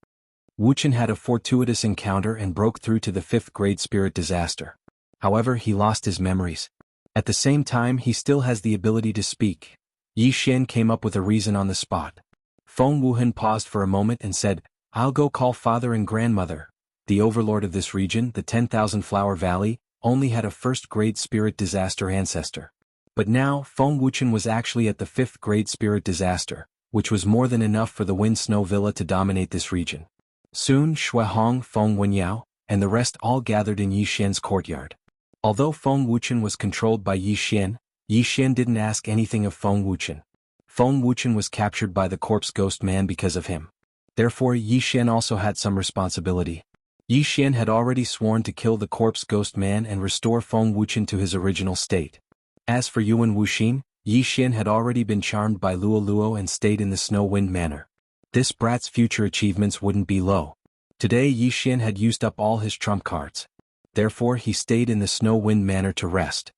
Wuchen had a fortuitous encounter and broke through to the 5th grade spirit disaster. However, he lost his memories. At the same time, he still has the ability to speak. Yi Xian came up with a reason on the spot. Feng Wuhan paused for a moment and said, I'll go call father and grandmother. The overlord of this region, the 10,000 Flower Valley, only had a 1st grade spirit disaster ancestor. But now, Feng Wuchen was actually at the 5th grade spirit disaster, which was more than enough for the Wind Snow Villa to dominate this region. Soon Shui Hong, Feng Wenyao, and the rest all gathered in Yi Xian's courtyard. Although Feng Wuchen was controlled by Yi Xian didn't ask anything of Feng Wuchen. Feng Wuchen was captured by the corpse ghost man because of him. Therefore Yi Xian also had some responsibility. Yi Xian had already sworn to kill the corpse ghost man and restore Feng Wuchen to his original state. As for Yuan Wuxin, Yi Xian had already been charmed by Luo Luo and stayed in the Snow Wind Manor. This brat's future achievements wouldn't be low. Today Yi Xian had used up all his trump cards. Therefore he stayed in the Snow Wind Manor to rest.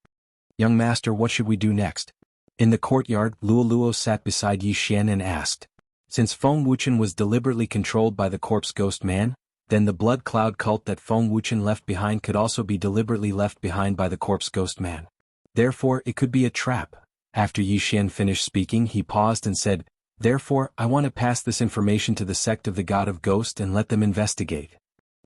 Young master, what should we do next? In the courtyard, Luo Luo sat beside Yi Xian and asked. Since Feng Wuchen was deliberately controlled by the corpse ghost man, then the blood cloud cult that Feng Wuchen left behind could also be deliberately left behind by the corpse ghost man. Therefore it could be a trap. After Yi Xian finished speaking, he paused and said, Therefore, I want to pass this information to the sect of the God of Ghost and let them investigate.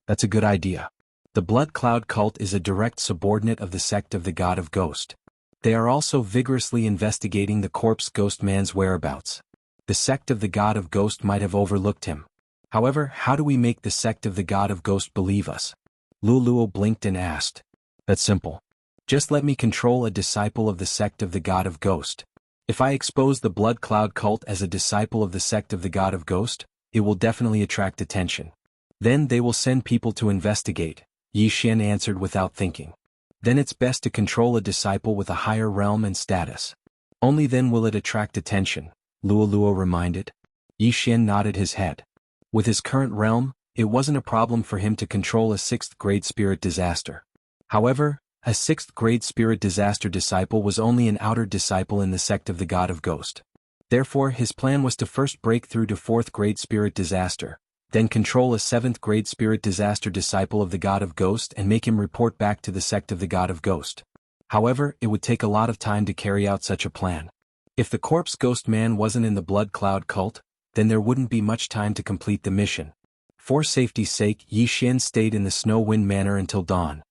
That's a good idea. The Blood Cloud cult is a direct subordinate of the sect of the God of Ghost. They are also vigorously investigating the corpse ghost man's whereabouts. The sect of the God of Ghost might have overlooked him. However, how do we make the sect of the God of Ghost believe us? Luo Luo blinked and asked. That's simple. Just let me control a disciple of the sect of the God of Ghost. If I expose the Blood Cloud cult as a disciple of the sect of the God of Ghost, it will definitely attract attention. Then they will send people to investigate, Yi Xian answered without thinking. Then it's best to control a disciple with a higher realm and status. Only then will it attract attention, Luo Luo reminded. Yi Xian nodded his head. With his current realm, it wasn't a problem for him to control a 6th-grade spirit disaster. However, a 6th-grade spirit disaster disciple was only an outer disciple in the sect of the God of Ghost. Therefore his plan was to first break through to 4th-grade spirit disaster, then control a 7th-grade spirit disaster disciple of the God of Ghost and make him report back to the sect of the God of Ghost. However, it would take a lot of time to carry out such a plan. If the corpse ghost man wasn't in the Blood Cloud cult, then there wouldn't be much time to complete the mission. For safety's sake, Yi Xian stayed in the Snow Wind Manor until dawn.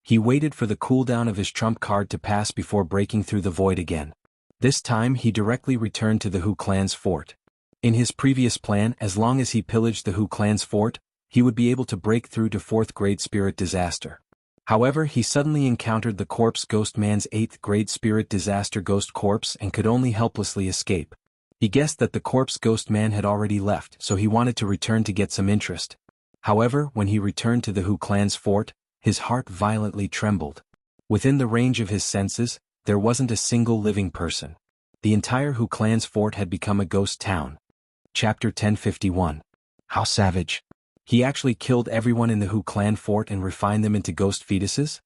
He waited for the cooldown of his trump card to pass before breaking through the void again. This time he directly returned to the Hu clan's fort. In his previous plan, as long as he pillaged the Hu clan's fort, he would be able to break through to 4th-grade spirit disaster. However, he suddenly encountered the corpse ghost man's 8th-grade spirit disaster ghost corpse and could only helplessly escape. He guessed that the corpse ghost man had already left, so he wanted to return to get some interest. However, when he returned to the Hu clan's fort, his heart violently trembled. Within the range of his senses, there wasn't a single living person. The entire Hu clan's fort had become a ghost town. Chapter 1051. How savage. He actually killed everyone in the Hu clan fort and refined them into ghost fetuses?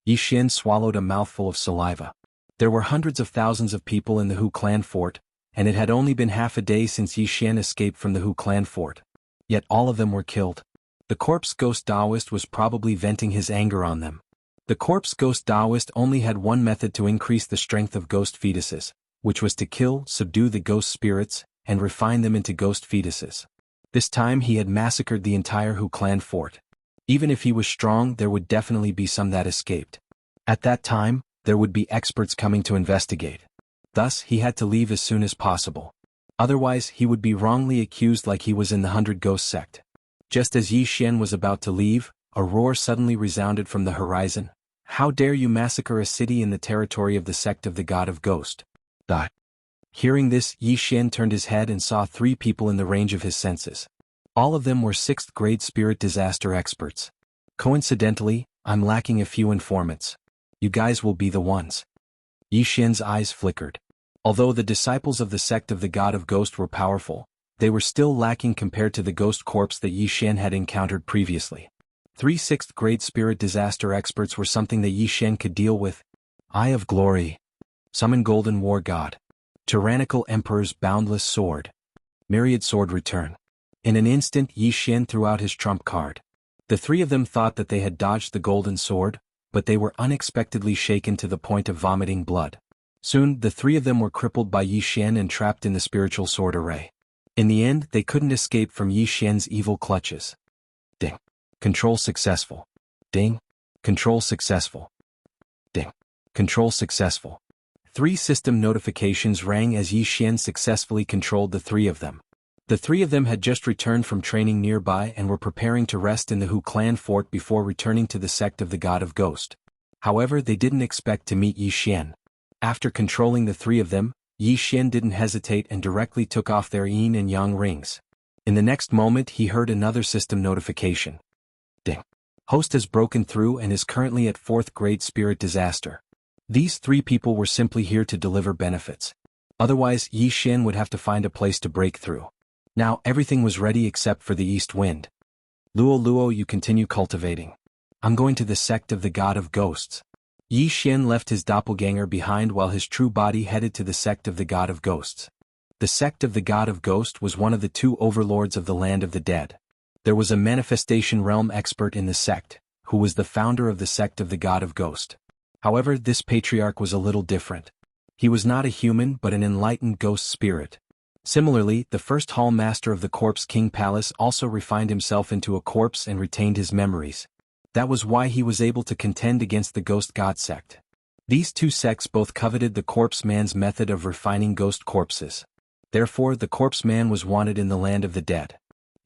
Yi Xian swallowed a mouthful of saliva. There were hundreds of thousands of people in the Hu clan fort, and it had only been half a day since Yi Xian escaped from the Hu clan fort. Yet all of them were killed. The corpse ghost Taoist was probably venting his anger on them. The corpse ghost Taoist only had one method to increase the strength of ghost fetuses, which was to kill, subdue the ghost spirits, and refine them into ghost fetuses. This time he had massacred the entire Hu clan fort. Even if he was strong, there would definitely be some that escaped. At that time, there would be experts coming to investigate. Thus, he had to leave as soon as possible. Otherwise, he would be wrongly accused like he was in the 100 Ghost sect. Just as Yi Xian was about to leave, a roar suddenly resounded from the horizon. How dare you massacre a city in the territory of the sect of the God of Ghost? Hearing this, Yi Xian turned his head and saw 3 people in the range of his senses. All of them were 6th-grade spirit disaster experts. Coincidentally, I'm lacking a few informants. You guys will be the ones. Yi Xian's eyes flickered. Although the disciples of the sect of the God of Ghost were powerful, they were still lacking compared to the ghost corpse that Yi Xian had encountered previously. 3 6th-grade spirit disaster experts were something that Yi Xian could deal with. Eye of Glory. Summon Golden War God. Tyrannical Emperor's Boundless Sword. Myriad Sword Return. In an instant Yi Xian threw out his trump card. The 3 of them thought that they had dodged the golden sword, but they were unexpectedly shaken to the point of vomiting blood. Soon, the 3 of them were crippled by Yi Xian and trapped in the spiritual sword array. In the end, they couldn't escape from Yi Xian's evil clutches. Ding. Control successful. Ding. Control successful. Ding. Control successful. 3 system notifications rang as Yi Xian successfully controlled the 3 of them. The 3 of them had just returned from training nearby and were preparing to rest in the Hu clan fort before returning to the sect of the God of Ghost. However, they didn't expect to meet Yi Xian. After controlling the 3 of them, Yi Xian didn't hesitate and directly took off their yin and yang rings. In the next moment he heard another system notification. Ding. Host has broken through and is currently at 4th-grade spirit disaster. These 3 people were simply here to deliver benefits. Otherwise, Yi Xian would have to find a place to break through. Now everything was ready except for the east wind. Luo Luo, you continue cultivating. I'm going to the sect of the God of Ghosts. Yi Xian left his doppelganger behind while his true body headed to the sect of the God of Ghosts. The sect of the God of Ghost was one of the 2 overlords of the land of the dead. There was a manifestation realm expert in the sect, who was the founder of the sect of the God of Ghost. However, this patriarch was a little different. He was not a human but an enlightened ghost spirit. Similarly, the first hall master of the Corpse King Palace also refined himself into a corpse and retained his memories. That was why he was able to contend against the Ghost God sect. These 2 sects both coveted the corpse man's method of refining ghost corpses. Therefore, the corpse man was wanted in the land of the dead.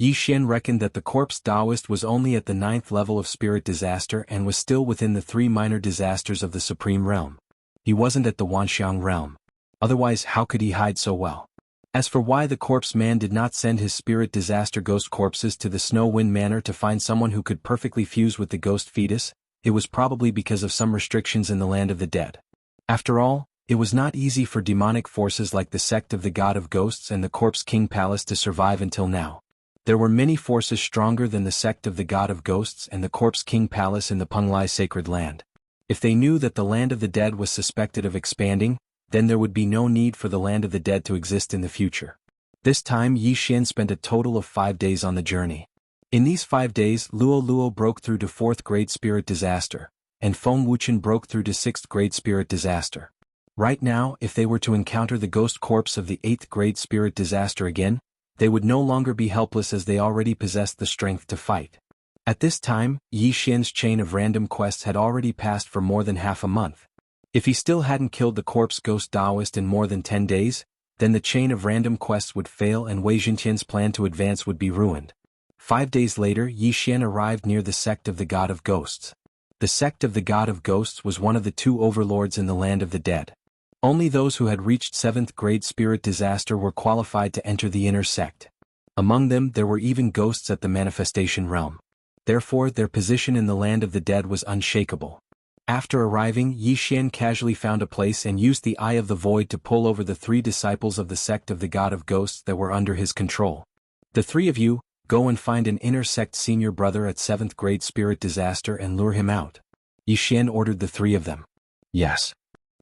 Yi Xian reckoned that the corpse Taoist was only at the 9th level of spirit disaster and was still within the 3 minor disasters of the Supreme Realm. He wasn't at the Wanxiang realm. Otherwise, how could he hide so well? As for why the corpse man did not send his spirit disaster ghost corpses to the Snow Wind Manor to find someone who could perfectly fuse with the ghost fetus, it was probably because of some restrictions in the land of the dead. After all, it was not easy for demonic forces like the sect of the God of Ghosts and the Corpse King Palace to survive until now. There were many forces stronger than the sect of the God of Ghosts and the Corpse King Palace in the Penglai Sacred Land. If they knew that the land of the dead was suspected of expanding, then there would be no need for the land of the dead to exist in the future. This time Yi Xian spent a total of 5 days on the journey. In these 5 days, Luo Luo broke through to 4th grade spirit disaster, and Feng Wuchen broke through to 6th grade spirit disaster. Right now, if they were to encounter the ghost corpse of the 8th grade spirit disaster again, they would no longer be helpless as they already possessed the strength to fight. At this time, Yi Xian's chain of random quests had already passed for more than half a month. If he still hadn't killed the corpse ghost Taoist in more than 10 days, then the chain of random quests would fail and Wei Jintian's plan to advance would be ruined. 5 days later, Yi Xian arrived near the sect of the God of Ghosts. The sect of the God of Ghosts was one of the 2 overlords in the land of the dead. Only those who had reached 7th grade spirit disaster were qualified to enter the inner sect. Among them there were even ghosts at the manifestation realm. Therefore their position in the land of the dead was unshakable. After arriving, Yi Xian casually found a place and used the Eye of the Void to pull over the 3 disciples of the sect of the God of Ghosts that were under his control. The 3 of you, go and find an inner sect senior brother at 7th grade spirit disaster and lure him out. Yi Xian ordered the 3 of them. Yes.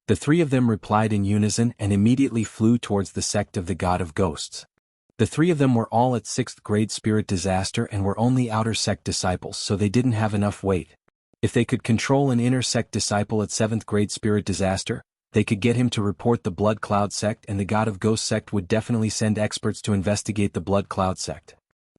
The 3 of them replied in unison and immediately flew towards the sect of the God of Ghosts. The 3 of them were all at 6th grade spirit disaster and were only outer sect disciples, so they didn't have enough weight. If they could control an inner sect disciple at 7th grade spirit disaster, they could get him to report the Blood Cloud sect, and the God of Ghosts sect would definitely send experts to investigate the Blood Cloud sect.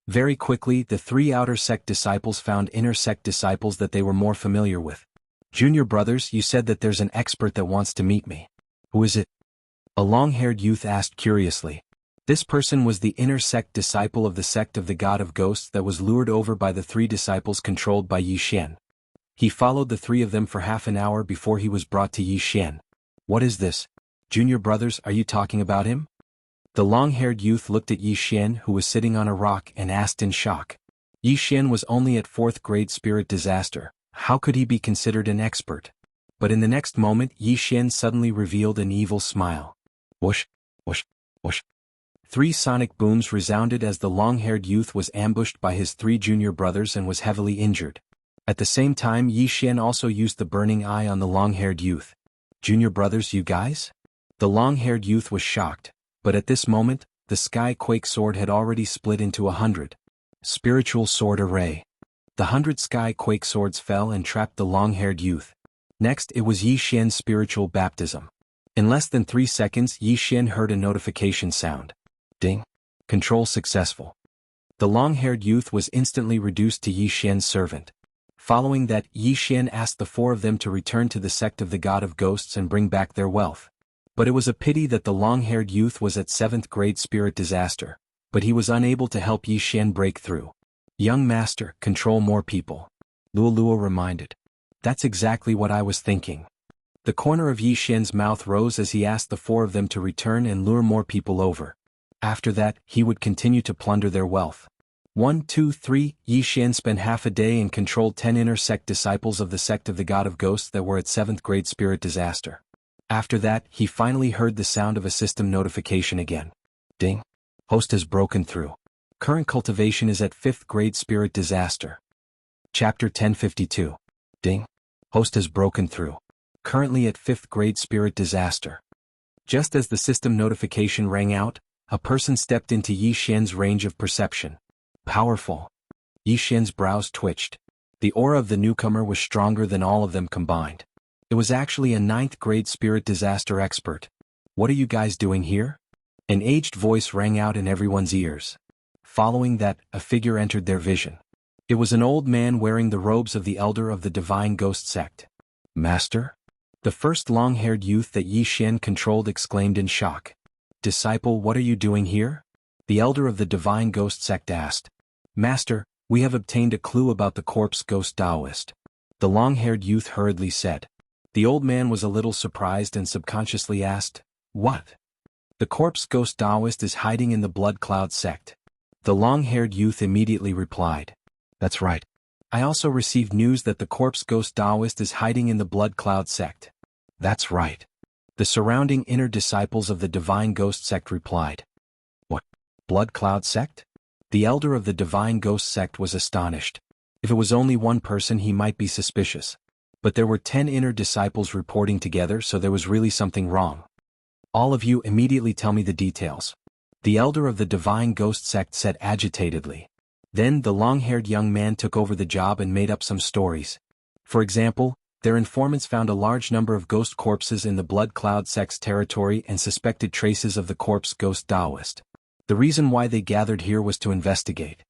Very quickly, the 3 outer sect disciples found inner sect disciples that they were more familiar with. Junior brothers, you said that there's an expert that wants to meet me. Who is it? A long-haired youth asked curiously. This person was the inner sect disciple of the sect of the God of Ghosts that was lured over by the 3 disciples controlled by Yi Xian. He followed the 3 of them for half an hour before he was brought to Yi Xian. What is this? Junior brothers, are you talking about him? The long-haired youth looked at Yi Xian, who was sitting on a rock, and asked in shock. Yi Xian was only at 4th grade spirit disaster. How could he be considered an expert? But in the next moment, Yi Xian suddenly revealed an evil smile. Whoosh, whoosh, whoosh. 3 sonic booms resounded as the long-haired youth was ambushed by his 3 junior brothers and was heavily injured. At the same time, Yi Xian also used the burning eye on the long-haired youth. Junior brothers, you guys? The long-haired youth was shocked, but at this moment, the Sky Quake sword had already split into 100. Spiritual sword array. The 100 Sky Quake swords fell and trapped the long-haired youth. Next, it was Yi Xian's spiritual baptism. In less than 3 seconds, Yi Xian heard a notification sound. Ding. Control successful. The long-haired youth was instantly reduced to Yi Xian's servant. Following that, Yi Xian asked the 4 of them to return to the sect of the God of Ghosts and bring back their wealth. But it was a pity that the long-haired youth was at 7th grade spirit disaster, but he was unable to help Yi Xian break through. Young master, control more people. Luo Luo reminded. That's exactly what I was thinking. The corner of Yi Xian's mouth rose as he asked the 4 of them to return and lure more people over. After that, he would continue to plunder their wealth. 1, 2, 3, Yi Xian spent half a day and controlled 10 inner sect disciples of the sect of the God of Ghosts that were at 7th grade spirit disaster. After that, he finally heard the sound of a system notification again. Ding. Host has broken through. Current cultivation is at 5th grade spirit disaster. Chapter 1052. Ding. Host has broken through. Currently at 5th grade spirit disaster. Just as the system notification rang out, a person stepped into Yi Xian's range of perception. Powerful. Yi Xian's brows twitched. The aura of the newcomer was stronger than all of them combined. It was actually a 9th grade spirit disaster expert. What are you guys doing here? An aged voice rang out in everyone's ears. Following that, a figure entered their vision. It was an old man wearing the robes of the elder of the Divine Ghost sect. Master? The first long-haired youth that Yi Xian controlled exclaimed in shock. Disciple, what are you doing here? The elder of the Divine Ghost sect asked. Master, we have obtained a clue about the corpse ghost Taoist. The long-haired youth hurriedly said. The old man was a little surprised and subconsciously asked, What? The corpse ghost Taoist is hiding in the Blood Cloud sect. The long-haired youth immediately replied. That's right. I also received news that the corpse ghost Taoist is hiding in the Blood Cloud sect. That's right. The surrounding inner disciples of the Divine Ghost sect replied. What? Blood Cloud sect? The elder of the Divine Ghost sect was astonished. If it was only one person he might be suspicious. But there were 10 inner disciples reporting together, so there was really something wrong. All of you immediately tell me the details. The elder of the Divine Ghost sect said agitatedly. Then the long-haired young man took over the job and made up some stories. For example, their informants found a large number of ghost corpses in the Blood Cloud sect's territory and suspected traces of the corpse ghost Taoist. The reason why they gathered here was to investigate.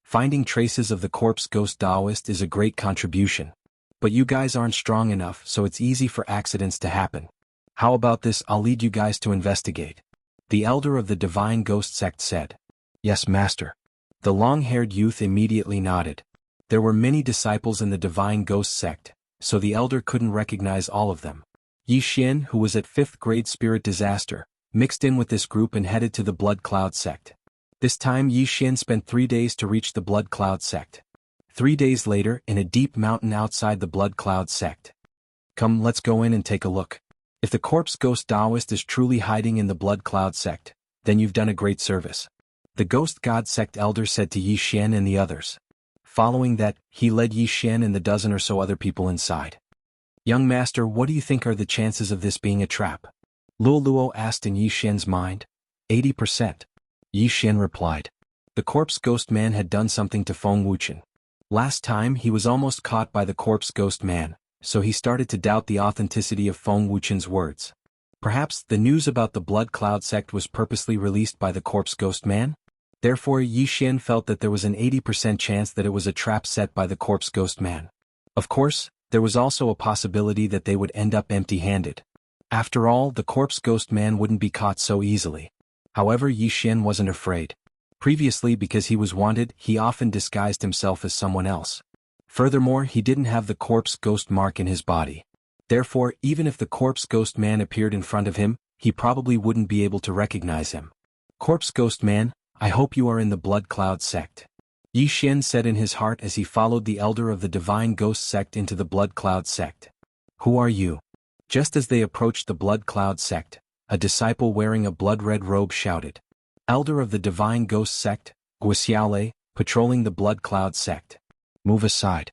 Finding traces of the corpse ghost Taoist is a great contribution. But you guys aren't strong enough, so it's easy for accidents to happen. How about this? I'll lead you guys to investigate. The elder of the Divine Ghost sect said. Yes, master. The long-haired youth immediately nodded. There were many disciples in the Divine Ghost sect, so the elder couldn't recognize all of them. Yi Xian, who was at 5th grade Spirit Disaster, mixed in with this group and headed to the Blood Cloud sect. This time Yi Xian spent 3 days to reach the Blood Cloud sect. 3 days later, in a deep mountain outside the Blood Cloud sect. Come, let's go in and take a look. If the corpse ghost Taoist is truly hiding in the Blood Cloud sect, then you've done a great service. The Ghost God sect elder said to Yi Xian and the others. Following that, he led Yi Xian and the dozen or so other people inside. Young master, what do you think are the chances of this being a trap? Luo Luo asked in Yi Xian's mind. 80%. Yi Xian replied. The corpse ghost man had done something to Feng Wuchen. Last time he was almost caught by the corpse ghost man, so he started to doubt the authenticity of Feng Wuchen's words. Perhaps the news about the Blood Cloud sect was purposely released by the corpse ghost man? Therefore Yi Xian felt that there was an 80% chance that it was a trap set by the corpse ghost man. Of course, there was also a possibility that they would end up empty-handed. After all, the corpse ghost man wouldn't be caught so easily. However, Yi Xian wasn't afraid. Previously, because he was wanted, he often disguised himself as someone else. Furthermore, he didn't have the corpse ghost mark in his body. Therefore, even if the corpse ghost man appeared in front of him, he probably wouldn't be able to recognize him. Corpse ghost man, I hope you are in the Blood Cloud sect. Yi Xian said in his heart as he followed the elder of the Divine Ghost sect into the Blood Cloud sect. Who are you? Just as they approached the Blood Cloud sect, a disciple wearing a blood-red robe shouted. Elder of the Divine Ghost sect, Guxiaolei, patrolling the Blood Cloud sect. Move aside.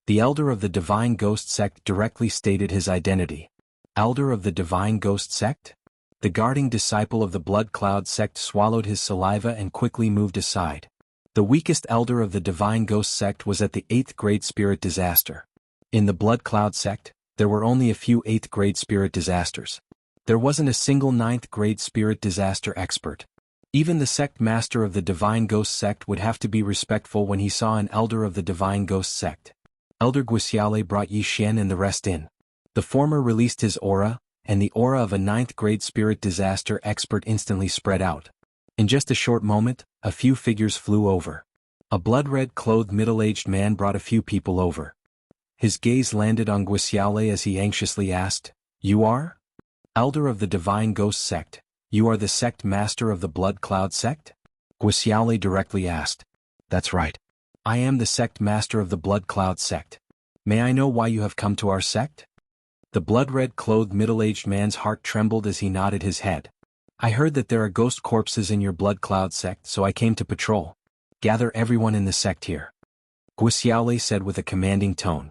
The elder of the Divine Ghost sect directly stated his identity. Elder of the Divine Ghost sect? The guarding disciple of the Blood Cloud sect swallowed his saliva and quickly moved aside. The weakest elder of the Divine Ghost sect was at the 8th grade Spirit Disaster. In the Blood Cloud sect, there were only a few 8th grade Spirit Disasters. There wasn't a single 9th grade Spirit Disaster expert. Even the sect master of the Divine Ghost sect would have to be respectful when he saw an elder of the Divine Ghost sect. Elder Guxiaolei brought Yi Xian and the rest in. The former released his aura, and the aura of a 9th grade Spirit Disaster expert instantly spread out. In just a short moment, a few figures flew over. A blood-red clothed middle-aged man brought a few people over. His gaze landed on Guxiaolei as he anxiously asked, You are? Elder of the Divine Ghost sect, you are the sect master of the Blood Cloud sect? Guxiaolei directly asked. That's right. I am the sect master of the Blood Cloud sect. May I know why you have come to our sect? The blood-red clothed middle-aged man's heart trembled as he nodded his head. I heard that there are ghost corpses in your Blood Cloud sect, so I came to patrol. Gather everyone in the sect here. Guxiaolei said with a commanding tone.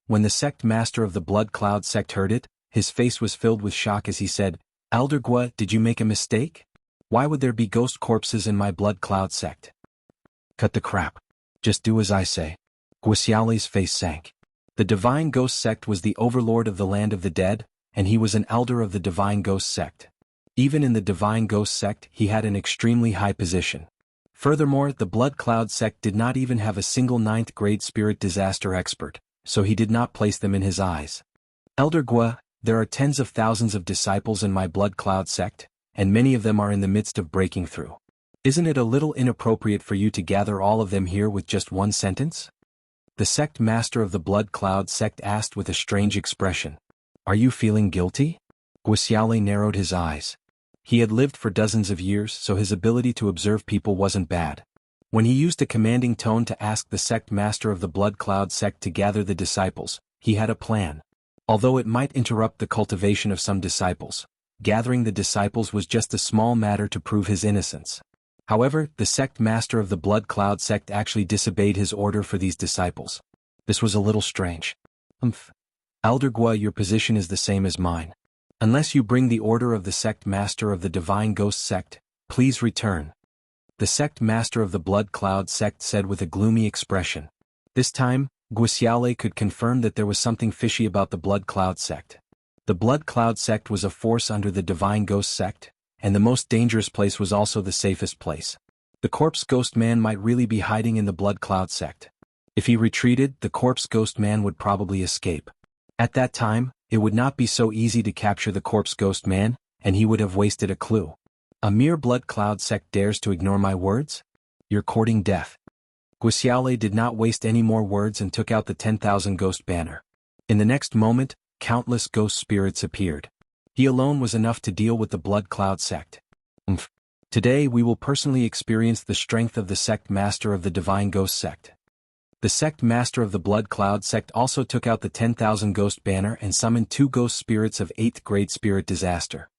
When the sect master of the Blood Cloud sect heard it, his face was filled with shock as he said, Elder Gua, did you make a mistake? Why would there be ghost corpses in my Blood Cloud sect? Cut the crap. Just do as I say. Guxiaolei's face sank. The Divine Ghost sect was the overlord of the land of the dead, and he was an elder of the Divine Ghost sect. Even in the Divine Ghost sect, he had an extremely high position. Furthermore, the Blood Cloud sect did not even have a single 9th grade Spirit Disaster expert, so he did not place them in his eyes. Elder Gua, there are tens of thousands of disciples in my Blood Cloud sect, and many of them are in the midst of breaking through. Isn't it a little inappropriate for you to gather all of them here with just one sentence? The sect master of the Blood Cloud sect asked with a strange expression. Are you feeling guilty? Guisiale narrowed his eyes. He had lived for dozens of years, so his ability to observe people wasn't bad. When he used a commanding tone to ask the sect master of the Blood Cloud sect to gather the disciples, he had a plan. Although it might interrupt the cultivation of some disciples, gathering the disciples was just a small matter to prove his innocence. However, the sect master of the Blood Cloud sect actually disobeyed his order for these disciples. This was a little strange. Elder Gua, your position is the same as mine. Unless you bring the order of the sect master of the Divine Ghost sect, please return. The sect master of the Blood Cloud sect said with a gloomy expression. This time, Guisiale could confirm that there was something fishy about the Blood Cloud sect. The Blood Cloud sect was a force under the Divine Ghost sect, and the most dangerous place was also the safest place. The corpse ghost man might really be hiding in the Blood Cloud sect. If he retreated, the corpse ghost man would probably escape. At that time, it would not be so easy to capture the corpse ghost man, and he would have wasted a clue. A mere Blood Cloud sect dares to ignore my words? You're courting death. Guisiale did not waste any more words and took out the 10,000 ghost banner. In the next moment, countless ghost spirits appeared. He alone was enough to deal with the Blood Cloud sect. Today we will personally experience the strength of the sect master of the Divine Ghost sect. The sect master of the Blood Cloud sect also took out the 10,000 ghost banner and summoned 2 ghost spirits of 8th grade spirit disaster.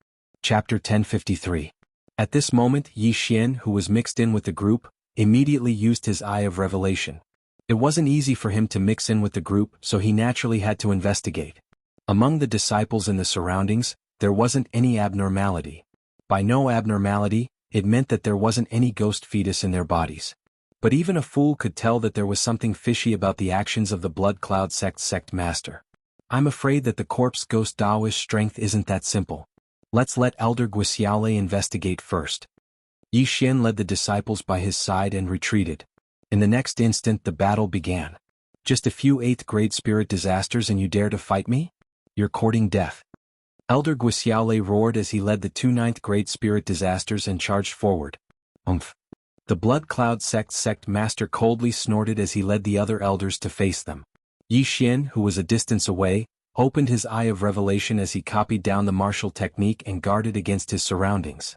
Chapter 1053. At this moment Yi Xian, who was mixed in with the group, immediately used his eye of revelation. It wasn't easy for him to mix in with the group, so he naturally had to investigate. Among the disciples in the surroundings, there wasn't any abnormality. By no abnormality, it meant that there wasn't any ghost fetus in their bodies. But even a fool could tell that there was something fishy about the actions of the Blood Cloud sect master. I'm afraid that the corpse ghost Daoist strength isn't that simple. Let's let Elder Guisiale investigate first. Yi Xian led the disciples by his side and retreated. In the next instant the battle began. Just a few 8th grade spirit disasters and you dare to fight me? You're courting death. Elder Guisiale roared as he led the 2 9th grade spirit disasters and charged forward. The Blood Cloud sect master coldly snorted as he led the other elders to face them. Yi Xian, who was a distance away, opened his eye of revelation as he copied down the martial technique and guarded against his surroundings.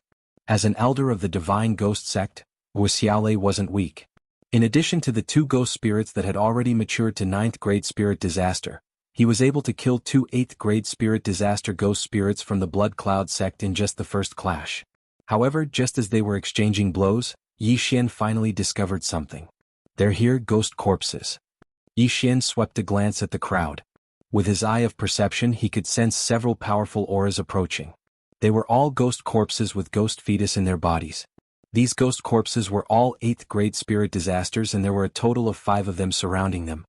As an elder of the Divine Ghost sect, Guisiale wasn't weak. In addition to the 2 ghost spirits that had already matured to 9th grade spirit disaster, he was able to kill 2 8th grade spirit disaster ghost spirits from the Blood Cloud sect in just the first clash. However, just as they were exchanging blows, Yi Xian finally discovered something. They're here, ghost corpses. Yi Xian swept a glance at the crowd. With his eye of perception he could sense several powerful auras approaching. They were all ghost corpses with ghost fetus in their bodies. These ghost corpses were all 8th grade spirit disasters and there were a total of 5 of them surrounding them.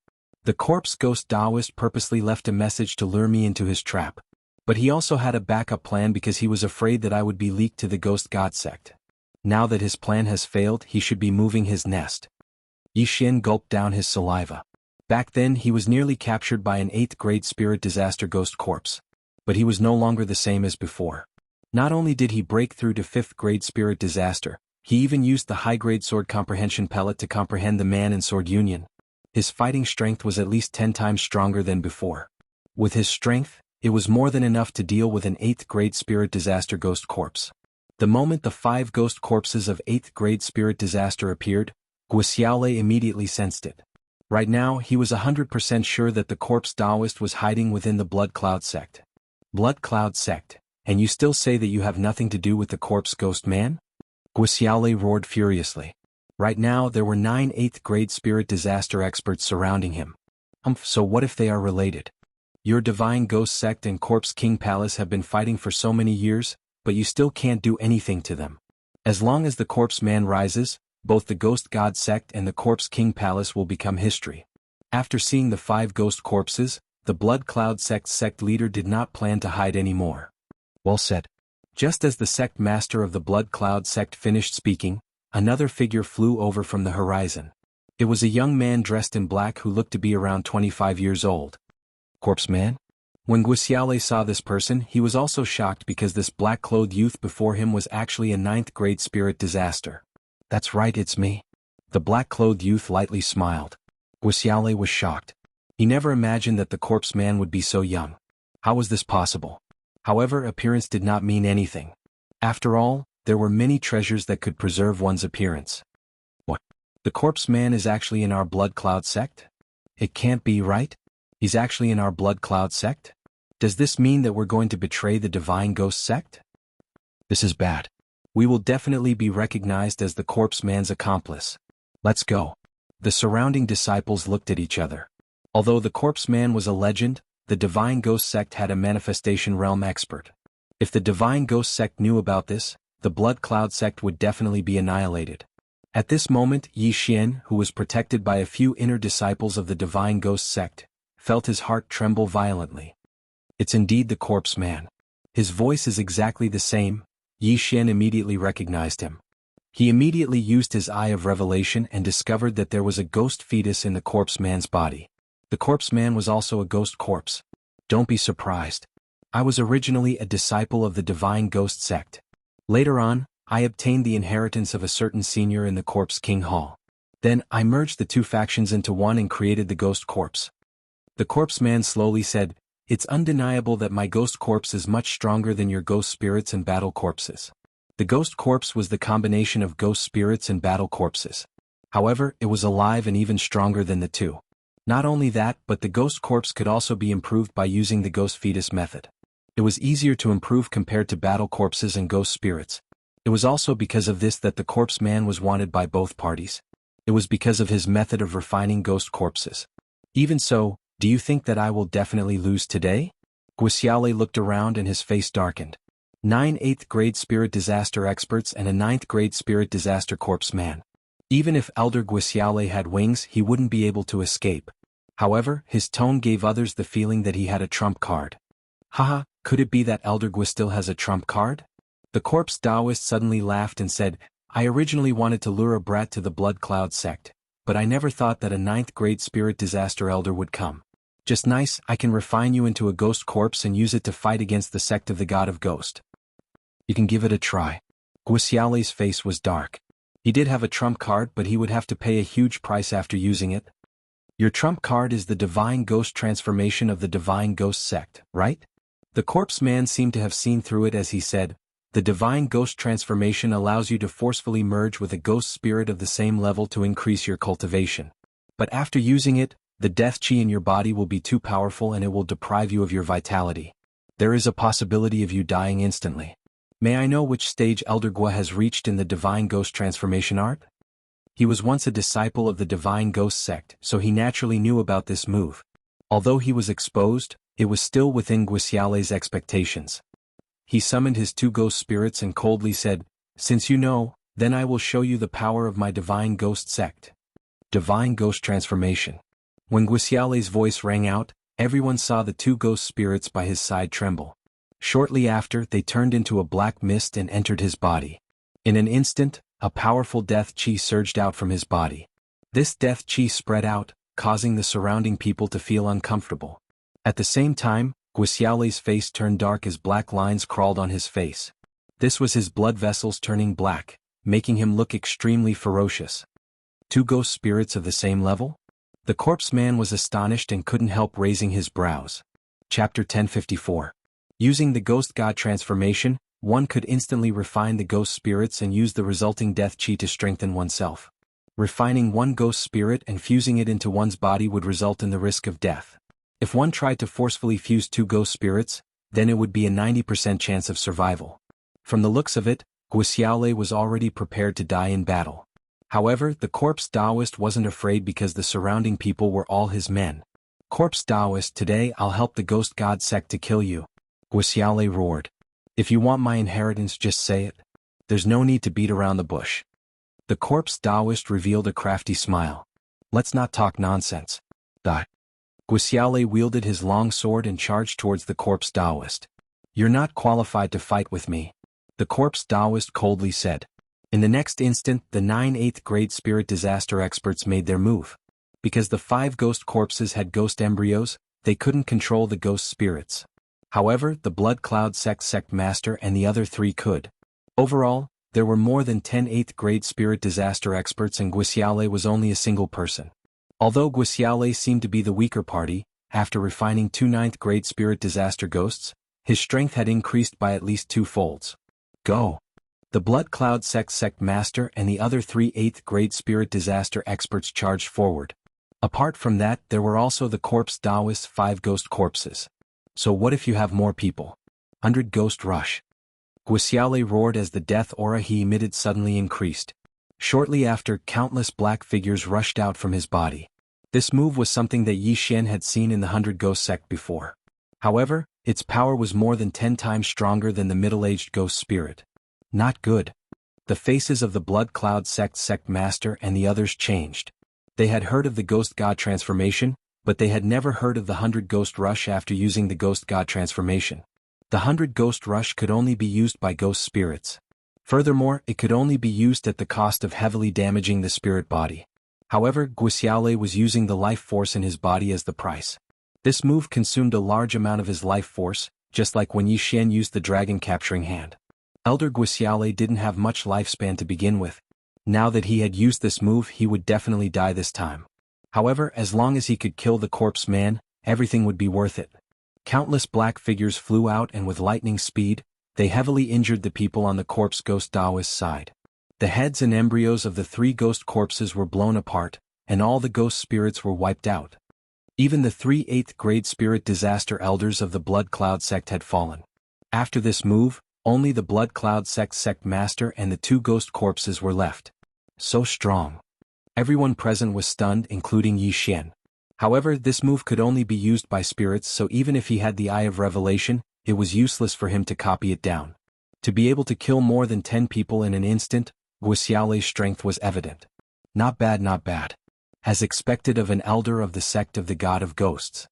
The corpse ghost Daoist purposely left a message to lure me into his trap. But he also had a backup plan because he was afraid that I would be leaked to the Ghost God sect. Now that his plan has failed, he should be moving his nest. Yi Xian gulped down his saliva. Back then he was nearly captured by an 8th grade spirit disaster ghost corpse. But he was no longer the same as before. Not only did he break through to 5th grade spirit disaster, he even used the high-grade sword comprehension pellet to comprehend the man and sword union. His fighting strength was at least 10 times stronger than before. With his strength, it was more than enough to deal with an 8th grade spirit disaster ghost corpse. The moment the 5 ghost corpses of 8th grade spirit disaster appeared, Guisiale immediately sensed it. Right now he was 100% sure that the corpse Daoist was hiding within the Blood Cloud sect. Blood Cloud sect, and you still say that you have nothing to do with the corpse ghost man? Guisiale roared furiously. Right now there were 9 8th grade spirit disaster experts surrounding him. So what if they are related? Your Divine Ghost sect and Corpse King Palace have been fighting for so many years, but you still can't do anything to them. As long as the Corpse Man rises, both the Ghost God sect and the Corpse King Palace will become history. After seeing the 5 ghost corpses, the Blood Cloud sect leader did not plan to hide anymore. Well said. Just as the sect master of the Blood Cloud sect finished speaking, another figure flew over from the horizon. It was a young man dressed in black who looked to be around 25 years old. Corpse Man? When Guisiale saw this person, he was also shocked because this black-clothed youth before him was actually a 9th grade spirit disaster. That's right, it's me. The black-clothed youth lightly smiled. Guisiale was shocked. He never imagined that the corpse man would be so young. How was this possible? However, appearance did not mean anything. After all, there were many treasures that could preserve one's appearance. What? The corpse man is actually in our blood cloud sect? It can't be, right? He's actually in our blood cloud sect? Does this mean that we're going to betray the divine ghost sect? This is bad. We will definitely be recognized as the corpse man's accomplice. Let's go. The surrounding disciples looked at each other. Although the corpse man was a legend, the divine ghost sect had a manifestation realm expert. If the divine ghost sect knew about this, the blood cloud sect would definitely be annihilated. At this moment, Yi Xian, who was protected by a few inner disciples of the divine ghost sect, felt his heart tremble violently. It's indeed the corpse man. His voice is exactly the same. Yi Xian immediately recognized him. He immediately used his eye of revelation and discovered that there was a ghost fetus in the corpse man's body. The corpse man was also a ghost corpse. Don't be surprised. I was originally a disciple of the divine ghost sect. Later on, I obtained the inheritance of a certain senior in the corpse king hall. Then, I merged the two factions into one and created the ghost corpse. The corpse man slowly said, "It's undeniable that my ghost corpse is much stronger than your ghost spirits and battle corpses." The ghost corpse was the combination of ghost spirits and battle corpses. However, it was alive and even stronger than the two. Not only that, but the ghost corpse could also be improved by using the ghost fetus method. It was easier to improve compared to battle corpses and ghost spirits. It was also because of this that the corpse man was wanted by both parties. It was because of his method of refining ghost corpses. Even so, do you think that I will definitely lose today? Guisiale looked around and his face darkened. 9 8th grade spirit disaster experts and a 9th grade spirit disaster corpse man. Even if Elder Guisiale had wings, he wouldn't be able to escape. However, his tone gave others the feeling that he had a trump card. Haha, could it be that Elder Gui still has a trump card? The corpse Taoist suddenly laughed and said, "I originally wanted to lure a brat to the blood cloud sect, but I never thought that a 9th grade spirit disaster elder would come. Just nice, I can refine you into a ghost corpse and use it to fight against the sect of the god of ghost. You can give it a try." Guisiale's face was dark. He did have a trump card, but he would have to pay a huge price after using it. Your trump card is the divine ghost transformation of the divine ghost sect, right? The corpse man seemed to have seen through it as he said, "The divine ghost transformation allows you to forcefully merge with a ghost spirit of the same level to increase your cultivation. But after using it, the death chi in your body will be too powerful and it will deprive you of your vitality. There is a possibility of you dying instantly. May I know which stage Elder Gui has reached in the divine ghost transformation art?" He was once a disciple of the divine ghost sect, so he naturally knew about this move. Although he was exposed, it was still within Guisiale's expectations. He summoned his 2 ghost spirits and coldly said, "Since you know, then I will show you the power of my divine ghost sect." Divine ghost transformation. When Guisiale's voice rang out, everyone saw the 2 ghost spirits by his side tremble. Shortly after, they turned into a black mist and entered his body. In an instant, a powerful death chi surged out from his body. This death chi spread out, causing the surrounding people to feel uncomfortable. At the same time, Guisiale's face turned dark as black lines crawled on his face. This was his blood vessels turning black, making him look extremely ferocious. 2 ghost spirits of the same level? The corpse man was astonished and couldn't help raising his brows. Chapter 1054. Using the ghost god transformation, one could instantly refine the ghost spirits and use the resulting death chi to strengthen oneself. Refining one ghost spirit and fusing it into one's body would result in the risk of death. If one tried to forcefully fuse 2 ghost spirits, then it would be a 90% chance of survival. From the looks of it, Guisiale was already prepared to die in battle. However, the corpse Taoist wasn't afraid because the surrounding people were all his men. "Corpse Taoist, today I'll help the ghost god sect to kill you," Guisiale roared. "If you want my inheritance, just say it. There's no need to beat around the bush." The corpse Taoist revealed a crafty smile. "Let's not talk nonsense." Guisiale wielded his long sword and charged towards the corpse Taoist. "You're not qualified to fight with me," the corpse Taoist coldly said. In the next instant, the 9 8th grade spirit disaster experts made their move. Because the 5 ghost corpses had ghost embryos, they couldn't control the ghost spirits. However, the blood cloud sect master and the other 3 could. Overall, there were more than 10 8th-grade spirit disaster experts and Guisiale was only a single person. Although Guisiale seemed to be the weaker party, after refining 2 9th-grade spirit disaster ghosts, his strength had increased by at least 2 folds. Go! The Blood Cloud sect master and the other 3 8th-grade spirit disaster experts charged forward. Apart from that, there were also the corpse Taoists, 5 ghost corpses. So what if you have more people? 100 ghost rush. Guisiale roared as the death aura he emitted suddenly increased. Shortly after, countless black figures rushed out from his body. This move was something that Yi Xian had seen in the 100 Ghost sect before. However, its power was more than 10 times stronger than the middle-aged ghost spirit. Not good. The faces of the Blood Cloud sect master and the others changed. They had heard of the Ghost God transformation, but they had never heard of the 100 Ghost rush after using the Ghost God transformation. The 100 Ghost rush could only be used by ghost spirits. Furthermore, it could only be used at the cost of heavily damaging the spirit body. However, Guisiale was using the life force in his body as the price. This move consumed a large amount of his life force, just like when Yi Xian used the dragon capturing hand. Elder Guisiale didn't have much lifespan to begin with. Now that he had used this move, he would definitely die this time. However, as long as he could kill the corpse man, everything would be worth it. Countless black figures flew out and with lightning speed, they heavily injured the people on the corpse ghost Taoist side. The heads and embryos of the 3 ghost corpses were blown apart, and all the ghost spirits were wiped out. Even the 3 8th-grade spirit disaster elders of the Blood Cloud sect had fallen. After this move, only the Blood Cloud sect master and the 2 ghost corpses were left. So strong. Everyone present was stunned, including Yi Xian. However, this move could only be used by spirits, so even if he had the Eye of Revelation, it was useless for him to copy it down. To be able to kill more than 10 people in an instant, Guisiale's strength was evident. Not bad, not bad. As expected of an elder of the sect of the God of Ghosts.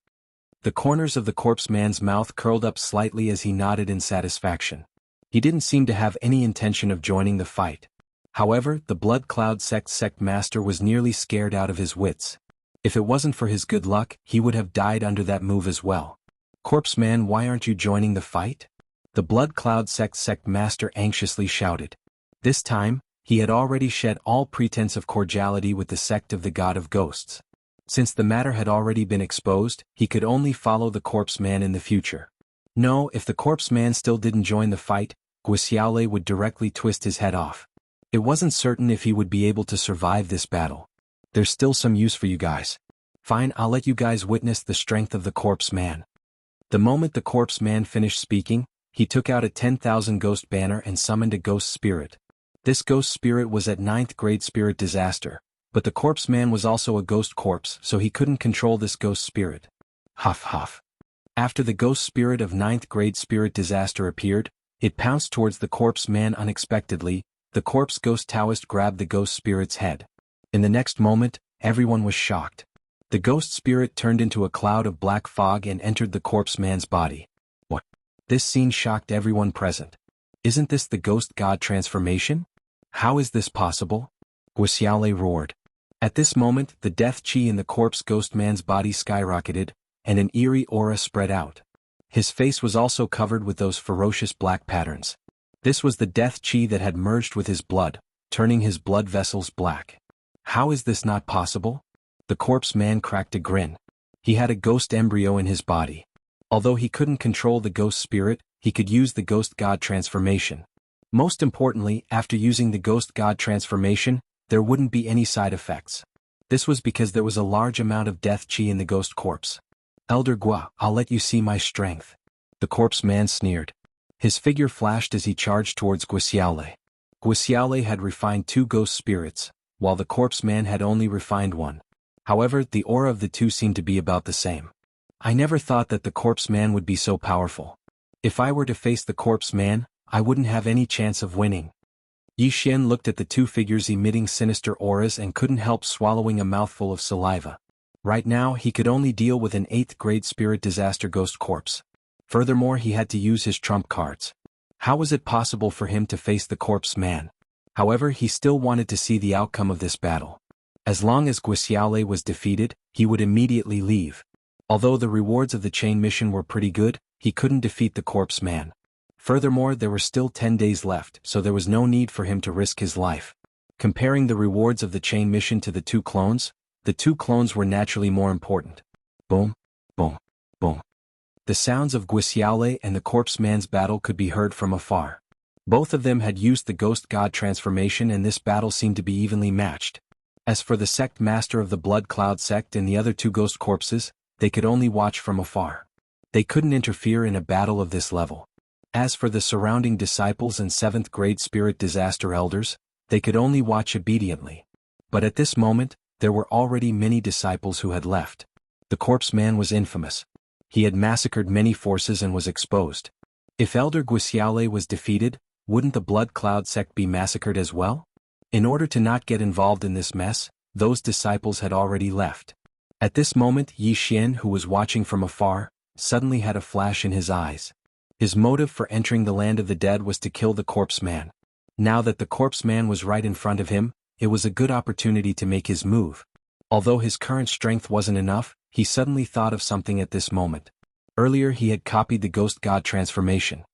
The corners of the corpse man's mouth curled up slightly as he nodded in satisfaction. He didn't seem to have any intention of joining the fight. However, the Blood Cloud sect master was nearly scared out of his wits. If it wasn't for his good luck, he would have died under that move as well. Corpse man, why aren't you joining the fight? The Blood Cloud sect master anxiously shouted. This time, he had already shed all pretense of cordiality with the sect of the God of Ghosts. Since the matter had already been exposed, he could only follow the corpse man in the future. No, if the corpse man still didn't join the fight, Guisiale would directly twist his head off. It wasn't certain if he would be able to survive this battle. There's still some use for you guys. Fine, I'll let you guys witness the strength of the corpse man. The moment the corpse man finished speaking, he took out a 10,000 ghost banner and summoned a ghost spirit. This ghost spirit was at 9th grade spirit disaster, but the corpse man was also a ghost corpse, so he couldn't control this ghost spirit. Huff huff. After the ghost spirit of 9th grade spirit disaster appeared, it pounced towards the corpse man unexpectedly. The corpse ghost Taoist grabbed the ghost spirit's head. In the next moment, everyone was shocked. The ghost spirit turned into a cloud of black fog and entered the corpse man's body. What? This scene shocked everyone present. Isn't this the ghost god transformation? How is this possible? Guisiale roared. At this moment, the death chi in the corpse ghost man's body skyrocketed, and an eerie aura spread out. His face was also covered with those ferocious black patterns. This was the death chi that had merged with his blood, turning his blood vessels black. How is this not possible? The corpse man cracked a grin. He had a ghost embryo in his body. Although he couldn't control the ghost spirit, he could use the ghost god transformation. Most importantly, after using the ghost god transformation, there wouldn't be any side effects. This was because there was a large amount of death chi in the ghost corpse. Elder Gua, I'll let you see my strength. The corpse man sneered. His figure flashed as he charged towards Guisiale. Guisiale had refined 2 ghost spirits, while the corpse man had only refined 1. However, the aura of the 2 seemed to be about the same. I never thought that the corpse man would be so powerful. If I were to face the corpse man, I wouldn't have any chance of winning. Yi Xian looked at the 2 figures emitting sinister auras and couldn't help swallowing a mouthful of saliva. Right now, he could only deal with an 8th grade spirit disaster ghost corpse. Furthermore, he had to use his trump cards. How was it possible for him to face the corpse man? However, he still wanted to see the outcome of this battle. As long as Guisiale was defeated, he would immediately leave. Although the rewards of the chain mission were pretty good, he couldn't defeat the corpse man. Furthermore, there were still 10 days left, so there was no need for him to risk his life. Comparing the rewards of the chain mission to the two clones were naturally more important. Boom, boom, boom. The sounds of Guixiaole and the corpse man's battle could be heard from afar. Both of them had used the ghost god transformation, and this battle seemed to be evenly matched. As for the sect master of the Blood Cloud sect and the other two ghost corpses, they could only watch from afar. They couldn't interfere in a battle of this level. As for the surrounding disciples and 7th grade spirit disaster elders, they could only watch obediently. But at this moment, there were already many disciples who had left. The corpse man was infamous. He had massacred many forces and was exposed. If Elder Guixiaole was defeated, wouldn't the Blood Cloud sect be massacred as well? In order to not get involved in this mess, those disciples had already left. At this moment, Yi Xian, who was watching from afar, suddenly had a flash in his eyes. His motive for entering the land of the dead was to kill the corpse man. Now that the corpse man was right in front of him, it was a good opportunity to make his move. Although his current strength wasn't enough, he suddenly thought of something at this moment. Earlier he had copied the ghost god transformation.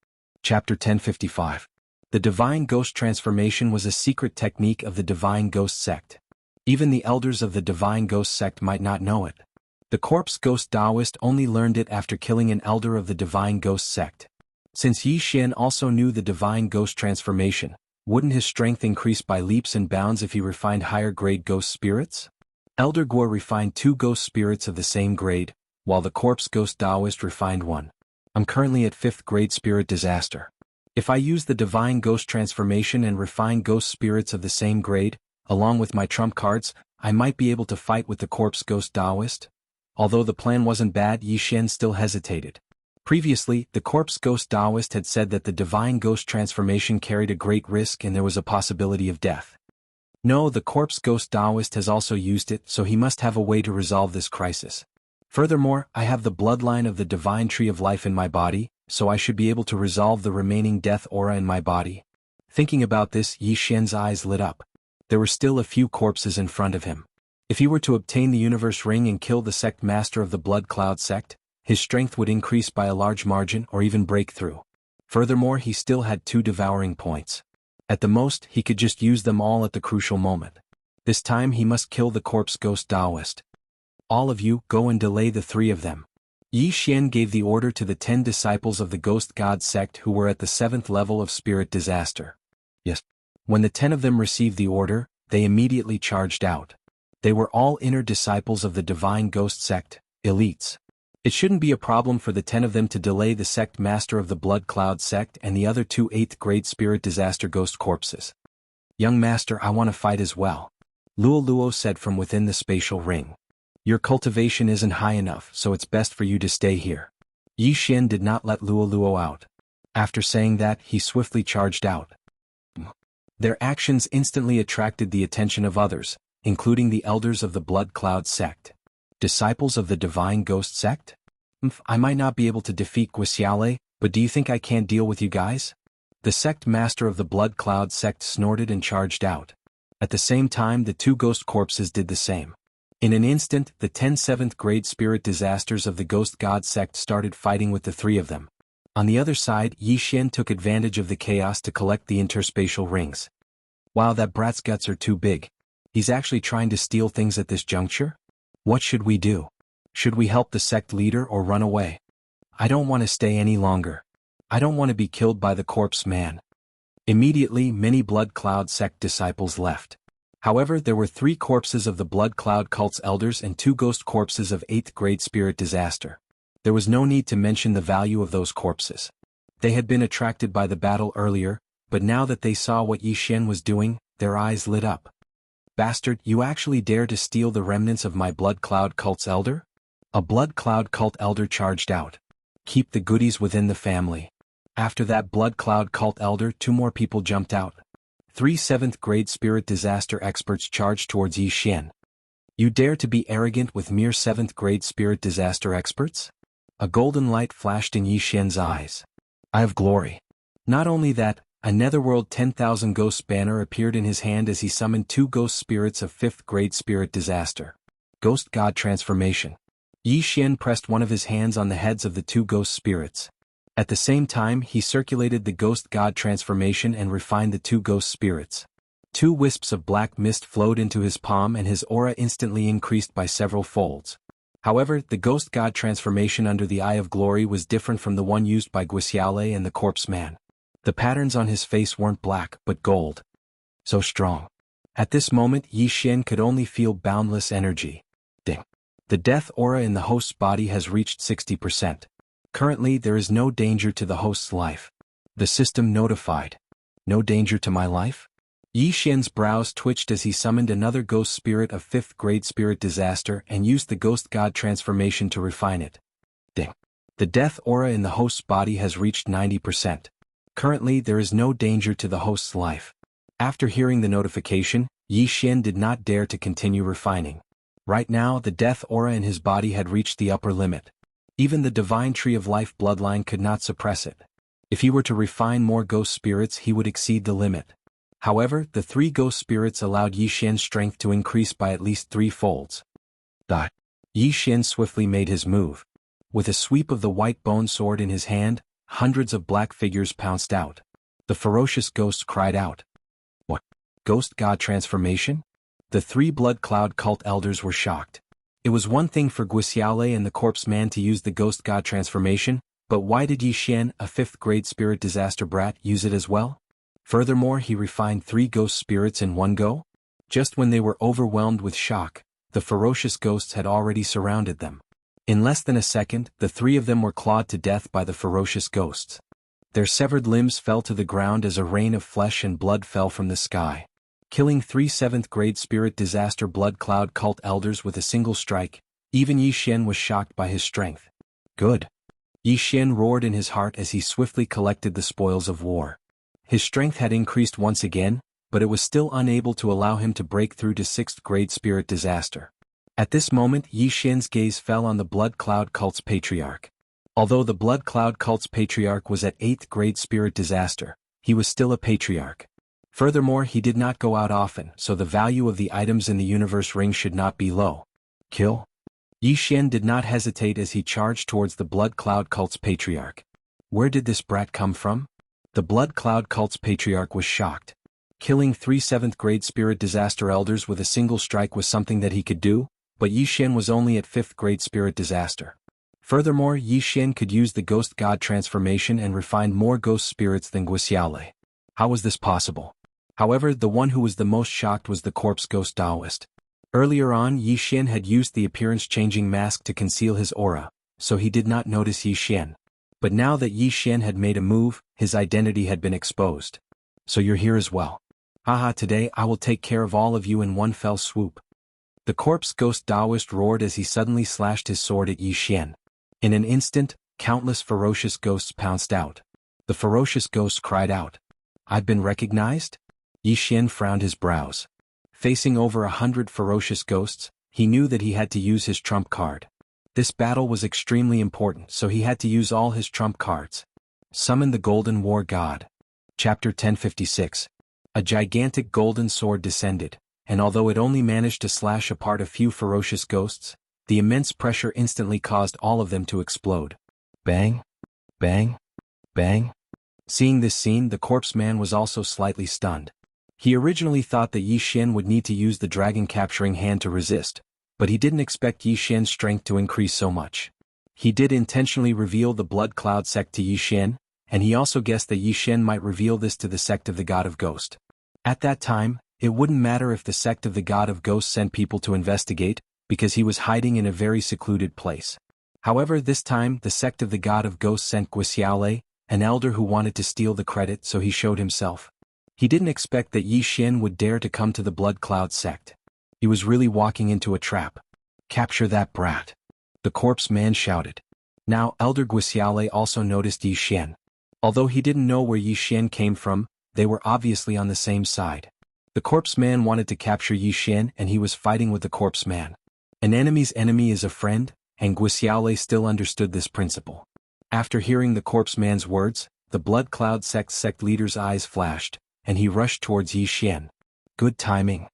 Chapter 1055. The divine ghost transformation was a secret technique of the divine ghost sect. Even the elders of the divine ghost sect might not know it. The corpse ghost Taoist only learned it after killing an elder of the divine ghost sect. Since Yi Xian also knew the divine ghost transformation, wouldn't his strength increase by leaps and bounds if he refined higher grade ghost spirits? Elder Guo refined 2 ghost spirits of the same grade, while the corpse ghost Taoist refined 1. I'm currently at 5th grade spirit disaster. If I use the divine ghost transformation and refine ghost spirits of the same grade, along with my trump cards, I might be able to fight with the corpse ghost Taoist. Although the plan wasn't bad, Yi Xian still hesitated. Previously, the corpse ghost Taoist had said that the divine ghost transformation carried a great risk and there was a possibility of death. No, the corpse ghost Taoist has also used it, so he must have a way to resolve this crisis. Furthermore, I have the bloodline of the divine tree of life in my body, so I should be able to resolve the remaining death aura in my body. Thinking about this, Yi Xian's eyes lit up. There were still a few corpses in front of him. If he were to obtain the universe ring and kill the sect master of the Blood Cloud sect, his strength would increase by a large margin or even break through. Furthermore, he still had 2 devouring points. At the most, he could just use them all at the crucial moment. This time he must kill the corpse ghost Taoist. All of you, go and delay the 3 of them. Yi Xian gave the order to the 10 disciples of the ghost god sect who were at the 7th level of spirit disaster. Yes. When the 10 of them received the order, they immediately charged out. They were all inner disciples of the divine ghost sect, elites. It shouldn't be a problem for the 10 of them to delay the sect master of the Blood Cloud sect and the other 2 8th grade spirit disaster ghost corpses. Young master, I want to fight as well. Luo said from within the spatial ring. Your cultivation isn't high enough, so it's best for you to stay here. Yi Xian did not let Luo out. After saying that, he swiftly charged out. Their actions instantly attracted the attention of others, including the elders of the Blood Cloud sect. Disciples of the Divine Ghost sect? I might not be able to defeat Guixiaole, but do you think I can't deal with you guys? The sect master of the Blood Cloud sect snorted and charged out. At the same time, the 2 ghost corpses did the same. In an instant, the 10 7th grade spirit disasters of the ghost god sect started fighting with the 3 of them. On the other side, Yi Xian took advantage of the chaos to collect the interspatial rings. Wow, that brat's guts are too big. He's actually trying to steal things at this juncture? What should we do? Should we help the sect leader or run away? I don't want to stay any longer. I don't want to be killed by the corpse man. Immediately, many Blood Cloud sect disciples left. However, there were 3 corpses of the Blood Cloud cult's elders and 2 ghost corpses of 8th grade spirit disaster. There was no need to mention the value of those corpses. They had been attracted by the battle earlier, but now that they saw what Yi Xian was doing, their eyes lit up. Bastard, you actually dare to steal the remnants of my Blood Cloud cult's elder? A Blood Cloud cult elder charged out. Keep the goodies within the family. After that Blood Cloud cult elder, 2 more people jumped out. 3 7th grade spirit disaster experts charged towards Yi Xian. You dare to be arrogant with mere 7th grade spirit disaster experts? A golden light flashed in Yi Xian's eyes. I have glory. Not only that, a netherworld 10,000 ghosts banner appeared in his hand as he summoned 2 ghost spirits of 5th grade spirit disaster. Ghost god transformation. Yi Xian pressed one of his hands on the heads of the 2 ghost spirits. At the same time, he circulated the ghost god transformation and refined the two ghost spirits. 2 wisps of black mist flowed into his palm and his aura instantly increased by several folds. However, the ghost god transformation under the Eye of Glory was different from the one used by Guisiale and the corpse man. The patterns on his face weren't black, but gold. So strong. At this moment, Yi Xian could only feel boundless energy. Ding. The death aura in the host's body has reached 60%. Currently, there is no danger to the host's life. The system notified. No danger to my life? Yi Xian's brows twitched as he summoned another ghost spirit of 5th grade spirit disaster and used the ghost god transformation to refine it. Ding. The death aura in the host's body has reached 90%. Currently, there is no danger to the host's life. After hearing the notification, Yi Xian did not dare to continue refining. Right now, the death aura in his body had reached the upper limit. Even the divine tree of life bloodline could not suppress it. If he were to refine more ghost spirits, he would exceed the limit. However, the 3 ghost spirits allowed Yi Xian's strength to increase by at least 3 folds. Yi Xian swiftly made his move. With a sweep of the white bone sword in his hand, hundreds of black figures pounced out. The ferocious ghosts cried out. What? Ghost god transformation? The 3 blood cloud cult elders were shocked. It was one thing for Guisiale and the corpse man to use the ghost god transformation, but why did Yi Xian, a 5th grade spirit disaster brat, use it as well? Furthermore, he refined 3 ghost spirits in one go? Just when they were overwhelmed with shock, the ferocious ghosts had already surrounded them. In less than a second, the 3 of them were clawed to death by the ferocious ghosts. Their severed limbs fell to the ground as a rain of flesh and blood fell from the sky. Killing 3 7th grade spirit disaster blood cloud cult elders with a single strike, even Yi Xian was shocked by his strength. Good. Yi Xian roared in his heart as he swiftly collected the spoils of war. His strength had increased once again, but it was still unable to allow him to break through to 6th grade spirit disaster. At this moment, Yi Xian's gaze fell on the blood cloud cult's patriarch. Although the blood cloud cult's patriarch was at 8th grade spirit disaster, he was still a patriarch. Furthermore, he did not go out often, so the value of the items in the universe ring should not be low. Kill? Yi Xian did not hesitate as he charged towards the blood cloud cult's patriarch. Where did this brat come from? The blood cloud cult's patriarch was shocked. Killing 3 7th grade spirit disaster elders with a single strike was something that he could do, but Yi Xian was only at 5th grade spirit disaster. Furthermore, Yi Xian could use the ghost god transformation and refine more ghost spirits than Guisiale. How was this possible? However, the one who was the most shocked was the corpse ghost Taoist. Earlier on, Yi Xian had used the appearance-changing mask to conceal his aura, so he did not notice Yi Xian. But now that Yi Xian had made a move, his identity had been exposed. So you're here as well. Haha, today I will take care of all of you in one fell swoop. The corpse ghost Taoist roared as he suddenly slashed his sword at Yi Xian. In an instant, countless ferocious ghosts pounced out. The ferocious ghosts cried out. I've been recognized? Yi Xian frowned his brows. Facing over 100 ferocious ghosts, he knew that he had to use his trump card. This battle was extremely important, so he had to use all his trump cards. Summon the Golden War God. Chapter 1056. A gigantic golden sword descended, and although it only managed to slash apart a few ferocious ghosts, the immense pressure instantly caused all of them to explode. Bang! Bang! Bang! Seeing this scene, the corpse man was also slightly stunned. He originally thought that Yi Xian would need to use the dragon capturing hand to resist, but he didn't expect Yi Xian's strength to increase so much. He did intentionally reveal the blood cloud sect to Yi Xian, and he also guessed that Yi Xian might reveal this to the sect of the God of Ghost. At that time, it wouldn't matter if the sect of the God of Ghost sent people to investigate, because he was hiding in a very secluded place. However, this time the sect of the God of Ghost sent Guisiale, an elder who wanted to steal the credit, so he showed himself. He didn't expect that Yi Xian would dare to come to the blood cloud sect. He was really walking into a trap. Capture that brat. The corpse man shouted. Now, Elder Guisiale also noticed Yi Xian. Although he didn't know where Yi Xian came from, they were obviously on the same side. The corpse man wanted to capture Yi Xian and he was fighting with the corpse man. An enemy's enemy is a friend, and Guisiale still understood this principle. After hearing the corpse man's words, the blood cloud sect leader's eyes flashed, and he rushed towards Yi Xian. Good timing.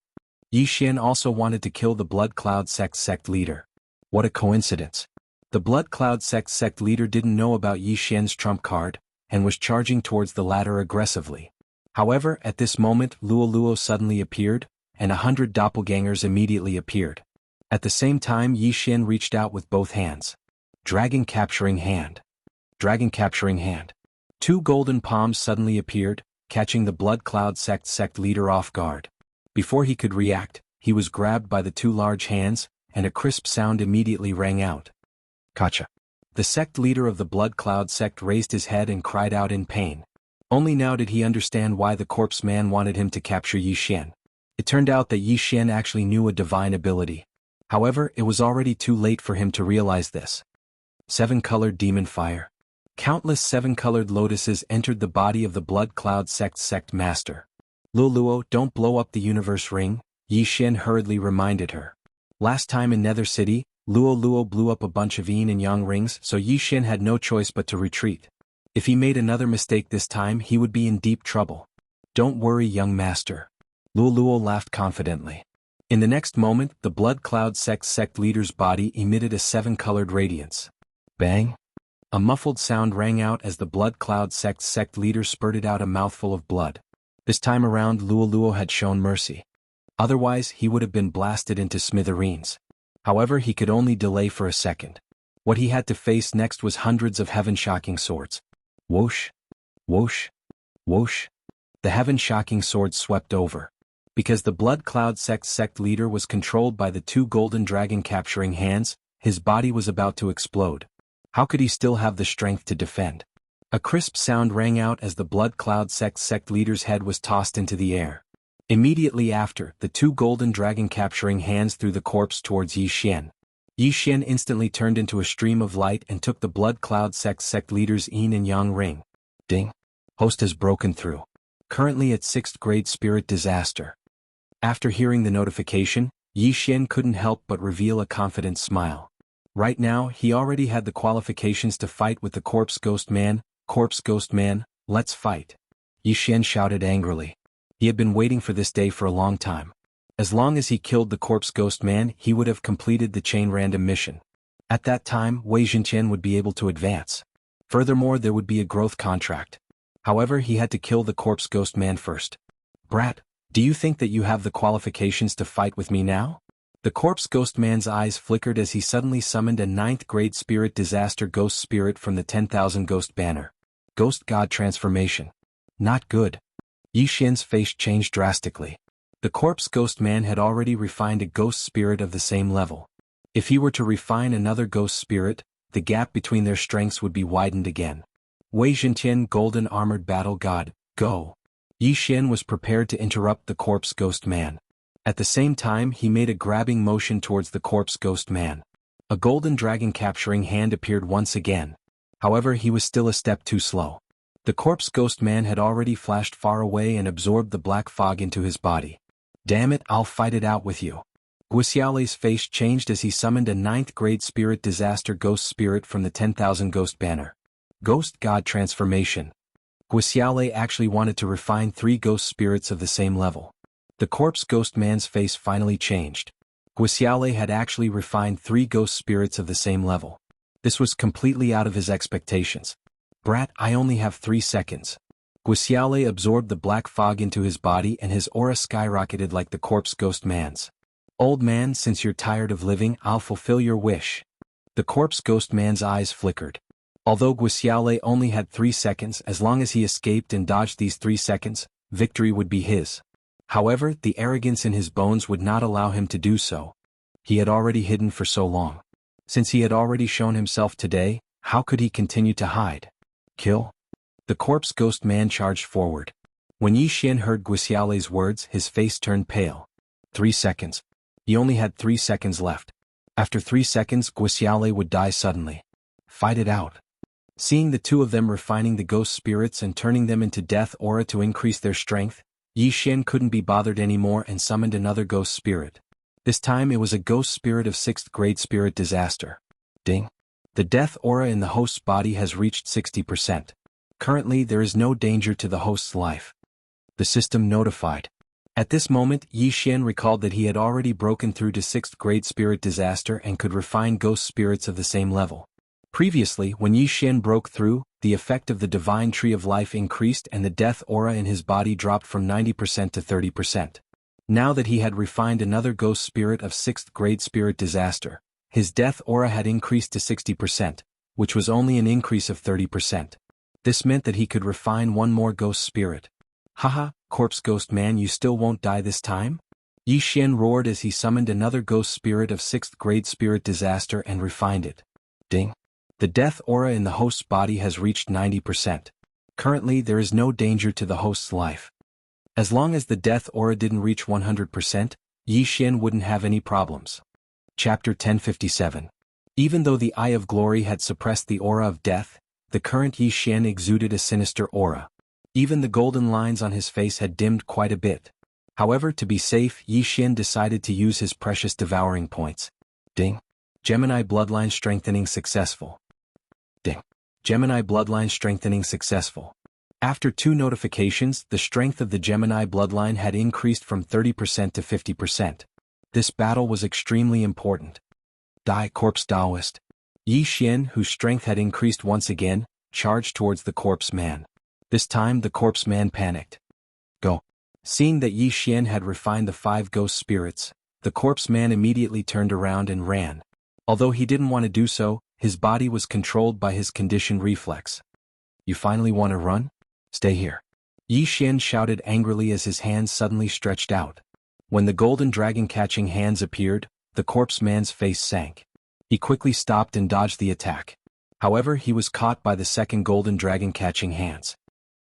Yi Xian also wanted to kill the blood cloud sect leader. What a coincidence. The Blood Cloud sect leader didn't know about Yi Xian's trump card, and was charging towards the latter aggressively. However, at this moment Luo suddenly appeared, and 100 doppelgangers immediately appeared. At the same time Yi Xian reached out with both hands. Dragon capturing hand. Dragon capturing hand. 2 golden palms suddenly appeared, catching the Blood Cloud sect leader off guard. Before he could react, he was grabbed by the 2 large hands, and a crisp sound immediately rang out. Gotcha. The sect leader of the Blood Cloud sect raised his head and cried out in pain. Only now did he understand why the corpse man wanted him to capture Yi Xian. It turned out that Yi Xian actually knew a divine ability. However, it was already too late for him to realize this. 7-colored demon fire. Countless 7-colored lotuses entered the body of the Blood Cloud sect master. Luo, don't blow up the universe ring, Yi Xian hurriedly reminded her. Last time in Nether City, Luo blew up a bunch of yin and yang rings, so Yi Xian had no choice but to retreat. If he made another mistake this time he would be in deep trouble. Don't worry, young master. Luo laughed confidently. In the next moment, the Blood Cloud sect leader's body emitted a 7-colored radiance. Bang! A muffled sound rang out as the Blood Cloud sect leader spurted out a mouthful of blood. This time around Luo had shown mercy. Otherwise he would have been blasted into smithereens. However, he could only delay for a second. What he had to face next was hundreds of heaven-shocking swords. Whoosh! Whoosh! Whoosh! The heaven-shocking swords swept over. Because the Blood Cloud sect leader was controlled by the 2 golden dragon capturing hands, his body was about to explode. How could he still have the strength to defend? A crisp sound rang out as the Blood Cloud sect leader's head was tossed into the air. Immediately after, the 2 golden dragon capturing hands threw the corpse towards Yi Xian. Yi Xian instantly turned into a stream of light and took the Blood Cloud sect leader's yin and yang ring. Ding! Host has broken through. Currently at 6th grade spirit disaster. After hearing the notification, Yi Xian couldn't help but reveal a confident smile. Right now he already had the qualifications to fight with the Corpse Ghost Man. Corpse Ghost Man, let's fight. Yi Xian shouted angrily. He had been waiting for this day for a long time. As long as he killed the Corpse Ghost Man he would have completed the chain random mission. At that time Wei Zhenqian would be able to advance. Furthermore there would be a growth contract. However, he had to kill the Corpse Ghost Man first. Brat, do you think that you have the qualifications to fight with me now? The Corpse Ghost Man's eyes flickered as he suddenly summoned a 9th grade spirit disaster ghost spirit from the 10,000 ghost banner. Ghost God transformation. Not good. Yi Xian's face changed drastically. The Corpse Ghost Man had already refined a ghost spirit of the same level. If he were to refine another ghost spirit, the gap between their strengths would be widened again. Wei Zhenqian, Golden Armored Battle God, go! Yi Xian was prepared to interrupt the Corpse Ghost Man. At the same time he made a grabbing motion towards the Corpse Ghost Man. A golden dragon capturing hand appeared once again. However, he was still a step too slow. The Corpse Ghost Man had already flashed far away and absorbed the black fog into his body. Damn it, I'll fight it out with you. Guxiaolei's face changed as he summoned a 9th grade spirit disaster ghost spirit from the 10,000 ghost banner. Ghost God transformation. Guxiaolei actually wanted to refine 3 ghost spirits of the same level. The Corpse Ghost Man's face finally changed. Guxiaolei had actually refined 3 ghost spirits of the same level. This was completely out of his expectations. Brat, I only have 3 seconds. Guxiaolei absorbed the black fog into his body and his aura skyrocketed like the Corpse Ghost Man's. Old man, since you're tired of living, I'll fulfill your wish. The Corpse Ghost Man's eyes flickered. Although Guxiaolei only had 3 seconds, as long as he escaped and dodged these 3 seconds, victory would be his. However, the arrogance in his bones would not allow him to do so. He had already hidden for so long. Since he had already shown himself today, how could he continue to hide? Kill? The Corpse Ghost Man charged forward. When Yi Xian heard Guxiaolei's words, his face turned pale. 3 seconds. He only had 3 seconds left. After 3 seconds, Guxiaolei would die suddenly. Fight it out. Seeing the 2 of them refining the ghost spirits and turning them into death aura to increase their strength, Yi Xian couldn't be bothered anymore and summoned another ghost spirit. This time it was a ghost spirit of 6th grade spirit disaster. Ding. The death aura in the host's body has reached 60%. Currently there is no danger to the host's life. The system notified. At this moment, Yi Xian recalled that he had already broken through to 6th grade spirit disaster and could refine ghost spirits of the same level. Previously, when Yi Xian broke through, the effect of the divine tree of life increased and the death aura in his body dropped from 90% to 30%. Now that he had refined another ghost spirit of 6th grade spirit disaster, his death aura had increased to 60%, which was only an increase of 30%. This meant that he could refine one more ghost spirit. Haha, corpse ghost man, you still won't die this time? Yi Xian roared as he summoned another ghost spirit of 6th grade spirit disaster and refined it. Ding. The death aura in the host's body has reached 90%. Currently, there is no danger to the host's life. As long as the death aura didn't reach 100%, Yi Xian wouldn't have any problems. Chapter 1057. Even though the Eye of Glory had suppressed the aura of death, the current Yi Xian exuded a sinister aura. Even the golden lines on his face had dimmed quite a bit. However, to be safe, Yi Xian decided to use his precious devouring points. Ding. Gemini bloodline strengthening successful. Ding. Gemini bloodline strengthening successful. After 2 notifications, the strength of the Gemini bloodline had increased from 30% to 50%. This battle was extremely important. Die, corpse Taoist. Yi Xian, whose strength had increased once again, charged towards the corpse man. This time the corpse man panicked. Go. Seeing that Yi Xian had refined the 5 ghost spirits, the corpse man immediately turned around and ran. Although he didn't want to do so, his body was controlled by his conditioned reflex. You finally want to run? Stay here. Yi Xian shouted angrily as his hands suddenly stretched out. When the golden dragon-catching hands appeared, the corpse man's face sank. He quickly stopped and dodged the attack. However, he was caught by the second golden dragon-catching hands.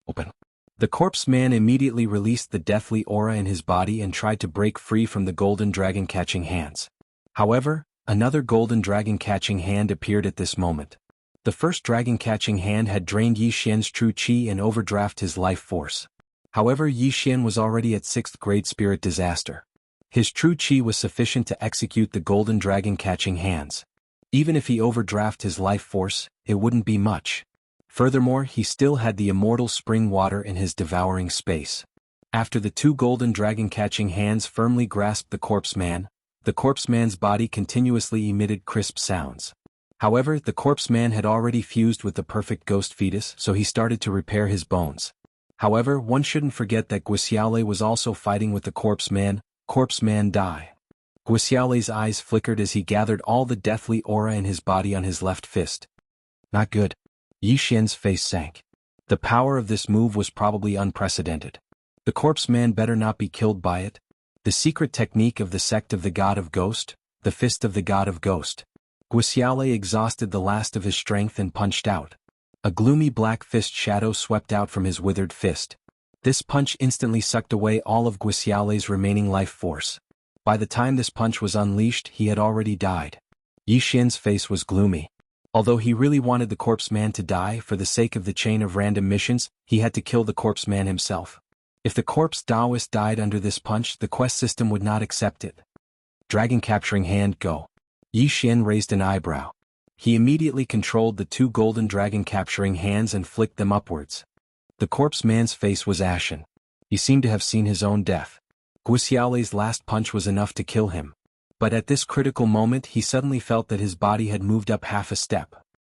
Open. The corpse man immediately released the deathly aura in his body and tried to break free from the golden dragon-catching hands. However, another golden dragon-catching hand appeared at this moment. The first dragon-catching hand had drained Yi Xian's true qi and overdraft his life force. However, Yi Xian was already at 6th grade spirit disaster. His true qi was sufficient to execute the golden dragon-catching hands. Even if he overdraft his life force, it wouldn't be much. Furthermore, he still had the immortal spring water in his devouring space. After the 2 golden dragon-catching hands firmly grasped the corpse man's body continuously emitted crisp sounds. However, the corpse man had already fused with the perfect ghost fetus, so he started to repair his bones. However, one shouldn't forget that Guixiaole was also fighting with the corpse man. Corpse man die. Guixiaole's eyes flickered as he gathered all the deathly aura in his body on his left fist. Not good. Yi Xian's face sank. The power of this move was probably unprecedented. The corpse man better not be killed by it. The secret technique of the sect of the god of ghost, the fist of the god of ghost. Guixiaole exhausted the last of his strength and punched out. A gloomy black fist shadow swept out from his withered fist. This punch instantly sucked away all of Guixiaole's remaining life force. By the time this punch was unleashed, he had already died. Yi Xian's face was gloomy. Although he really wanted the corpse man to die for the sake of the chain of random missions, he had to kill the corpse man himself. If the corpse Taoist died under this punch, the quest system would not accept it. Dragon capturing hand, go. Yi Xian raised an eyebrow. He immediately controlled the 2 golden dragon capturing hands and flicked them upwards. The corpse man's face was ashen. He seemed to have seen his own death. Guixiaole's last punch was enough to kill him. But at this critical moment he suddenly felt that his body had moved up half a step.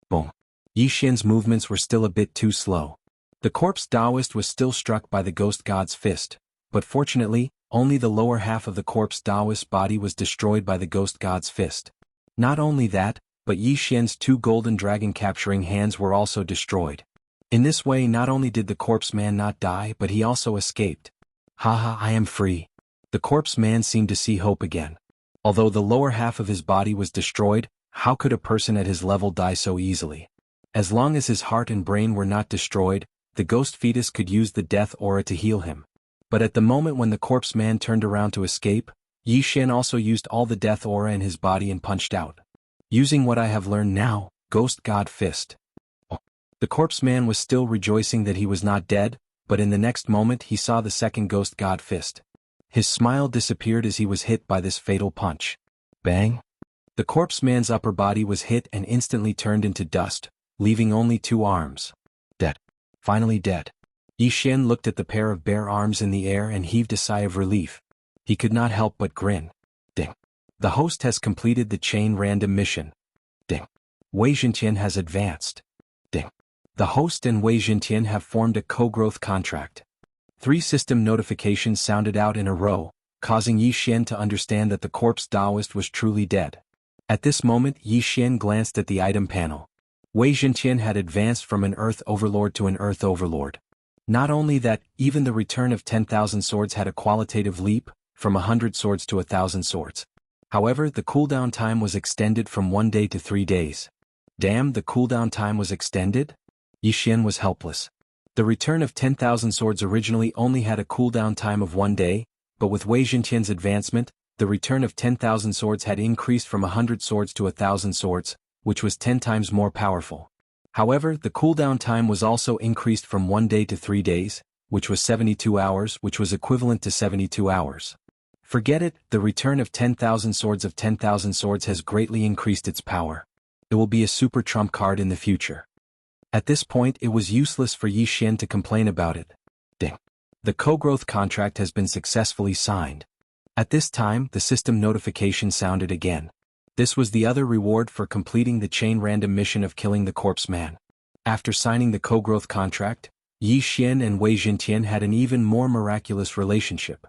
Boom. Yi Xian's movements were still a bit too slow. The corpse Taoist was still struck by the ghost god's fist, but fortunately, only the lower half of the corpse Taoist's body was destroyed by the ghost god's fist. Not only that, but Yi Xian's 2 golden dragon capturing hands were also destroyed. In this way, not only did the corpse man not die, but he also escaped. Haha, I am free. The corpse man seemed to see hope again. Although the lower half of his body was destroyed, how could a person at his level die so easily? As long as his heart and brain were not destroyed, the ghost fetus could use the death aura to heal him. But at the moment when the corpse man turned around to escape, Yi Xian also used all the death aura in his body and punched out. Using what I have learned now, Ghost God Fist. Oh. The corpse man was still rejoicing that he was not dead, but in the next moment he saw the second Ghost God Fist. His smile disappeared as he was hit by this fatal punch. Bang! The corpse man's upper body was hit and instantly turned into dust, leaving only 2 arms. Dead. Finally dead. Yi Xian looked at the pair of bare arms in the air and heaved a sigh of relief. He could not help but grin. Ding. The host has completed the chain random mission. Ding. Wei Jintian has advanced. Ding. The host and Wei Jintian have formed a co-growth contract. 3 system notifications sounded out in a row, causing Yi Xian to understand that the corpse Taoist was truly dead. At this moment Yi Xian glanced at the item panel. Wei Jintian had advanced from an Earth Overlord to an Earth Overlord. Not only that, even the return of 10,000 swords had a qualitative leap, from 100 swords to 1,000 swords. However, the cooldown time was extended from 1 day to 3 days. Damn, the cooldown time was extended? Yi Xian was helpless. The return of 10,000 swords originally only had a cooldown time of 1 day, but with Wei Jintian's advancement, the return of 10,000 swords had increased from 100 swords to 1,000 swords, which was 10 times more powerful. However, the cooldown time was also increased from 1 day to 3 days, which was 72 hours, which was equivalent to 72 hours. Forget it, the return of 10,000 swords has greatly increased its power. It will be a super trump card in the future. At this point it was useless for Yi Xian to complain about it. Ding. The co-growth contract has been successfully signed. At this time the system notification sounded again. This was the other reward for completing the chain random mission of killing the corpse man. After signing the co-growth contract, Yi Xian and Wei Jintian had an even more miraculous relationship.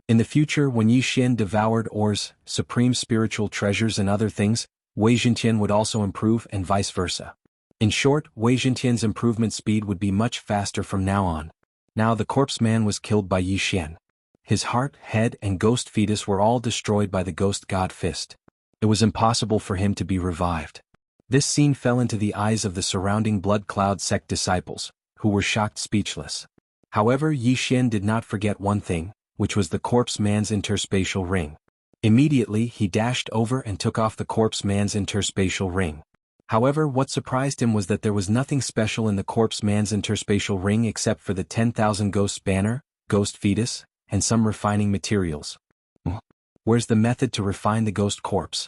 In the future, when Yi Xian devoured ores, supreme spiritual treasures and other things, Wei Jintian would also improve and vice versa. In short, Wei Jintian's improvement speed would be much faster from now on. Now the corpse man was killed by Yi Xian. His heart, head and ghost fetus were all destroyed by the ghost god fist. It was impossible for him to be revived. This scene fell into the eyes of the surrounding Blood Cloud sect disciples, who were shocked speechless. However, Yi Xian did not forget one thing, which was the corpse man's interspatial ring. Immediately he dashed over and took off the corpse man's interspatial ring. However, what surprised him was that there was nothing special in the corpse man's interspatial ring except for the 10,000 ghosts banner, ghost fetus, and some refining materials. Where's the method to refine the ghost corpse?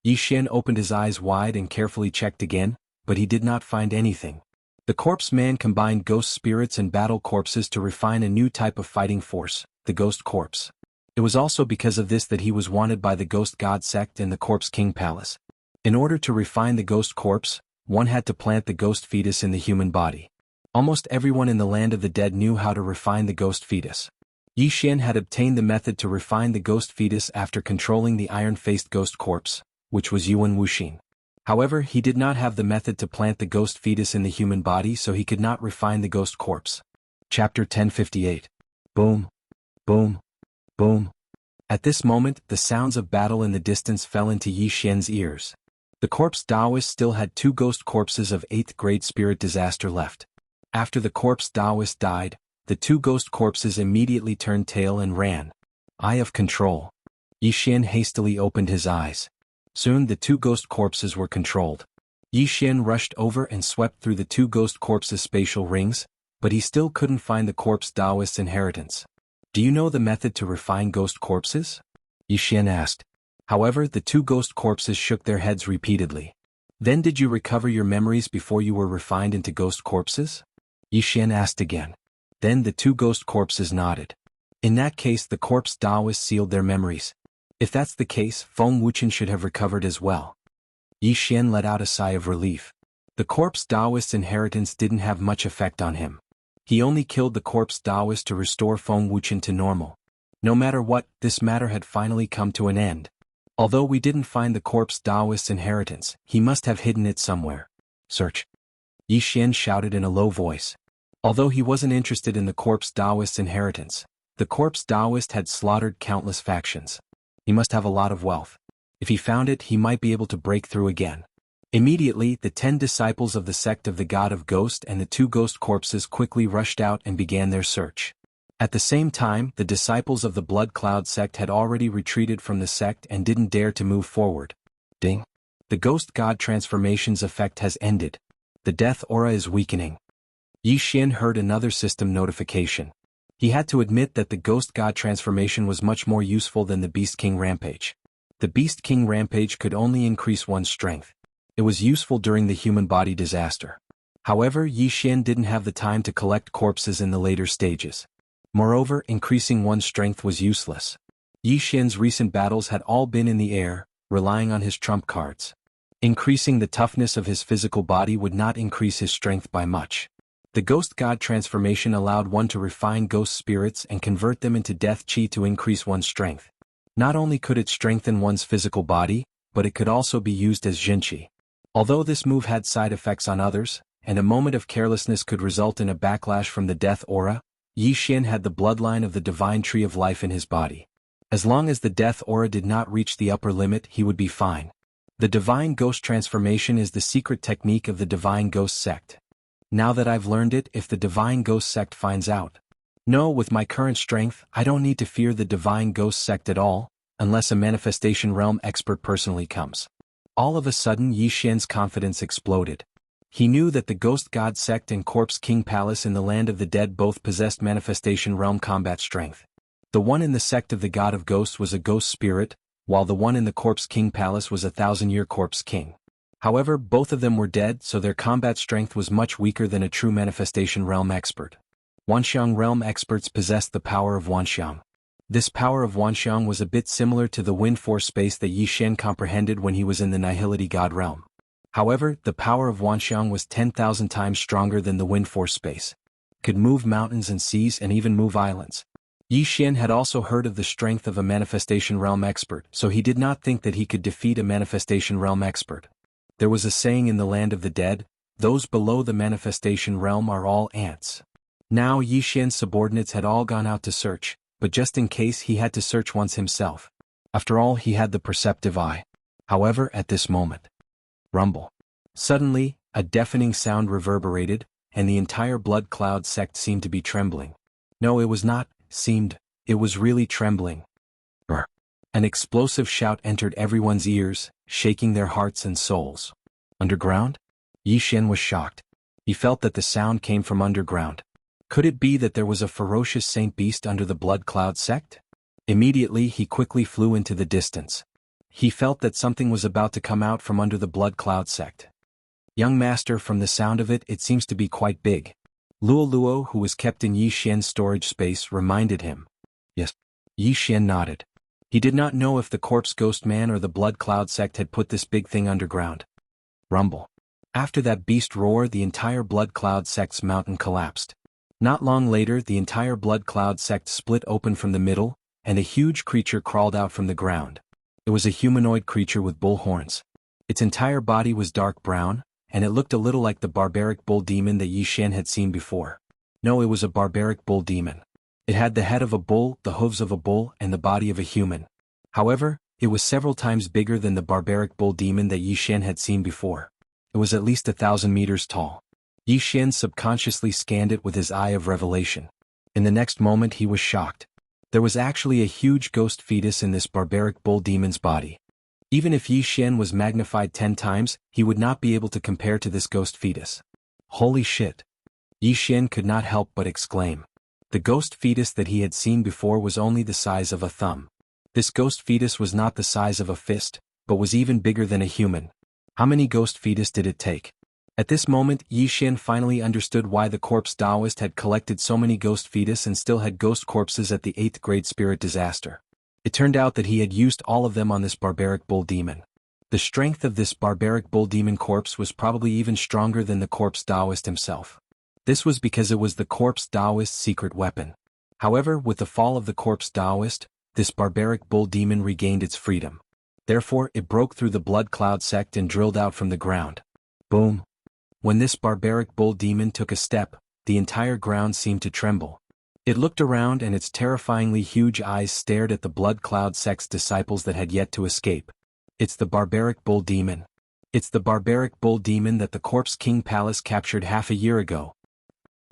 Yi Xian opened his eyes wide and carefully checked again, but he did not find anything. The corpse man combined ghost spirits and battle corpses to refine a new type of fighting force, the ghost corpse. It was also because of this that he was wanted by the ghost god sect and the corpse king palace. In order to refine the ghost corpse, one had to plant the ghost fetus in the human body. Almost everyone in the land of the dead knew how to refine the ghost fetus. Yi Xian had obtained the method to refine the ghost fetus after controlling the iron-faced ghost corpse, which was Yuan Wuxin. However, he did not have the method to plant the ghost fetus in the human body, so he could not refine the ghost corpse. Chapter 1058. Boom. Boom. Boom. At this moment, the sounds of battle in the distance fell into Yi Xian's ears. The corpse Taoist still had 2 ghost corpses of 8th grade spirit disaster left. After the corpse Taoist died, the 2 ghost corpses immediately turned tail and ran. Eye of control. Yi Xian hastily opened his eyes. Soon the 2 ghost corpses were controlled. Yi Xian rushed over and swept through the 2 ghost corpses' spatial rings, but he still couldn't find the corpse Taoist's inheritance. Do you know the method to refine ghost corpses? Yi Xian asked. However, the 2 ghost corpses shook their heads repeatedly. Then did you recover your memories before you were refined into ghost corpses? Yi Xian asked again. Then the 2 ghost corpses nodded. In that case the corpse Taoist sealed their memories. If that's the case, Feng Wuchen should have recovered as well. Yi Xian let out a sigh of relief. The corpse Taoist's inheritance didn't have much effect on him. He only killed the corpse Taoist to restore Feng Wuchen to normal. No matter what, this matter had finally come to an end. Although we didn't find the corpse Taoist's inheritance, he must have hidden it somewhere. Search. Yi Xian shouted in a low voice. Although he wasn't interested in the corpse Taoist's inheritance, the corpse Taoist had slaughtered countless factions. He must have a lot of wealth. If he found it, he might be able to break through again. Immediately, the 10 disciples of the sect of the god of ghost and the 2 ghost corpses quickly rushed out and began their search. At the same time, the disciples of the Blood Cloud sect had already retreated from the sect and didn't dare to move forward. Ding. The ghost god transformation's effect has ended. The death aura is weakening. Yi Xian heard another system notification. He had to admit that the ghost god transformation was much more useful than the Beast King Rampage. The Beast King Rampage could only increase one's strength. It was useful during the human body disaster. However, Yi Xian didn't have the time to collect corpses in the later stages. Moreover, increasing one's strength was useless. Yi Xian's recent battles had all been in the air, relying on his trump cards. Increasing the toughness of his physical body would not increase his strength by much. The ghost god transformation allowed one to refine ghost spirits and convert them into death chi to increase one's strength. Not only could it strengthen one's physical body, but it could also be used as jinchi. Although this move had side effects on others, and a moment of carelessness could result in a backlash from the death aura, Yi Xian had the bloodline of the divine tree of life in his body. As long as the death aura did not reach the upper limit, he would be fine. The divine ghost transformation is the secret technique of the divine ghost sect. Now that I've learned it, if the divine ghost sect finds out. No, with my current strength, I don't need to fear the divine ghost sect at all, unless a manifestation realm expert personally comes. All of a sudden Yi Xian's confidence exploded. He knew that the Ghost God sect and Corpse King Palace in the Land of the Dead both possessed manifestation realm combat strength. The one in the sect of the God of Ghosts was a ghost spirit, while the one in the Corpse King Palace was a 1,000-year Corpse King. However, both of them were dead, so their combat strength was much weaker than a true manifestation realm expert. Wanxiang realm experts possessed the power of Wanxiang. This power of Wanxiang was a bit similar to the wind force space that Yi Xian comprehended when he was in the Nihility God realm. However, the power of Wanxiang was 10,000 times stronger than the wind force space. Could move mountains and seas and even move islands. Yi Xian had also heard of the strength of a manifestation realm expert, so he did not think that he could defeat a manifestation realm expert. There was a saying in the Land of the Dead, those below the manifestation realm are all ants. Now Yi Xian's subordinates had all gone out to search, but just in case he had to search once himself. After all, he had the perceptive eye. However, at this moment, rumble. Suddenly, a deafening sound reverberated, and the entire blood cloud sect seemed to be trembling. No, it was not, it was really trembling. Brr. An explosive shout entered everyone's ears, shaking their hearts and souls. Underground? Yi Xian was shocked. He felt that the sound came from underground. Could it be that there was a ferocious saint beast under the blood cloud sect? Immediately he quickly flew into the distance. He felt that something was about to come out from under the blood cloud sect. Young master, from the sound of it, it seems to be quite big. Luo Luo, who was kept in Yi Xian's storage space, reminded him. Yes. Yi Xian nodded. He did not know if the corpse ghost man or the blood cloud sect had put this big thing underground. Rumble. After that beast roar, the entire blood cloud sect's mountain collapsed. Not long later, the entire blood cloud sect split open from the middle, and a huge creature crawled out from the ground. It was a humanoid creature with bull horns. Its entire body was dark brown, and it looked a little like the barbaric bull demon that Yi Xian had seen before. No, it was a barbaric bull demon. It had the head of a bull, the hooves of a bull, and the body of a human. However, it was several times bigger than the barbaric bull demon that Yi Xian had seen before. It was at least 1,000 meters tall. Yi Xian subconsciously scanned it with his eye of revelation. In the next moment he was shocked. There was actually a huge ghost fetus in this barbaric bull demon's body. Even if Yi Xian was magnified 10 times, he would not be able to compare to this ghost fetus. Holy shit! Yi Xian could not help but exclaim. The ghost fetus that he had seen before was only the size of a thumb. This ghost fetus was not the size of a fist, but was even bigger than a human. How many ghost fetus did it take? At this moment, Yi Xian finally understood why the corpse Taoist had collected so many ghost fetus and still had ghost corpses at the 8th grade spirit disaster. It turned out that he had used all of them on this barbaric bull demon. The strength of this barbaric bull demon corpse was probably even stronger than the corpse Taoist himself. This was because it was the corpse Taoist's secret weapon. However, with the fall of the corpse Taoist, this barbaric bull demon regained its freedom. Therefore, it broke through the blood cloud sect and drilled out from the ground. Boom! When this barbaric bull demon took a step, the entire ground seemed to tremble. It looked around and its terrifyingly huge eyes stared at the blood cloud sect's disciples that had yet to escape. It's the barbaric bull demon. It's the barbaric bull demon that the Corpse King Palace captured half a year ago.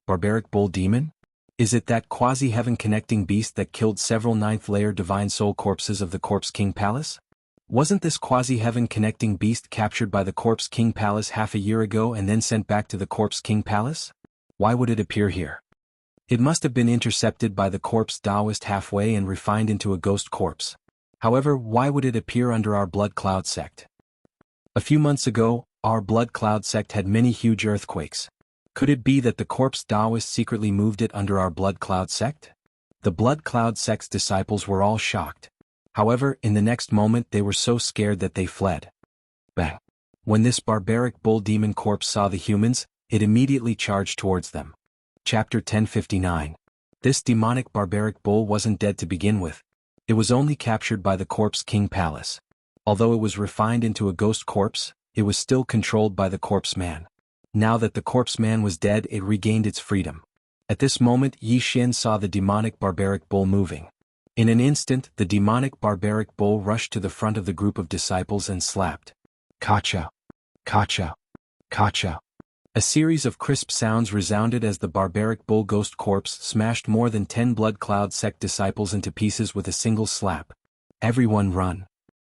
Barbaric bull demon? Is it that quasi-heaven connecting beast that killed several 9th-layer divine soul corpses of the Corpse King Palace? Wasn't this quasi-heaven connecting beast captured by the Corpse King Palace half a year ago and then sent back to the Corpse King Palace? Why would it appear here? It must have been intercepted by the corpse Taoist halfway and refined into a ghost corpse. However, why would it appear under our blood cloud sect? A few months ago, our blood cloud sect had many huge earthquakes. Could it be that the corpse Taoist secretly moved it under our Blood Cloud sect? The Blood Cloud sect's disciples were all shocked. However, in the next moment they were so scared that they fled. Bang! When this barbaric bull demon corpse saw the humans, it immediately charged towards them. Chapter 1059. This demonic barbaric bull wasn't dead to begin with. It was only captured by the Corpse King Palace. Although it was refined into a ghost corpse, it was still controlled by the Corpse Man. Now that the Corpse Man was dead, it regained its freedom. At this moment, Yi Xian saw the demonic barbaric bull moving. In an instant, the demonic barbaric bull rushed to the front of the group of disciples and slapped. Kacha! Kacha! Kacha! A series of crisp sounds resounded as the barbaric bull ghost corpse smashed more than 10 Blood Cloud sect disciples into pieces with a single slap. Everyone run!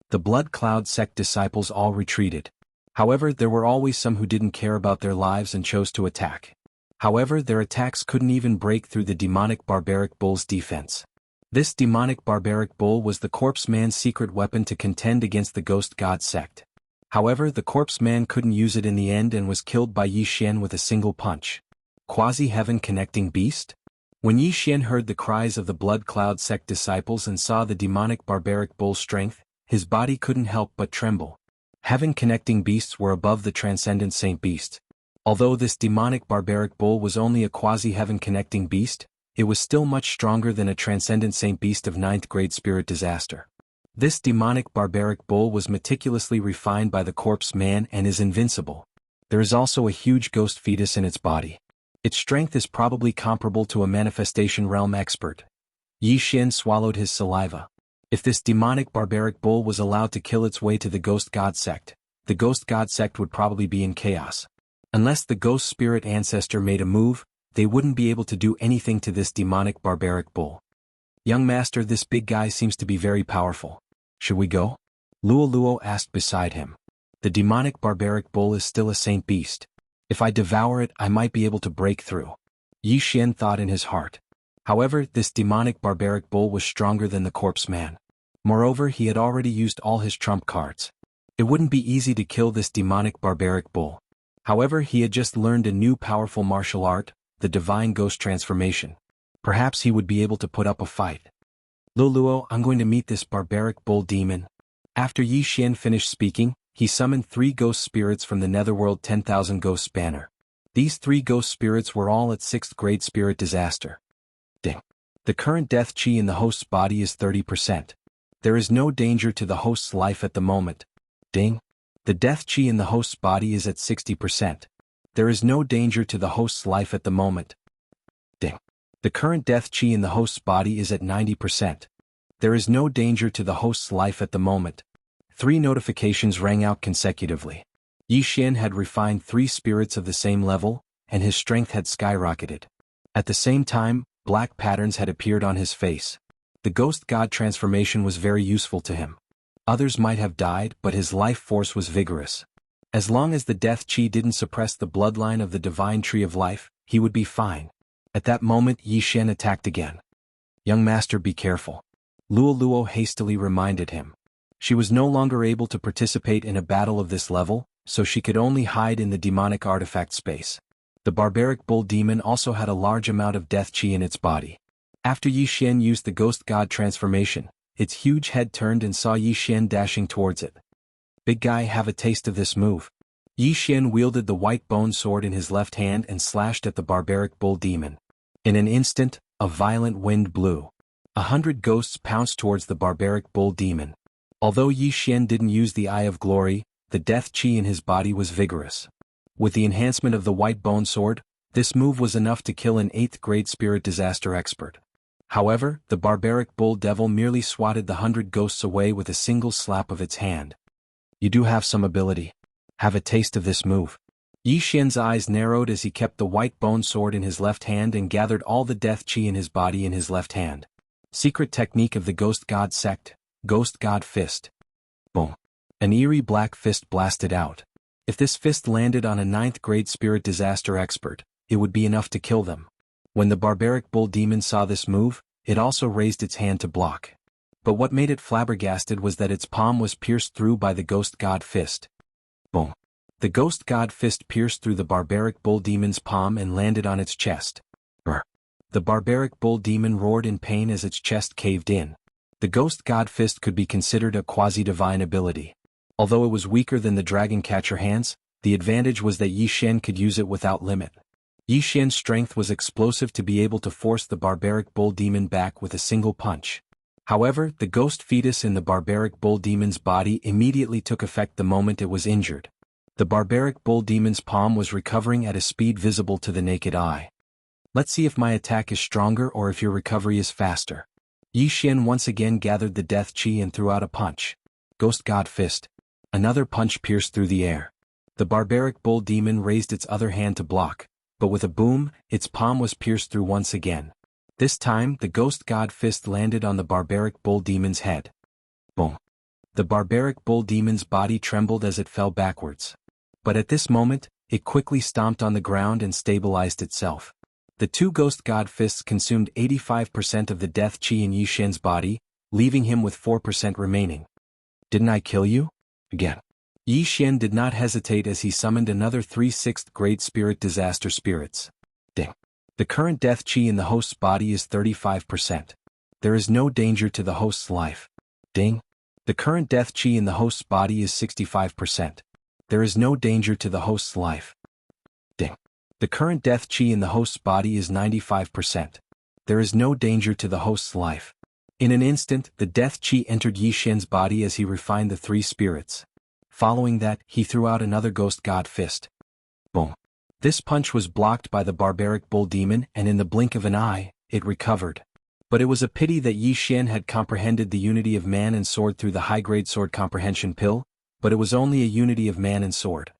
The Blood Cloud sect disciples all retreated. However, there were always some who didn't care about their lives and chose to attack. However, their attacks couldn't even break through the demonic barbaric bull's defense. This demonic barbaric bull was the Corpse Man's secret weapon to contend against the Ghost God sect. However, the Corpse Man couldn't use it in the end and was killed by Yi Xian with a single punch. Quasi-heaven connecting beast? When Yi Xian heard the cries of the Blood Cloud sect disciples and saw the demonic barbaric bull's strength, his body couldn't help but tremble. Heaven connecting beasts were above the transcendent saint beast. Although this demonic barbaric bull was only a quasi-heaven connecting beast, it was still much stronger than a transcendent saint beast of 9th grade spirit disaster. This demonic barbaric bull was meticulously refined by the Corpse Man and is invincible. There is also a huge ghost fetus in its body. Its strength is probably comparable to a manifestation realm expert. Yi Xian swallowed his saliva. If this demonic barbaric bull was allowed to kill its way to the Ghost God sect, the Ghost God sect would probably be in chaos. Unless the ghost spirit ancestor made a move, they wouldn't be able to do anything to this demonic barbaric bull. Young master, this big guy seems to be very powerful. Should we go? Luo asked beside him. The demonic barbaric bull is still a saint beast. If I devour it, I might be able to break through. Yi Xian thought in his heart. However, this demonic barbaric bull was stronger than the Corpse Man. Moreover, he had already used all his trump cards. It wouldn't be easy to kill this demonic barbaric bull. However, he had just learned a new powerful martial art, the Divine Ghost Transformation. Perhaps he would be able to put up a fight. Luo, I'm going to meet this barbaric bull demon. After Yi Xian finished speaking, he summoned 3 ghost spirits from the netherworld 10,000 Ghost Spanner. These 3 ghost spirits were all at 6th grade spirit disaster. Ding. The current death chi in the host's body is 30%. There is no danger to the host's life at the moment. Ding. The death chi in the host's body is at 60%. There is no danger to the host's life at the moment. Ding. The current death chi in the host's body is at 90%. There is no danger to the host's life at the moment. 3 notifications rang out consecutively. Yi Xian had refined 3 spirits of the same level, and his strength had skyrocketed. At the same time, black patterns had appeared on his face. The Ghost God transformation was very useful to him. Others might have died, but his life force was vigorous. As long as the death chi didn't suppress the bloodline of the divine tree of life, he would be fine. At that moment, Yi Xian attacked again. Young master, be careful. Luo hastily reminded him. She was no longer able to participate in a battle of this level, so she could only hide in the demonic artifact space. The barbaric bull demon also had a large amount of death chi in its body. After Yi Xian used the Ghost God transformation, its huge head turned and saw Yi Xian dashing towards it. Big guy, have a taste of this move. Yi Xian wielded the white bone sword in his left hand and slashed at the barbaric bull demon. In an instant, a violent wind blew. 100 ghosts pounced towards the barbaric bull demon. Although Yi Xian didn't use the Eye of Glory, the death chi in his body was vigorous. With the enhancement of the white bone sword, this move was enough to kill an 8th grade spirit disaster expert. However, the barbaric bull devil merely swatted the 100 ghosts away with a single slap of its hand. You do have some ability. Have a taste of this move. Yi Xian's eyes narrowed as he kept the white bone sword in his left hand and gathered all the death chi in his body in his left hand. Secret technique of the Ghost God sect, Ghost God Fist. Boom. An eerie black fist blasted out. If this fist landed on a 9th grade spirit disaster expert, it would be enough to kill them. When the barbaric bull demon saw this move, it also raised its hand to block. But what made it flabbergasted was that its palm was pierced through by the Ghost God Fist. Boom. The ghost god fist pierced through the barbaric bull demon's palm and landed on its chest. Brr. The barbaric bull demon roared in pain as its chest caved in. The ghost god fist could be considered a quasi-divine ability. Although it was weaker than the dragon catcher hands, the advantage was that Yi Xian could use it without limit. Yi Xian's strength was explosive to be able to force the barbaric bull demon back with a single punch. However, the ghost fetus in the barbaric bull demon's body immediately took effect the moment it was injured. The barbaric bull demon's palm was recovering at a speed visible to the naked eye. Let's see if my attack is stronger or if your recovery is faster. Yi Xian once again gathered the death chi and threw out a punch. Ghost god fist. Another punch pierced through the air. The barbaric bull demon raised its other hand to block, but with a boom, its palm was pierced through once again. This time, the ghost god fist landed on the barbaric bull demon's head. Boom. The barbaric bull demon's body trembled as it fell backwards. But at this moment, it quickly stomped on the ground and stabilized itself. The two ghost god fists consumed 85% of the death chi in Yi Xian's body, leaving him with 4% remaining. Didn't I kill you? Again. Yi Xian did not hesitate as he summoned another 3 6th grade spirit disaster spirits. Ding. The current death chi in the host's body is 35%. There is no danger to the host's life. Ding. The current death chi in the host's body is 65%. There is no danger to the host's life. Ding. The current death chi in the host's body is 95%. There is no danger to the host's life. In an instant, the death chi entered Yi Xian's body as he refined the 3 spirits. Following that, he threw out another ghost god fist. Boom. This punch was blocked by the barbaric bull demon and in the blink of an eye, it recovered. But it was a pity that Yi Xian had comprehended the unity of man and sword through the high-grade sword comprehension pill, but it was only a unity of man and sword.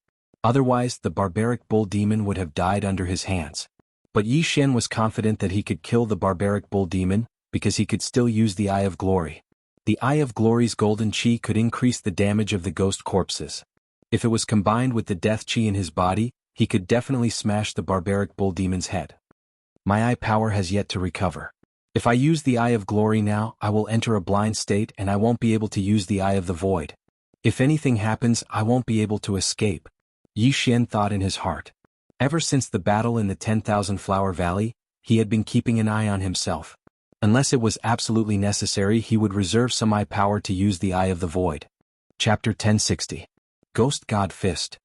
Otherwise, the barbaric bull demon would have died under his hands. But Yi Xian was confident that he could kill the barbaric bull demon, because he could still use the Eye of Glory. The Eye of Glory's golden chi could increase the damage of the ghost corpses. If it was combined with the death chi in his body, he could definitely smash the barbaric bull demon's head. My eye power has yet to recover. If I use the Eye of Glory now, I will enter a blind state and I won't be able to use the Eye of the Void. If anything happens, I won't be able to escape. Yi Xian thought in his heart. Ever since the battle in the 10,000 Flower Valley, he had been keeping an eye on himself. Unless it was absolutely necessary, he would reserve some eye power to use the Eye of the Void. Chapter 1060. Ghost God Fist.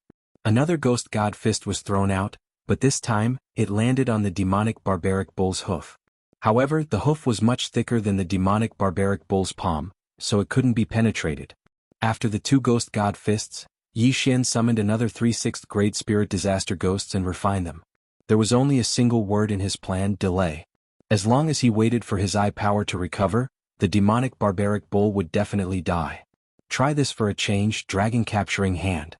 Another Ghost God Fist was thrown out, but this time, it landed on the demonic barbaric bull's hoof. However, the hoof was much thicker than the demonic barbaric bull's palm, so it couldn't be penetrated. After the 2 Ghost God Fists, Yi Xian summoned another 3 6th grade spirit disaster ghosts and refined them. There was only a single word in his plan: delay. As long as he waited for his eye power to recover, the demonic barbaric bull would definitely die. Try this for a change: dragon capturing hand.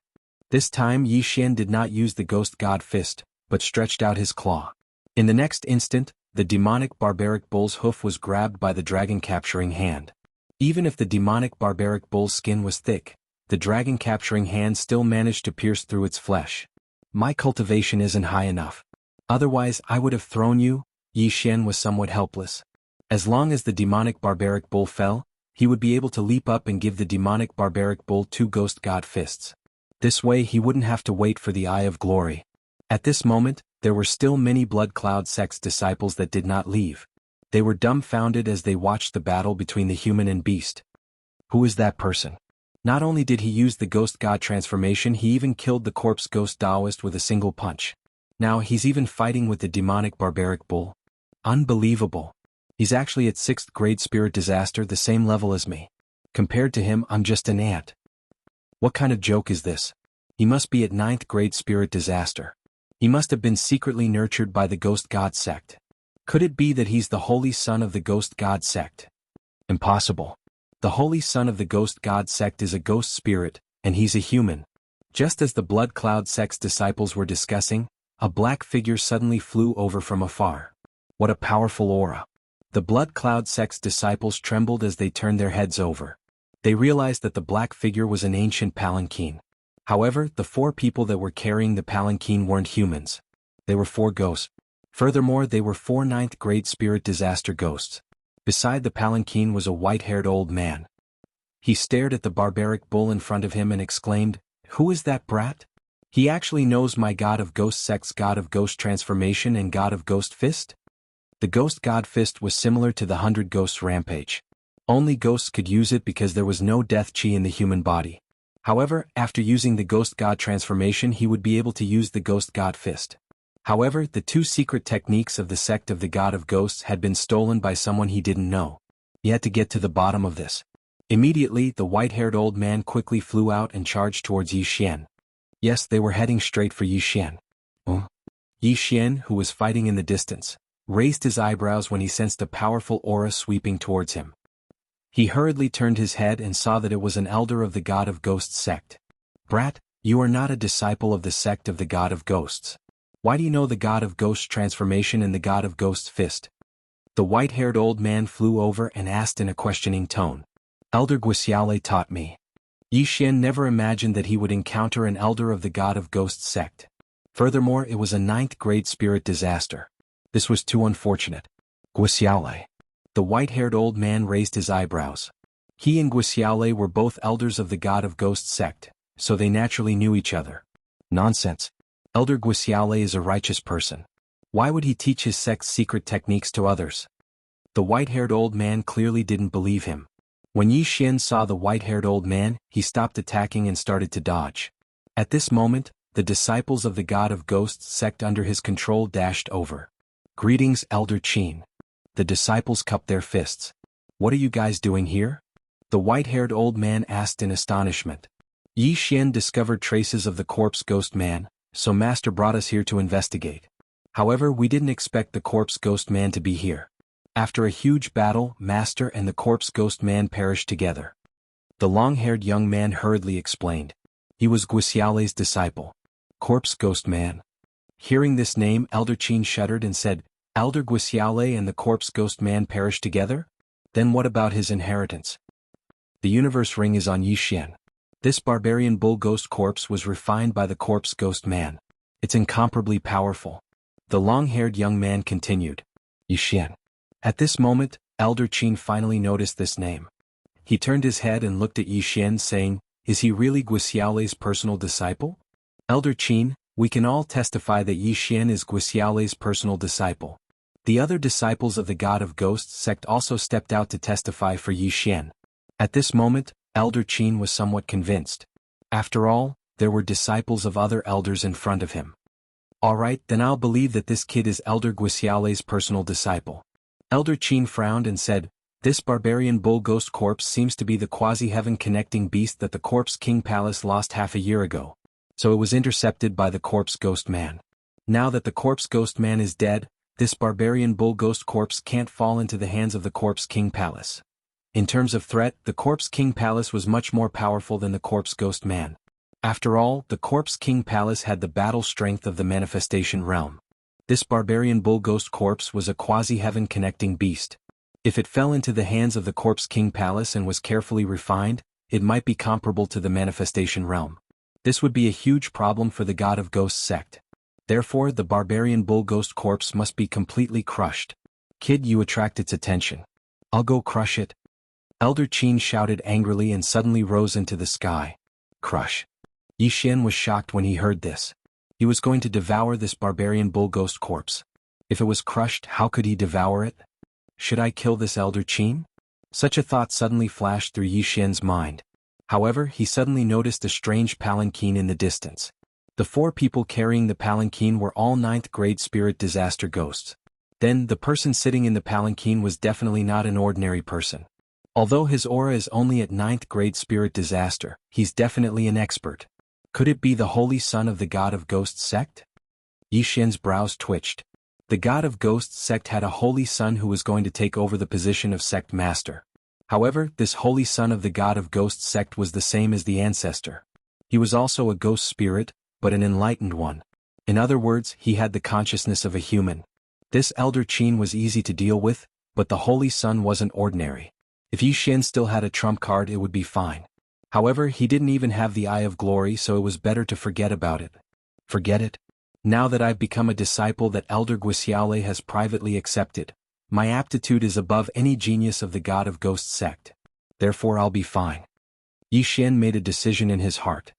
This time Yi Xian did not use the Ghost God Fist, but stretched out his claw. In the next instant, the demonic barbaric bull's hoof was grabbed by the dragon capturing hand. Even if the demonic barbaric bull's skin was thick, the dragon capturing hand still managed to pierce through its flesh. My cultivation isn't high enough. Otherwise I would have thrown you. Yi Xian was somewhat helpless. As long as the demonic barbaric bull fell, he would be able to leap up and give the demonic barbaric bull 2 Ghost God Fists. This way he wouldn't have to wait for the Eye of Glory. At this moment, there were still many Blood Cloud sect's disciples that did not leave. They were dumbfounded as they watched the battle between the human and beast. Who is that person? Not only did he use the Ghost God transformation, he even killed the corpse Ghost Taoist with a single punch. Now he's even fighting with the demonic barbaric bull. Unbelievable. He's actually at 6th grade spirit disaster, the same level as me. Compared to him, I'm just an ant. What kind of joke is this? He must be at 9th grade spirit disaster. He must have been secretly nurtured by the Ghost God sect. Could it be that he's the holy son of the Ghost God sect? Impossible. The holy son of the Ghost God sect is a ghost spirit, and he's a human. Just as the Blood Cloud sect's disciples were discussing, a black figure suddenly flew over from afar. What a powerful aura. The Blood Cloud sect's disciples trembled as they turned their heads over. They realized that the black figure was an ancient palanquin. However, the 4 people that were carrying the palanquin weren't humans. They were 4 ghosts. Furthermore, they were 4 9th grade spirit disaster ghosts. Beside the palanquin was a white-haired old man. He stared at the barbaric bull in front of him and exclaimed, "Who is that brat?" He actually knows my God of Ghost sect's God of Ghost transformation and God of Ghost fist? The Ghost God fist was similar to the 100 Ghosts rampage. Only ghosts could use it because there was no death chi in the human body. However, after using the Ghost God transformation he would be able to use the Ghost God fist. However, the two secret techniques of the sect of the God of Ghosts had been stolen by someone he didn't know. He had to get to the bottom of this. Immediately, the white-haired old man quickly flew out and charged towards Yi Xian. Yes, they were heading straight for Yi Xian. Yi Xian, who was fighting in the distance, raised his eyebrows when he sensed a powerful aura sweeping towards him. He hurriedly turned his head and saw that it was an elder of the God of Ghosts sect. Brat, you are not a disciple of the sect of the God of Ghosts. Why do you know the God of Ghosts transformation and the God of Ghosts fist? The white-haired old man flew over and asked in a questioning tone. Elder Guixiale taught me. Yi Xian never imagined that he would encounter an elder of the God of Ghosts sect. Furthermore, it was a 9th-grade spirit disaster. This was too unfortunate. Guixiale. The white-haired old man raised his eyebrows. He and Guixiale were both elders of the God of Ghosts sect, so they naturally knew each other. Nonsense. Elder Guixiale is a righteous person. Why would he teach his sect's secret techniques to others? The white-haired old man clearly didn't believe him. When Yi Xian saw the white-haired old man, he stopped attacking and started to dodge. At this moment, the disciples of the God of Ghosts sect under his control dashed over. Greetings, Elder Qin. The disciples cupped their fists. What are you guys doing here? The white-haired old man asked in astonishment. Yi Xian discovered traces of the corpse ghost man, so Master brought us here to investigate. However, we didn't expect the corpse ghost man to be here. After a huge battle, Master and the corpse ghost man perished together. The long-haired young man hurriedly explained. He was Guixiale's disciple. Corpse ghost man. Hearing this name, Elder Qin shuddered and said, Elder Guixiale and the corpse ghost man perished together? Then what about his inheritance? The universe ring is on Yi Xian. This barbarian bull ghost corpse was refined by the corpse ghost man. It's incomparably powerful. The long-haired young man continued. Yi Xian. At this moment, Elder Qin finally noticed this name. He turned his head and looked at Yi Xian saying, is he really Guixiale's personal disciple? Elder Qin, we can all testify that Yi Xian is Guixiale's personal disciple. The other disciples of the God of Ghosts sect also stepped out to testify for Yi Xian. At this moment, Elder Qin was somewhat convinced. After all, there were disciples of other elders in front of him. Alright, then I'll believe that this kid is Elder Guixiale's personal disciple. Elder Qin frowned and said, this barbarian bull ghost corpse seems to be the quasi-heaven connecting beast that the Corpse King Palace lost half a year ago. So it was intercepted by the corpse ghost man. Now that the corpse ghost man is dead, this barbarian bull ghost corpse can't fall into the hands of the Corpse King Palace. In terms of threat, the Corpse King Palace was much more powerful than the corpse ghost man. After all, the Corpse King Palace had the battle strength of the manifestation realm. This barbarian bull ghost corpse was a quasi-heaven connecting beast. If it fell into the hands of the Corpse King Palace and was carefully refined, it might be comparable to the manifestation realm. This would be a huge problem for the God of Ghosts sect. Therefore, the barbarian bull ghost corpse must be completely crushed. Kid, you attract its attention. I'll go crush it. Elder Qin shouted angrily and suddenly rose into the sky. Crush. Yi Xian was shocked when he heard this. He was going to devour this barbarian bull ghost corpse. If it was crushed, how could he devour it? Should I kill this Elder Qin? Such a thought suddenly flashed through Yi Xian's mind. However, he suddenly noticed a strange palanquin in the distance. The 4 people carrying the palanquin were all 9th-grade spirit disaster ghosts. Then, the person sitting in the palanquin was definitely not an ordinary person. Although his aura is only at 9th-grade spirit disaster, he's definitely an expert. Could it be the Holy Son of the God of Ghosts sect? Yi Xian's brows twitched. The God of Ghosts sect had a Holy Son who was going to take over the position of sect master. However, this Holy Son of the God of Ghosts sect was the same as the ancestor. He was also a ghost spirit, but an enlightened one. In other words, he had the consciousness of a human. This Elder Qin was easy to deal with, but the Holy Son wasn't ordinary. If Yi Xian still had a trump card, it would be fine. However, he didn't even have the Eye of Glory, so it was better to forget about it. Forget it? Now that I've become a disciple that Elder Guixiale has privately accepted, my aptitude is above any genius of the God of Ghosts sect. Therefore I'll be fine. Yi Xian made a decision in his heart.